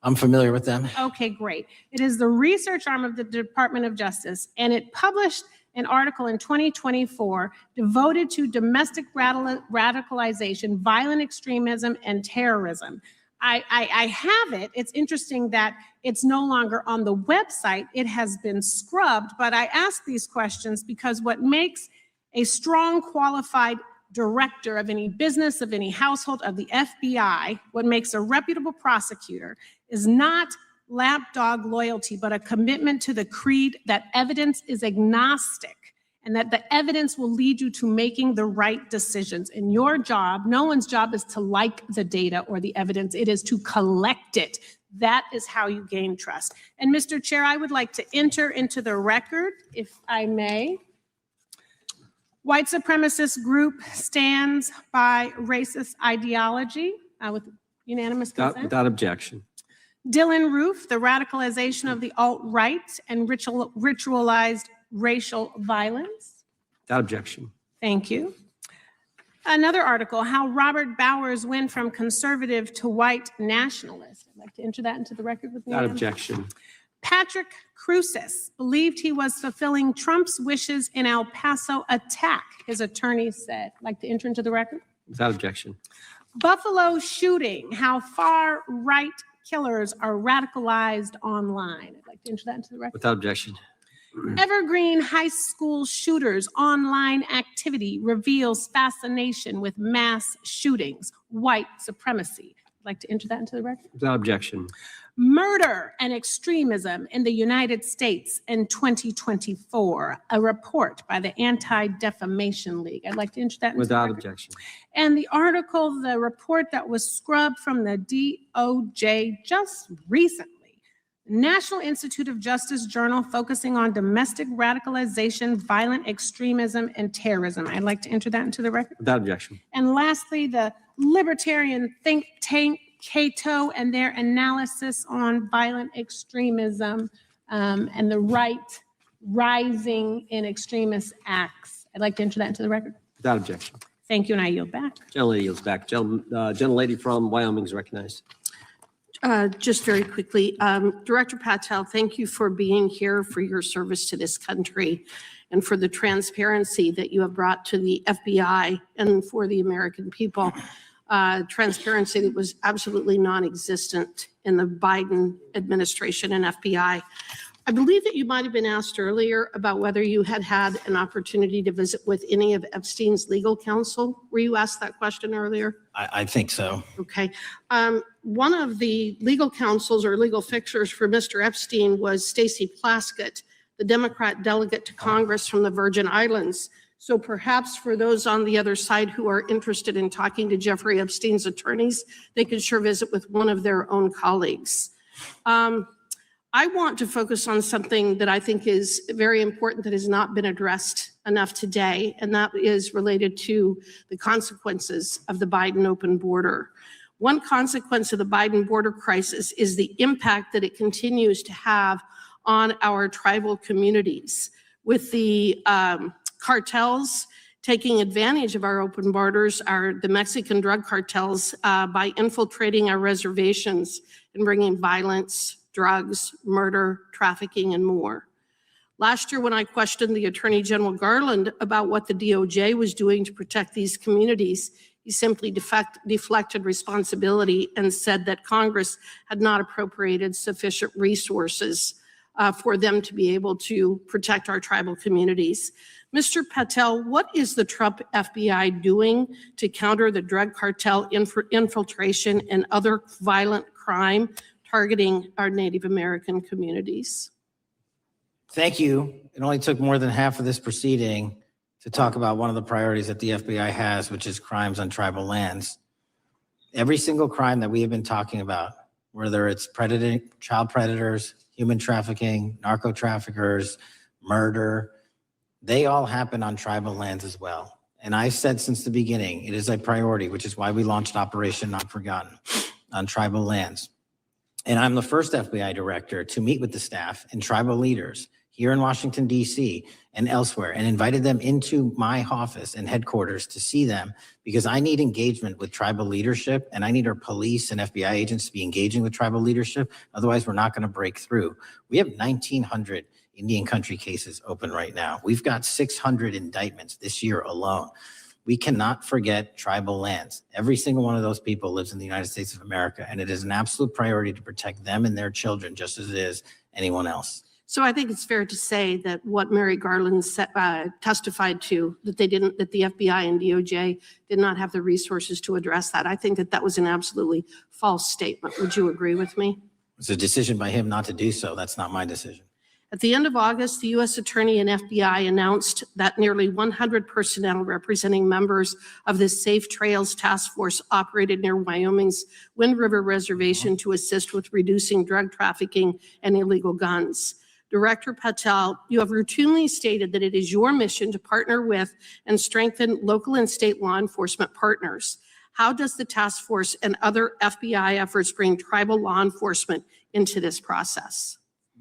I'm familiar with them. Okay, great. It is the research arm of the Department of Justice, and it published an article in 2024 devoted to domestic radicalization, violent extremism, and terrorism. I have it. It's interesting that it's no longer on the website. It has been scrubbed, but I ask these questions because what makes a strong, qualified director of any business, of any household, of the FBI, what makes a reputable prosecutor is not lapdog loyalty, but a commitment to the creed that evidence is agnostic and that the evidence will lead you to making the right decisions. In your job, no one's job is to like the data or the evidence. It is to collect it. That is how you gain trust. And Mr. Chair, I would like to enter into the record, if I may. White supremacist group stands by racist ideology with unanimous consent. Without objection. Dylan Roof, the radicalization of the alt-right and ritualized racial violence. Without objection. Thank you. Another article, how Robert Bowers went from conservative to white nationalist. I'd like to enter that into the record with me. Without objection. Patrick Cruces believed he was fulfilling Trump's wishes in El Paso attack, his attorney said. I'd like to enter into the record. Without objection. Buffalo shooting, how far-right killers are radicalized online. I'd like to enter that into the record. Without objection. Evergreen high school shooters online activity reveals fascination with mass shootings, white supremacy. I'd like to enter that into the record. Without objection. Murder and extremism in the United States in 2024, a report by the Anti-Defamation League. I'd like to enter that into Without the record. objection. And the article, the report that was scrubbed from the DOJ just recently, National Institute of Justice Journal focusing on domestic radicalization, violent extremism, and terrorism. I'd like to enter that into the record. Without objection. And lastly, the libertarian think tank Cato and their analysis on violent extremism and the right rising in extremist acts. I'd like to enter that into the record. Without objection. Thank you, and I yield back. Gentlelady yields back. Gentlelady from Wyoming is recognized. Just very quickly, Director Patel, thank you for being here, for your service to this country, and for the transparency that you have brought to the FBI and for the American people. Transparency that was absolutely non-existent in the Biden administration and FBI. I believe that you might have been asked earlier about whether you had had an opportunity to visit with any of Epstein's legal counsel. Were you asked that question earlier? I think so. Okay. One of the legal counsels or legal fixers for Mr. Epstein was Stacey Plaskett, the Democrat delegate to Congress from the Virgin Islands. So perhaps for those on the other side who are interested in talking to Jeffrey Epstein's attorneys, they could sure visit with one of their own colleagues. I want to focus on something that I think is very important that has not been addressed enough today, and that is related to the consequences of the Biden open border. One consequence of the Biden border crisis is the impact that it continues to have on our tribal communities, with the cartels taking advantage of our open borders, the Mexican drug cartels, by infiltrating our reservations and bringing violence, drugs, murder, trafficking, and more. Last year, when I questioned the Attorney General Garland about what the DOJ was doing to protect these communities, he simply deflected responsibility and said that Congress had not appropriated sufficient resources for them to be able to protect our tribal communities. Mr. Patel, what is the Trump FBI doing to counter the drug cartel infiltration and other violent crime targeting our Native American communities? Thank you. It only took more than half of this proceeding to talk about one of the priorities that the FBI has, which is crimes on tribal lands. Every single crime that we have been talking about, whether it's child predators, human trafficking, narco traffickers, murder, they all happen on tribal lands as well. And I've said since the beginning, it is a priority, which is why we launched Operation Not Forgotten on tribal lands. And I'm the first FBI director to meet with the staff and tribal leaders here in Washington, D.C. and elsewhere, and invited them into my office and headquarters to see them, because I need engagement with tribal leadership, and I need our police and FBI agents to be engaging with tribal leadership. Otherwise, we're not going to break through. We have 1,900 Indian country cases open right now. We've got 600 indictments this year alone. We cannot forget tribal lands. Every single one of those people lives in the United States of America, and it is an absolute priority to protect them and their children just as it is anyone else. So I think it's fair to say that what Mary Garland testified to, that the FBI and DOJ did not have the resources to address that. I think that that was an absolutely false statement. Would you agree with me? It's a decision by him not to do so. That's not my decision. At the end of August, the U.S. Attorney and FBI announced that nearly 100 personnel representing members of the Safe Trails Task Force operated near Wyoming's Wind River Reservation to assist with reducing drug trafficking and illegal guns. Director Patel, you have routinely stated that it is your mission to partner with and strengthen local and state law enforcement partners. How does the task force and other FBI efforts bring tribal law enforcement into this process?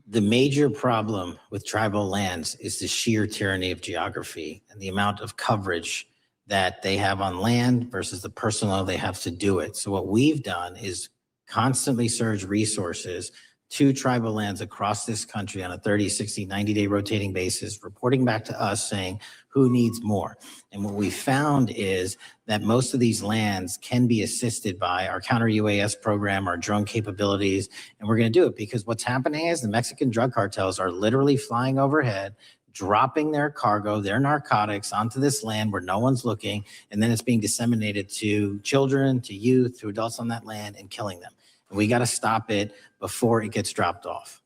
The major problem with tribal lands is the sheer tyranny of geography and the amount of coverage that they have on land versus the personnel they have to do it. So what we've done is constantly surge resources to tribal lands across this country on a 30, 60, 90-day rotating basis, reporting back to us saying who needs more. And what we found is that most of these lands can be assisted by our counter-UAS program, our drone capabilities, and we're going to do it because what's happening is the Mexican drug cartels are literally flying overhead, dropping their cargo, their narcotics onto this land where no one's looking, and then it's being disseminated to children, to youth, to adults on that land and killing them. And we got to stop it before it gets dropped off.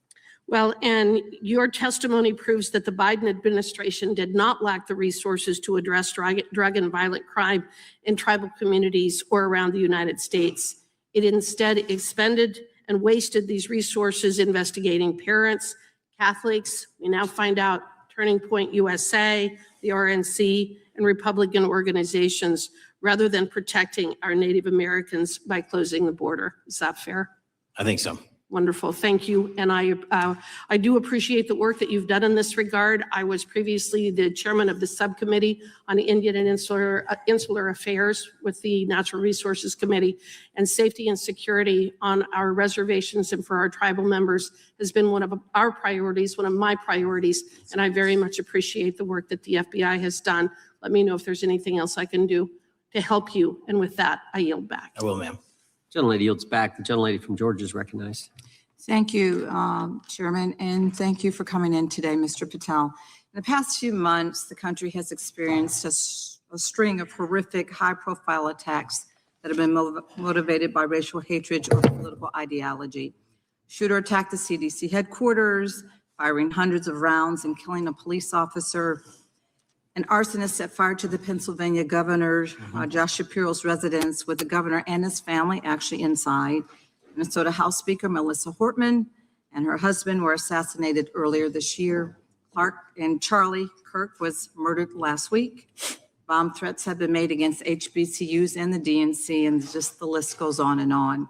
Well, and your testimony proves that the Biden administration did not lack the resources to address drug and violent crime in tribal communities or around the United States. It instead expended and wasted these resources investigating parents, Catholics, we now find out Turning Point USA, the RNC, and Republican organizations, rather than protecting our Native Americans by closing the border. Is that fair? I think so. Wonderful, thank you. And I do appreciate the work that you've done in this regard. I was previously the chairman of the subcommittee on Indian and Insular Affairs with the Natural Resources Committee, and safety and security on our reservations and for our tribal members has been one of our priorities, one of my priorities, and I very much appreciate the work that the FBI has done. Let me know if there's anything else I can do to help you. And with that, I yield back. I will, ma'am. Gentlelady yields back. The gentlelady from Georgia is recognized. Thank you, Chairman, and thank you for coming in today, Mr. Patel. In the past few months, the country has experienced a string of horrific, high-profile attacks that have been motivated by racial hatred or political ideology. Shooter attacked the CDC headquarters, firing hundreds of rounds and killing a police officer. An arsonist set fire to the Pennsylvania governor, Josh Shapiro's residence, with the governor and his family actually inside. Minnesota House Speaker Melissa Hortman and her husband were assassinated earlier this year. Clark and Charlie Kirk was murdered last week. Bomb threats have been made against HBCUs and the DNC, and just the list goes on and on.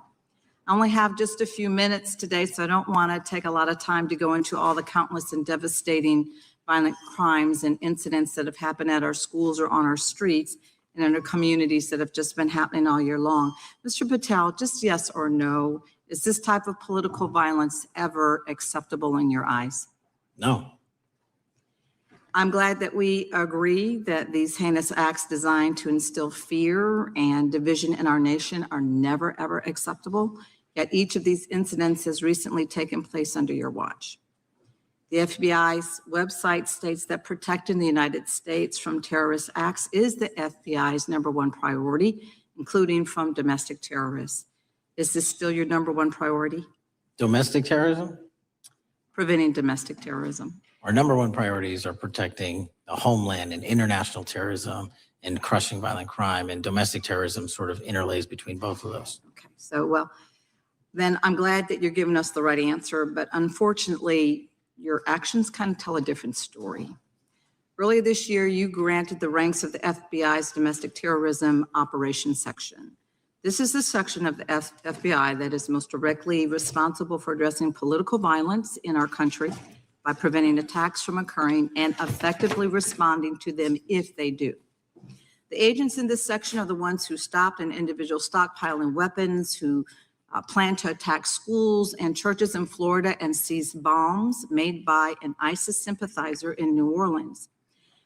I only have just a few minutes today, so I don't want to take a lot of time to go into all the countless and devastating violent crimes and incidents that have happened at our schools or on our streets and in our communities that have just been happening all year long. Mr. Patel, just yes or no, is this type of political violence ever acceptable in your eyes? No. I'm glad that we agree that these heinous acts designed to instill fear and division in our nation are never, ever acceptable. Yet each of these incidents has recently taken place under your watch. The FBI's website states that protecting the United States from terrorist acts is the FBI's #1 priority, including from domestic terrorists. Is this still your #1 priority? Domestic terrorism? Preventing domestic terrorism. Our #1 priorities are protecting the homeland and international terrorism and crushing violent crime, and domestic terrorism sort of interlays between both of those. Okay, so well, then I'm glad that you're giving us the right answer, but unfortunately, your actions kind of tell a different story. Earlier this year, you granted the ranks of the FBI's Domestic Terrorism Operations Section. This is the section of the FBI that is most directly responsible for addressing political violence in our country, by preventing attacks from occurring and effectively responding to them if they do. The agents in this section are the ones who stopped an individual stockpiling weapons, who planned to attack schools and churches in Florida and seized bombs made by an ISIS sympathizer in New Orleans.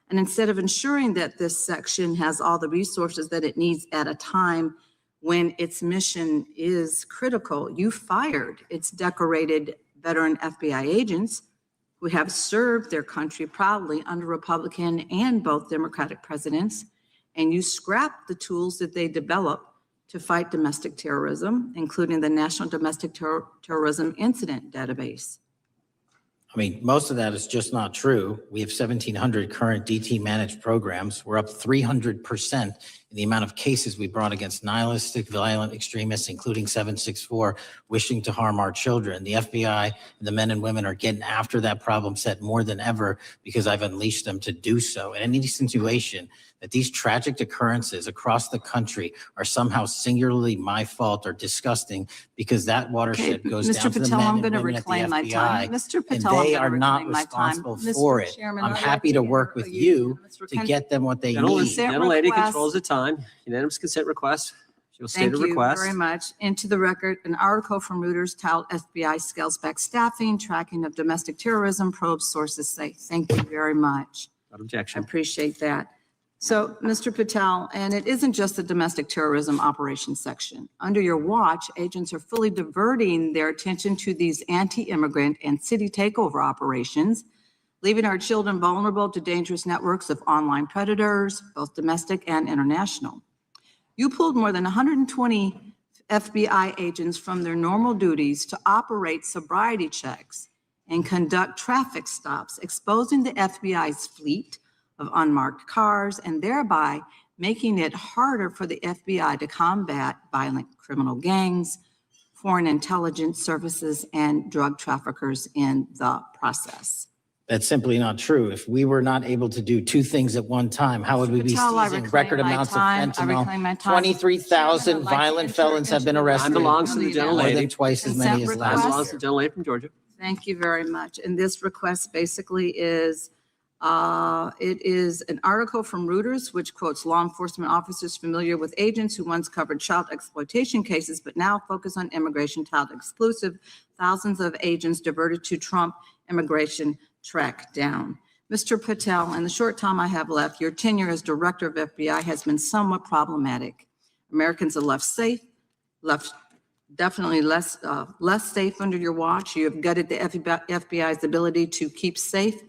And instead of ensuring that this section has all the resources that it needs at a time when its mission is critical, you fired its decorated veteran FBI agents who have served their country proudly under Republican and both Democratic presidents, and you scrapped the tools that they developed to fight domestic terrorism, including the National Domestic Terrorism Incident Database. I mean, most of that is just not true. We have 1,700 current DT managed programs. We're up 300% in the amount of cases we brought against nihilistic, violent extremists, including 764, wishing to harm our children. The FBI and the men and women are getting after that problem set more than ever because I've unleashed them to do so. And any situation that these tragic occurrences across the country are somehow singularly my fault or disgusting because that watershed goes Mr. down to the Patel, men I'm and going to women at the reclaim my time. FBI, Mr. and Patel, I'm they going are to not reclaim my time. responsible Mr. for it. Chairman, I'm I'd happy like to to work hear with you, you Mr. to get them what they Gentle- need. Consent Gentlelady request. controls the time. Unanimous consent request. She'll state Thank a you request. very much. Into the record, an article from Reuters titled FBI Scales Back Staffing, Tracking of Domestic Terrorism, Probes Sources Say. Thank you very much. Without I objection. appreciate that. So, Mr. Patel, and it isn't just the domestic terrorism operations section. Under your watch, agents are fully diverting their attention to these anti-immigrant and city takeover operations, leaving our children vulnerable to dangerous networks of online predators, both domestic and international. You pulled more than 120 FBI agents from their normal duties to operate sobriety checks and conduct traffic stops, exposing the FBI's fleet of unmarked cars and thereby making it harder for the FBI to combat violent criminal gangs, foreign intelligence services, and drug traffickers in the process. That's simply not true. If we were not able to do two things at one time, how would we be Patel, I seizing reclaim record my amounts of time. I reclaim my fentanyl? time. 23,000 Chairman, I'd like to violent enter felons have been into the arrested. Time belongs to the More gentlelady. than twice as many as Consent last Time request. belongs to the gentlelady from Georgia. Thank you very much. And this request basically is, it is an article from Reuters, which quotes law enforcement officers familiar with agents who once covered child exploitation cases, but now focus on immigration child exclusive. Thousands of agents diverted to Trump immigration track down. Mr. Patel, in the short time I have left, your tenure as director of FBI has been somewhat problematic. Americans are left definitely less safe under your watch. You have gutted the FBI's ability to keep safe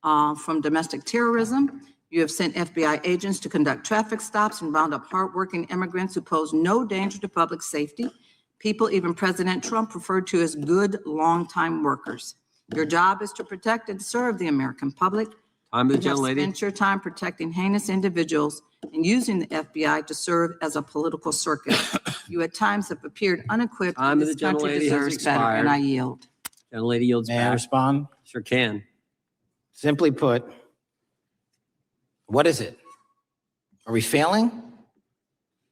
from domestic terrorism. You have sent FBI agents to conduct traffic stops and round up hardworking immigrants who pose no danger to public safety. People even President Trump referred to as good longtime workers. Your job is to protect and serve the American public. Time to the You have gentlelady. spent your time protecting heinous individuals and using the FBI to serve as a political circus. You at times have appeared unequipped. Time and to the this country gentlelady has deserves better, and expired. I yield. Gentlelady yields May I back. respond? Sure can. Simply put, what is it? Are we failing?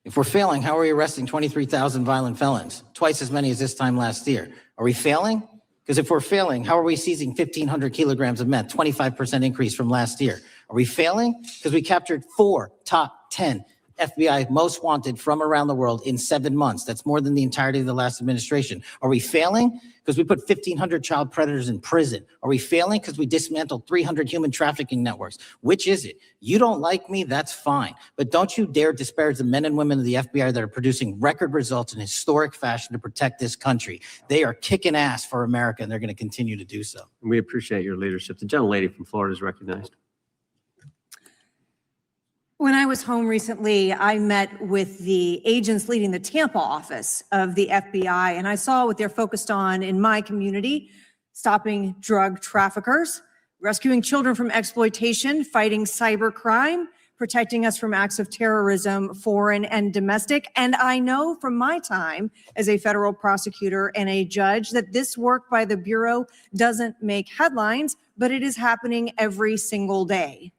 If we're failing, how are we arresting 23,000 violent felons? Twice as many as this time last year. Are we failing? Because if we're failing, how are we seizing 1,500 kilograms of meth, 25% increase from last year? Are we failing? Because we captured 4 top 10 FBI most wanted from around the world in 7 months. That's more than the entirety of the last administration. Are we failing? Because we put 1,500 child predators in prison. Are we failing? Because we dismantled 300 human trafficking networks. Which is it? You don't like me, that's fine. But don't you dare disparage the men and women of the FBI that are producing record results in historic fashion to protect this country. They are kicking ass for America, and they're going to continue to do so. We appreciate your leadership. The gentlelady from Florida is recognized. When I was home recently, I met with the agents leading the Tampa office of the FBI, and I saw what they're focused on in my community: stopping drug traffickers, rescuing children from exploitation, fighting cybercrime, protecting us from acts of terrorism, foreign and domestic. And I know from my time as a federal prosecutor and a judge that this work by the Bureau doesn't make headlines, but it is happening every single day.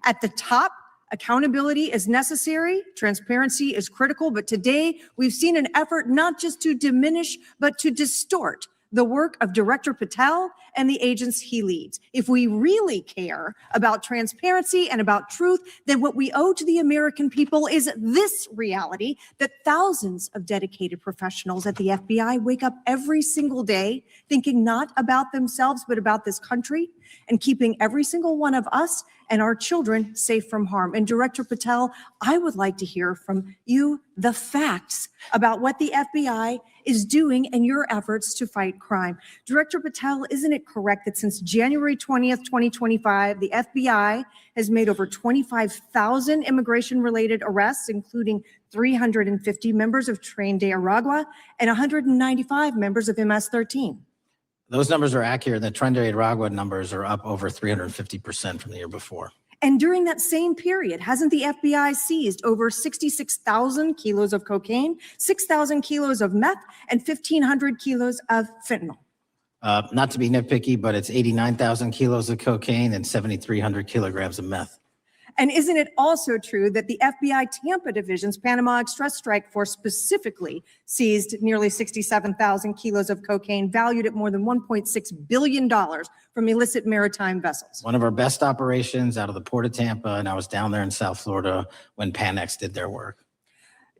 At the top, accountability is necessary, transparency is critical, but today we've seen an effort not just to diminish, but to distort the work of Director Patel and the agents he leads. If we really care about transparency and about truth, then what we owe to the American people is this reality that thousands of dedicated professionals at the FBI wake up every single day thinking not about themselves, but about this country and keeping every single one of us and our children safe from harm. And Director Patel, I would like to hear from you the facts about what the FBI is doing in your efforts to fight crime. Director Patel, isn't it correct that since January 20th, 2025, the FBI has made over 25,000 immigration-related arrests, including 350 members of Tren de Aragua and 195 members of MS-13? Those numbers are accurate. The Tren de Aragua numbers are up over 350% from the year before. And during that same period, hasn't the FBI seized over 66,000 kilos of cocaine, 6,000 kilos of meth, and 1,500 kilos of fentanyl? Not to be nitpicky, but it's 89,000 kilos of cocaine and 7,300 kilograms of meth. And isn't it also true that the FBI Tampa Division's Panama Express Strike Force specifically seized nearly 67,000 kilos of cocaine valued at more than $1.6 billion from illicit maritime vessels? One of our best operations out of the Port of Tampa, and I was down there in South Florida when Panex did their work.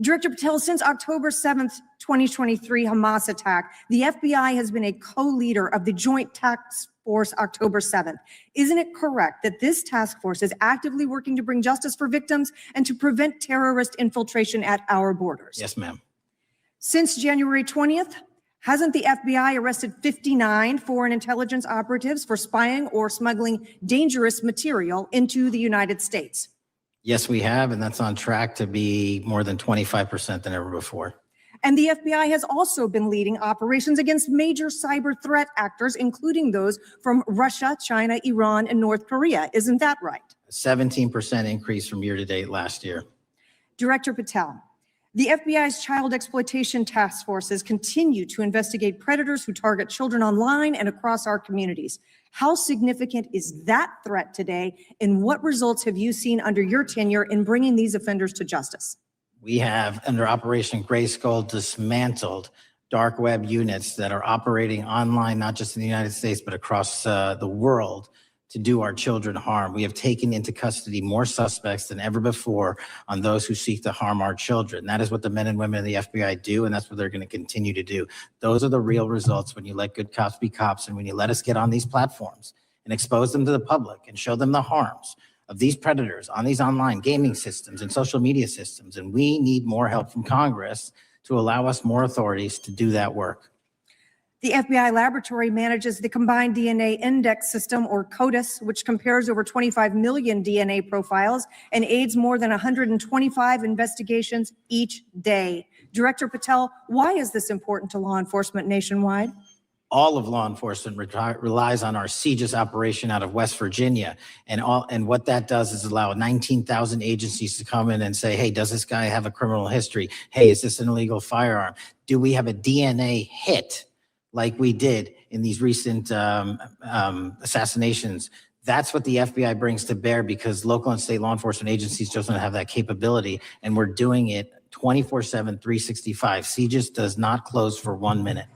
Director Patel, since October 7th, 2023 Hamas attack, the FBI has been a co-leader of the Joint Task Force October 7th. Isn't it correct that this task force is actively working to bring justice for victims and to prevent terrorist infiltration at our borders? Yes, ma'am. Since January 20th, hasn't the FBI arrested 59 foreign intelligence operatives for spying or smuggling dangerous material into the United States? Yes, we have, and that's on track to be more than 25% than ever before. And the FBI has also been leading operations against major cyber threat actors, including those from Russia, China, Iran, and North Korea. Isn't that right? A 17% increase from year to date last year. Director Patel, the FBI's child exploitation task forces continue to investigate predators who target children online and across our communities. How significant is that threat today, and what results have you seen under your tenure in bringing these offenders to justice? We have, under Operation Grayskull, dismantled dark web units that are operating online, not just in the United States, but across the world to do our children harm. We have taken into custody more suspects than ever before on those who seek to harm our children. That is what the men and women of the FBI do, and that's what they're going to continue to do. Those are the real results when you let good cops be cops and when you let us get on these platforms and expose them to the public and show them the harms of these predators on these online gaming systems and social media systems. And we need more help from Congress to allow us more authorities to do that work. The FBI laboratory manages the Combined DNA Index System, or CODIS, which compares over 25 million DNA profiles and aids more than 125 investigations each day. Director Patel, why is this important to law enforcement nationwide? All of law enforcement relies on our CJIS operation out of West Virginia. And what that does is allow 19,000 agencies to come in and say, hey, does this guy have a criminal history? Hey, is this an illegal firearm? Do we have a DNA hit like we did in these recent assassinations? That's what the FBI brings to bear, because local and state law enforcement agencies just don't have that capability. And we're doing it 24/7, 365. CJIS does not close for 1 minute.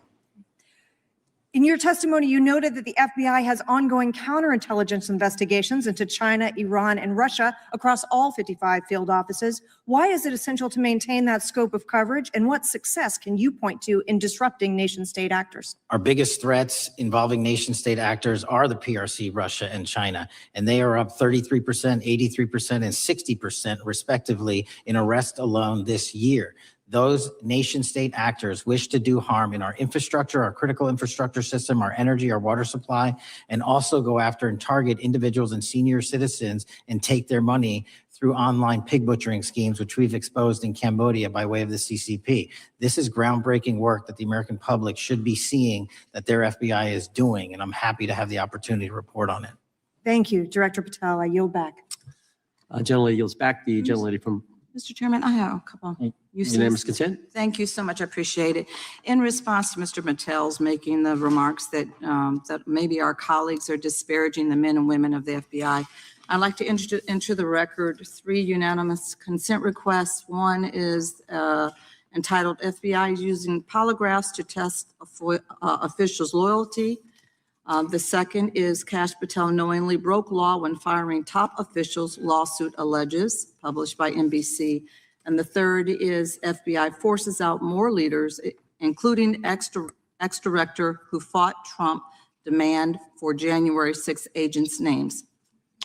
In your testimony, you noted that the FBI has ongoing counterintelligence investigations into China, Iran, and Russia across all 55 field offices. Why is it essential to maintain that scope of coverage, and what success can you point to in disrupting nation-state actors? Our biggest threats involving nation-state actors are the PRC, Russia, and China, and they are up 33%, 83%, and 60% respectively in arrest alone this year. Those nation-state actors wish to do harm in our infrastructure, our critical infrastructure system, our energy, our water supply, and also go after and target individuals and senior citizens and take their money through online pig butchering schemes, which we've exposed in Cambodia by way of the CCP. This is groundbreaking work that the American public should be seeing that their FBI is doing, and I'm happy to have the opportunity to report on it. Thank you, Director Patel. I yield back. Gentlelady yields back. The gentlelady from Mr. Chairman, I have a couple. unanimous consent. Thank you so much. I appreciate it. In response to Mr. Patel's making the remarks that that maybe our colleagues are disparaging the men and women of the FBI, I'd like to enter the record 3 unanimous consent requests. One is an entitled FBI Using Polygraphs to Test Officials' Loyalty. The second is Kash Patel knowingly broke law when firing top officials, lawsuit alleges, published by NBC. And the third is FBI forces out more leaders, including ex-director who fought Trump, demand for January 6 agents' names.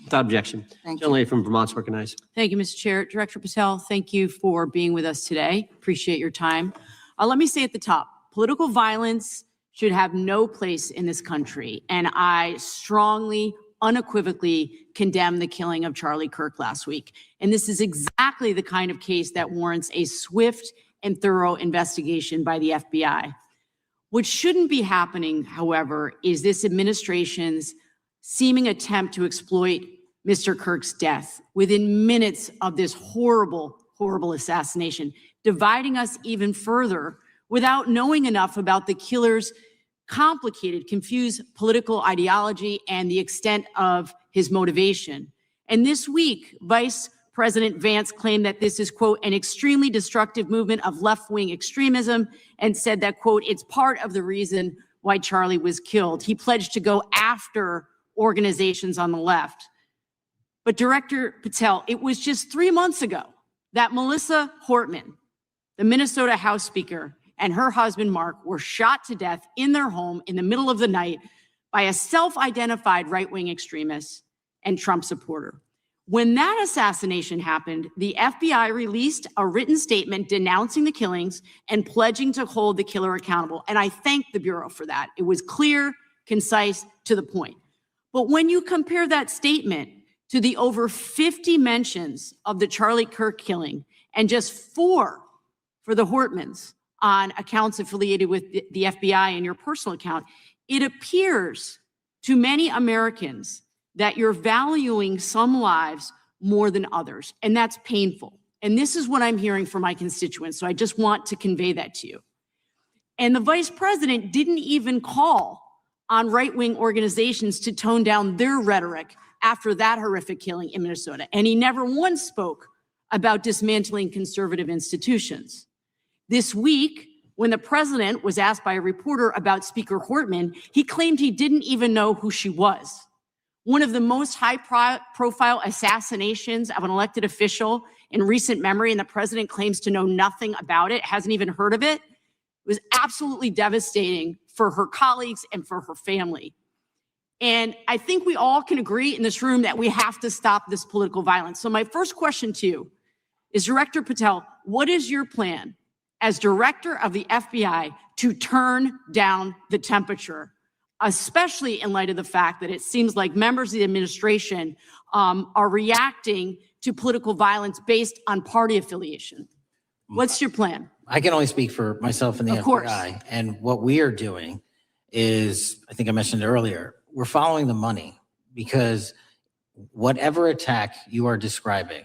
Without objection. Thank you. Gentlelady from Vermont's recognized. Thank you, Mr. Chair. Director Patel, thank you for being with us today. Appreciate your time. Let me say at the top, political violence should have no place in this country. And I strongly, unequivocally condemn the killing of Charlie Kirk last week. And this is exactly the kind of case that warrants a swift and thorough investigation by the FBI. What shouldn't be happening, however, is this administration's seeming attempt to exploit Mr. Kirk's death within minutes of this horrible, horrible assassination, dividing us even further without knowing enough about the killer's complicated, confused political ideology and the extent of his motivation. And this week, Vice President Vance claimed that this is, quote, an extremely destructive movement of left-wing extremism, and said that, quote, it's part of the reason why Charlie was killed. He pledged to go after organizations on the left. But Director Patel, it was just 3 months ago that Melissa Hortman, the Minnesota House Speaker, and her husband, Mark, were shot to death in their home in the middle of the night by a self-identified right-wing extremist and Trump supporter. When that assassination happened, the FBI released a written statement denouncing the killings and pledging to hold the killer accountable. And I thank the Bureau for that. It was clear, concise, to the point. But when you compare that statement to the over 50 mentions of the Charlie Kirk killing and just 4 for the Hortmans on accounts affiliated with the FBI and your personal account, it appears to many Americans that you're valuing some lives more than others, and that's painful. And this is what I'm hearing from my constituents, so I just want to convey that to you. And the vice president didn't even call on right-wing organizations to tone down their rhetoric after that horrific killing in Minnesota. And he never once spoke about dismantling conservative institutions. This week, when the president was asked by a reporter about Speaker Hortman, he claimed he didn't even know who she was. One of the most high-profile assassinations of an elected official in recent memory, and the president claims to know nothing about it, hasn't even heard of it. It was absolutely devastating for her colleagues and for her family. And I think we all can agree in this room that we have to stop this political violence. So my first question to you is, Director Patel, what is your plan as director of the FBI to turn down the temperature, especially in light of the fact that it seems like members of the administration are reacting to political violence based on party affiliation? What's your plan? I can only speak for myself and the Of course. FBI. And what we are doing is, I think I mentioned earlier, we're following the money, because whatever attack you are describing,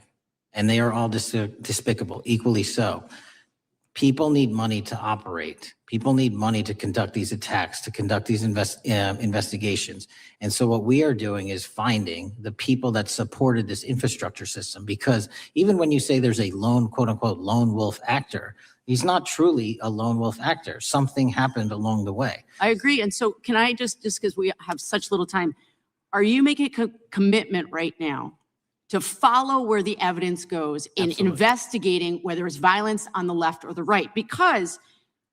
and they are all despicable, equally so, people need money to operate. People need money to conduct these attacks, to conduct these investigations. And so what we are doing is finding the people that supported this infrastructure system, because even when you say there's a lone, quote unquote, lone wolf actor, he's not truly a lone wolf actor. Something happened along the way. I agree. And so can I just because we have such little time, are you making a commitment right now to follow where the evidence goes in investigating whether it's violence on the left or the right? Because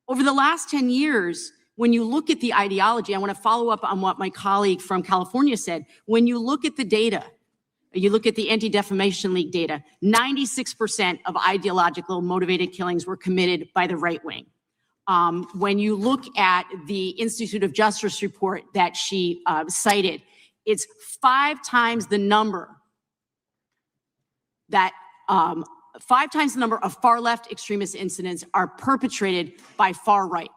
over the last 10 years, when you look at the ideology, I want to follow up on what my colleague from California said. When you look at the data, you look at the Anti-Defamation League data, 96% of ideological motivated killings were committed by the right wing. When you look at the Institute of Justice report that she cited, it's 5 times the number that 5 times the number of far left extremist incidents are perpetrated by far right.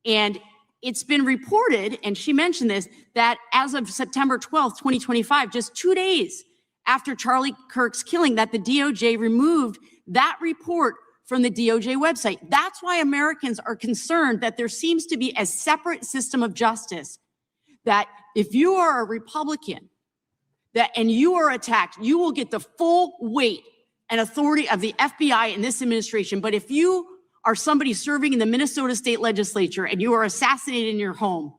And it's been reported, and she mentioned this, that as of September 12th, 2025, just 2 days after Charlie Kirk's killing, that the DOJ removed that report from the DOJ website. That's why Americans are concerned that there seems to be a separate system of justice, that if you are a Republican and you are attacked, you will get the full weight and authority of the FBI and this administration. But if you are somebody serving in the Minnesota State Legislature and you are assassinated in your home,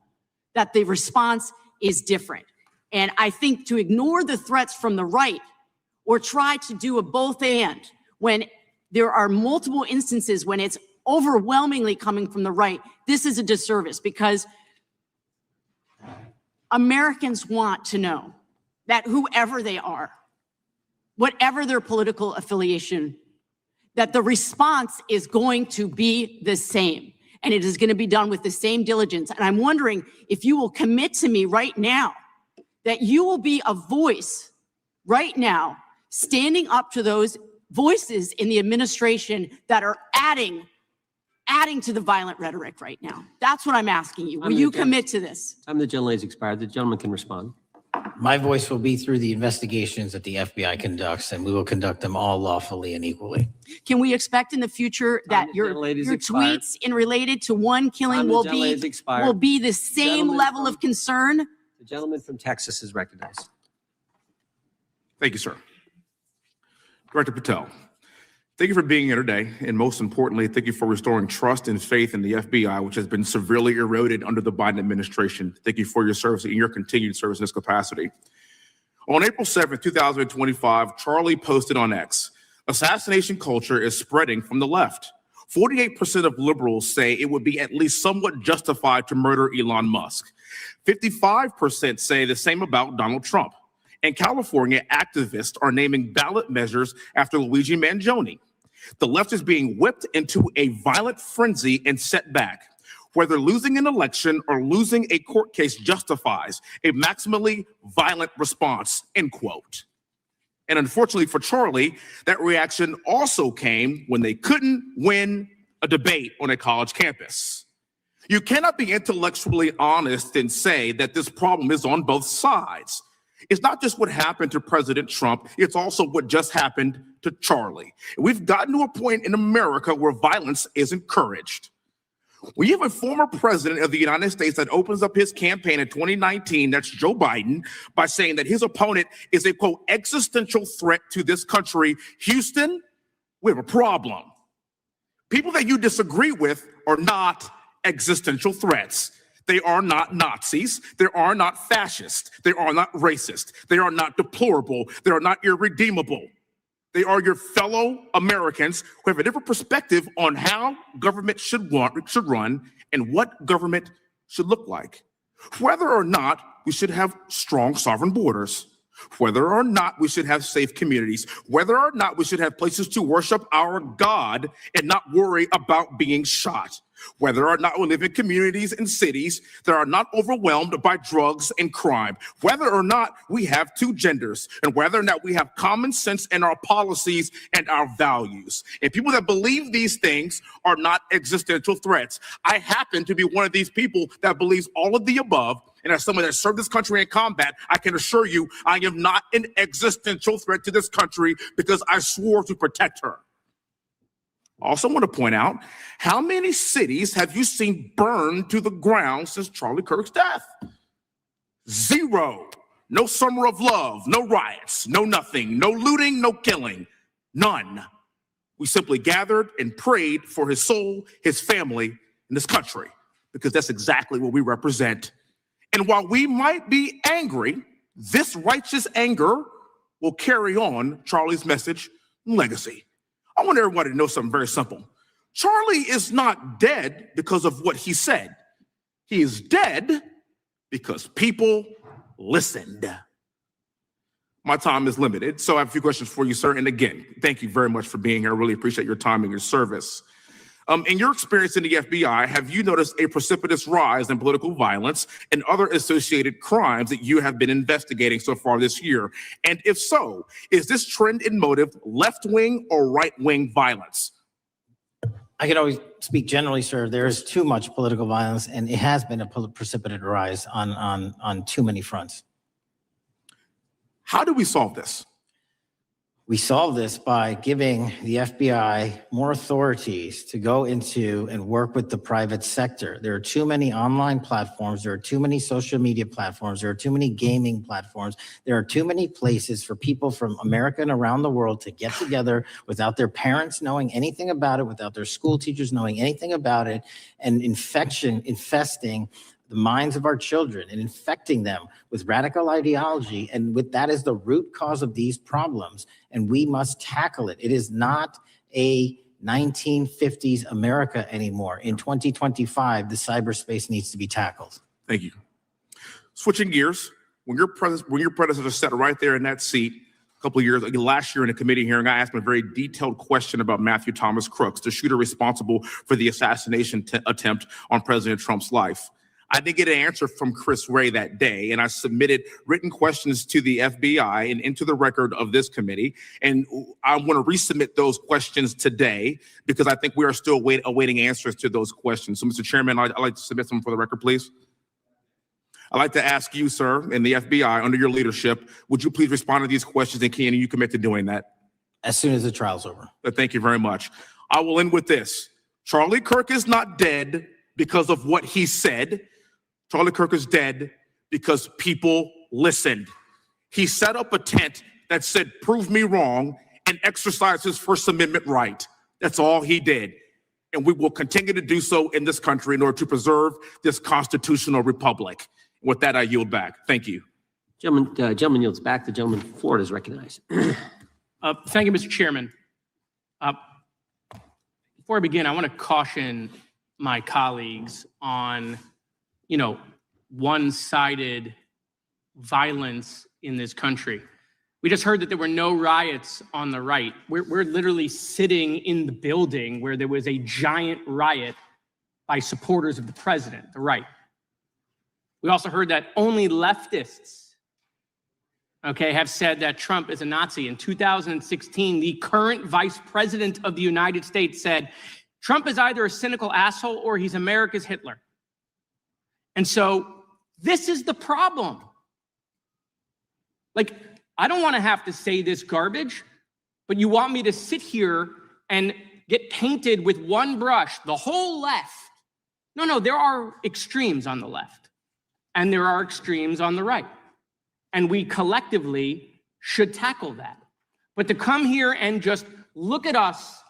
that the response is different. And I think to ignore the threats from the right or try to do a both and when there are multiple instances when it's overwhelmingly coming from the right, this is a disservice because Americans want to know that whoever they are, whatever their political affiliation, that the response is going to be the same. And it is going to be done with the same diligence. And I'm wondering if you will commit to me right now that you will be a voice right now standing up to those voices in the administration that are adding to the violent rhetoric right now. That's what I'm asking you. Will you commit to this? Time the gentlelady's expired. The gentleman can respond. My voice will be through the investigations that the FBI conducts, and we will conduct them all lawfully and equally. Can we expect in the future that your tweets in related to one killing will be the same level of concern? The gentleman from Texas is recognized. Thank you, sir. Director Patel, thank you for being here today. And most importantly, thank you for restoring trust and faith in the FBI, which has been severely eroded under the Biden administration. Thank you for your service and your continued service in this capacity. On April 7th, 2025, Charlie posted on X, assassination culture is spreading from the left. 48% of liberals say it would be at least somewhat justified to murder Elon Musk. 55% say the same about Donald Trump. In California, activists are naming ballot measures after Luigi Mangione. The left is being whipped into a violent frenzy and set back. Whether losing an election or losing a court case justifies a maximally violent response, end quote. And unfortunately for Charlie, that reaction also came when they couldn't win a debate on a college campus. You cannot be intellectually honest and say that this problem is on both sides. It's not just what happened to President Trump, it's also what just happened to Charlie. We've gotten to a point in America where violence is encouraged. We have a former president of the United States that opens up his campaign in 2019, that's Joe Biden, by saying that his opponent is a, quote, existential threat to this country. Houston, we have a problem. People that you disagree with are not existential threats. They are not Nazis. They are not fascist. They are not racist. They are not deplorable. They are not irredeemable. They are your fellow Americans who have a different perspective on how government should run and what government should look like. Whether or not we should have strong sovereign borders, whether or not we should have safe communities, whether or not we should have places to worship our God and not worry about being shot, whether or not we live in communities and cities that are not overwhelmed by drugs and crime, whether or not we have two genders, and whether or not we have common sense in our policies and our values. And people that believe these things are not existential threats. I happen to be one of these people that believes all of the above. And as someone that served this country in combat, I can assure you I am not an existential threat to this country because I swore to protect her. I also want to point out, how many cities have you seen burned to the ground since Charlie Kirk's death? Zero. No summer of love, no riots, no nothing, no looting, no killing, none. We simply gathered and prayed for his soul, his family, and this country, because that's exactly what we represent. And while we might be angry, this righteous anger will carry on Charlie's message and legacy. I want everybody to know something very simple. Charlie is not dead because of what he said. He is dead because people listened. My time is limited, so I have a few questions for you, sir. And again, thank you very much for being here. I really appreciate your time and your service. In your experience in the FBI, have you noticed a precipitous rise in political violence and other associated crimes that you have been investigating so far this year? And if so, is this trend in motive left-wing or right-wing violence? I can always speak generally, sir. There is too much political violence, and it has been a precipitate rise on too many fronts. How do we solve this? We solve this by giving the FBI more authorities to go into and work with the private sector. There are too many online platforms. There are too many social media platforms. There are too many gaming platforms. There are too many places for people from America and around the world to get together without their parents knowing anything about it, without their school teachers knowing anything about it, and infesting the minds of our children and infecting them with radical ideology. And with that is the root cause of these problems. And we must tackle it. It is not a 1950s America anymore. In 2025, the cyberspace needs to be tackled. Thank you. Switching gears, when your predecessor sat right there in that seat a couple of years, last year in a committee hearing, I asked him a very detailed question about Matthew Thomas Crooks, the shooter responsible for the assassination attempt on President Trump's life. I didn't get an answer from Chris Wray that day, and I submitted written questions to the FBI and into the record of this committee. And I want to resubmit those questions today because I think we are still awaiting answers to those questions. So, Mr. Chairman, I'd like to submit them for the record, please. I'd like to ask you, sir, and the FBI, under your leadership, would you please respond to these questions, and can you commit to doing that? As soon as the trial's over. Thank you very much. I will end with this. Charlie Kirk is not dead because of what he said. Charlie Kirk is dead because people listened. He set up a tent that said, "Prove me wrong," and exercised his First Amendment right. That's all he did. And we will continue to do so in this country in order to preserve this constitutional republic. With that, I yield back. Thank you. Gentleman yields back. The gentleman from Florida is recognized. Thank you, Mr. Chairman. Before I begin, I want to caution my colleagues on one-sided violence in this country. We just heard that there were no riots on the right. We're literally sitting in the building where there was a giant riot by supporters of the president, the right. We also heard that only leftists, have said that Trump is a Nazi. In 2016, the current vice president of the United States said, Trump is either a cynical asshole or he's America's Hitler. And so this is the problem. I don't want to have to say this garbage, but you want me to sit here and get painted with one brush, the whole left. No, there are extremes on the left, and there are extremes on the right. And we collectively should tackle that. But to come here and just look at us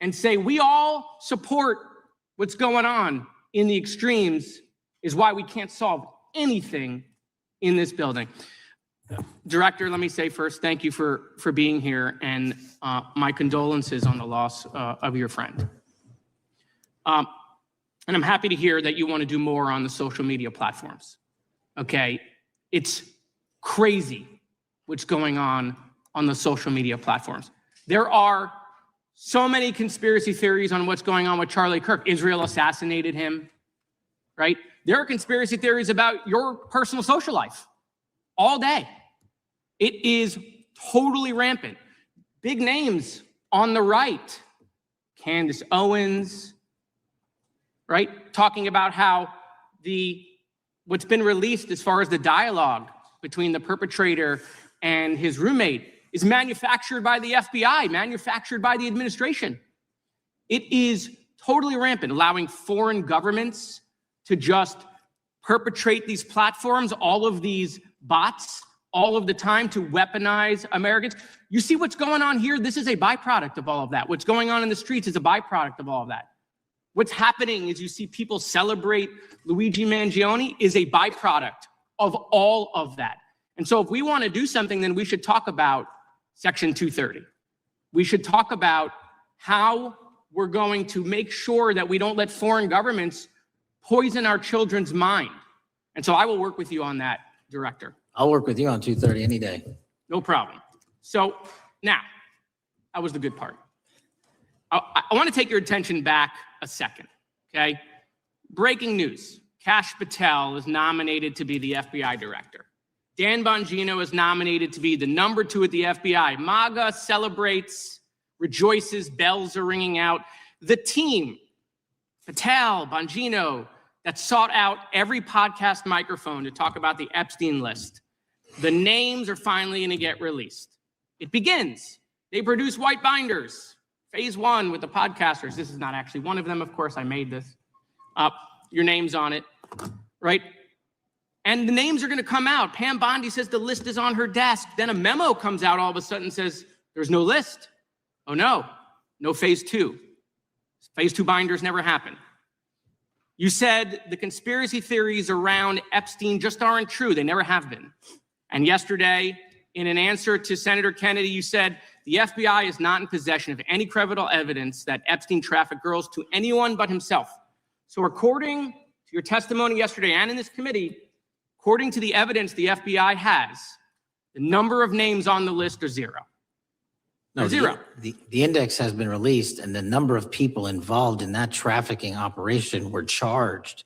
and say we all support what's going on in the extremes is why we can't solve anything in this building. Director, let me say first, thank you for being here, and my condolences on the loss of your friend. And I'm happy to hear that you want to do more on the social media platforms. It's crazy what's going on the social media platforms. There are so many conspiracy theories on what's going on with Charlie Kirk. Israel assassinated him, right? There are conspiracy theories about your personal social life all day. It is totally rampant. Big names on the right, Candace Owens, right? Talking about how what's been released as far as the dialogue between the perpetrator and his roommate is manufactured by the FBI, manufactured by the administration. It is totally rampant, allowing foreign governments to just perpetrate these platforms, all of these bots, all of the time to weaponize Americans. You see what's going on here? This is a byproduct of all of that. What's going on in the streets is a byproduct of all of that. What's happening is you see people celebrate Luigi Mangione is a byproduct of all of that. And so if we want to do something, then we should talk about Section 230. We should talk about how we're going to make sure that we don't let foreign governments poison our children's mind. And so I will work with you on that, Director. I'll work with you on 230 any day. No problem. So now, that was the good part. I want to take your attention back a second, okay? Breaking news. Kash Patel is nominated to be the FBI director. Dan Bongino is nominated to be the number 2 at the FBI. MAGA celebrates, rejoices, bells are ringing out. The team, Patel, Bongino, that sought out every podcast microphone to talk about the Epstein list. The names are finally going to get released. It begins They produce white binders. Phase 1 with the podcasters. This is not actually one of them, of course, I made this up. Your name's on it, right? And the names are going to come out. Pam Bondi says the list is on her desk. Then a memo comes out all of a sudden and says, there's no list. Oh no, no phase 2. Phase 2 binders never happened. You said the conspiracy theories around Epstein just aren't true. They never have been. And yesterday, in an answer to Senator Kennedy, you said the FBI is not in possession of any credible evidence that Epstein trafficked girls to anyone but himself. So according to your testimony yesterday and in this committee, according to the evidence the FBI has, the number of names on the list are 0. No, Zero. The index has been released and the number of people involved in that trafficking operation were charged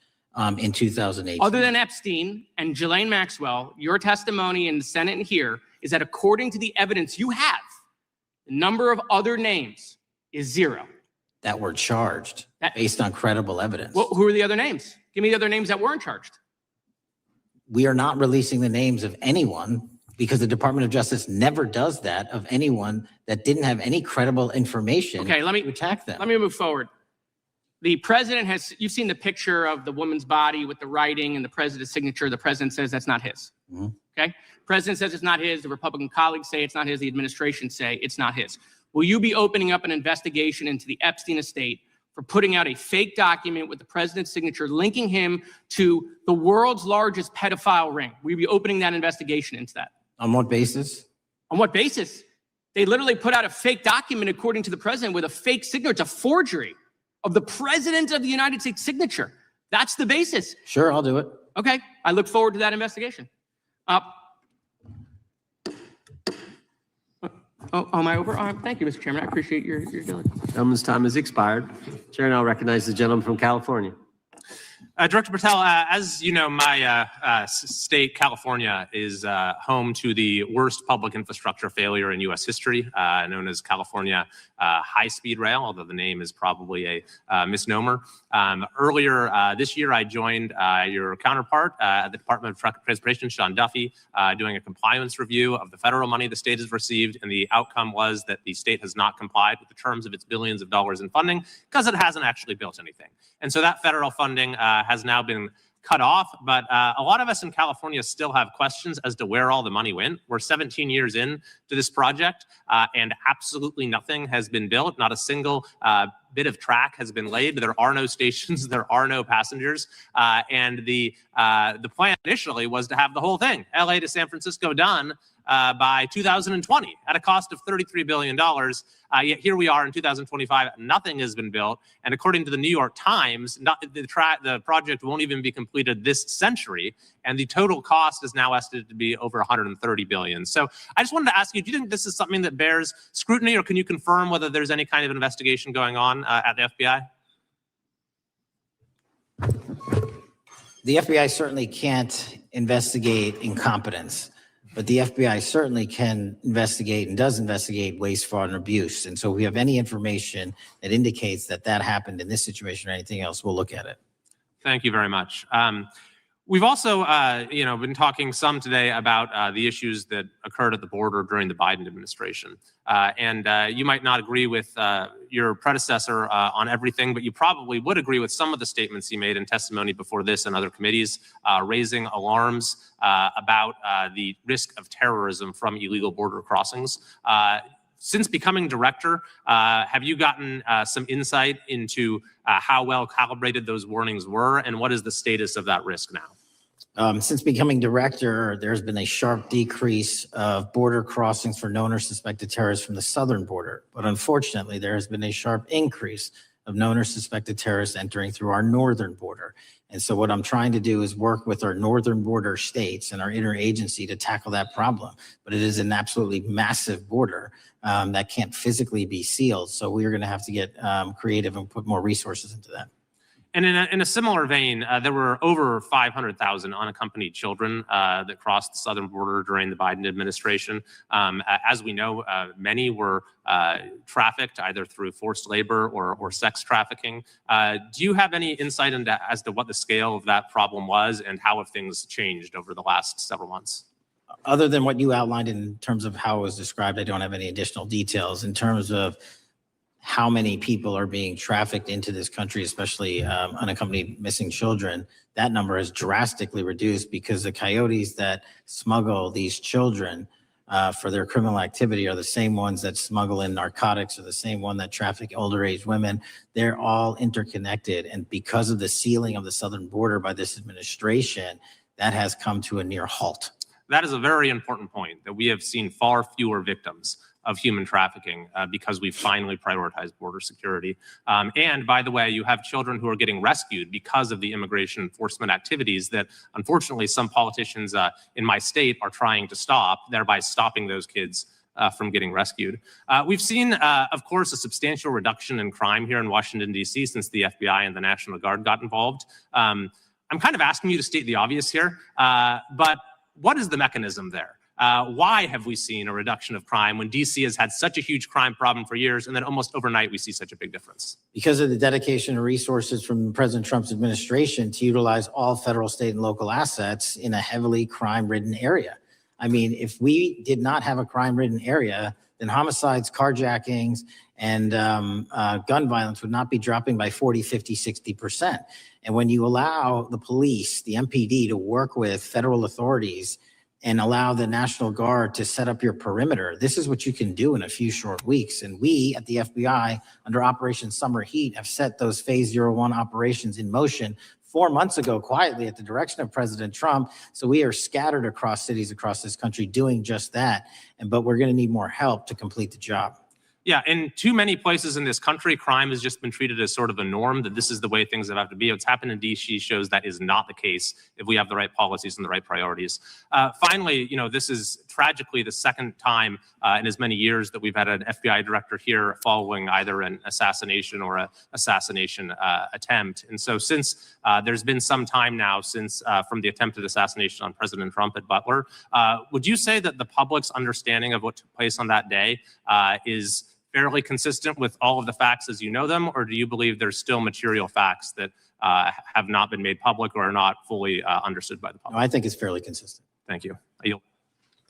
in 2018. Other than Epstein and Ghislaine Maxwell, your testimony in the Senate and here is that according to the evidence you have, the number of other names is 0. That were charged based on credible evidence. Well, who are the other names? Give me the other names that weren't charged. We are not releasing the names of anyone because the Department of Justice never does that of anyone that didn't have any credible information Okay, to attack them. Let me move forward. The president has, you've seen the picture of the woman's body with the writing and the president's signature. The president says that's not his. Okay? President says it's not his. The Republican colleagues say it's not his. The administration say it's not his. Will you be opening up an investigation into the Epstein estate for putting out a fake document with the president's signature linking him to the world's largest pedophile ring? Will you be opening that investigation into that? On what basis? On what basis? They literally put out a fake document, according to the president, with a fake signature. It's a forgery of the president of the United States signature. That's the basis. Sure, I'll do it. Okay, I look forward to that investigation. Am I over? Thank you, Mr. Chairman. I appreciate your diligence. Gentleman's time has expired. Chair now recognizes the gentleman from California. Director Patel, as you know, my state, California, is home to the worst public infrastructure failure in U.S. history, known as California High-Speed Rail, although the name is probably a misnomer. Earlier this year, I joined your counterpart at the Department of Transportation, Sean Duffy, doing a compliance review of the federal money the state has received, and the outcome was that the state has not complied with the terms of its billions of dollars in funding because it hasn't actually built anything. And so that federal funding has now been cut off, but a lot of us in California still have questions as to where all the money went. We're 17 years in to this project, and absolutely nothing has been built. Not a single bit of track has been laid. There are no stations. There are no passengers. And the plan initially was to have the whole thing, LA to San Francisco, done by 2020 at a cost of $33 billion. Yet here we are in 2025, nothing has been built. And according to the New York Times, the project won't even be completed this century. And the total cost is now estimated to be over $130 billion. So I just wanted to ask you, do you think this is something that bears scrutiny, or can you confirm whether there's any kind of investigation going on at the FBI? The FBI certainly can't investigate incompetence, but the FBI certainly can investigate and does investigate waste, fraud, and abuse. And so if we have any information that indicates that that happened in this situation or anything else, we'll look at it. Thank you very much. We've also, been talking some today about the issues that occurred at the border during the Biden administration. And you might not agree with your predecessor on everything, but you probably would agree with some of the statements he made in testimony before this and other committees, raising alarms about the risk of terrorism from illegal border crossings. Since becoming director, have you gotten some insight into how well calibrated those warnings were, and what is the status of that risk now? Since becoming director, there's been a sharp decrease of border crossings for known or suspected terrorists from the southern border. But unfortunately, there has been a sharp increase of known or suspected terrorists entering through our northern border. And so what I'm trying to do is work with our northern border states and our interagency to tackle that problem. But it is an absolutely massive border that can't physically be sealed. So we're going to have to get creative and put more resources into that. And in a similar vein, there were over 500,000 unaccompanied children that crossed the southern border during the Biden administration. As we know, many were trafficked either through forced labor or sex trafficking. Do you have any insight as to what the scale of that problem was and how have things changed over the last several months? other than what you outlined in terms of how it was described, I don't have any additional details in terms of how many people are being trafficked into this country, especially unaccompanied missing children. That number has drastically reduced because the coyotes that smuggle these children for their criminal activity are the same ones that smuggle in narcotics, or the same one that traffic older age women. They're all interconnected. And because of the sealing of the southern border by this administration, that has come to a near halt. That is a very important point, that we have seen far fewer victims of human trafficking because we finally prioritized border security. And by the way, you have children who are getting rescued because of the immigration enforcement activities that unfortunately some politicians in my state are trying to stop, thereby stopping those kids from getting rescued. We've seen, of course, a substantial reduction in crime here in Washington, D.C. since the FBI and the National Guard got involved. I'm kind of asking you to state the obvious here, but what is the mechanism there? Why have we seen a reduction of crime when DC has had such a huge crime problem for years, and then almost overnight we see such a big difference? Because of the dedication and resources from President Trump's administration to utilize all federal, state, and local assets in a heavily crime-ridden area. I mean, if we did not have a crime-ridden area, then homicides, carjackings, and gun violence would not be dropping by 40, 50, 60%. And when you allow the police, the MPD, to work with federal authorities and allow the National Guard to set up your perimeter, this is what you can do in a few short weeks. And we at the FBI, under Operation Summer Heat, have set those Phase 01 operations in motion 4 months ago, quietly at the direction of President Trump. So we are scattered across cities across this country doing just that. But we're going to need more help to complete the job. Yeah, in too many places in this country, crime has just been treated as sort of a norm, that this is the way things have to be. What's happened in DC shows that is not the case if we have the right policies and the right priorities. Finally, this is tragically the second time in as many years that we've had an FBI director here following either an assassination or an assassination attempt. And so since there's been some time now since from the attempted assassination on President Trump at Butler, would you say that the public's understanding of what took place on that day is fairly consistent with all of the facts as you know them, or do you believe there's still material facts that have not been made public or are not fully understood by the public? No, I think it's fairly consistent. Thank you.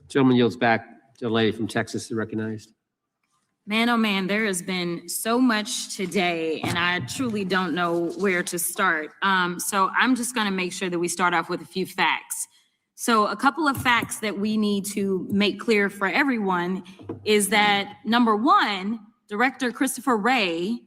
Gentleman yields back to the lady from Texas, recognized. Man, oh man, there has been so much today, and I truly don't know where to start. So I'm just going to make sure that we start off with a few facts. So a couple of facts that we need to make clear for everyone is that, number one, Director Christopher Wray,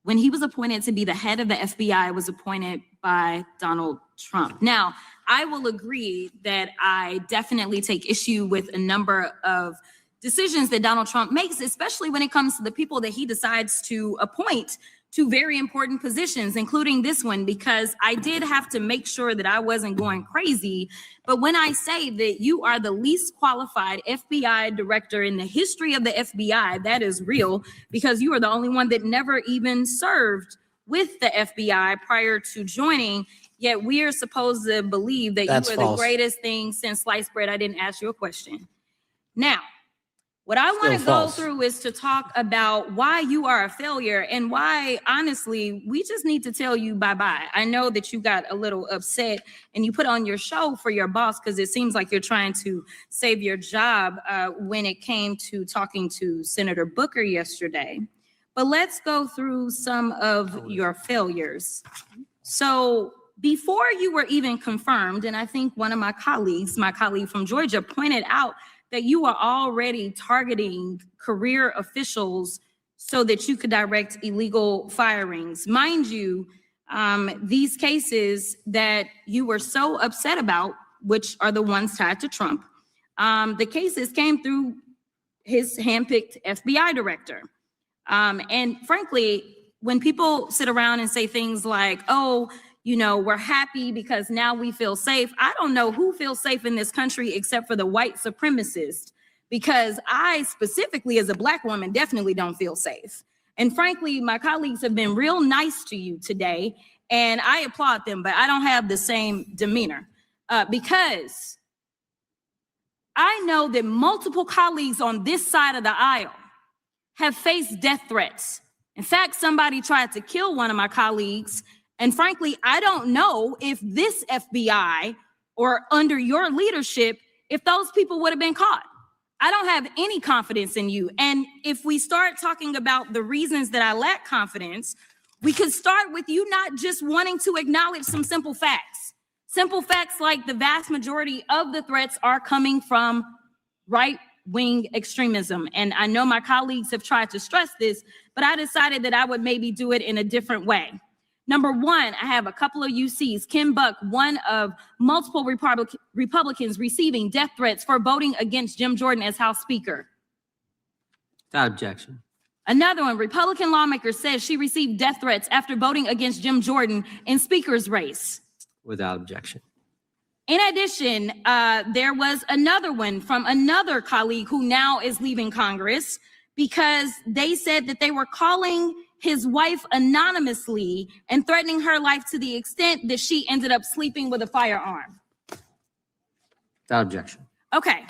when he was appointed to be the head of the FBI, was appointed by Donald Trump. Now, I will agree that I definitely take issue with a number of decisions that Donald Trump makes, especially when it comes to the people that he decides to appoint to very important positions, including this one, because I did have to make sure that I wasn't going crazy. But when I say that you are the least qualified FBI director in the history of the FBI, that is real, because you are the only one that never even served with the FBI prior to joining. Yet we are supposed to believe that That's you are false. the greatest thing since sliced bread. I didn't ask you a question. Now, what I want to Still go false. through is to talk about why you are a failure and why, honestly, we just need to tell you bye-bye. I know that you got a little upset and you put on your show for your boss because it seems like you're trying to save your job when it came to talking to Senator Booker yesterday. But let's go through some of your failures. So before you were even confirmed, and I think one of my colleague from Georgia, pointed out that you are already targeting career officials so that you could direct illegal firings. Mind you, these cases that you were so upset about, which are the ones tied to Trump, the cases came through his handpicked FBI director. And frankly, when people sit around and say things like, oh, we're happy because now we feel safe. I don't know who feels safe in this country except for the white supremacists, because I specifically as a Black woman definitely don't feel safe. And frankly, my colleagues have been real nice to you today, and I applaud them, but I don't have the same demeanor because I know that multiple colleagues on this side of the aisle have faced death threats. In fact, somebody tried to kill one of my colleagues. And frankly, I don't know if this FBI or under your leadership if those people would have been caught. I don't have any confidence in you. And if we start talking about the reasons that I lack confidence, we could start with you not just wanting to acknowledge some simple facts. Simple facts like the vast majority of the threats are coming from right-wing extremism. And I know my colleagues have tried to stress this, but I decided that I would maybe do it in a different way. Number one, I have a couple of UCs. Kim Buck, one of multiple Republicans receiving death threats for voting against Jim Jordan as House Speaker. Without objection. Another one, Republican lawmaker says she received death threats after voting against Jim Jordan in Speaker's race. Without objection. In addition, there was another one from another colleague who now is leaving Congress because they said that they were calling his wife anonymously and threatening her life to the extent that she ended up sleeping with a firearm. Without objection. Okay,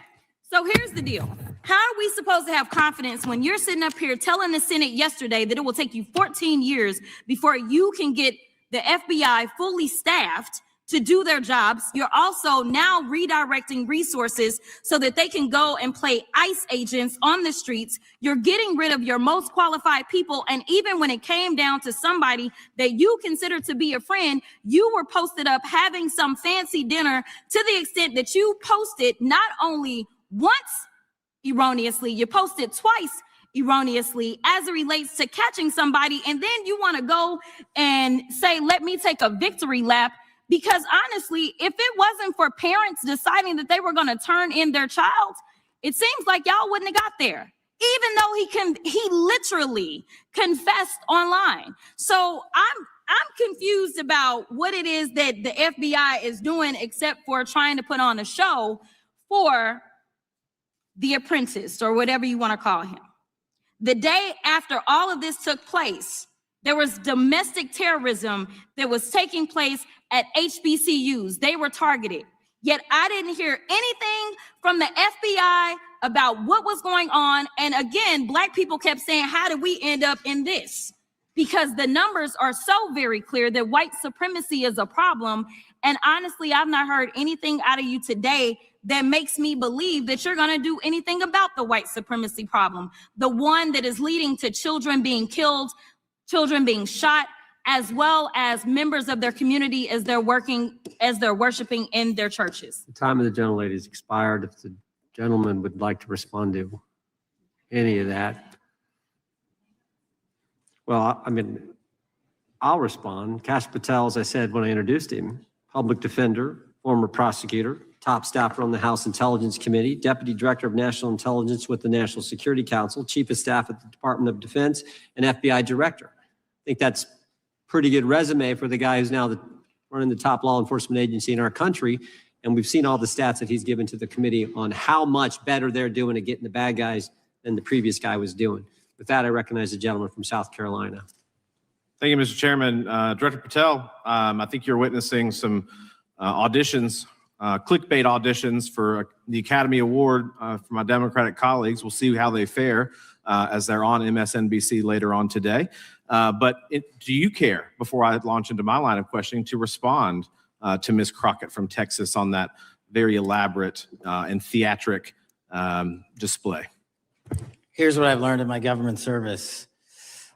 so here's the deal. How are we supposed to have confidence when you're sitting up here telling the Senate yesterday that it will take you 14 years before you can get the FBI fully staffed to do their jobs? You're also now redirecting resources so that they can go and play ICE agents on the streets. You're getting rid of your most qualified people. And even when it came down to somebody that you consider to be a friend, you were posted up having some fancy dinner to the extent that you posted not only once erroneously, you posted twice erroneously as it relates to catching somebody. And then you want to go and say, let me take a victory lap. Because honestly, if it wasn't for parents deciding that they were going to turn in their child, it seems like y'all wouldn't have got there, even though he literally confessed online. So I'm confused about what it is that the FBI is doing, except for trying to put on a show for the apprentice or whatever you want to call him. The day after all of this took place, there was domestic terrorism that was taking place at HBCUs. They were targeted. Yet I didn't hear anything from the FBI about what was going on. And again, Black people kept saying, how did we end up in this? Because the numbers are so very clear that white supremacy is a problem. And honestly, I've not heard anything out of you today that makes me believe that you're going to do anything about the white supremacy problem, the one that is leading to children being killed, children being shot, as well as members of their community as they're worshiping in their churches. The time of the gentlelady has expired. If the gentleman would like to respond to any of that. Well, I mean, I'll respond. Kash Patel, as I said when I introduced him, public defender, former prosecutor, top staffer on the House Intelligence Committee, Deputy Director of National Intelligence with the National Security Council, Chief of Staff at the Department of Defense, and FBI Director. I think that's pretty good resume for the guy who's now running the top law enforcement agency in our country. And we've seen all the stats that he's given to the committee on how much better they're doing at getting the bad guys than the previous guy was doing. With that, I recognize the gentleman from South Carolina. Thank you, Mr. Chairman. Director Patel, I think you're witnessing some auditions, clickbait auditions for the Academy Award for my Democratic colleagues. We'll see how they fare as they're on MSNBC later on today. But do you care, before I launch into my line of questioning, to respond to Ms. Crockett from Texas on that very elaborate and theatric display? Here's what I've learned in my government service.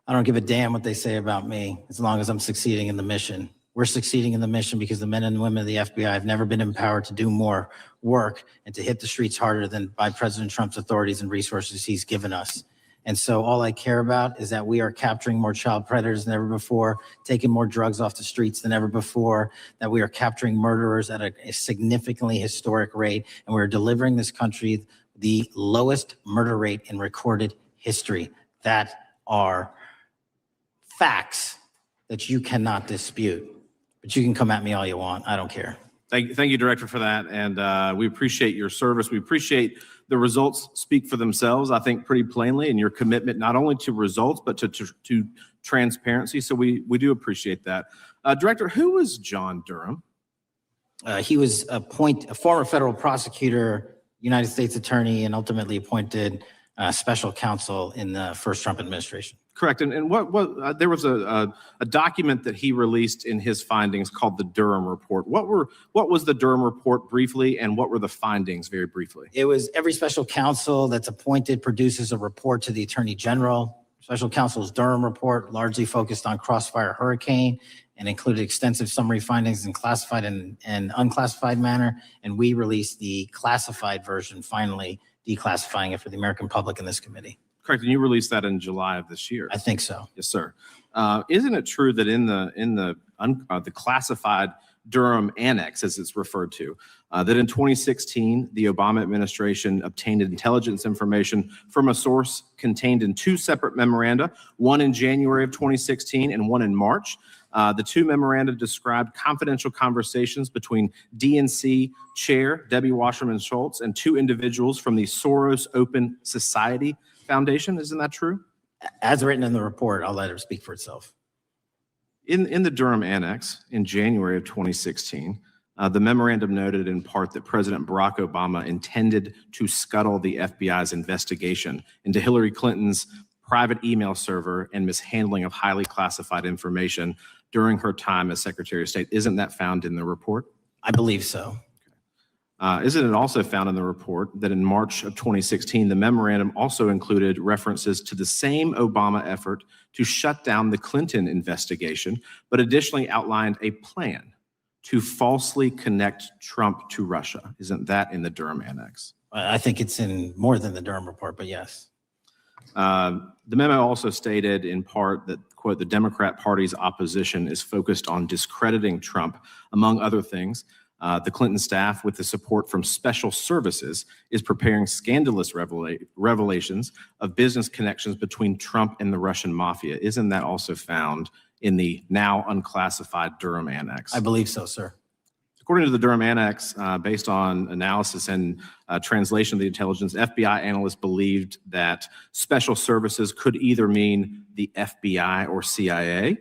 I don't give a damn what they say about me as long as I'm succeeding in the mission. We're succeeding in the mission because the men and women of the FBI have never been empowered to do more work and to hit the streets harder than by President Trump's authorities and resources he's given us. And so all I care about is that we are capturing more child predators than ever before, taking more drugs off the streets than ever before, that we are capturing murderers at a significantly historic rate, and we're delivering this country the lowest murder rate in recorded history. That are facts that you cannot dispute. But you can come at me all you want. I don't care. Thank you, Director, for that. And we appreciate your service. We appreciate the results speak for themselves, I think, pretty plainly, and your commitment not only to results, but to transparency. So we do appreciate that. Director, who was John Durham? He was a former federal prosecutor, United States attorney, and ultimately appointed special counsel in the first Trump administration. Correct. And what there was a document that he released in his findings called the Durham Report. What was the Durham Report briefly, and what were the findings very briefly? It was every special counsel that's appointed produces a report to the Attorney General. Special counsel's Durham Report largely focused on Crossfire Hurricane and included extensive summary findings in classified and unclassified manner. And we released the classified version, finally declassifying it for the American public in this committee. Correct. And you released that in July of this year. I think so. Yes, sir. Isn't it true that in the classified Durham Annex, as it's referred to, that in 2016, the Obama administration obtained intelligence information from a source contained in two separate memoranda, one in January of 2016 and one in March. The two memoranda described confidential conversations between DNC Chair Debbie Wasserman Schultz and two individuals from the Soros Open Society Foundation. Isn't that true? As written in the report, I'll let it speak for itself. In the Durham Annex in January of 2016, the memorandum noted in part that President Barack Obama intended to scuttle the FBI's investigation into Hillary Clinton's private email server and mishandling of highly classified information during her time as Secretary of State. Isn't that found in the report? I believe so. Isn't it also found in the report that in March of 2016, the memorandum also included references to the same Obama effort to shut down the Clinton investigation, but additionally outlined a plan to falsely connect Trump to Russia? Isn't that in the Durham Annex? I think it's in more than the Durham Report, but yes. The memo also stated in part that, quote, the Democrat Party's opposition is focused on discrediting Trump, among other things. The Clinton staff, with the support from special services, is preparing scandalous revelations of business connections between Trump and the Russian mafia. Isn't that also found in the now unclassified Durham Annex? I believe so, sir. According to the Durham Annex, based on analysis and translation of the intelligence, FBI analysts believed that special services could either mean the FBI or CIA,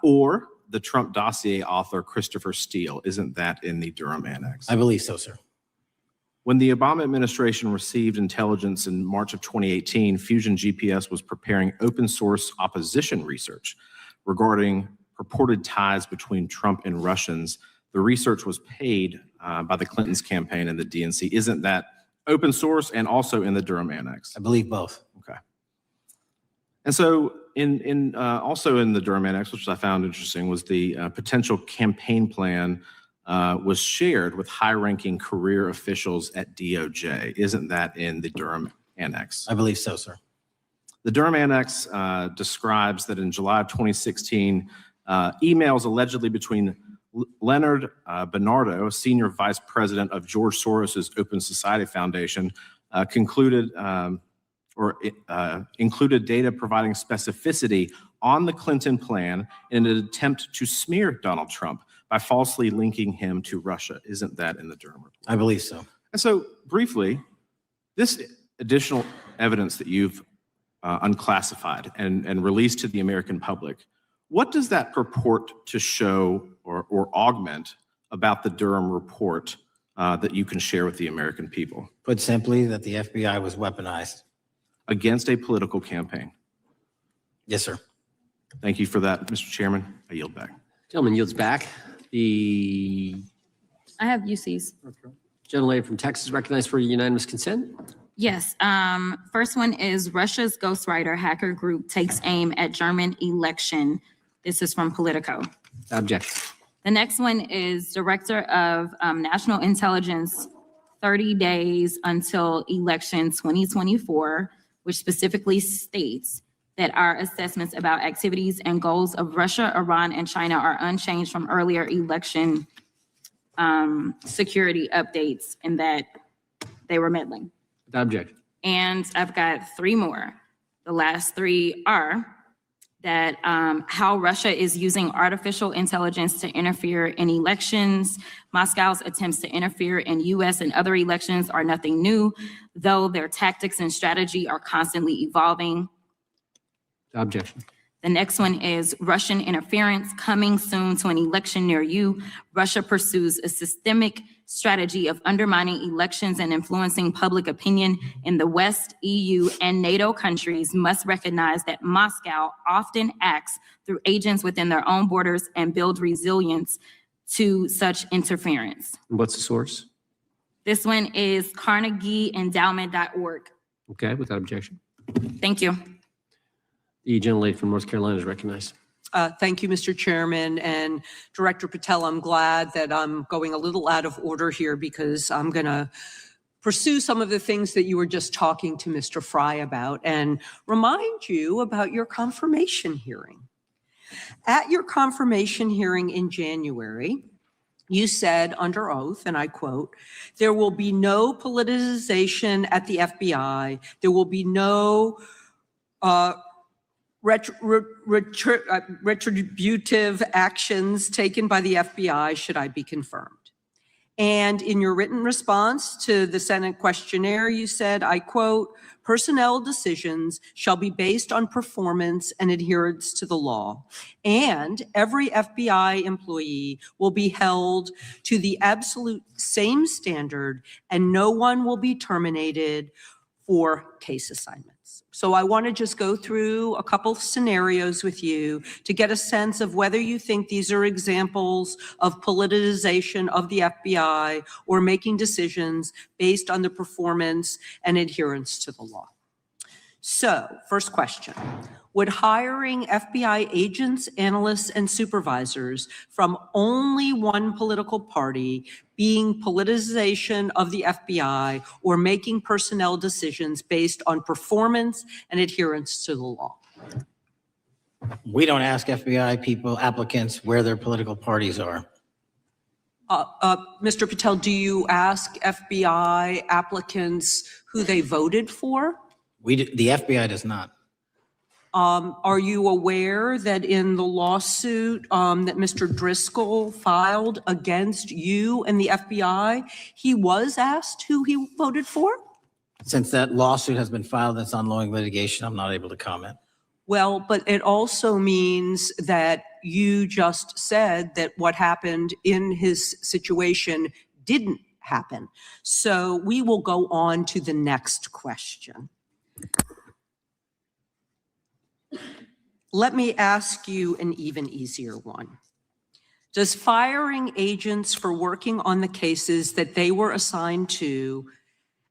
or the Trump dossier author, Christopher Steele. Isn't that in the Durham Annex? I believe so, sir. When the Obama administration received intelligence in March of 2018, Fusion GPS was preparing open source opposition research regarding purported ties between Trump and Russians. The research was paid by the Clintons campaign and the DNC. Isn't that open source and also in the Durham Annex? I believe both. Okay. And so also in the Durham Annex, which I found interesting, was the potential campaign plan was shared with high-ranking career officials at DOJ. Isn't that in the Durham Annex? I believe so, sir. The Durham Annex describes that in July of 2016, emails allegedly between Leonard Bernardo, senior vice president of George Soros's Open Society Foundation, included data providing specificity on the Clinton plan in an attempt to smear Donald Trump by falsely linking him to Russia. Isn't that in the Durham Report? I believe so. And so briefly, this additional evidence that you've unclassified and released to the American public, what does that purport to show or augment about the Durham Report that you can share with the American people? Put simply, that the FBI was weaponized. Against a political campaign? Yes, sir. Thank you for that, Mr. Chairman. I yield back. Gentleman yields back. The I have UCs. gentlelady from Texas recognized for unanimous consent. Yes. First one is Russia's ghostwriter hacker group takes aim at German election. This is from Politico. Object. The next one is Director of National Intelligence, 30 days until election 2024, which specifically states that our assessments about activities and goals of Russia, Iran, and China are unchanged from earlier election security updates, and that they were meddling. Object. And I've got three more. The last three are that how Russia is using artificial intelligence to interfere in elections. Moscow's attempts to interfere in US and other elections are nothing new, though their tactics and strategy are constantly evolving. Objection. The next one is Russian interference coming soon to an election near you. Russia pursues a systemic strategy of undermining elections and influencing public opinion in the West, EU, and NATO countries must recognize that Moscow often acts through agents within their own borders and build resilience to such interference. What's the source? This one is carnegieendowment.org. Okay, without objection. Thank you. The gentlelady from North Carolina is recognized. Thank you, Mr. Chairman, and Director Patel. I'm glad that I'm going a little out of order here because I'm going to pursue some of the things that you were just talking to Mr. Fry about and remind you about your confirmation hearing. At your confirmation hearing in January, you said under oath, and I quote, "There will be no politicization at the FBI. There will be no retributive actions taken by the FBI should I be confirmed." And in your written response to the Senate questionnaire, you said, I quote, "Personnel decisions shall be based on performance and adherence to the law. And every FBI employee will be held to the absolute same standard and no one will be terminated for case assignments." So I want to just go through a couple scenarios with you to get a sense of whether you think these are examples of politicization of the FBI or making decisions based on the performance and adherence to the law. So, first question. Would hiring FBI agents, analysts, and supervisors from only one political party being politicization of the FBI or making personnel decisions based on performance and adherence to the law? We don't ask FBI people, applicants, where their political parties are. Mr. Patel, do you ask FBI applicants who they voted for? The FBI does not. Are you aware that in the lawsuit that Mr. Driscoll filed against you and the FBI, he was asked who he voted for? Since that lawsuit has been filed, that's ongoing litigation, I'm not able to comment. Well, but it also means that you just said that what happened in his situation didn't happen. So we will go on to the next question. Let me ask you an even easier one. Does firing agents for working on the cases that they were assigned to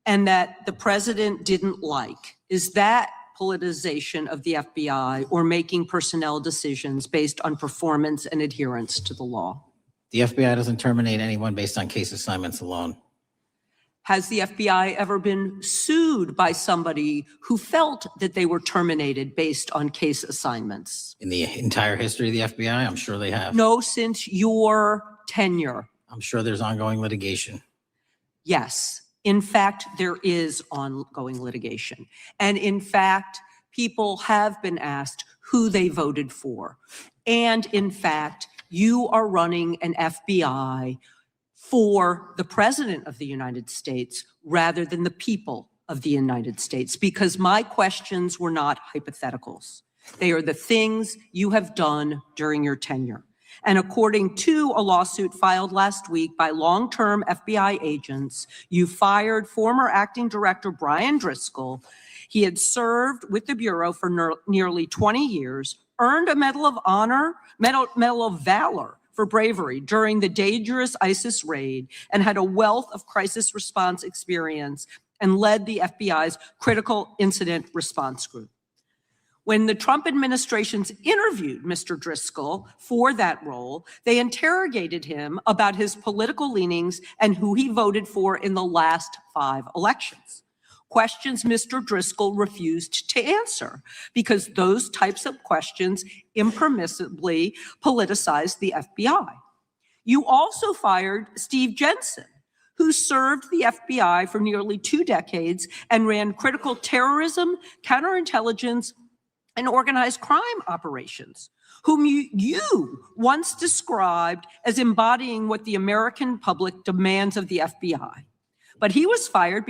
and that the president didn't like, is that politicization of the FBI or making personnel decisions based on performance and adherence to the law? The FBI doesn't terminate anyone based on case assignments alone. Has the FBI ever been sued by somebody who felt that they were terminated based on case assignments? In the entire history of the FBI, I'm sure they have. No, since your tenure. I'm sure there's ongoing litigation. Yes. In fact, there is ongoing litigation. And in fact, people have been asked who they voted for. And in fact, you are running an FBI for the President of the United States rather than the people of the United States, because my questions were not hypotheticals. They are the things you have done during your tenure. And according to a lawsuit filed last week by long-term FBI agents, you fired former acting director Brian Driscoll. He had served with the Bureau for nearly 20 years, earned a Medal of Honor, Medal of Valor for bravery during the dangerous ISIS raid, and had a wealth of crisis response experience and led the FBI's critical incident response group. When the Trump administrations interviewed Mr. Driscoll for that role, they interrogated him about his political leanings and who he voted for in the last 5 elections. Questions Mr. Driscoll refused to answer because those types of questions impermissibly politicized the FBI. You also fired Steve Jensen, who served the FBI for nearly 2 decades and ran critical terrorism, counterintelligence, and organized crime operations, whom you once described as embodying what the American public demands of the FBI. But he was fired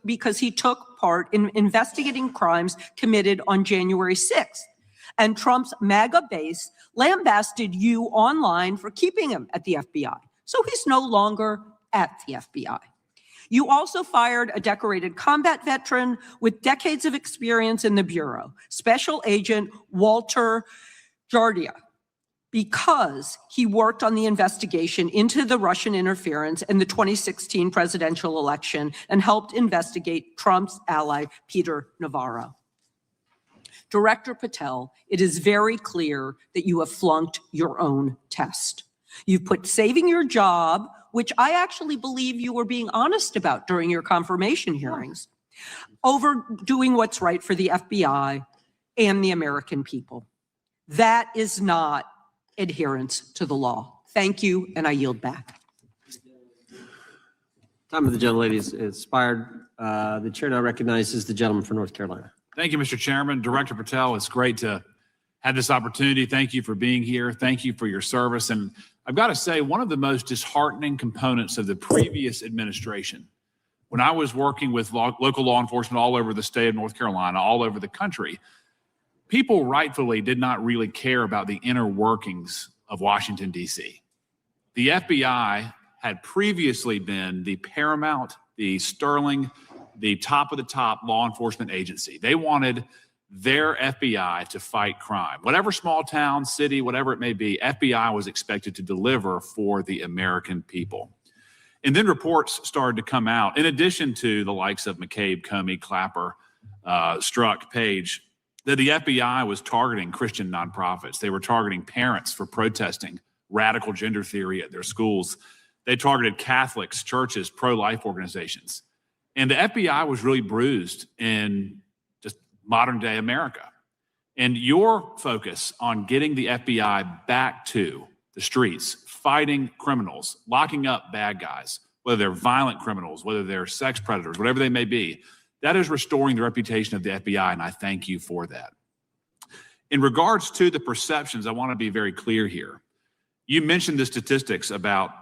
because he took part in investigating crimes committed on January 6th. And Trump's MAGA base lambasted you online for keeping him at the FBI. So he's no longer at the FBI. You also fired a decorated combat veteran with decades of experience in the Bureau, Special Agent Walter Jardia, because he worked on the investigation into the Russian interference in the 2016 presidential election and helped investigate Trump's ally, Peter Navarro. Director Patel, it is very clear that you have flunked your own test. You've put saving your job, which I actually believe you were being honest about during your confirmation hearings, over doing what's right for the FBI and the American people. That is not adherence to the law. Thank you, and I yield back. Time of the gentlelady is expired. The chair now recognizes the gentleman from North Carolina. Thank you, Mr. Chairman. Director Patel, it's great to have this opportunity. Thank you for being here. Thank you for your service. And I've got to say, one of the most disheartening components of the previous administration, when I was working with local law enforcement all over the state of North Carolina, all over the country, people rightfully did not really care about the inner workings of Washington, D.C. The FBI had previously been the paramount, the sterling, the top of the top law enforcement agency. They wanted their FBI to fight crime. Whatever small town, city, whatever it may be, FBI was expected to deliver for the American people. And then reports started to come out, in addition to the likes of McCabe, Comey, Clapper, Strzok, Page, that the FBI was targeting Christian nonprofits. They were targeting parents for protesting radical gender theory at their schools. They targeted Catholics, churches, pro-life organizations. And the FBI was really bruised in just modern day America. And your focus on getting the FBI back to the streets, fighting criminals, locking up bad guys, whether they're violent criminals, whether they're sex predators, whatever they may be, that is restoring the reputation of the FBI, and I thank you for that. In regards to the perceptions, I want to be very clear here. You mentioned the statistics about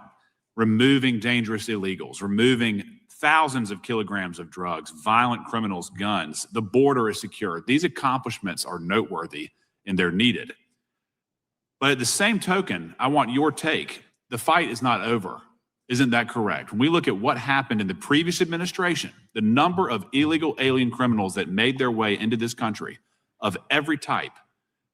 removing dangerous illegals, removing thousands of kilograms of drugs, violent criminals, guns. The border is secure. These accomplishments are noteworthy and they're needed. But at the same token, I want your take. The fight is not over. Isn't that correct? When we look at what happened in the previous administration, the number of illegal alien criminals that made their way into this country of every type,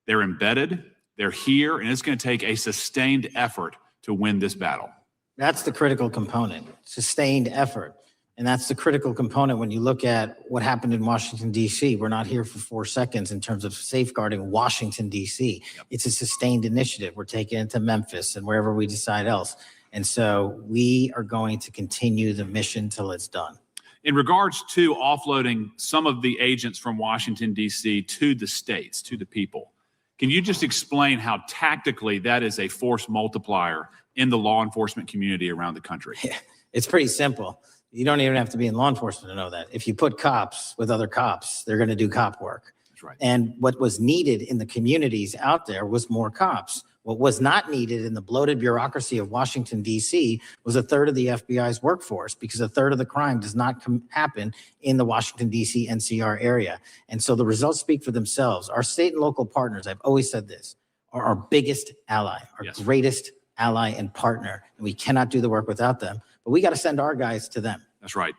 they're embedded, they're here, and it's going to take a sustained effort to win this battle. That's the critical component, sustained effort. And that's the critical component when you look at what happened in Washington, D.C. We're not here for 4 seconds in terms of safeguarding Washington, D.C. It's a sustained initiative. We're taking it to Memphis and wherever we decide else. And so we are going to continue the mission till it's done. In regards to offloading some of the agents from Washington, D.C. to the states, to the people, can you just explain how tactically that is a force multiplier in the law enforcement community around the country? Yeah, it's pretty simple. You don't even have to be in law enforcement to know that. If you put cops with other cops, they're going to do cop work. That's right. And what was needed in the communities out there was more cops. What was not needed in the bloated bureaucracy of Washington, D.C. was a third of the FBI's workforce, because a third of the crime does not happen in the Washington, D.C. NCR area. And so the results speak for themselves. Our state and local partners, I've always said this, are our biggest ally, our greatest ally and partner. And we cannot do the work without them, but we got to send our guys to them. That's right.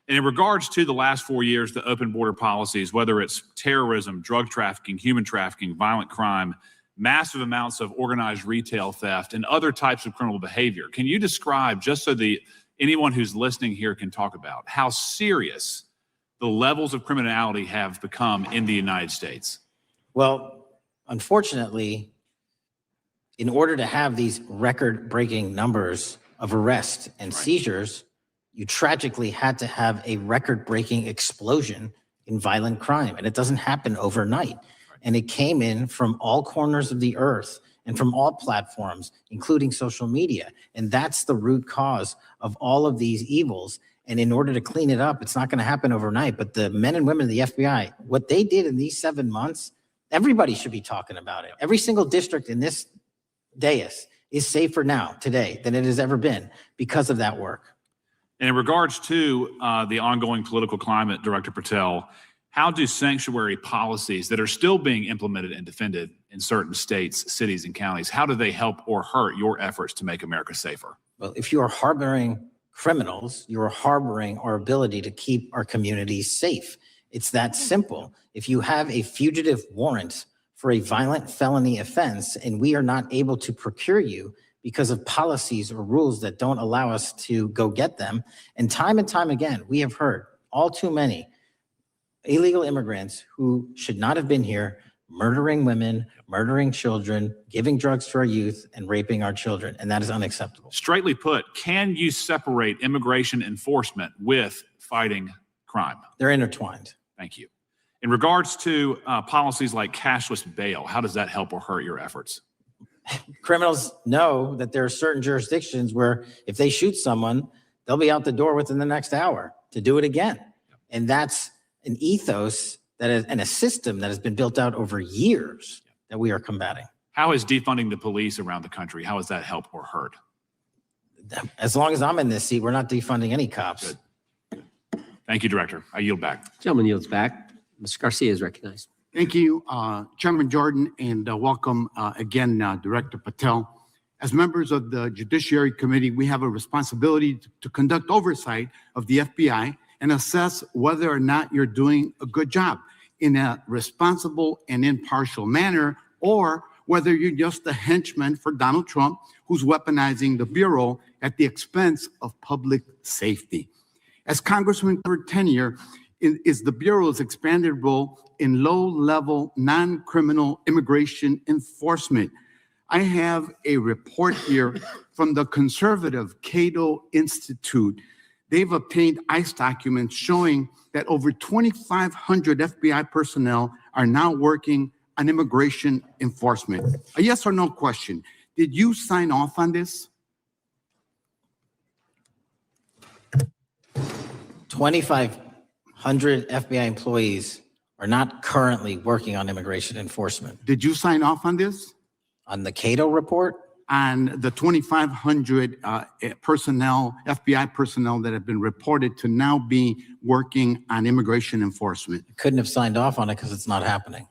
And in regards to the last 4 years, the open border policies, whether it's terrorism, drug trafficking, human trafficking, violent crime, massive amounts of organized retail theft, and other types of criminal behavior, can you describe, just so anyone who's listening here can talk about, how serious the levels of criminality have become in the United States? Well, unfortunately, in order to have these record-breaking numbers of arrests and seizures, you tragically had to have a record-breaking explosion in violent crime. And it doesn't happen overnight. And it came in from all corners of the earth and from all platforms, including social media. And that's the root cause of all of these evils. And in order to clean it up, it's not going to happen overnight. But the men and women of the FBI, what they did in these 7 months, everybody should be talking about it. Every single district in this dais is safer now, today, than it has ever been because of that work. And in regards to the ongoing political climate, Director Patel, how do sanctuary policies that are still being implemented and defended in certain states, cities, and counties, how do they help or hurt your efforts to make America safer? Well, if you are harboring criminals, you're harboring our ability to keep our communities safe. It's that simple. If you have a fugitive warrant for a violent felony offense and we are not able to procure you because of policies or rules that don't allow us to go get them, and time again, we have heard all too many illegal immigrants who should not have been here, murdering women, murdering children, giving drugs to our youth, and raping our children, and that is unacceptable. Straightly put, can you separate immigration enforcement with fighting crime? They're intertwined. Thank you. In regards to policies like cashless bail, how does that help or hurt your efforts? Criminals know that there are certain jurisdictions where if they shoot someone, they'll be out the door within the next hour to do it again. And that's an ethos that is, and a system that has been built out over years that we are combating. How is defunding the police around the country, how has that helped or hurt? As long as I'm in this seat, we're not defunding any cops. Good. Thank you, Director. I yield back. Gentleman yields back. Mr. Garcia is recognized. Thank you, Chairman Jordan, and welcome again, Director Patel. As members of the Judiciary Committee, we have a responsibility to conduct oversight of the FBI and assess whether or not you're doing a good job in a responsible and impartial manner, or whether you're just a henchman for Donald Trump, who's weaponizing the Bureau at the expense of public safety. As Congressman third tenure, is the Bureau's expanded role in low-level, non-criminal immigration enforcement. I have a report here from the conservative Cato Institute. They've obtained ICE documents showing that over 2,500 FBI personnel are now working on immigration enforcement. A yes or no question. Did you sign off on this? 2,500 FBI employees are not currently working on immigration enforcement. Did you sign off on this? On the Cato report? On the 2,500 personnel, FBI personnel that have been reported to now be working on immigration enforcement. Couldn't have signed off on it because it's not happening.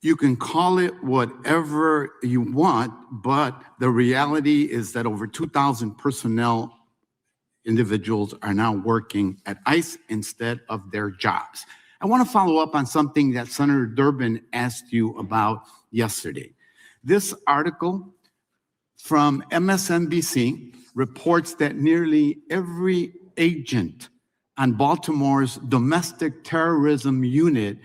You can call it whatever you want, but the reality is that over 2,000 personnel individuals are now working at ICE instead of their jobs. I want to follow up on something that Senator Durbin asked you about yesterday. This article from MSNBC reports that nearly every agent on Baltimore's domestic terrorism unit,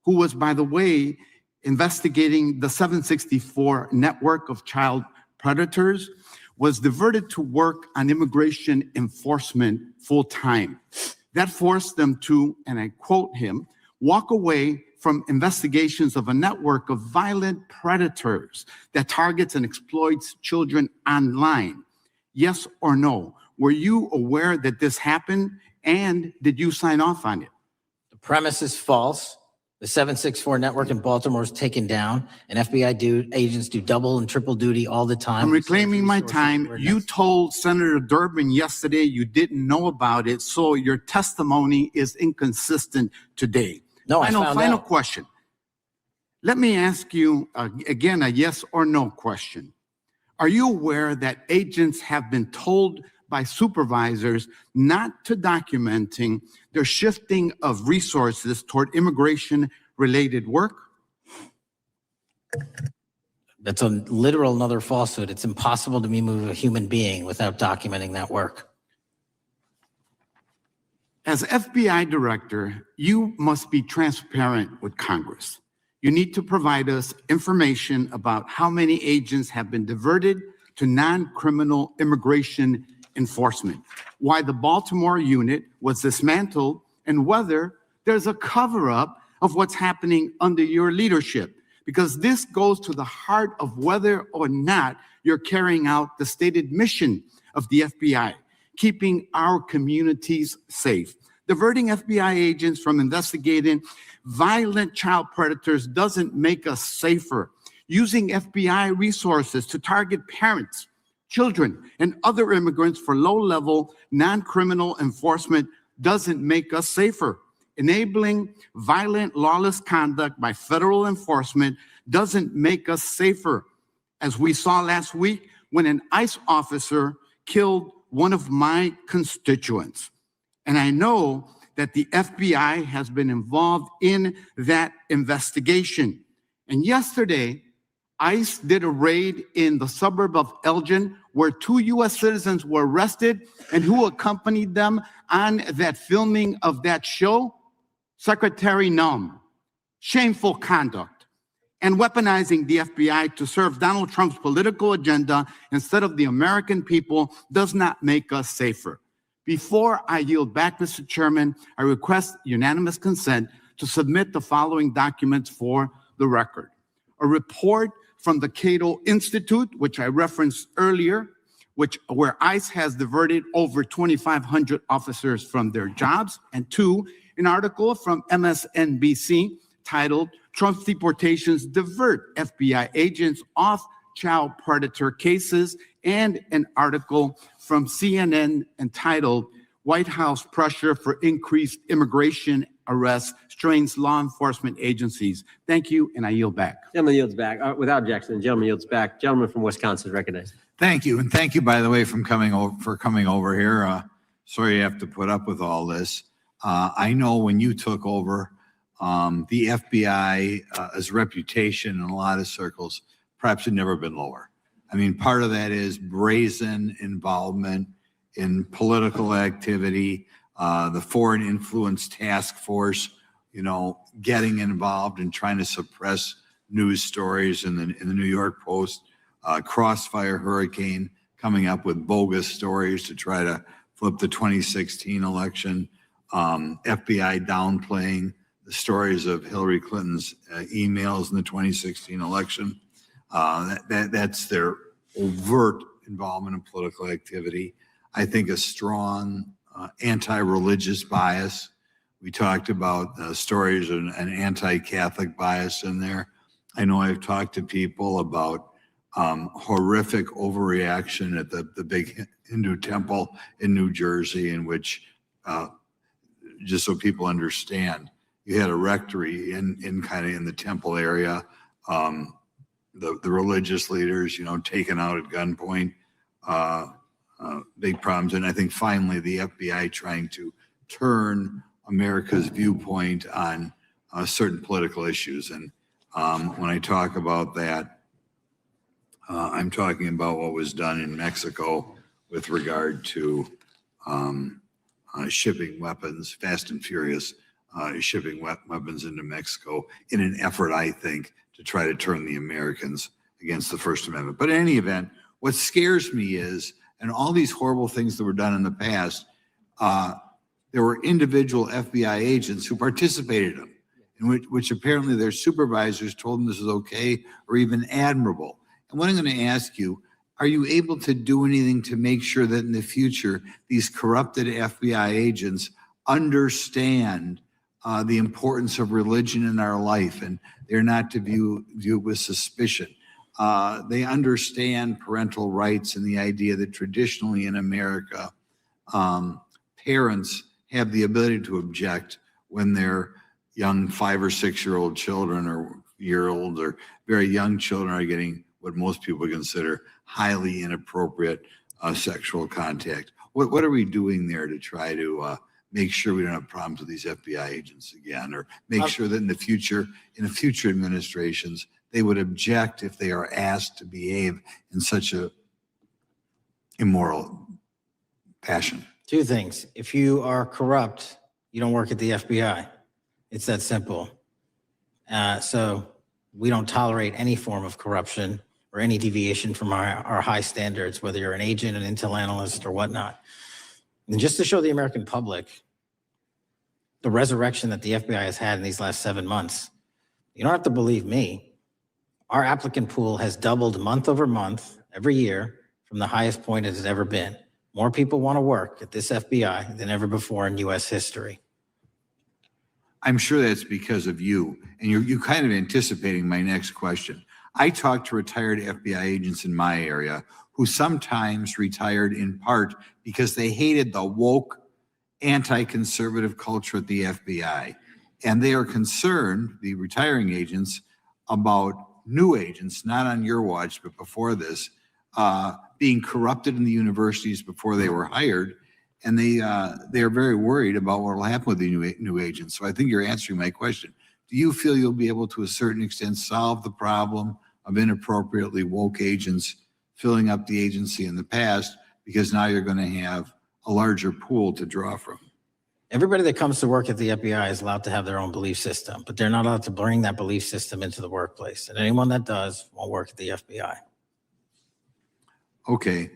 who was, by the way, investigating the 764 network of child predators, was diverted to work on immigration enforcement full-time. That forced them to, and I quote him, walk away from investigations of a network of violent predators that targets and exploits children online. Yes or no? Were you aware that this happened, and did you sign off on it? The premise is false. The 764 network in Baltimore is taken down, and FBI agents do double and triple duty all the time. I'm reclaiming my time. You told Senator Durbin yesterday you didn't know about it, so your testimony is inconsistent today. No, I found Final out. question. Let me ask you again a yes or no question. Are you aware that agents have been told by supervisors not to documenting their shifting of resources toward immigration-related work? That's a literal another falsehood. It's impossible to move a human being without documenting that work. As FBI director, you must be transparent with Congress. You need to provide us information about how many agents have been diverted to non-criminal immigration enforcement, why the Baltimore unit was dismantled, and whether there's a cover-up of what's happening under your leadership, because this goes to the heart of whether or not you're carrying out the stated mission of the FBI, keeping our communities safe. Diverting FBI agents from investigating violent child predators doesn't make us safer. Using FBI resources to target parents, children, and other immigrants for low-level, non-criminal enforcement doesn't make us safer. Enabling violent, lawless conduct by federal enforcement doesn't make us safer. As we saw last week, when an ICE officer killed one of my constituents. And I know that the FBI has been involved in that investigation. And yesterday, ICE did a raid in the suburb of Elgin where 2 U.S. citizens were arrested, and who accompanied them on that filming of that show? Secretary Nunn. Shameful conduct. And weaponizing the FBI to serve Donald Trump's political agenda instead of the American people does not make us safer. Before I yield back, Mr. Chairman, I request unanimous consent to submit the following documents for the record. A report from the Cato Institute, which I referenced earlier, where ICE has diverted over 2,500 officers from their jobs. And 2, an article from MSNBC titled Trump's Deportations Divert FBI Agents Off Child Predator Cases, and an article from CNN entitled White House Pressure for Increased Immigration Arrests Strains Law Enforcement Agencies. Thank you, and I yield back. Gentleman yields back. Without objection, the gentleman yields back. Gentleman from Wisconsin is recognized. Thank you, and thank you, by the way, for coming over here. Sorry you have to put up with all this. I know when you took over, the FBI's reputation in a lot of circles perhaps had never been lower. I mean, part of that is brazen involvement in political activity, the Foreign Influence Task Force, getting involved and trying to suppress news stories in the New York Post, Crossfire Hurricane, coming up with bogus stories to try to flip the 2016 election, FBI downplaying the stories of Hillary Clinton's emails in the 2016 election. That's their overt involvement in political activity. I think a strong anti-religious bias. We talked about stories of an anti-Catholic bias in there. I know I've talked to people about horrific overreaction at the big Hindu temple in New Jersey, in which, just so people understand, you had a rectory in the temple area, the religious leaders, taken out at gunpoint, big problems. And I think finally the FBI trying to turn America's viewpoint on certain political issues. And when I talk about that, I'm talking about what was done in Mexico with regard to shipping weapons, fast and furious, shipping weapons into Mexico in an effort, I think, to try to turn the Americans against the First Amendment. But in any event, what scares me is, and all these horrible things that were done in the past, there were individual FBI agents who participated in them, in which apparently their supervisors told them this is okay or even admirable. And what I'm going to ask you, are you able to do anything to make sure that in the future, these corrupted FBI agents understand the importance of religion in our life, and they're not to view with suspicion? They understand parental rights and the idea that traditionally in America, parents have the ability to object when their young 5 or 6-year-old children or year-old or very young children are getting what most people consider highly inappropriate sexual contact. What are we doing there to try to make sure we don't have problems with these FBI agents again, or make sure that in the future administrations, they would object if they are asked to behave in such a immoral fashion? 2 things. If you are corrupt, you don't work at the FBI. It's that simple. So we don't tolerate any form of corruption or any deviation from our high standards, whether you're an agent, an intel analyst, or whatnot. And just to show the American public the resurrection that the FBI has had in these last 7 months, you don't have to believe me. Our applicant pool has doubled month over month every year from the highest point it has ever been. More people want to work at this FBI than ever before in U.S. history. I'm sure that's because of you, and you're kind of anticipating my next question. I talk to retired FBI agents in my area who sometimes retired in part because they hated the woke, anti-conservative culture at the FBI. And they are concerned, the retiring agents, about new agents, not on your watch, but before this, being corrupted in the universities before they were hired. And they are very worried about what will happen with the new agents. So I think you're answering my question. Do you feel you'll be able to a certain extent solve the problem of inappropriately woke agents filling up the agency in the past, because now you're going to have a larger pool to draw from? Everybody that comes to work at the FBI is allowed to have their own belief system, but they're not allowed to bring that belief system into the workplace. And anyone that does won't work at the FBI. Okay,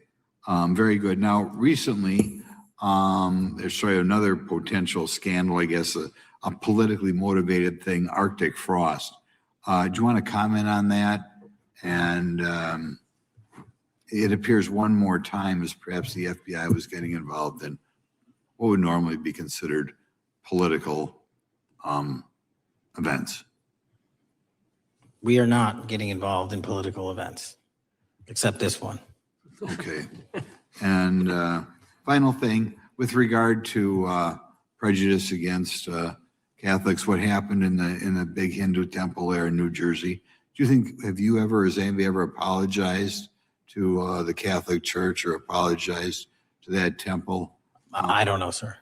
very good. Now, recently, there's another potential scandal, I guess, a politically motivated thing, Arctic frost. Do you want to comment on that? And it appears one more time as perhaps the FBI was getting involved in what would normally be considered political events. We are not getting involved in political events, except this one. Okay. And final thing, with regard to prejudice against Catholics, what happened in the big Hindu temple there in New Jersey? Do you think, has anybody ever apologized to the Catholic Church or apologized to that temple? I don't know, sir.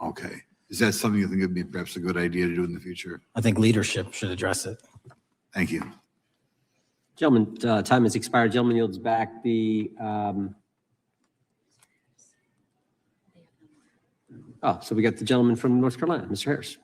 Okay. Is that something you think would be perhaps a good idea to do in the future? I think leadership should address it. Thank you. Gentlemen, time has expired. Gentleman yields back the, so we got the gentleman from North Carolina, Mr. Harris.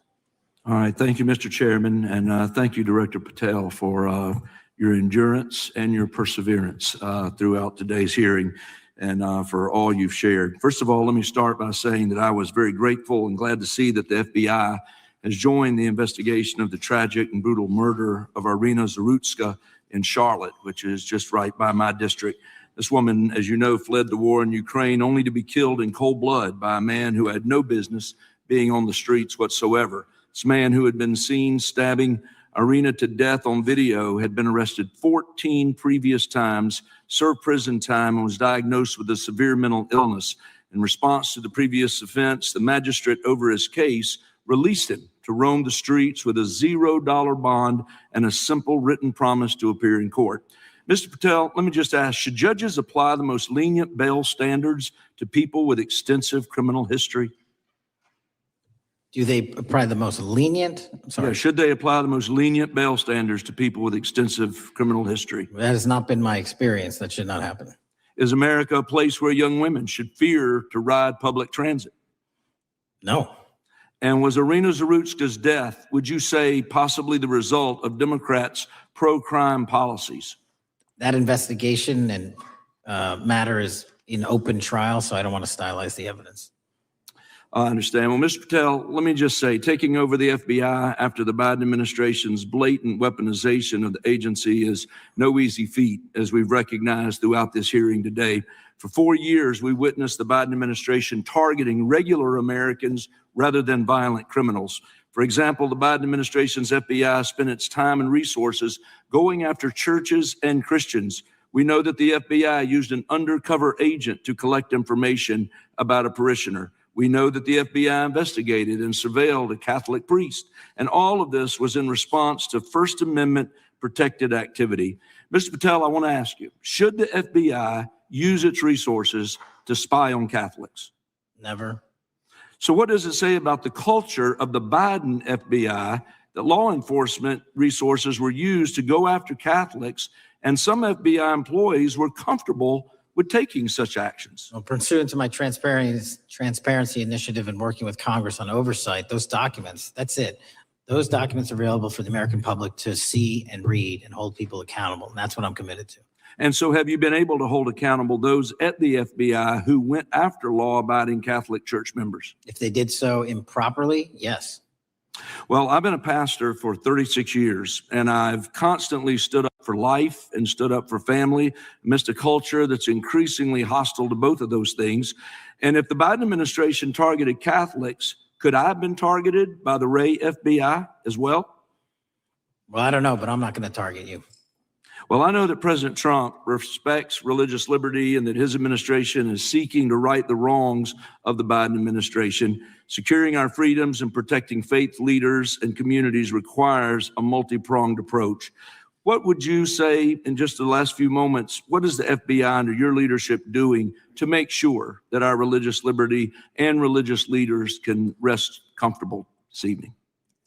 All right. Thank you, Mr. Chairman. And thank you, Director Patel, for your endurance and your perseverance throughout today's hearing and for all you've shared. First of all, let me start by saying that I was very grateful and glad to see that the FBI has joined the investigation of the tragic and brutal murder of Irina Zarutska in Charlotte, which is just right by my district. This woman, as you know, fled the war in Ukraine only to be killed in cold blood by a man who had no business being on the streets whatsoever. This man, who had been seen stabbing Irina to death on video, had been arrested 14 previous times, served prison time, and was diagnosed with a severe mental illness. In response to the previous offense, the magistrate over his case released him to roam the streets with a $0 bond and a simple written promise to appear in court. Mr. Patel, let me just ask, should judges apply the most lenient bail standards to people with extensive criminal history? Do they apply the most lenient? I'm sorry. Yeah, should they apply the most lenient bail standards to people with extensive criminal history? That has not been my experience. That should not happen. Is America a place where young women should fear to ride public transit? No. And was Irina Zarutska's death, would you say, possibly the result of Democrats' pro-crime policies? That investigation and matter is in open trial, so I don't want to stylize the evidence. I understand. Well, Mr. Patel, let me just say, taking over the FBI after the Biden administration's blatant weaponization of the agency is no easy feat, as we've recognized throughout this hearing today. For 4 years, we witnessed the Biden administration targeting regular Americans rather than violent criminals. For example, the Biden administration's FBI spent its time and resources going after churches and Christians. We know that the FBI used an undercover agent to collect information about a parishioner. We know that the FBI investigated and surveilled a Catholic priest. And all of this was in response to First Amendment protected activity. Mr. Patel, I want to ask you, should the FBI use its resources to spy on Catholics? Never. So what does it say about the culture of the Biden FBI that law enforcement resources were used to go after Catholics, and some FBI employees were comfortable with taking such actions? Well, pursuant to my transparency initiative and working with Congress on oversight, those documents, that's it. Those documents are available for the American public to see and read and hold people accountable. And that's what I'm committed to. And so have you been able to hold accountable those at the FBI who went after law-abiding Catholic church members? If they did so improperly, yes. Well, I've been a pastor for 36 years, and I've constantly stood up for life and stood up for family amidst a culture that's increasingly hostile to both of those things. And if the Biden administration targeted Catholics, could I have been targeted by the Ray FBI as well? Well, I don't know, but I'm not going to target you. Well, I know that President Trump respects religious liberty and that his administration is seeking to right the wrongs of the Biden administration. Securing our freedoms and protecting faith leaders and communities requires a multi-pronged approach. What would you say in just the last few moments? What is the FBI under your leadership doing to make sure that our religious liberty and religious leaders can rest comfortable this evening?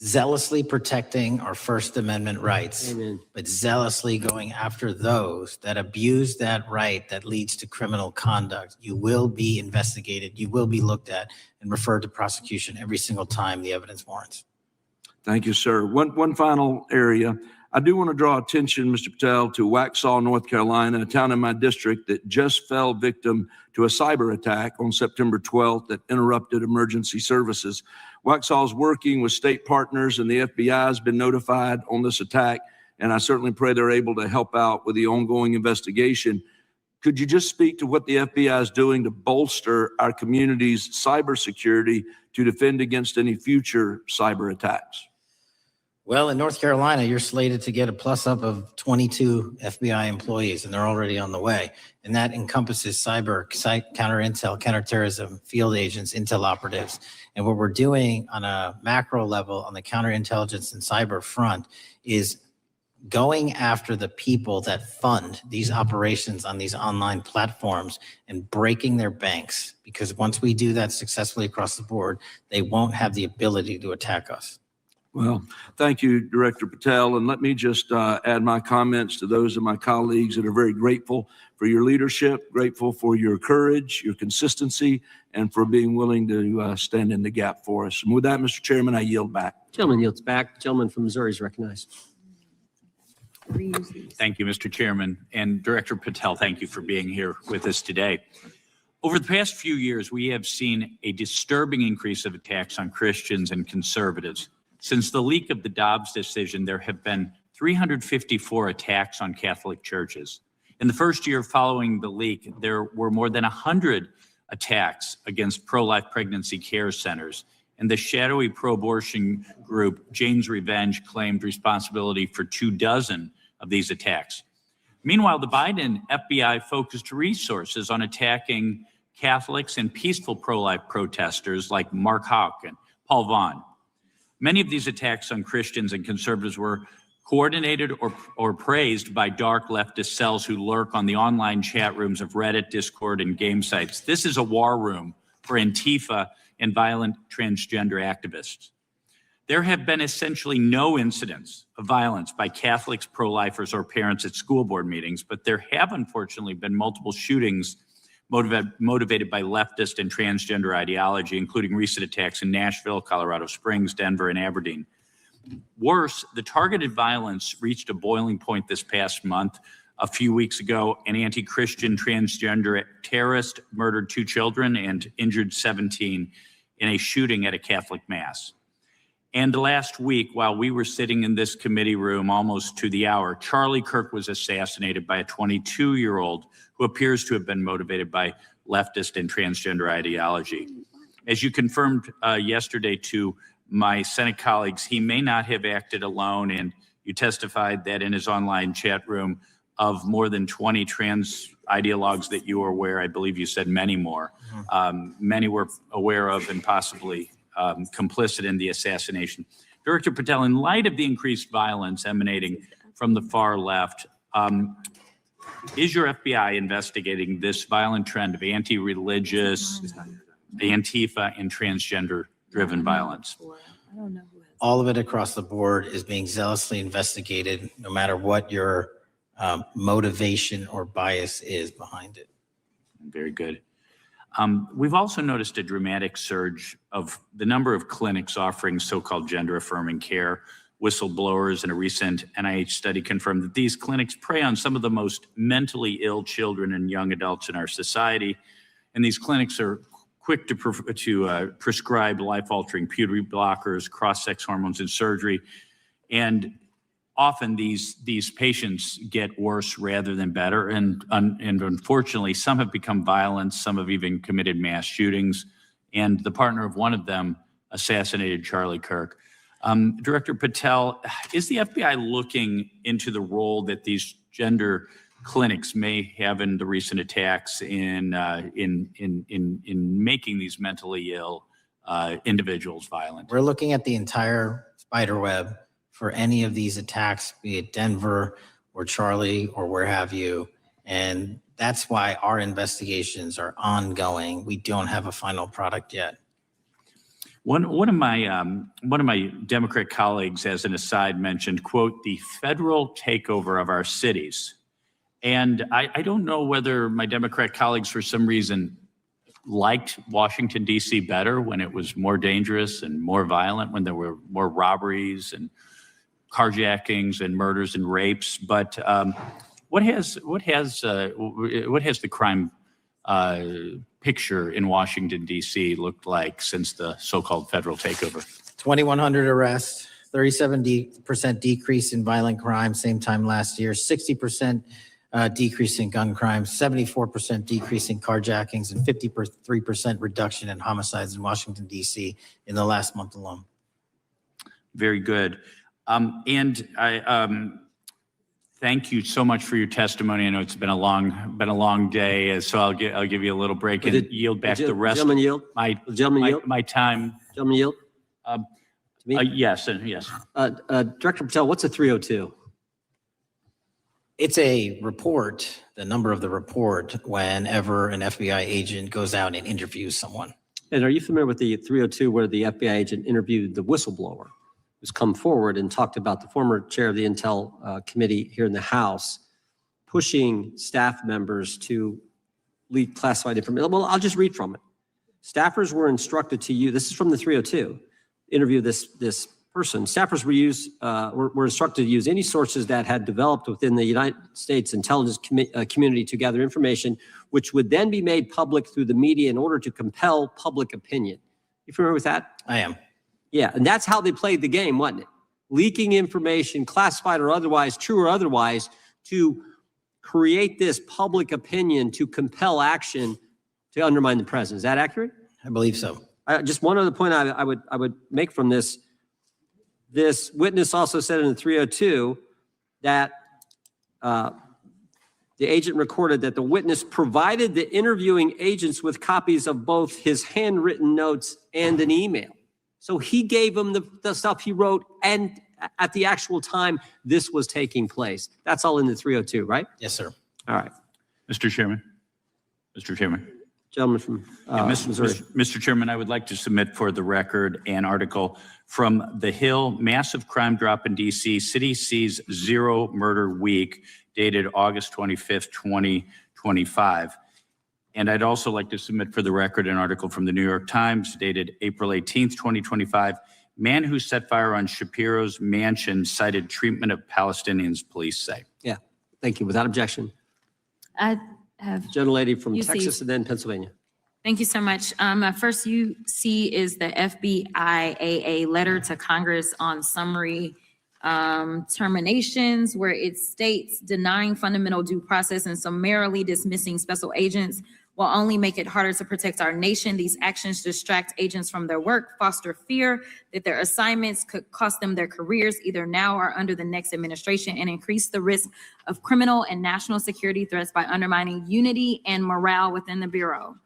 Zealously protecting our First Amendment rights, Amen. but zealously going after those that abuse that right that leads to criminal conduct. You will be investigated, you will be looked at and referred to prosecution every single time the evidence warrants. Thank you, sir. One final area. I do want to draw attention, Mr. Patel, to Waxhaw, North Carolina, a town in my district that just fell victim to a cyber attack on September 12th that interrupted emergency services. Waxhaw is working with state partners, and the FBI has been notified on this attack, and I certainly pray they're able to help out with the ongoing investigation. Could you just speak to what the FBI is doing to bolster our community's cybersecurity to defend against any future cyber attacks? Well, in North Carolina, you're slated to get a plus up of 22 FBI employees, and they're already on the way. And that encompasses cyber, counter intel, counterterrorism, field agents, intel operatives. And what we're doing on a macro level on the counterintelligence and cyber front is going after the people that fund these operations on these online platforms and breaking their banks. Because once we do that successfully across the board, they won't have the ability to attack us. Well, thank you, Director Patel. And let me just add my comments to those of my colleagues that are very grateful for your leadership, grateful for your courage, your consistency, and for being willing to stand in the gap for us. And with that, Mr. Chairman, I yield back. Gentleman yields back. The gentleman from Missouri is recognized. Thank you, Mr. Chairman. And Director Patel, thank you for being here with us today. Over the past few years, we have seen a disturbing increase of attacks on Christians and conservatives. Since the leak of the Dobbs decision, there have been 354 attacks on Catholic churches. In the first year following the leak, there were more than 100 attacks against pro-life pregnancy care centers. And the shadowy pro-abortion group, Jane's Revenge, claimed responsibility for 24 of these attacks. Meanwhile, the Biden FBI focused resources on attacking Catholics and peaceful pro-life protesters like Mark Houck and Paul Vaughn. Many of these attacks on Christians and conservatives were coordinated or praised by dark leftist cells who lurk on the online chat rooms of Reddit, Discord, and game sites. This is a war room for Antifa and violent transgender activists. There have been essentially no incidents of violence by Catholics, pro-lifers, or parents at school board meetings, but there have unfortunately been multiple shootings motivated by leftist and transgender ideology, including recent attacks in Nashville, Colorado Springs, Denver, and Aberdeen. Worse, the targeted violence reached a boiling point this past month. A few weeks ago, an anti-Christian transgender terrorist murdered 2 children and injured 17 in a shooting at a Catholic mass. And last week, while we were sitting in this committee room almost to the hour, Charlie Kirk was assassinated by a 22-year-old who appears to have been motivated by leftist and transgender ideology. As you confirmed yesterday to my Senate colleagues, he may not have acted alone, and you testified that in his online chat room of more than 20 trans ideologues that you were aware, I believe you said many more, many were aware of and possibly complicit in the assassination. Director Patel, in light of the increased violence emanating from the far left, is your FBI investigating this violent trend of anti-religious, Antifa, and transgender-driven violence? All of it across the board is being zealously investigated, no matter what your motivation or bias is behind it. Very good. We've also noticed a dramatic surge of the number of clinics offering so-called gender-affirming care. Whistleblowers in a recent NIH study confirmed that these clinics prey on some of the most mentally ill children and young adults in our society. And these clinics are quick to prescribe life-altering puberty blockers, cross-sex hormones, and surgery. And often these patients get worse rather than better. And unfortunately, some have become violent. Some have even committed mass shootings. And the partner of one of them assassinated Charlie Kirk. Director Patel, is the FBI looking into the role that these gender clinics may have in the recent attacks in making these mentally ill individuals violent? We're looking at the entire spider web for any of these attacks, be it Denver or Charlie or where have you. And that's why our investigations are ongoing. We don't have a final product yet. One of my Democrat colleagues, as an aside, mentioned, quote, the federal takeover of our cities. And I don't know whether my Democrat colleagues, for some reason, liked Washington, D.C. better when it was more dangerous and more violent, when there were more robberies and carjackings and murders and rapes. But what has the crime picture in Washington, D.C. looked like since the so-called federal takeover? 2,100 arrests, 37% decrease in violent crime, same time last year, 60% decrease in gun crimes, 74% decrease in carjackings, and 53% reduction in homicides in Washington, D.C. in the last month alone. Very good. And I thank you so much for your testimony. I know it's been a long day, so I'll give you a little break and yield back the rest. Gentleman yield. My time. Gentleman yield. Yes, and yes. Director Patel, what's a 302? It's a report, the number of the report, whenever an FBI agent goes out and interviews someone. And are you familiar with the 302 where the FBI agent interviewed the whistleblower who's come forward and talked about the former chair of the Intel Committee here in the House pushing staff members to leak classified information? Well, I'll just read from it. Staffers were instructed to use, this is from the 302, interview this person. Staffers were instructed to use any sources that had developed within the United States intelligence community to gather information, which would then be made public through the media in order to compel public opinion. You familiar with that? I am. Yeah, and that's how they played the game, wasn't it? Leaking information, classified or otherwise, true or otherwise, to create this public opinion to compel action to undermine the president. Is that accurate? I believe so. Just one other point I would make from this. This witness also said in the 302 that the agent recorded that the witness provided the interviewing agents with copies of both his handwritten notes and an email. So he gave them the stuff he wrote, and at the actual time this was taking place. That's all in the 302, right? Yes, sir. All right. Mr. Chairman. Gentleman from Missouri. Mr. Chairman, I would like to submit for the record an article from The Hill, Massive Crime Drop in D.C., City Sees Zero Murder Week, dated August 25th, 2025. And I'd also like to submit for the record an article from the New York Times, dated April 18th, 2025. Man who set fire on Shapiro's mansion cited treatment of Palestinians, police say. Yeah, thank you. Without objection. I have. Gentlelady from UC. Texas and then Pennsylvania. Thank you so much. My first UC is the FBIAA letter to Congress on summary terminations, where it states denying fundamental due process and summarily dismissing special agents will only make it harder to protect our nation. These actions distract agents from their work, foster fear that their assignments could cost them their careers either now or under the next administration, and increase the risk of criminal and national security threats by undermining unity and morale within the Bureau.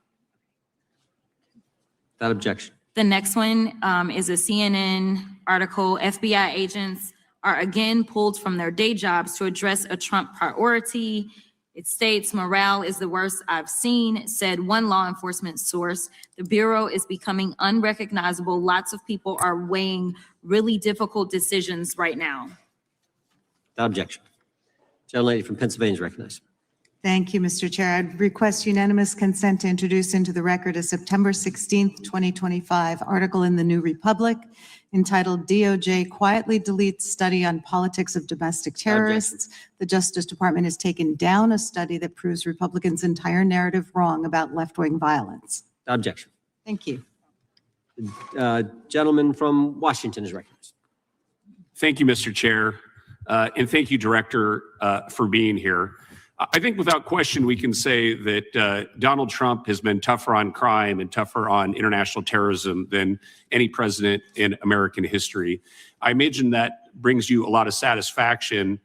Without objection. The next one is a CNN article. FBI agents are again pulled from their day jobs to address a Trump priority. It states, morale is the worst I've seen, said one law enforcement source. The Bureau is becoming unrecognizable. Lots of people are weighing really difficult decisions right now. Without objection. Gentlelady from Pennsylvania is recognized. Thank you, Mr. Chair. I'd request unanimous consent to introduce into the record a September 16th, 2025 article in the New Republic entitled DOJ Quietly Deletes Study on Politics of Domestic Terrorists. The Justice Department has taken down a study that proves Republicans' entire narrative wrong about left-wing violence. Without objection. Thank you. Gentleman from Washington is recognized. Thank you, Mr. Chair. And thank you, Director, for being here. I think without question, we can say that Donald Trump has been tougher on crime and tougher on international terrorism than any president in American history. I imagine that brings you a lot of satisfaction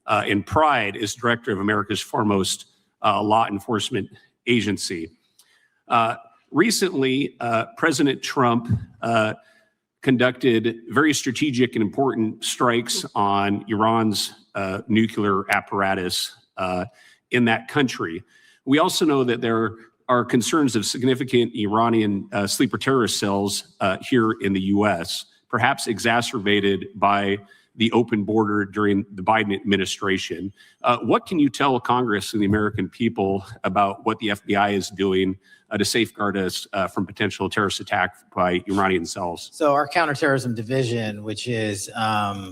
and pride as director of America's foremost law enforcement agency. Recently, President Trump conducted very strategic and important strikes on Iran's nuclear apparatus in that country. We also know that there are concerns of significant Iranian sleeper terrorist cells here in the U.S., perhaps exacerbated by the open border during the Biden administration. What can you tell Congress and the American people about what the FBI is doing to safeguard us from potential terrorist attack by Iranian cells? So our counterterrorism division, which is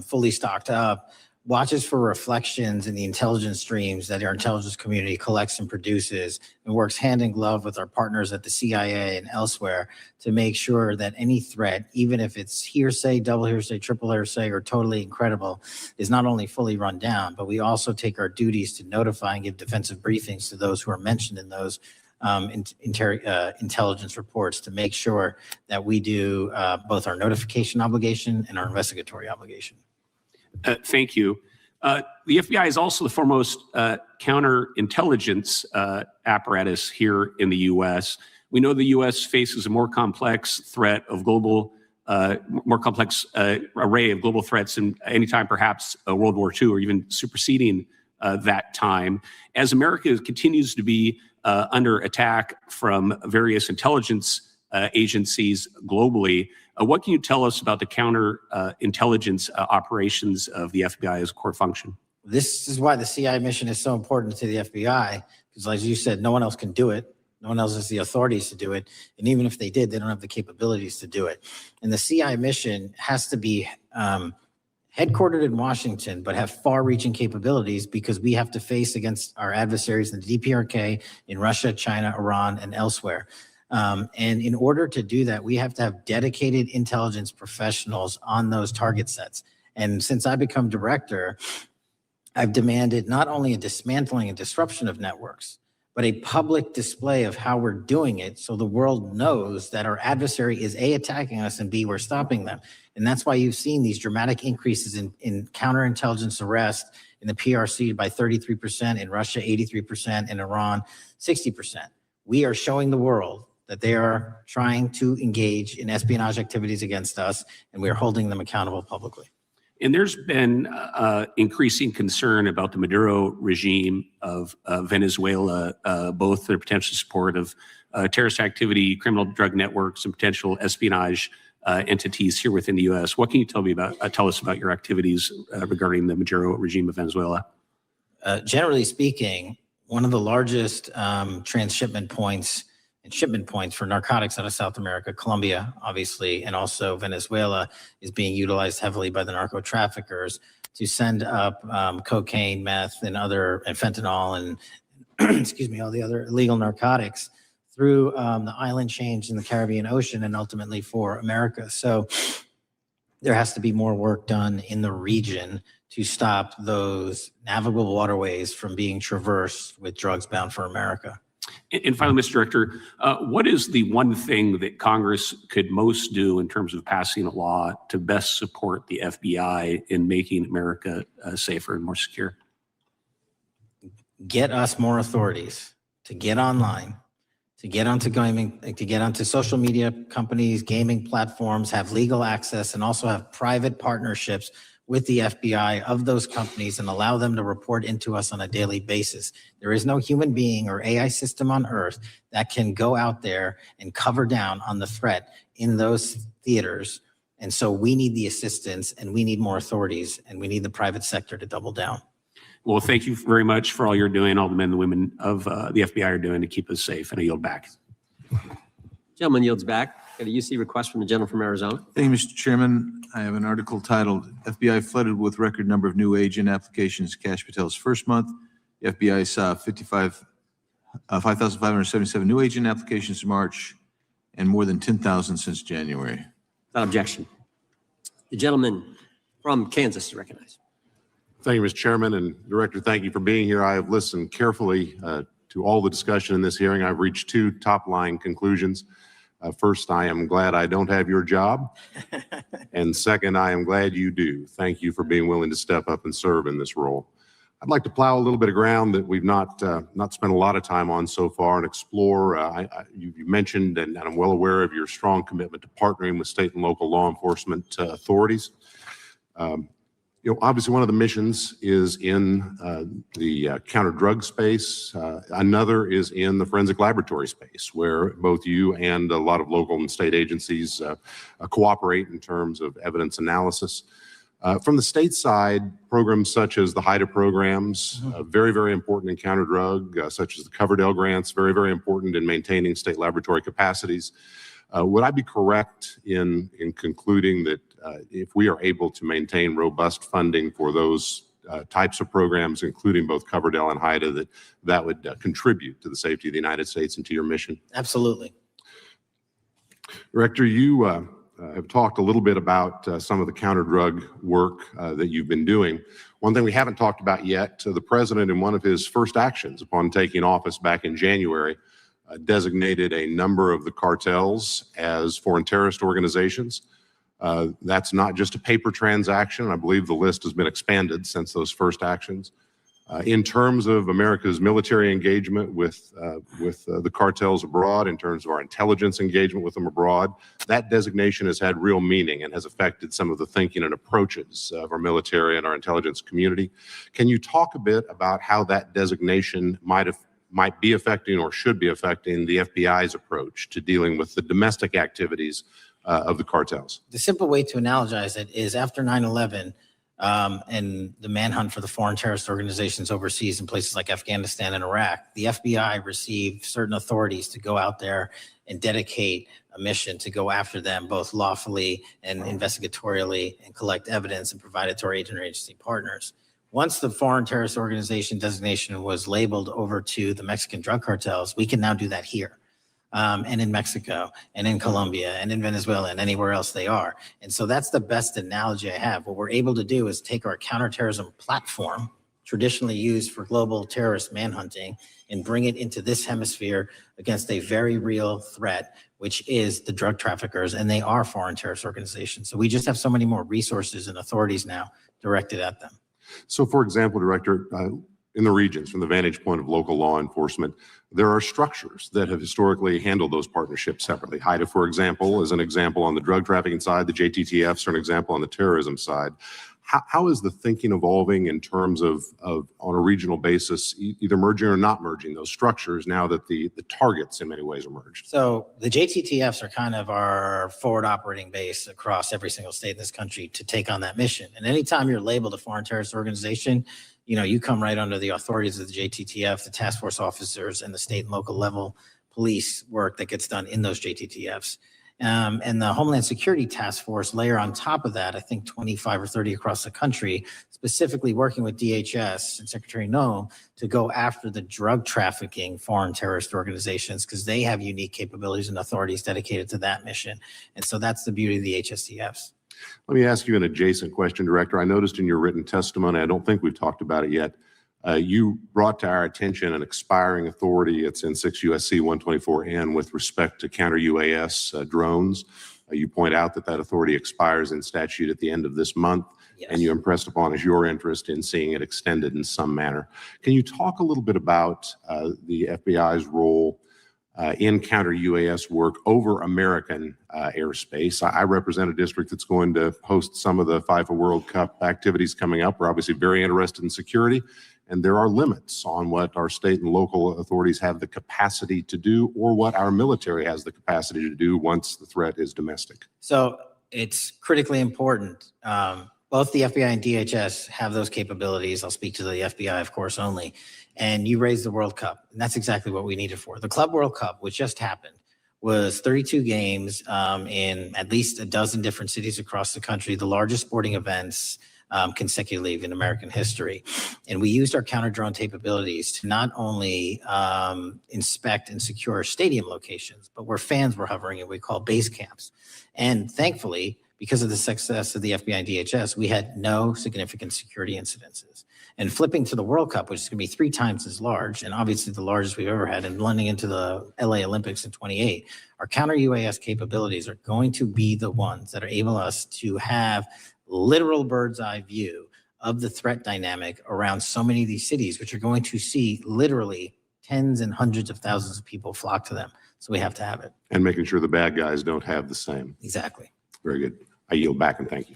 fully stocked up, watches for reflections in the intelligence streams that our intelligence community collects and produces, and works hand in glove with our partners at the CIA and elsewhere to make sure that any threat, even if it's hearsay, double hearsay, triple hearsay, or totally incredible, is not only fully run down, but we also take our duties to notify and give defensive briefings to those who are mentioned in those intelligence reports to make sure that we do both our notification obligation and our investigatory obligation. Thank you. The FBI is also the foremost counterintelligence apparatus here in the U.S. We know the U.S. faces a more complex threat of global, more complex array of global threats than any time perhaps World War II or even superseding that time. As America continues to be under attack from various intelligence agencies globally, what can you tell us about the counterintelligence operations of the FBI as a core function? This is why the CIA mission is so important to the FBI, because as you said, no one else can do it. No one else has the authorities to do it. And even if they did, they don't have the capabilities to do it. And the CIA mission has to be headquartered in Washington, but have far-reaching capabilities because we have to face against our adversaries in the DPRK, in Russia, China, Iran, and elsewhere. And in order to do that, we have to have dedicated intelligence professionals on those target sets. And since I become director, I've demanded not only a dismantling and disruption of networks, but a public display of how we're doing it so the world knows that our adversary is A, attacking us, and B, we're stopping them. And that's why you've seen these dramatic increases in counterintelligence arrest in the PRC by 33%, in Russia 83%, in Iran 60%. We are showing the world that they are trying to engage in espionage activities against us, and we are holding them accountable publicly. And there's been increasing concern about the Maduro regime of Venezuela, both their potential support of terrorist activity, criminal drug networks, and potential espionage entities here within the U.S. What can you tell us about your activities regarding the Maduro regime of Venezuela? Generally speaking, one of the largest transshipment points and shipment points for narcotics out of South America, Colombia, obviously, and also Venezuela, is being utilized heavily by the narco traffickers to send up cocaine, meth, and fentanyl, and excuse me, all the other illegal narcotics through the island chains in the Caribbean Ocean and ultimately for America. So there has to be more work done in the region to stop those navigable waterways from being traversed with drugs bound for America. And finally, Mr. Director, what is the one thing that Congress could most do in terms of passing a law to best support the FBI in making America safer and more secure? Get us more authorities to get online, to get onto gaming, to get onto social media companies, gaming platforms, have legal access, and also have private partnerships with the FBI of those companies and allow them to report into us on a daily basis. There is no human being or AI system on earth that can go out there and cover down on the threat in those theaters. And so we need the assistance, and we need more authorities, and we need the private sector to double down. Well, thank you very much for all you're doing, all the men and women of the FBI are doing to keep us safe. And I yield back. Gentleman yields back. Got a UC request from the gentleman from Arizona. Thank you, Mr. Chairman. I have an article titled, FBI flooded with record number of new agent applications Kash Patel's first month. The FBI saw 5,577 new agent applications in March and more than 10,000 since January. Without objection. The gentleman from Kansas is recognized. Thank you, Mr. Chairman, and Director, thank you for being here. I have listened carefully to all the discussion in this hearing. I've reached two top-line conclusions. First, I am glad I don't have your job. And second, I am glad you do. Thank you for being willing to step up and serve in this role. I'd like to plow a little bit of ground that we've not spent a lot of time on so far and explore. You mentioned, and I'm well aware of your strong commitment to partnering with state and local law enforcement authorities. Obviously one of the missions is in the counter-drug space. Another is in the forensic laboratory space, where both you and a lot of local and state agencies cooperate in terms of evidence analysis. From the state side, programs such as the HIDA programs, very, very important in counter-drug, such as the Coverdell grants, very, very important in maintaining state laboratory capacities. Would I be correct in concluding that if we are able to maintain robust funding for those types of programs, including both Coverdell and HIDA, that would contribute to the safety of the United States and to your mission? Absolutely. Director, you have talked a little bit about some of the counter-drug work that you've been doing. One thing we haven't talked about yet, the president, in one of his first actions upon taking office back in January, designated a number of the cartels as foreign terrorist organizations. That's not just a paper transaction. I believe the list has been expanded since those first actions. In terms of America's military engagement with the cartels abroad, in terms of our intelligence engagement with them abroad, that designation has had real meaning and has affected some of the thinking and approaches of our military and our intelligence community. Can you talk a bit about how that designation might be affecting or should be affecting the FBI's approach to dealing with the domestic activities of the cartels? The simple way to analogize it is after 9/11 and the manhunt for the foreign terrorist organizations overseas in places like Afghanistan and Iraq, the FBI received certain authorities to go out there and dedicate a mission to go after them both lawfully and investigatorially and collect evidence and provide it to our interagency partners. Once the foreign terrorist organization designation was labeled over to the Mexican drug cartels, we can now do that here. And in Mexico and in Colombia and in Venezuela and anywhere else they are. And so that's the best analogy I have. What we're able to do is take our counterterrorism platform, traditionally used for global terrorist manhunting, and bring it into this hemisphere against a very real threat, which is the drug traffickers, and they are foreign terrorist organizations. So we just have so many more resources and authorities now directed at them. So for example, Director, in the regions, from the vantage point of local law enforcement, there are structures that have historically handled those partnerships separately. HIDA, for example, is an example on the drug trafficking side. The JTTFs are an example on the terrorism side. How is the thinking evolving in terms of on a regional basis, either merging or not merging those structures now that the targets in many ways are merged? So the JTTFs are kind of our forward operating base across every single state in this country to take on that mission. And anytime you're labeled a foreign terrorist organization, you come right under the authorities of the JTTF, the task force officers, and the state and local level police work that gets done in those JTTFs. And the Homeland Security Task Force layer on top of that, I think 25 or 30 across the country, specifically working with DHS and Secretary Noem to go after the drug trafficking foreign terrorist organizations, because they have unique capabilities and authorities dedicated to that mission. And so that's the beauty of the HSTFs. Let me ask you an adjacent question, Director. I noticed in your written testimony, I don't think we've talked about it yet, you brought to our attention an expiring authority. It's in 6 U.S.C. 124N with respect to counter-UAS drones. You point out that authority expires in statute at the end of this month, and you impressed upon us your interest in seeing it extended in some manner. Can you talk a little bit about the FBI's role in counter-UAS work over American airspace? I represent a district that's going to host some of the FIFA World Cup activities coming up. We're obviously very interested in security, and there are limits on what our state and local authorities have the capacity to do or what our military has the capacity to do once the threat is domestic. So it's critically important. Both the FBI and DHS have those capabilities. I'll speak to the FBI, of course, only. And you raised the World Cup, and that's exactly what we need it for. The Club World Cup, which just happened, was 32 games in at least a dozen different cities across the country, the largest sporting events consecutively in American history. And we used our counter-drone capabilities to not only inspect and secure stadium locations, but where fans were hovering and we call base camps. And thankfully, because of the success of the FBI and DHS, we had no significant security incidences. And flipping to the World Cup, which is going to be 3 times as large, and obviously the largest we've ever had, and blending into the LA Olympics in 28, our counter-UAS capabilities are going to be the ones that are able us to have literal bird's eye view of the threat dynamic around so many of these cities, which are going to see literally tens and hundreds of thousands of people flock to them. So we have to have it. And making sure the bad guys don't have the same. Exactly. Very good. I yield back and thank you.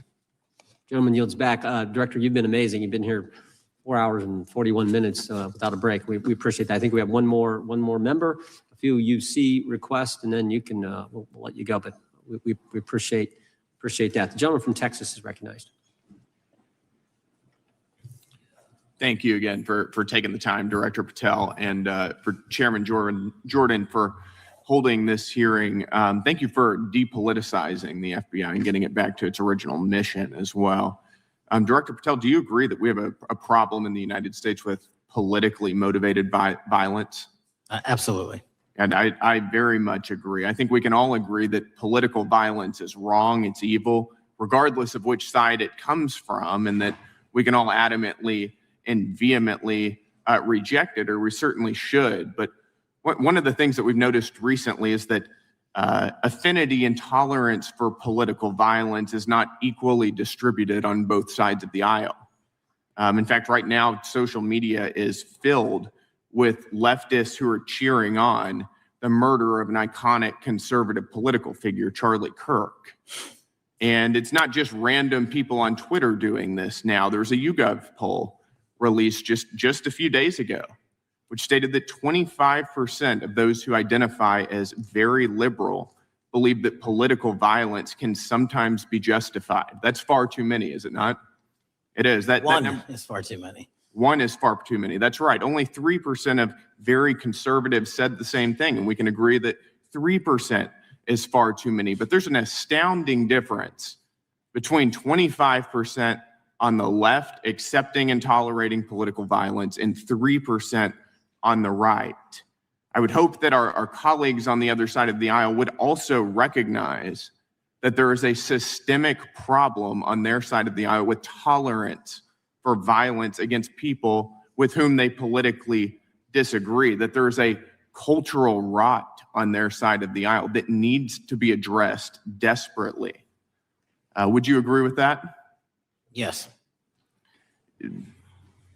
Gentleman yields back. Director, you've been amazing. You've been here 4 hours and 41 minutes without a break. We appreciate that. I think we have one more member, a few UC requests, and then you can, we'll let you go, but we appreciate that. The gentleman from Texas is recognized. Thank you again for taking the time, Director Patel, and for Chairman Jordan for holding this hearing. Thank you for depoliticizing the FBI and getting it back to its original mission as well. Director Patel, do you agree that we have a problem in the United States with politically motivated violence? Absolutely. And I very much agree. I think we can all agree that political violence is wrong, it's evil, regardless of which side it comes from, and that we can all adamantly and vehemently reject it, or we certainly should. But one of the things that we've noticed recently is that affinity and tolerance for political violence is not equally distributed on both sides of the aisle. In fact, right now, social media is filled with leftists who are cheering on the murder of an iconic conservative political figure, Charlie Kirk. And it's not just random people on Twitter doing this now. There's a YouGov poll released just a few days ago, which stated that 25% of those who identify as very liberal believe that political violence can sometimes be justified. That's far too many, is it not? It is. One is far too many. One is far too many. That's right. Only 3% of very conservatives said the same thing, and we can agree that 3% is far too many. But there's an astounding difference between 25% on the left accepting and tolerating political violence and 3% on the right. I would hope that our colleagues on the other side of the aisle would also recognize that there is a systemic problem on their side of the aisle with tolerance for violence against people with whom they politically disagree, that there is a cultural rot on their side of the aisle that needs to be addressed desperately. Would you agree with that? Yes.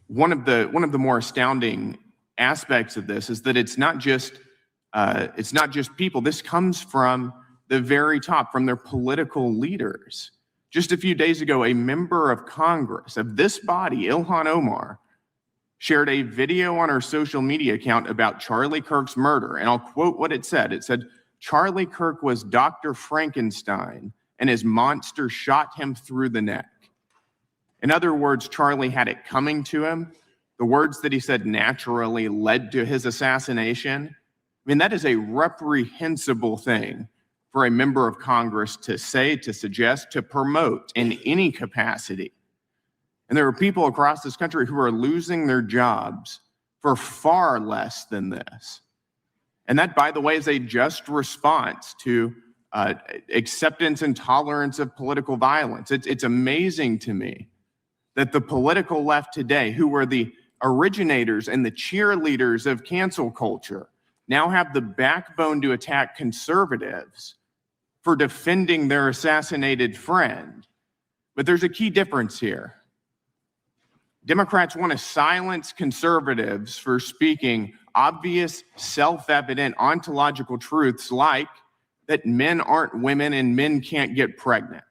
One of the more astounding aspects of this is that it's not just people. This comes from the very top, from their political leaders. Just a few days ago, a member of Congress of this body, Ilhan Omar, shared a video on her social media account about Charlie Kirk's murder. And I'll quote what it said. It said, "Charlie Kirk was Dr. Frankenstein, and his monster shot him through the neck." In other words, Charlie had it coming to him. The words that he said naturally led to his assassination. I mean, that is a reprehensible thing for a member of Congress to say, to suggest, to promote in any capacity. And there are people across this country who are losing their jobs for far less than this. And that, by the way, is a just response to acceptance and tolerance of political violence. It's amazing to me that the political left today, who were the originators and the cheerleaders of cancel culture, now have the backbone to attack conservatives for defending their assassinated friend. But there's a key difference here. Democrats want to silence conservatives for speaking obvious, self-evident ontological truths like that men aren't women and men can't get pregnant.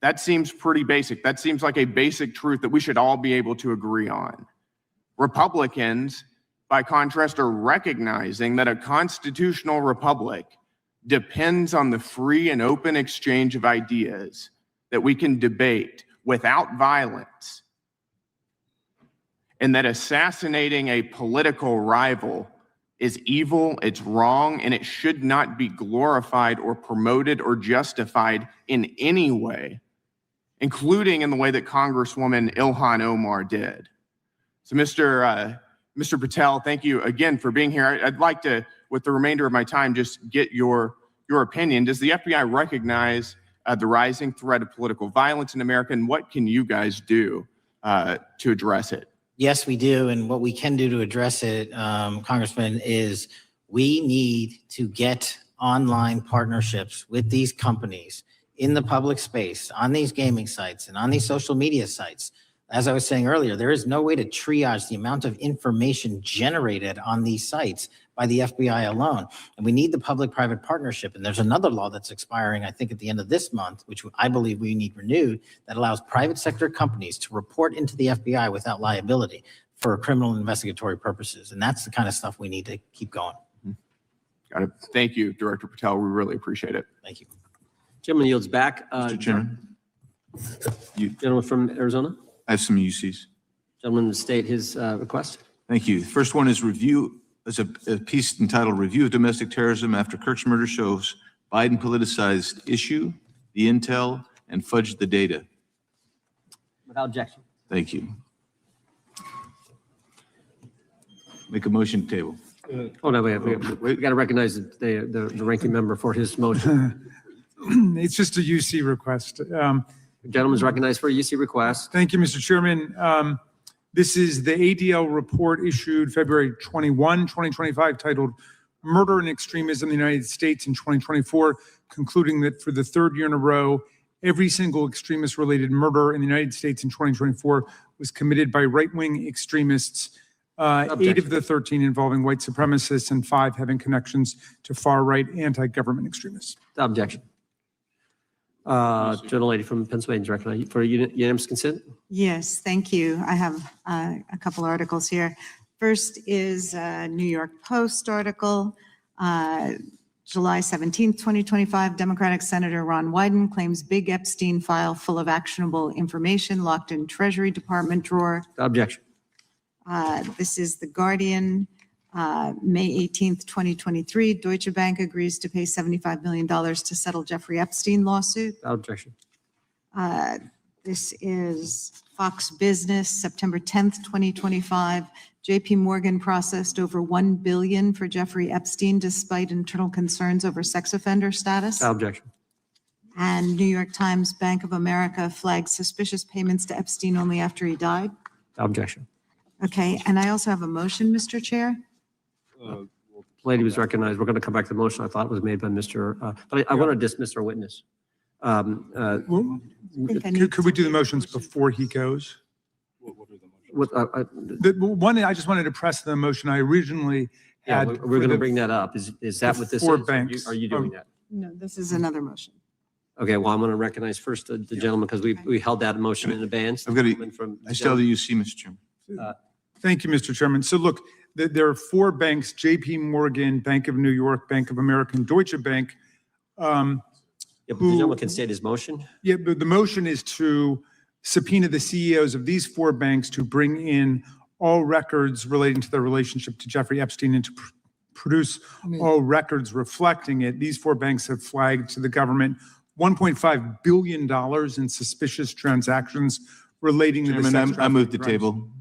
That seems pretty basic. That seems like a basic truth that we should all be able to agree on. Republicans, by contrast, are recognizing that a constitutional republic depends on the free and open exchange of ideas that we can debate without violence, and that assassinating a political rival is evil, it's wrong, and it should not be glorified or promoted or justified in any way, including in the way that Congresswoman Ilhan Omar did. So Mr. Patel, thank you again for being here. I'd like to, with the remainder of my time, just get your opinion. Does the FBI recognize the rising threat of political violence in America, and what can you guys do to address it? Yes, we do. And what we can do to address it, Congressman, is we need to get online partnerships with these companies in the public space, on these gaming sites and on these social media sites. As I was saying earlier, there is no way to triage the amount of information generated on these sites by the FBI alone. And we need the public-private partnership. And there's another law that's expiring, I think, at the end of this month, which I believe we need renewed, that allows private sector companies to report into the FBI without liability for criminal investigatory purposes. And that's the kind of stuff we need to keep going. Got it. Thank you, Director Patel. We really appreciate it. Thank you. Gentleman yields back. Mr. Chairman, Gentleman from Arizona. I have some UCs. Gentleman state his request. Thank you. The first one is a piece entitled Review of Domestic Terrorism After Kirk's Murder Shows Biden Politicized Issue, the Intel, and Fudged the Data. Without objection. Thank you. Make a motion to table. Oh, no, we got to recognize the ranking member for his motion. It's just a UC request. Gentleman's recognized for a UC request. Thank you, Mr. Chairman. This is the ADL report issued February 21, 2025, titled Murder and Extremism in the United States in 2024, concluding that for the third year in a row, every single extremist-related murder in the United States in 2024 was committed by right-wing extremists. 8 of the 13 involving white supremacists and 5 having connections to far-right anti-government extremists. Objection. Gentlelady from Pennsylvania is recognized for unanimous consent. Yes, thank you. I have a couple articles here. First is a New York Post article, July 17th, 2025. Democratic Senator Ron Wyden claims big Epstein file full of actionable information locked in Treasury Department drawer. Objection. This is The Guardian, May 18th, 2023. Deutsche Bank agrees to pay $75 million to settle Jeffrey Epstein lawsuit. Objection. This is Fox Business, September 10th, 2025. JP Morgan processed over $1 billion for Jeffrey Epstein despite internal concerns over sex offender status. Objection. And New York Times, Bank of America flagged suspicious payments to Epstein only after he died. Objection. Okay, and I also have a motion, Mr. Chair. Lady was recognized. We're going to come back to the motion. I thought it was made by Mr. But I want to dismiss our witness. Could we do the motions before he goes? One, I just wanted to press the motion I originally Yeah, had. we're going to bring that up. Is that what this is? four Are you- banks. Are you doing that? No, this is another motion. Okay, well, I'm going to recognize first the gentleman because we held that motion in advance. I've got Gentleman from- I still have the UC, Mr. Chairman. Thank you, Mr. Chairman. So look, there are 4 banks, JP Morgan, Bank of New York, Bank of America, and Deutsche Bank. Yeah, but the gentleman can state his motion. Yeah, but the motion is to subpoena the CEOs of these 4 banks to bring in all records relating to their relationship to Jeffrey Epstein and to produce all records reflecting it. These 4 banks have flagged to the government $1.5 billion in suspicious transactions relating to the sex Chairman, I moved the trafficking crimes. table.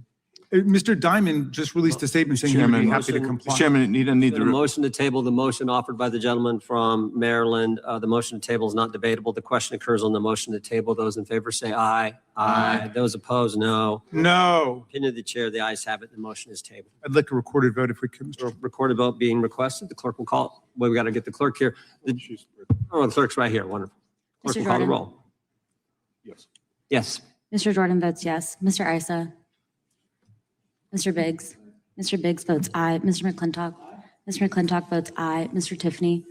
Mr. Diamond just released a statement saying he would be Chairman, happy to comply. Chairman, need The motion to table, the motion offered by the gentleman from Maryland. The motion to table is not debatable. The question occurs on the motion to table. Those in favor say aye. Aye. Those opposed, no. No. Opinion of the chair, the ayes have it. The motion is tabled. I'd like a recorded vote if we could, Mr. Recorded vote being requested. The clerk will call. Well, we got to get the clerk here. The clerk's right here. Wonderful. Clerk will Mr. call the Jordan. roll. Yes. Mr. Jordan votes yes. Mr. Isa. Mr. Biggs. Mr. Biggs votes aye. Mr. McClintock. Mr. McClintock votes aye. Mr. Tiffany.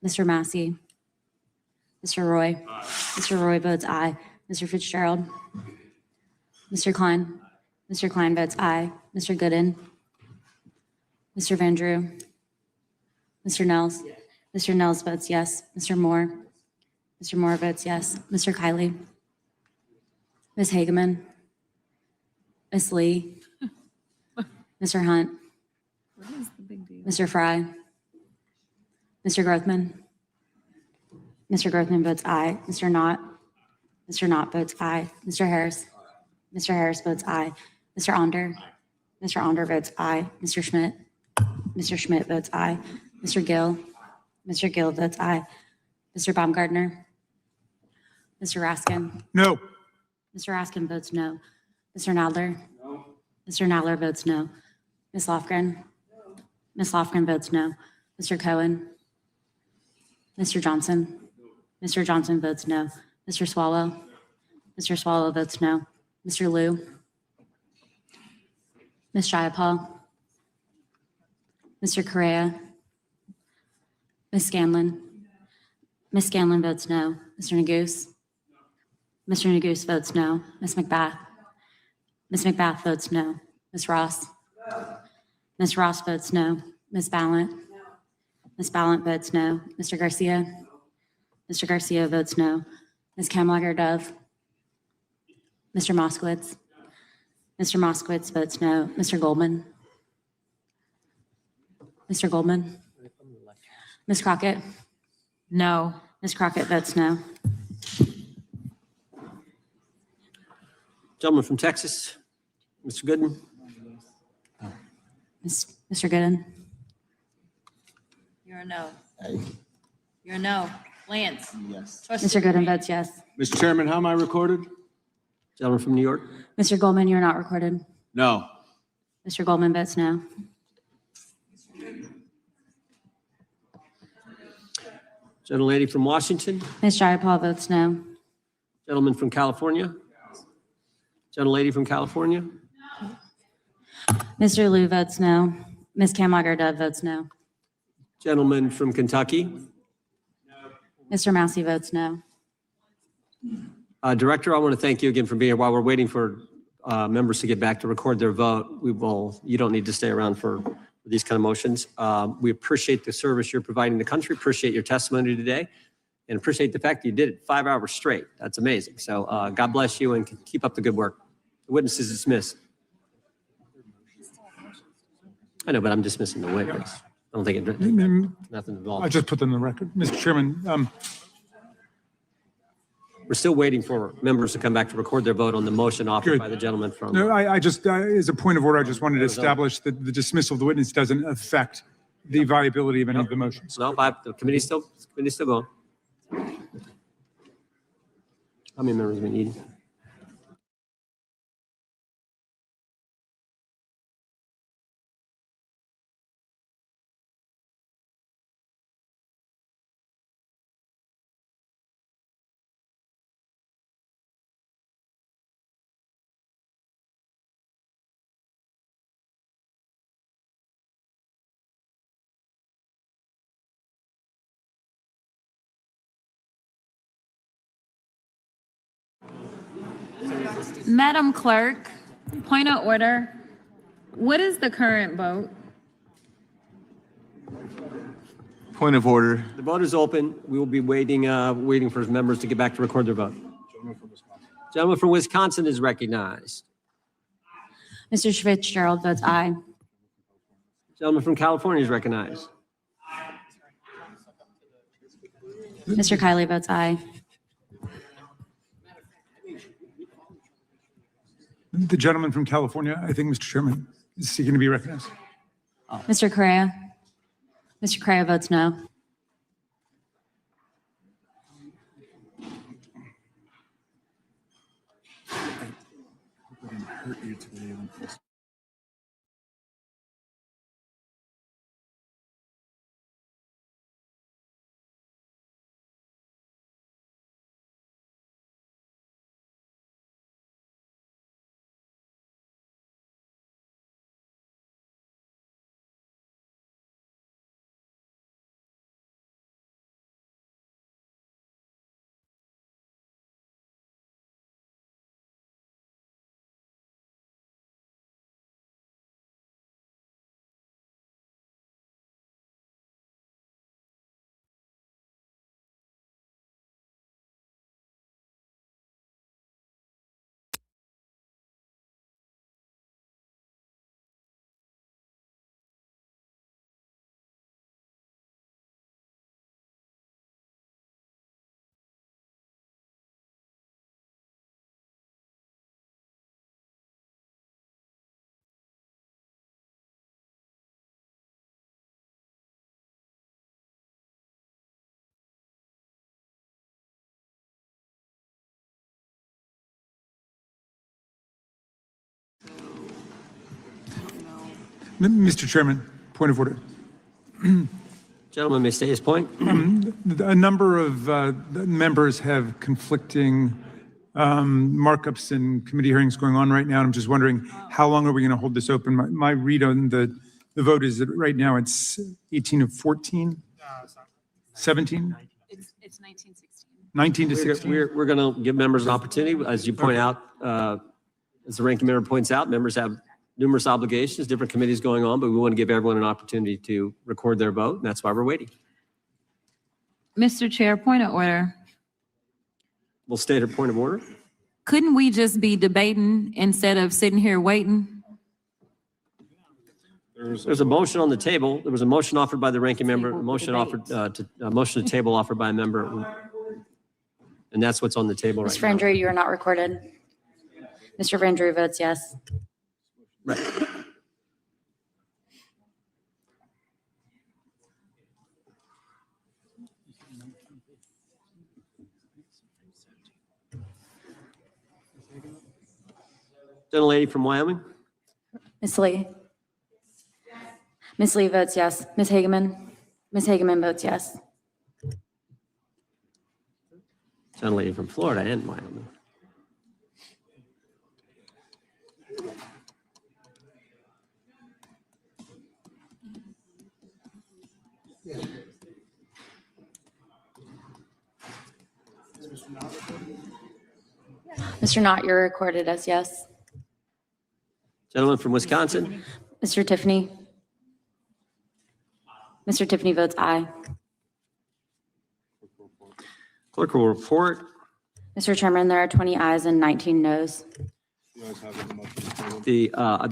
Mr. Massey. Mr. Roy. Mr. Roy votes aye. Mr. Fitzgerald. Mr. Klein. Mr. Klein votes aye. Mr. Gooden. Mr. Van Drew. Mr. Nels. Mr. Nels votes yes. Mr. Moore. Mr. Moore votes yes. Mr. Kiley. Ms. Hageman. Ms. Lee. Mr. Hunt. Mr. Fry. Mr. Grothman. Mr. Grothman votes aye. Mr. Knott. Mr. Knott votes aye. Mr. Harris. Mr. Harris votes aye. Mr. Onder. Mr. Onder votes aye. Mr. Schmidt. Mr. Schmidt votes aye. Mr. Gill. Mr. Gill votes aye. Mr. Baumgartner. Mr. Raskin. No. Mr. Raskin votes no. Mr. Nadler. No. Mr. Nadler votes no. Ms. Lofgren. Ms. Lofgren votes no. Mr. Cohen. Mr. Johnson. Mr. Johnson votes no. Mr. Swallow? Mr. Swallow votes no. Mr. Liu? Ms. Jayapal? Mr. Correa? Ms. Scanlon? Ms. Scanlon votes no. Mr. Neguse? Mr. Neguse votes no. Ms. McBath? Ms. McBath votes no. Ms. Ross? Ms. Ross votes no. Ms. Ballant? Ms. Ballant votes no. Mr. Garcia? Mr. Garcia votes no. Ms. Kamlager-Dove? Mr. Moskowitz? Mr. Moskowitz votes no. Mr. Goldman? Mr. Goldman? Ms. Crockett? No. Ms. Crockett votes no. Gentleman from Texas, Mr. Gooden. Mr. Gooden? You're a no. You're a no. Lance? Yes. Mr. Gooden votes yes. Mr. Chairman, how am I recorded? Gentleman from New York. Mr. Goldman, you're not recorded. No. Mr. Goldman votes no. Gentlelady from Washington. Ms. Jayapal votes no. Gentleman from California. Gentlelady from California. Mr. Liu votes no. Ms. Kamlager-Dove votes no. Gentleman from Kentucky. Mr. Massey votes no. Director, I want to thank you again for being here. While we're waiting for members to get back to record their vote, you don't need to stay around for these kind of motions. We appreciate the service you're providing the country, appreciate your testimony today, and appreciate the fact that you did it 5 hours straight. That's amazing. So God bless you and keep up the good work. The witness is dismissed. I know, but I'm dismissing the witness. I don't think it, nothing involved. I just put them in the record. Mr. Chairman, We're still waiting for members to come back to record their vote on the motion offered Good. by the gentleman from. no, I just, as a point of order, I just wanted to establish that the dismissal of the witness doesn't affect the viability of any of the motions. No, the committee's still going. How many members we need? Madam Clerk, point of order. What is the current vote? Point of order. The vote is open. We will be waiting for members to get back to record their vote. Gentleman from Wisconsin is recognized. Mr. Fitzgerald votes aye. Gentleman from California is recognized. Mr. Kiley votes aye. The gentleman from California, I think, Mr. Chairman, is seeking to be recognized. Mr. Correa? Mr. Correa votes no. Mr. Chairman, point of order. Gentleman may state his point. A number of members have conflicting markups and committee hearings going on right now. I'm just wondering, how long are we going to hold this open? My read on the vote is that right now it's 18 of 14, 17? It's 1916. 19 to 16. We're going to give members an opportunity. As you point out, as the ranking member points out, members have numerous obligations, different committees going on, but we want to give everyone an opportunity to record their vote, and that's why we're waiting. Mr. Chair, point of order. We'll state a point of order. Couldn't we just be debating instead of sitting here waiting? There's a motion on the table. There was a motion offered by the ranking member, a motion offered motion to table offered by a member, and that's what's on the table right Mr. now. Vandrew, you are not recorded. Mr. Vandrew votes yes. Right. Gentlelady from Wyoming. Ms. Lee. Ms. Lee votes yes. Ms. Hageman. Ms. Hageman votes yes. Gentlelady from Florida and Wyoming. Mr. Knott, you're recorded as yes. Gentleman from Wisconsin. Mr. Tiffany. Mr. Tiffany votes aye. Clerk will report. Mr. Chairman, there are 20 ayes and 19 noes. The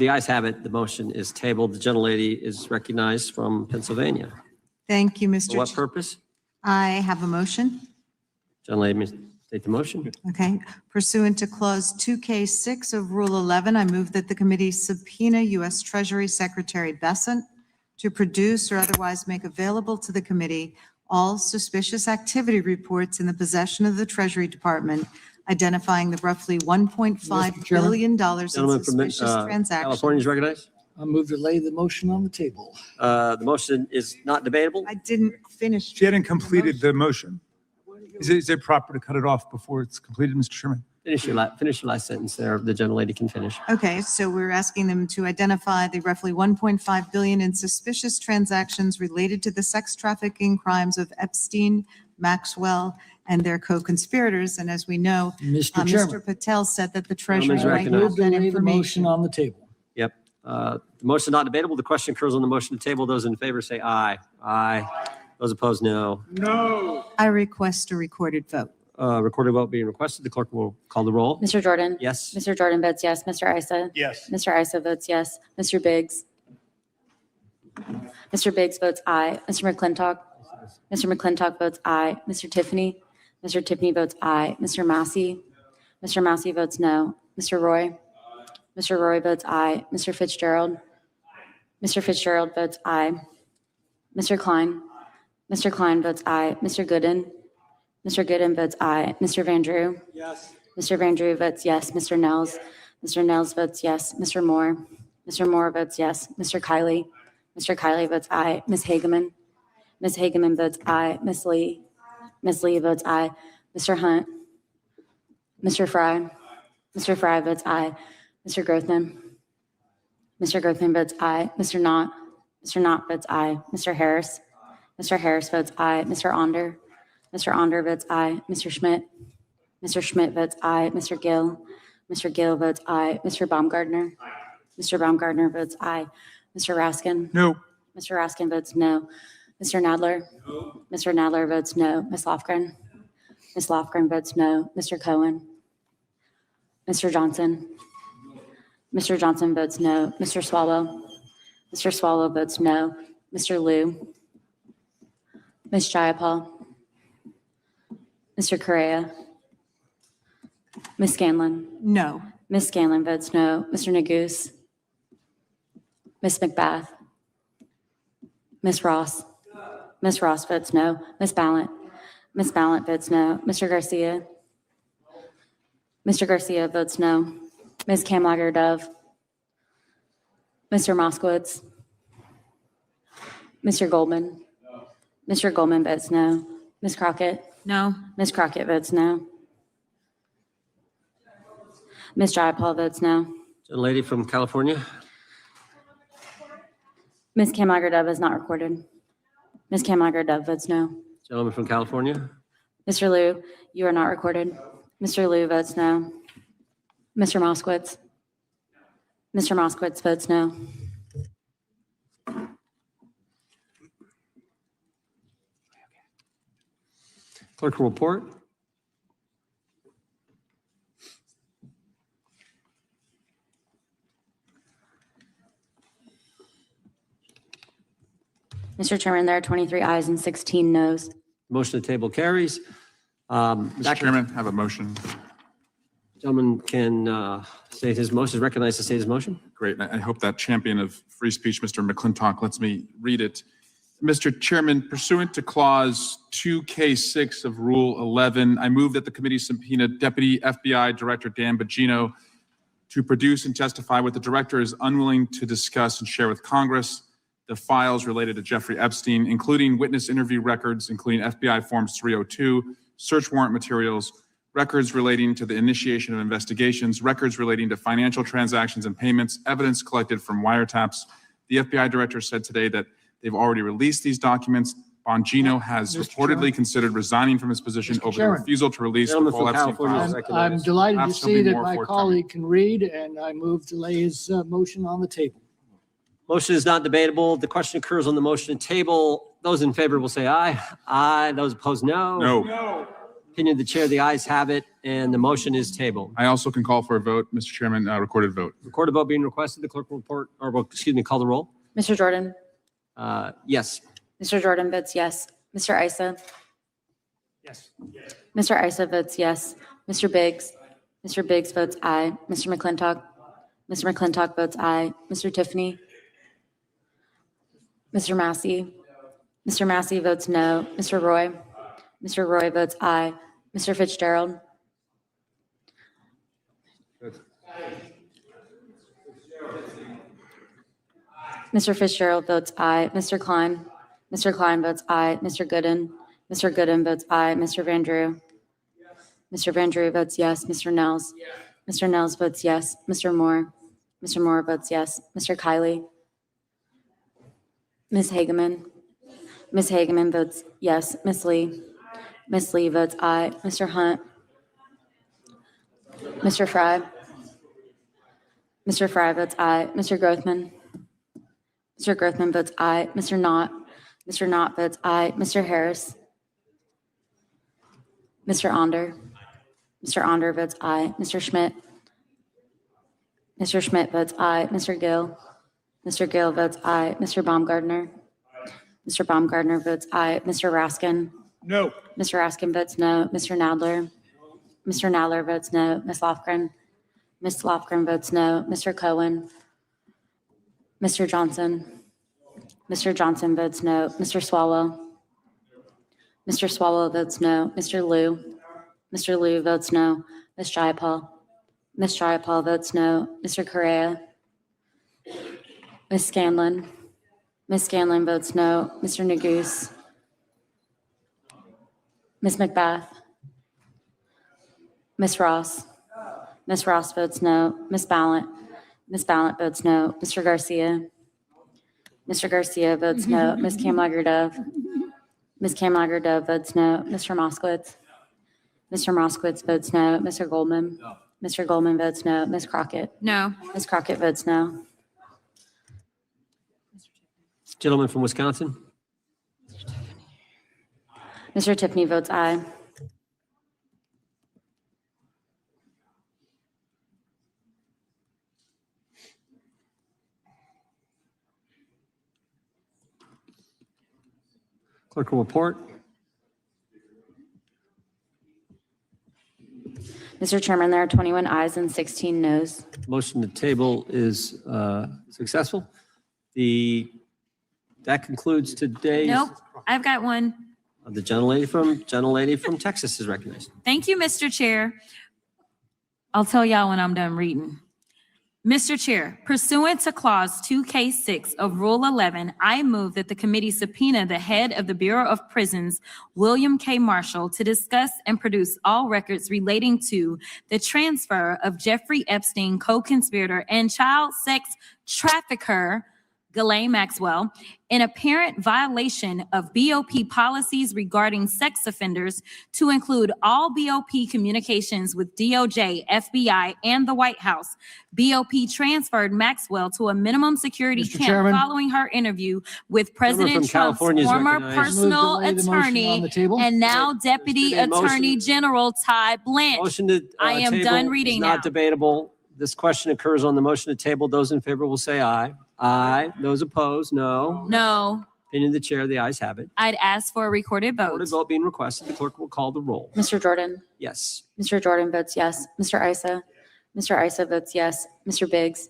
ayes have it. The motion is tabled. The gentlelady is recognized from Pennsylvania. Thank you, For Mr. what Ch- purpose? I have a motion. Gentlelady may state the motion. Okay. Pursuant to Clause 2K6 of Rule 11, I move that the committee subpoena U.S. Treasury Secretary Bessent to produce or otherwise make available to the committee all suspicious activity reports in the possession of the Treasury Department, identifying the roughly $1.5 billion in Gentleman from suspicious transactions. California is recognized. I move to lay the motion on the table. The motion is not debatable. I didn't finish. She hadn't completed the motion. Is it proper to cut it off before it's completed, Mr. Chairman? Finish your last sentence there. The gentlelady can finish. Okay, so we're asking them to identify the roughly 1.5 billion in suspicious transactions related to the sex trafficking crimes of Epstein, Maxwell, and their co-conspirators. And as we know, Mr. Chairman. Mr. Patel said that the Treasury Gentleman's might have recognized. that Lay the information. motion on the table. Yep. The motion is not debatable. The question occurs on the motion to table. Those in favor say aye. Aye. Those opposed, no. No. I request a recorded vote. Recorded vote being requested. The clerk will call the roll. Mr. Jordan? Yes. Mr. Jordan votes yes. Mr. Issa? Yes. Mr. Issa votes yes. Mr. Biggs? Mr. Biggs votes aye. Mr. McClintock? Mr. McClintock votes aye. Mr. Tiffany? Mr. Tiffany votes aye. Mr. Massey? Mr. Massey votes no. Mr. Roy? Mr. Roy votes aye. Mr. Fitzgerald? Mr. Fitzgerald votes aye. Mr. Klein? Mr. Klein votes aye. Mr. Gooden? Mr. Gooden votes aye. Mr. Vandrew? Yes. Mr. Vandrew votes yes. Mr. Nels? Mr. Nels votes yes. Mr. Moore? Mr. Moore votes yes. Mr. Kiley? Mr. Kiley votes aye. Ms. Hageman? Ms. Hageman votes aye. Ms. Lee? Ms. Lee votes aye. Mr. Hunt? Mr. Fry? Mr. Fry votes aye. Mr. Grothman? Mr. Grothman votes aye. Mr. Knott? Mr. Knott votes aye. Mr. Harris? Mr. Harris votes aye. Mr. Onder? Mr. Onder votes aye. Mr. Schmidt? Mr. Schmidt votes aye. Mr. Gill? Mr. Gill votes aye. Mr. Baumgartner? Mr. Baumgartner votes aye. Mr. Raskin? No. Mr. Raskin votes no. Mr. Nadler? No. Mr. Nadler votes no. Ms. Lofgren? Ms. Lofgren votes no. Mr. Cohen? Mr. Johnson? Mr. Johnson votes no. Mr. Swallow? Mr. Swallow votes no. Mr. Liu? Ms. Jayapal? Mr. Correa? Ms. Scanlon? No. Ms. Scanlon votes no. Mr. Neguse? Ms. McBath? Ms. Ross? Ms. Ross votes no. Ms. Ballant? Ms. Ballant votes no. Mr. Garcia? Mr. Garcia votes no. Ms. Kamlager Dove? Mr. Moskowitz? Mr. Goldman? Mr. Goldman votes no. Ms. Crockett? No. Ms. Crockett votes no. Ms. Jayapal votes no. Gentlelady from California. Ms. Kamlager-Dove is not recorded. Ms. Kamlager-Dove votes no. Gentleman from California. Mr. Liu, you are not recorded. Mr. Liu votes no. Mr. Moskowitz? Mr. Moskowitz votes no. Clerk will report. Mr. Chairman, there are 23 ayes and 16 noes. Motion to table carries. Mr. Chairman, I have a motion. Gentleman can state his motion, is recognized to state his motion. Great. And I hope that champion of free speech, Mr. McClintock, lets me read it. Mr. Chairman, pursuant to Clause 2K6 of Rule 11, I move that the committee subpoena Deputy FBI Director Dan Bongino to produce and testify what the director is unwilling to discuss and share with Congress, the files related to Jeffrey Epstein, including witness interview records, including FBI Forms 302, search warrant materials, records relating to the initiation of investigations, records relating to financial transactions and payments, evidence collected from wiretaps. The FBI director said today that they've already released these documents. Bongino has reportedly considered resigning from his position over the refusal to release the full Epstein files. I'm delighted to Perhaps there'll see be that more my forthcoming. colleague can read, and I move to lay his motion on the table. Motion is not debatable. The question occurs on the motion to table. Those in favor will say aye. Aye. Those opposed, no. No. Opinion of the chair, the ayes have it, and the motion is tabled. I also can call for a vote, Mr. Chairman, recorded vote. Recorded vote being requested. The clerk will report, or well, excuse me, call the roll. Mr. Jordan? Yes. Mr. Jordan votes yes. Mr. Issa? Yes. Mr. Issa votes yes. Mr. Biggs? Mr. Biggs votes aye. Mr. McClintock? Mr. McClintock votes aye. Mr. Tiffany? Mr. Massey? Mr. Massey votes no. Mr. Roy? Mr. Roy votes aye. Mr. Fitzgerald? Mr. Fitzgerald votes aye. Mr. Klein? Mr. Klein votes aye. Mr. Gooden? Mr. Gooden votes aye. Mr. Van Drew? Mr. Van Drew votes yes. Mr. Nels? Mr. Nels votes yes. Mr. Moore? Mr. Moore votes yes. Mr. Kiley? Ms. Hageman? Ms. Hageman votes yes. Ms. Lee? Ms. Lee votes aye. Mr. Hunt? Mr. Fry? Mr. Fry votes aye. Mr. Grothman? Mr. Grothman votes aye. Mr. Knott? Mr. Knott votes aye. Mr. Harris? Mr. Onder? Mr. Onder votes aye. Mr. Schmidt? Mr. Schmidt votes aye. Mr. Gill? Mr. Gill votes aye. Mr. Baumgartner? Mr. Baumgartner votes aye. Mr. Raskin? No. Mr. Raskin votes no. Mr. Nadler? Mr. Nadler votes no. Ms. Lofgren? Ms. Lofgren votes no. Mr. Cohen? Mr. Johnson? Mr. Johnson votes no. Mr. Swallow? Mr. Swallow votes no. Mr. Liu? Mr. Liu votes no. Ms. Jayapal? Ms. Jayapal votes no. Mr. Correa? Ms. Scanlon? Ms. Scanlon votes no. Mr. Neguse? Ms. McBath? Ms. Ross? Ms. Ross votes no. Ms. Ballant? Ms. Ballant votes no. Mr. Garcia? Mr. Garcia votes no. Ms. Kamlager-Dove? Ms. Kamlager-Dove votes no. Mr. Moskowitz? Mr. Moskowitz votes no. Mr. Goldman? Mr. Goldman votes no. Ms. Crockett? No. Ms. Crockett votes no. Gentleman from Wisconsin. Mr. Tiffany votes aye. Clerk will report. Mr. Chairman, there are 21 ayes and 16 noes. Motion to table is successful. That concludes today's. Nope, I've got one. The gentlelady from Texas is recognized. Thank you, Mr. Chair. I'll tell y'all when I'm done reading. Mr. Chair, pursuant to Clause 2K6 of Rule 11, I move that the committee subpoena the head of the Bureau of Prisons, William K. Marshall, to discuss and produce all records relating to the transfer of Jeffrey Epstein, co-conspirator and child sex trafficker, Ghislaine Maxwell, in apparent violation of BOP policies regarding sex offenders, to include all BOP communications with DOJ, FBI, and the White House. BOP transferred Maxwell to a minimum security Mr. camp Chairman. following her interview with from President Trump's California is former recognized. personal Move to lay the motion on attorney the table. and now Deputy There's been a motion. Attorney General Ty Blanche. Motion to I am table done is reading not now. debatable. This question occurs on the motion to table. Those in favor will say aye. Aye. Those opposed, no. No, Opinion of the chair, the ayes have it. I'd ask for a recorded vote. Recorded vote being requested. The clerk will call the roll. Mr. Jordan? Yes. Mr. Jordan votes yes. Mr. Isa? Mr. Isa votes yes. Mr. Biggs?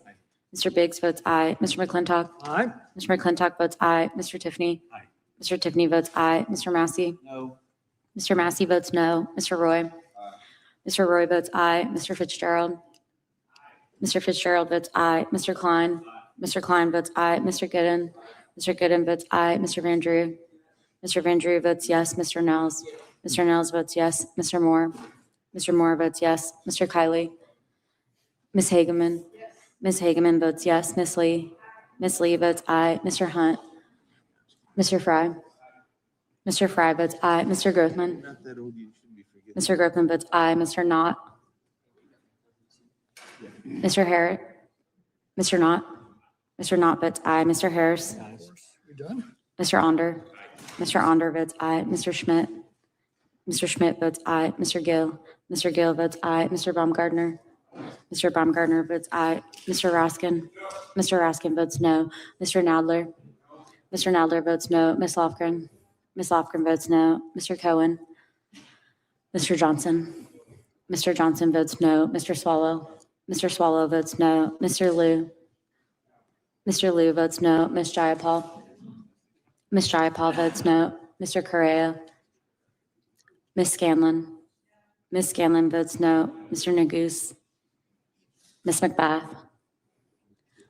Mr. Biggs votes aye. Mr. McClintock? Aye. Mr. McClintock votes aye. Mr. Tiffany? Aye. Mr. Tiffany votes aye. Mr. Massey? No. Mr. Massey votes no. Mr. Roy? Mr. Roy votes aye. Mr. Fitzgerald? Mr. Fitzgerald votes aye. Mr. Klein? Mr. Klein votes aye. Mr. Gooden? Mr. Gooden votes aye. Mr. Van Drew? Mr. Van Drew votes yes. Mr. Nels? Mr. Nels votes yes. Mr. Moore? Mr. Moore votes yes. Mr. Kiley? Ms. Hageman? Ms. Hageman votes yes. Ms. Lee? Ms. Lee votes aye. Mr. Hunt? Mr. Fry? Mr. Fry votes aye. Mr. Grothman? Mr. Grothman votes aye. Mr. Knott? Mr. Harris? Mr. Knott? Mr. Knott votes aye. Mr. Harris? You done? Mr. Onder? Mr. Onder votes aye. Mr. Schmidt? Mr. Schmidt votes aye. Mr. Gill? Mr. Gill votes aye. Mr. Baumgartner? Mr. Baumgartner votes aye. Mr. Raskin? Mr. Raskin votes no. Mr. Nadler? Mr. Nadler votes no. Ms. Lofgren? Ms. Lofgren votes no. Mr. Cohen? Mr. Johnson? Mr. Johnson votes no. Mr. Swallow? Mr. Swallow votes no. Mr. Liu? Mr. Liu votes no. Ms. Jayapal? Ms. Jayapal votes no. Mr. Correa? Ms. Scanlon? Ms. Scanlon votes no. Mr. Nagoose? Ms. McBath?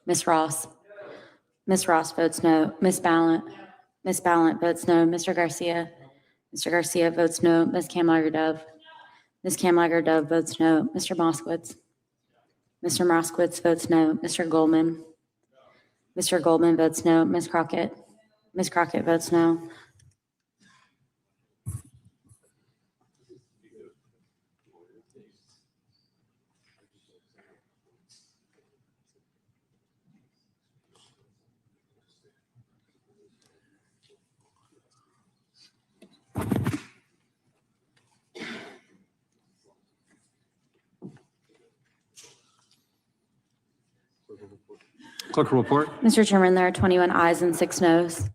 Ms. Ross? Ms. Ross votes no. Ms. Ballant? Ms. Ballant votes no. Mr. Garcia? Mr. Garcia votes no. Ms. Kamlager-Dove? Ms. Kamlager-Dove votes no. Mr. Moskowitz? Mr. Moskowitz votes no. Mr. Goldman? Mr. Goldman votes no. Ms. Crockett? Ms. Crockett votes no. Clerk will report. Mr. Chairman, there are 21 ayes and 6 noes.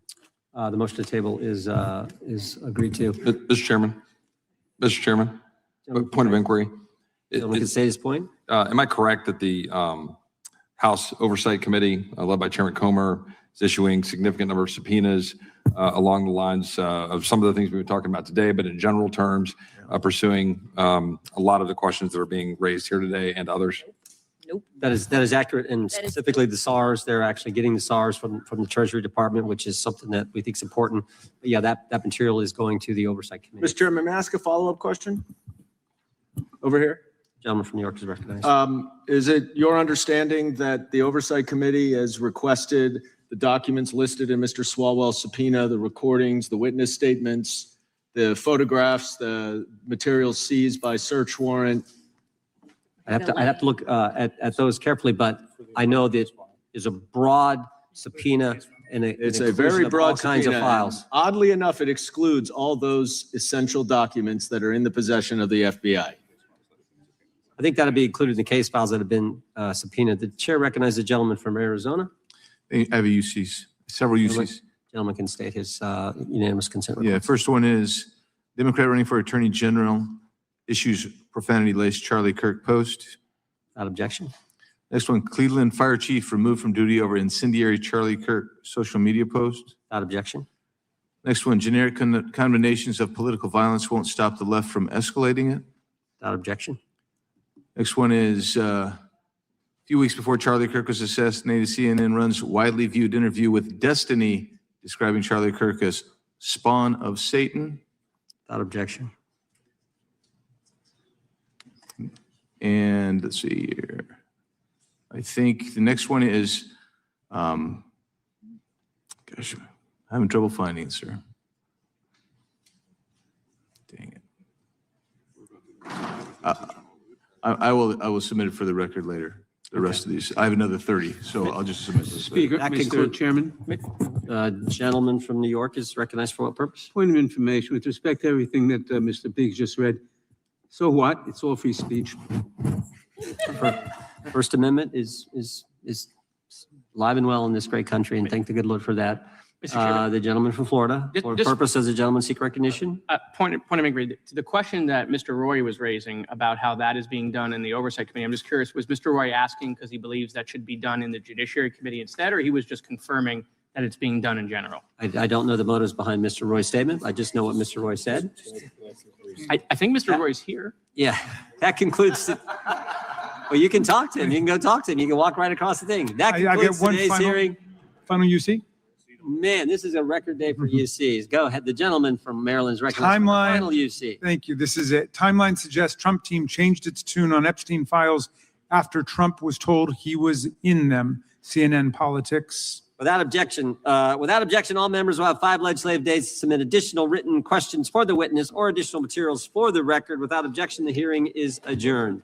The motion to table is agreed to. Mr. Chairman, point of inquiry. Gentleman can say his point. Am I correct that the House Oversight Committee, led by Chairman Comer, is issuing significant number of subpoenas along the lines of some of the things we've been talking about today, but in general terms, pursuing a lot of the questions that are being raised here today and others? Nope. That is accurate, and specifically the SARs, they're actually getting the SARs from the Treasury Department, which is something that we think is important. But yeah, that material is going to the Oversight Committee. Mr. Chairman, may I ask a follow-up question? Over here. Gentleman from New York is recognized. Is it your understanding that the Oversight Committee has requested the documents listed in Mr. Swalwell's subpoena, the recordings, the witness statements, the photographs, the materials seized by search warrant? I'd have to look at those carefully, but I know that is a broad subpoena and It's a very broad all kinds of subpoena. files. Oddly enough, it excludes all those essential documents that are in the possession of the FBI. I think that'll be included in the case files that have been subpoenaed. The chair recognizes the gentleman from Arizona. I have a UCs, several UCs. Gentleman can state his unanimous consent Yeah, request. first one is Democrat running for Attorney General issues profanity-laced Charlie Kirk post. Without objection. Next one, Cleveland Fire Chief removed from duty over incendiary Charlie Kirk social media post. Without objection. Next one, generic condemnations of political violence won't stop the left from escalating it. Without objection. Next one is few weeks before Charlie Kirk was assassinated, CNN runs widely viewed interview with Destiny describing Charlie Kirk as spawn of Satan. Without objection. And let's see here. I think the next one is, gosh, I'm having trouble finding it, sir. Dang it. I will submit it for the record later. The rest of these, I have another 30, so I'll just submit this. Speaker, That Mr. concludes- Chairman, Gentleman from New York is recognized for what purpose? point of information with respect to everything that Mr. Biggs just read. So what? It's all free speech. First Amendment is alive and well in this great country, and thank the good Lord for that. Mr. Chairman. The gentleman from Florida, for Just- purpose, does the gentleman seek recognition? Point of inquiry, to the question that Mr. Roy was raising about how that is being done in the Oversight Committee, I'm just curious, was Mr. Roy asking because he believes that should be done in the Judiciary Committee instead, or he was just confirming that it's being done in general? I don't know the motives behind Mr. Roy's statement. I just know what Mr. Roy said. I think Mr. Roy's here. Yeah, that concludes. Well, you can talk to him. You can go talk to him. You can walk right across the thing. That I get concludes one today's hearing. Final UC? Man, this is a record day for UCs. Go ahead. The gentleman from Maryland's recognized for the Timeline. final UC. Thank you. This is it. Timeline suggests Trump team changed its tune on Epstein files after Trump was told he was in them. CNN Politics. Without objection, all members will have 5 legislative days to submit additional written questions for the witness or additional materials for the record. Without objection, the hearing is adjourned.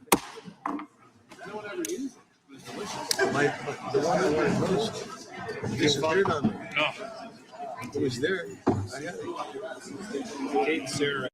It was there. I got it. Kate, Sarah.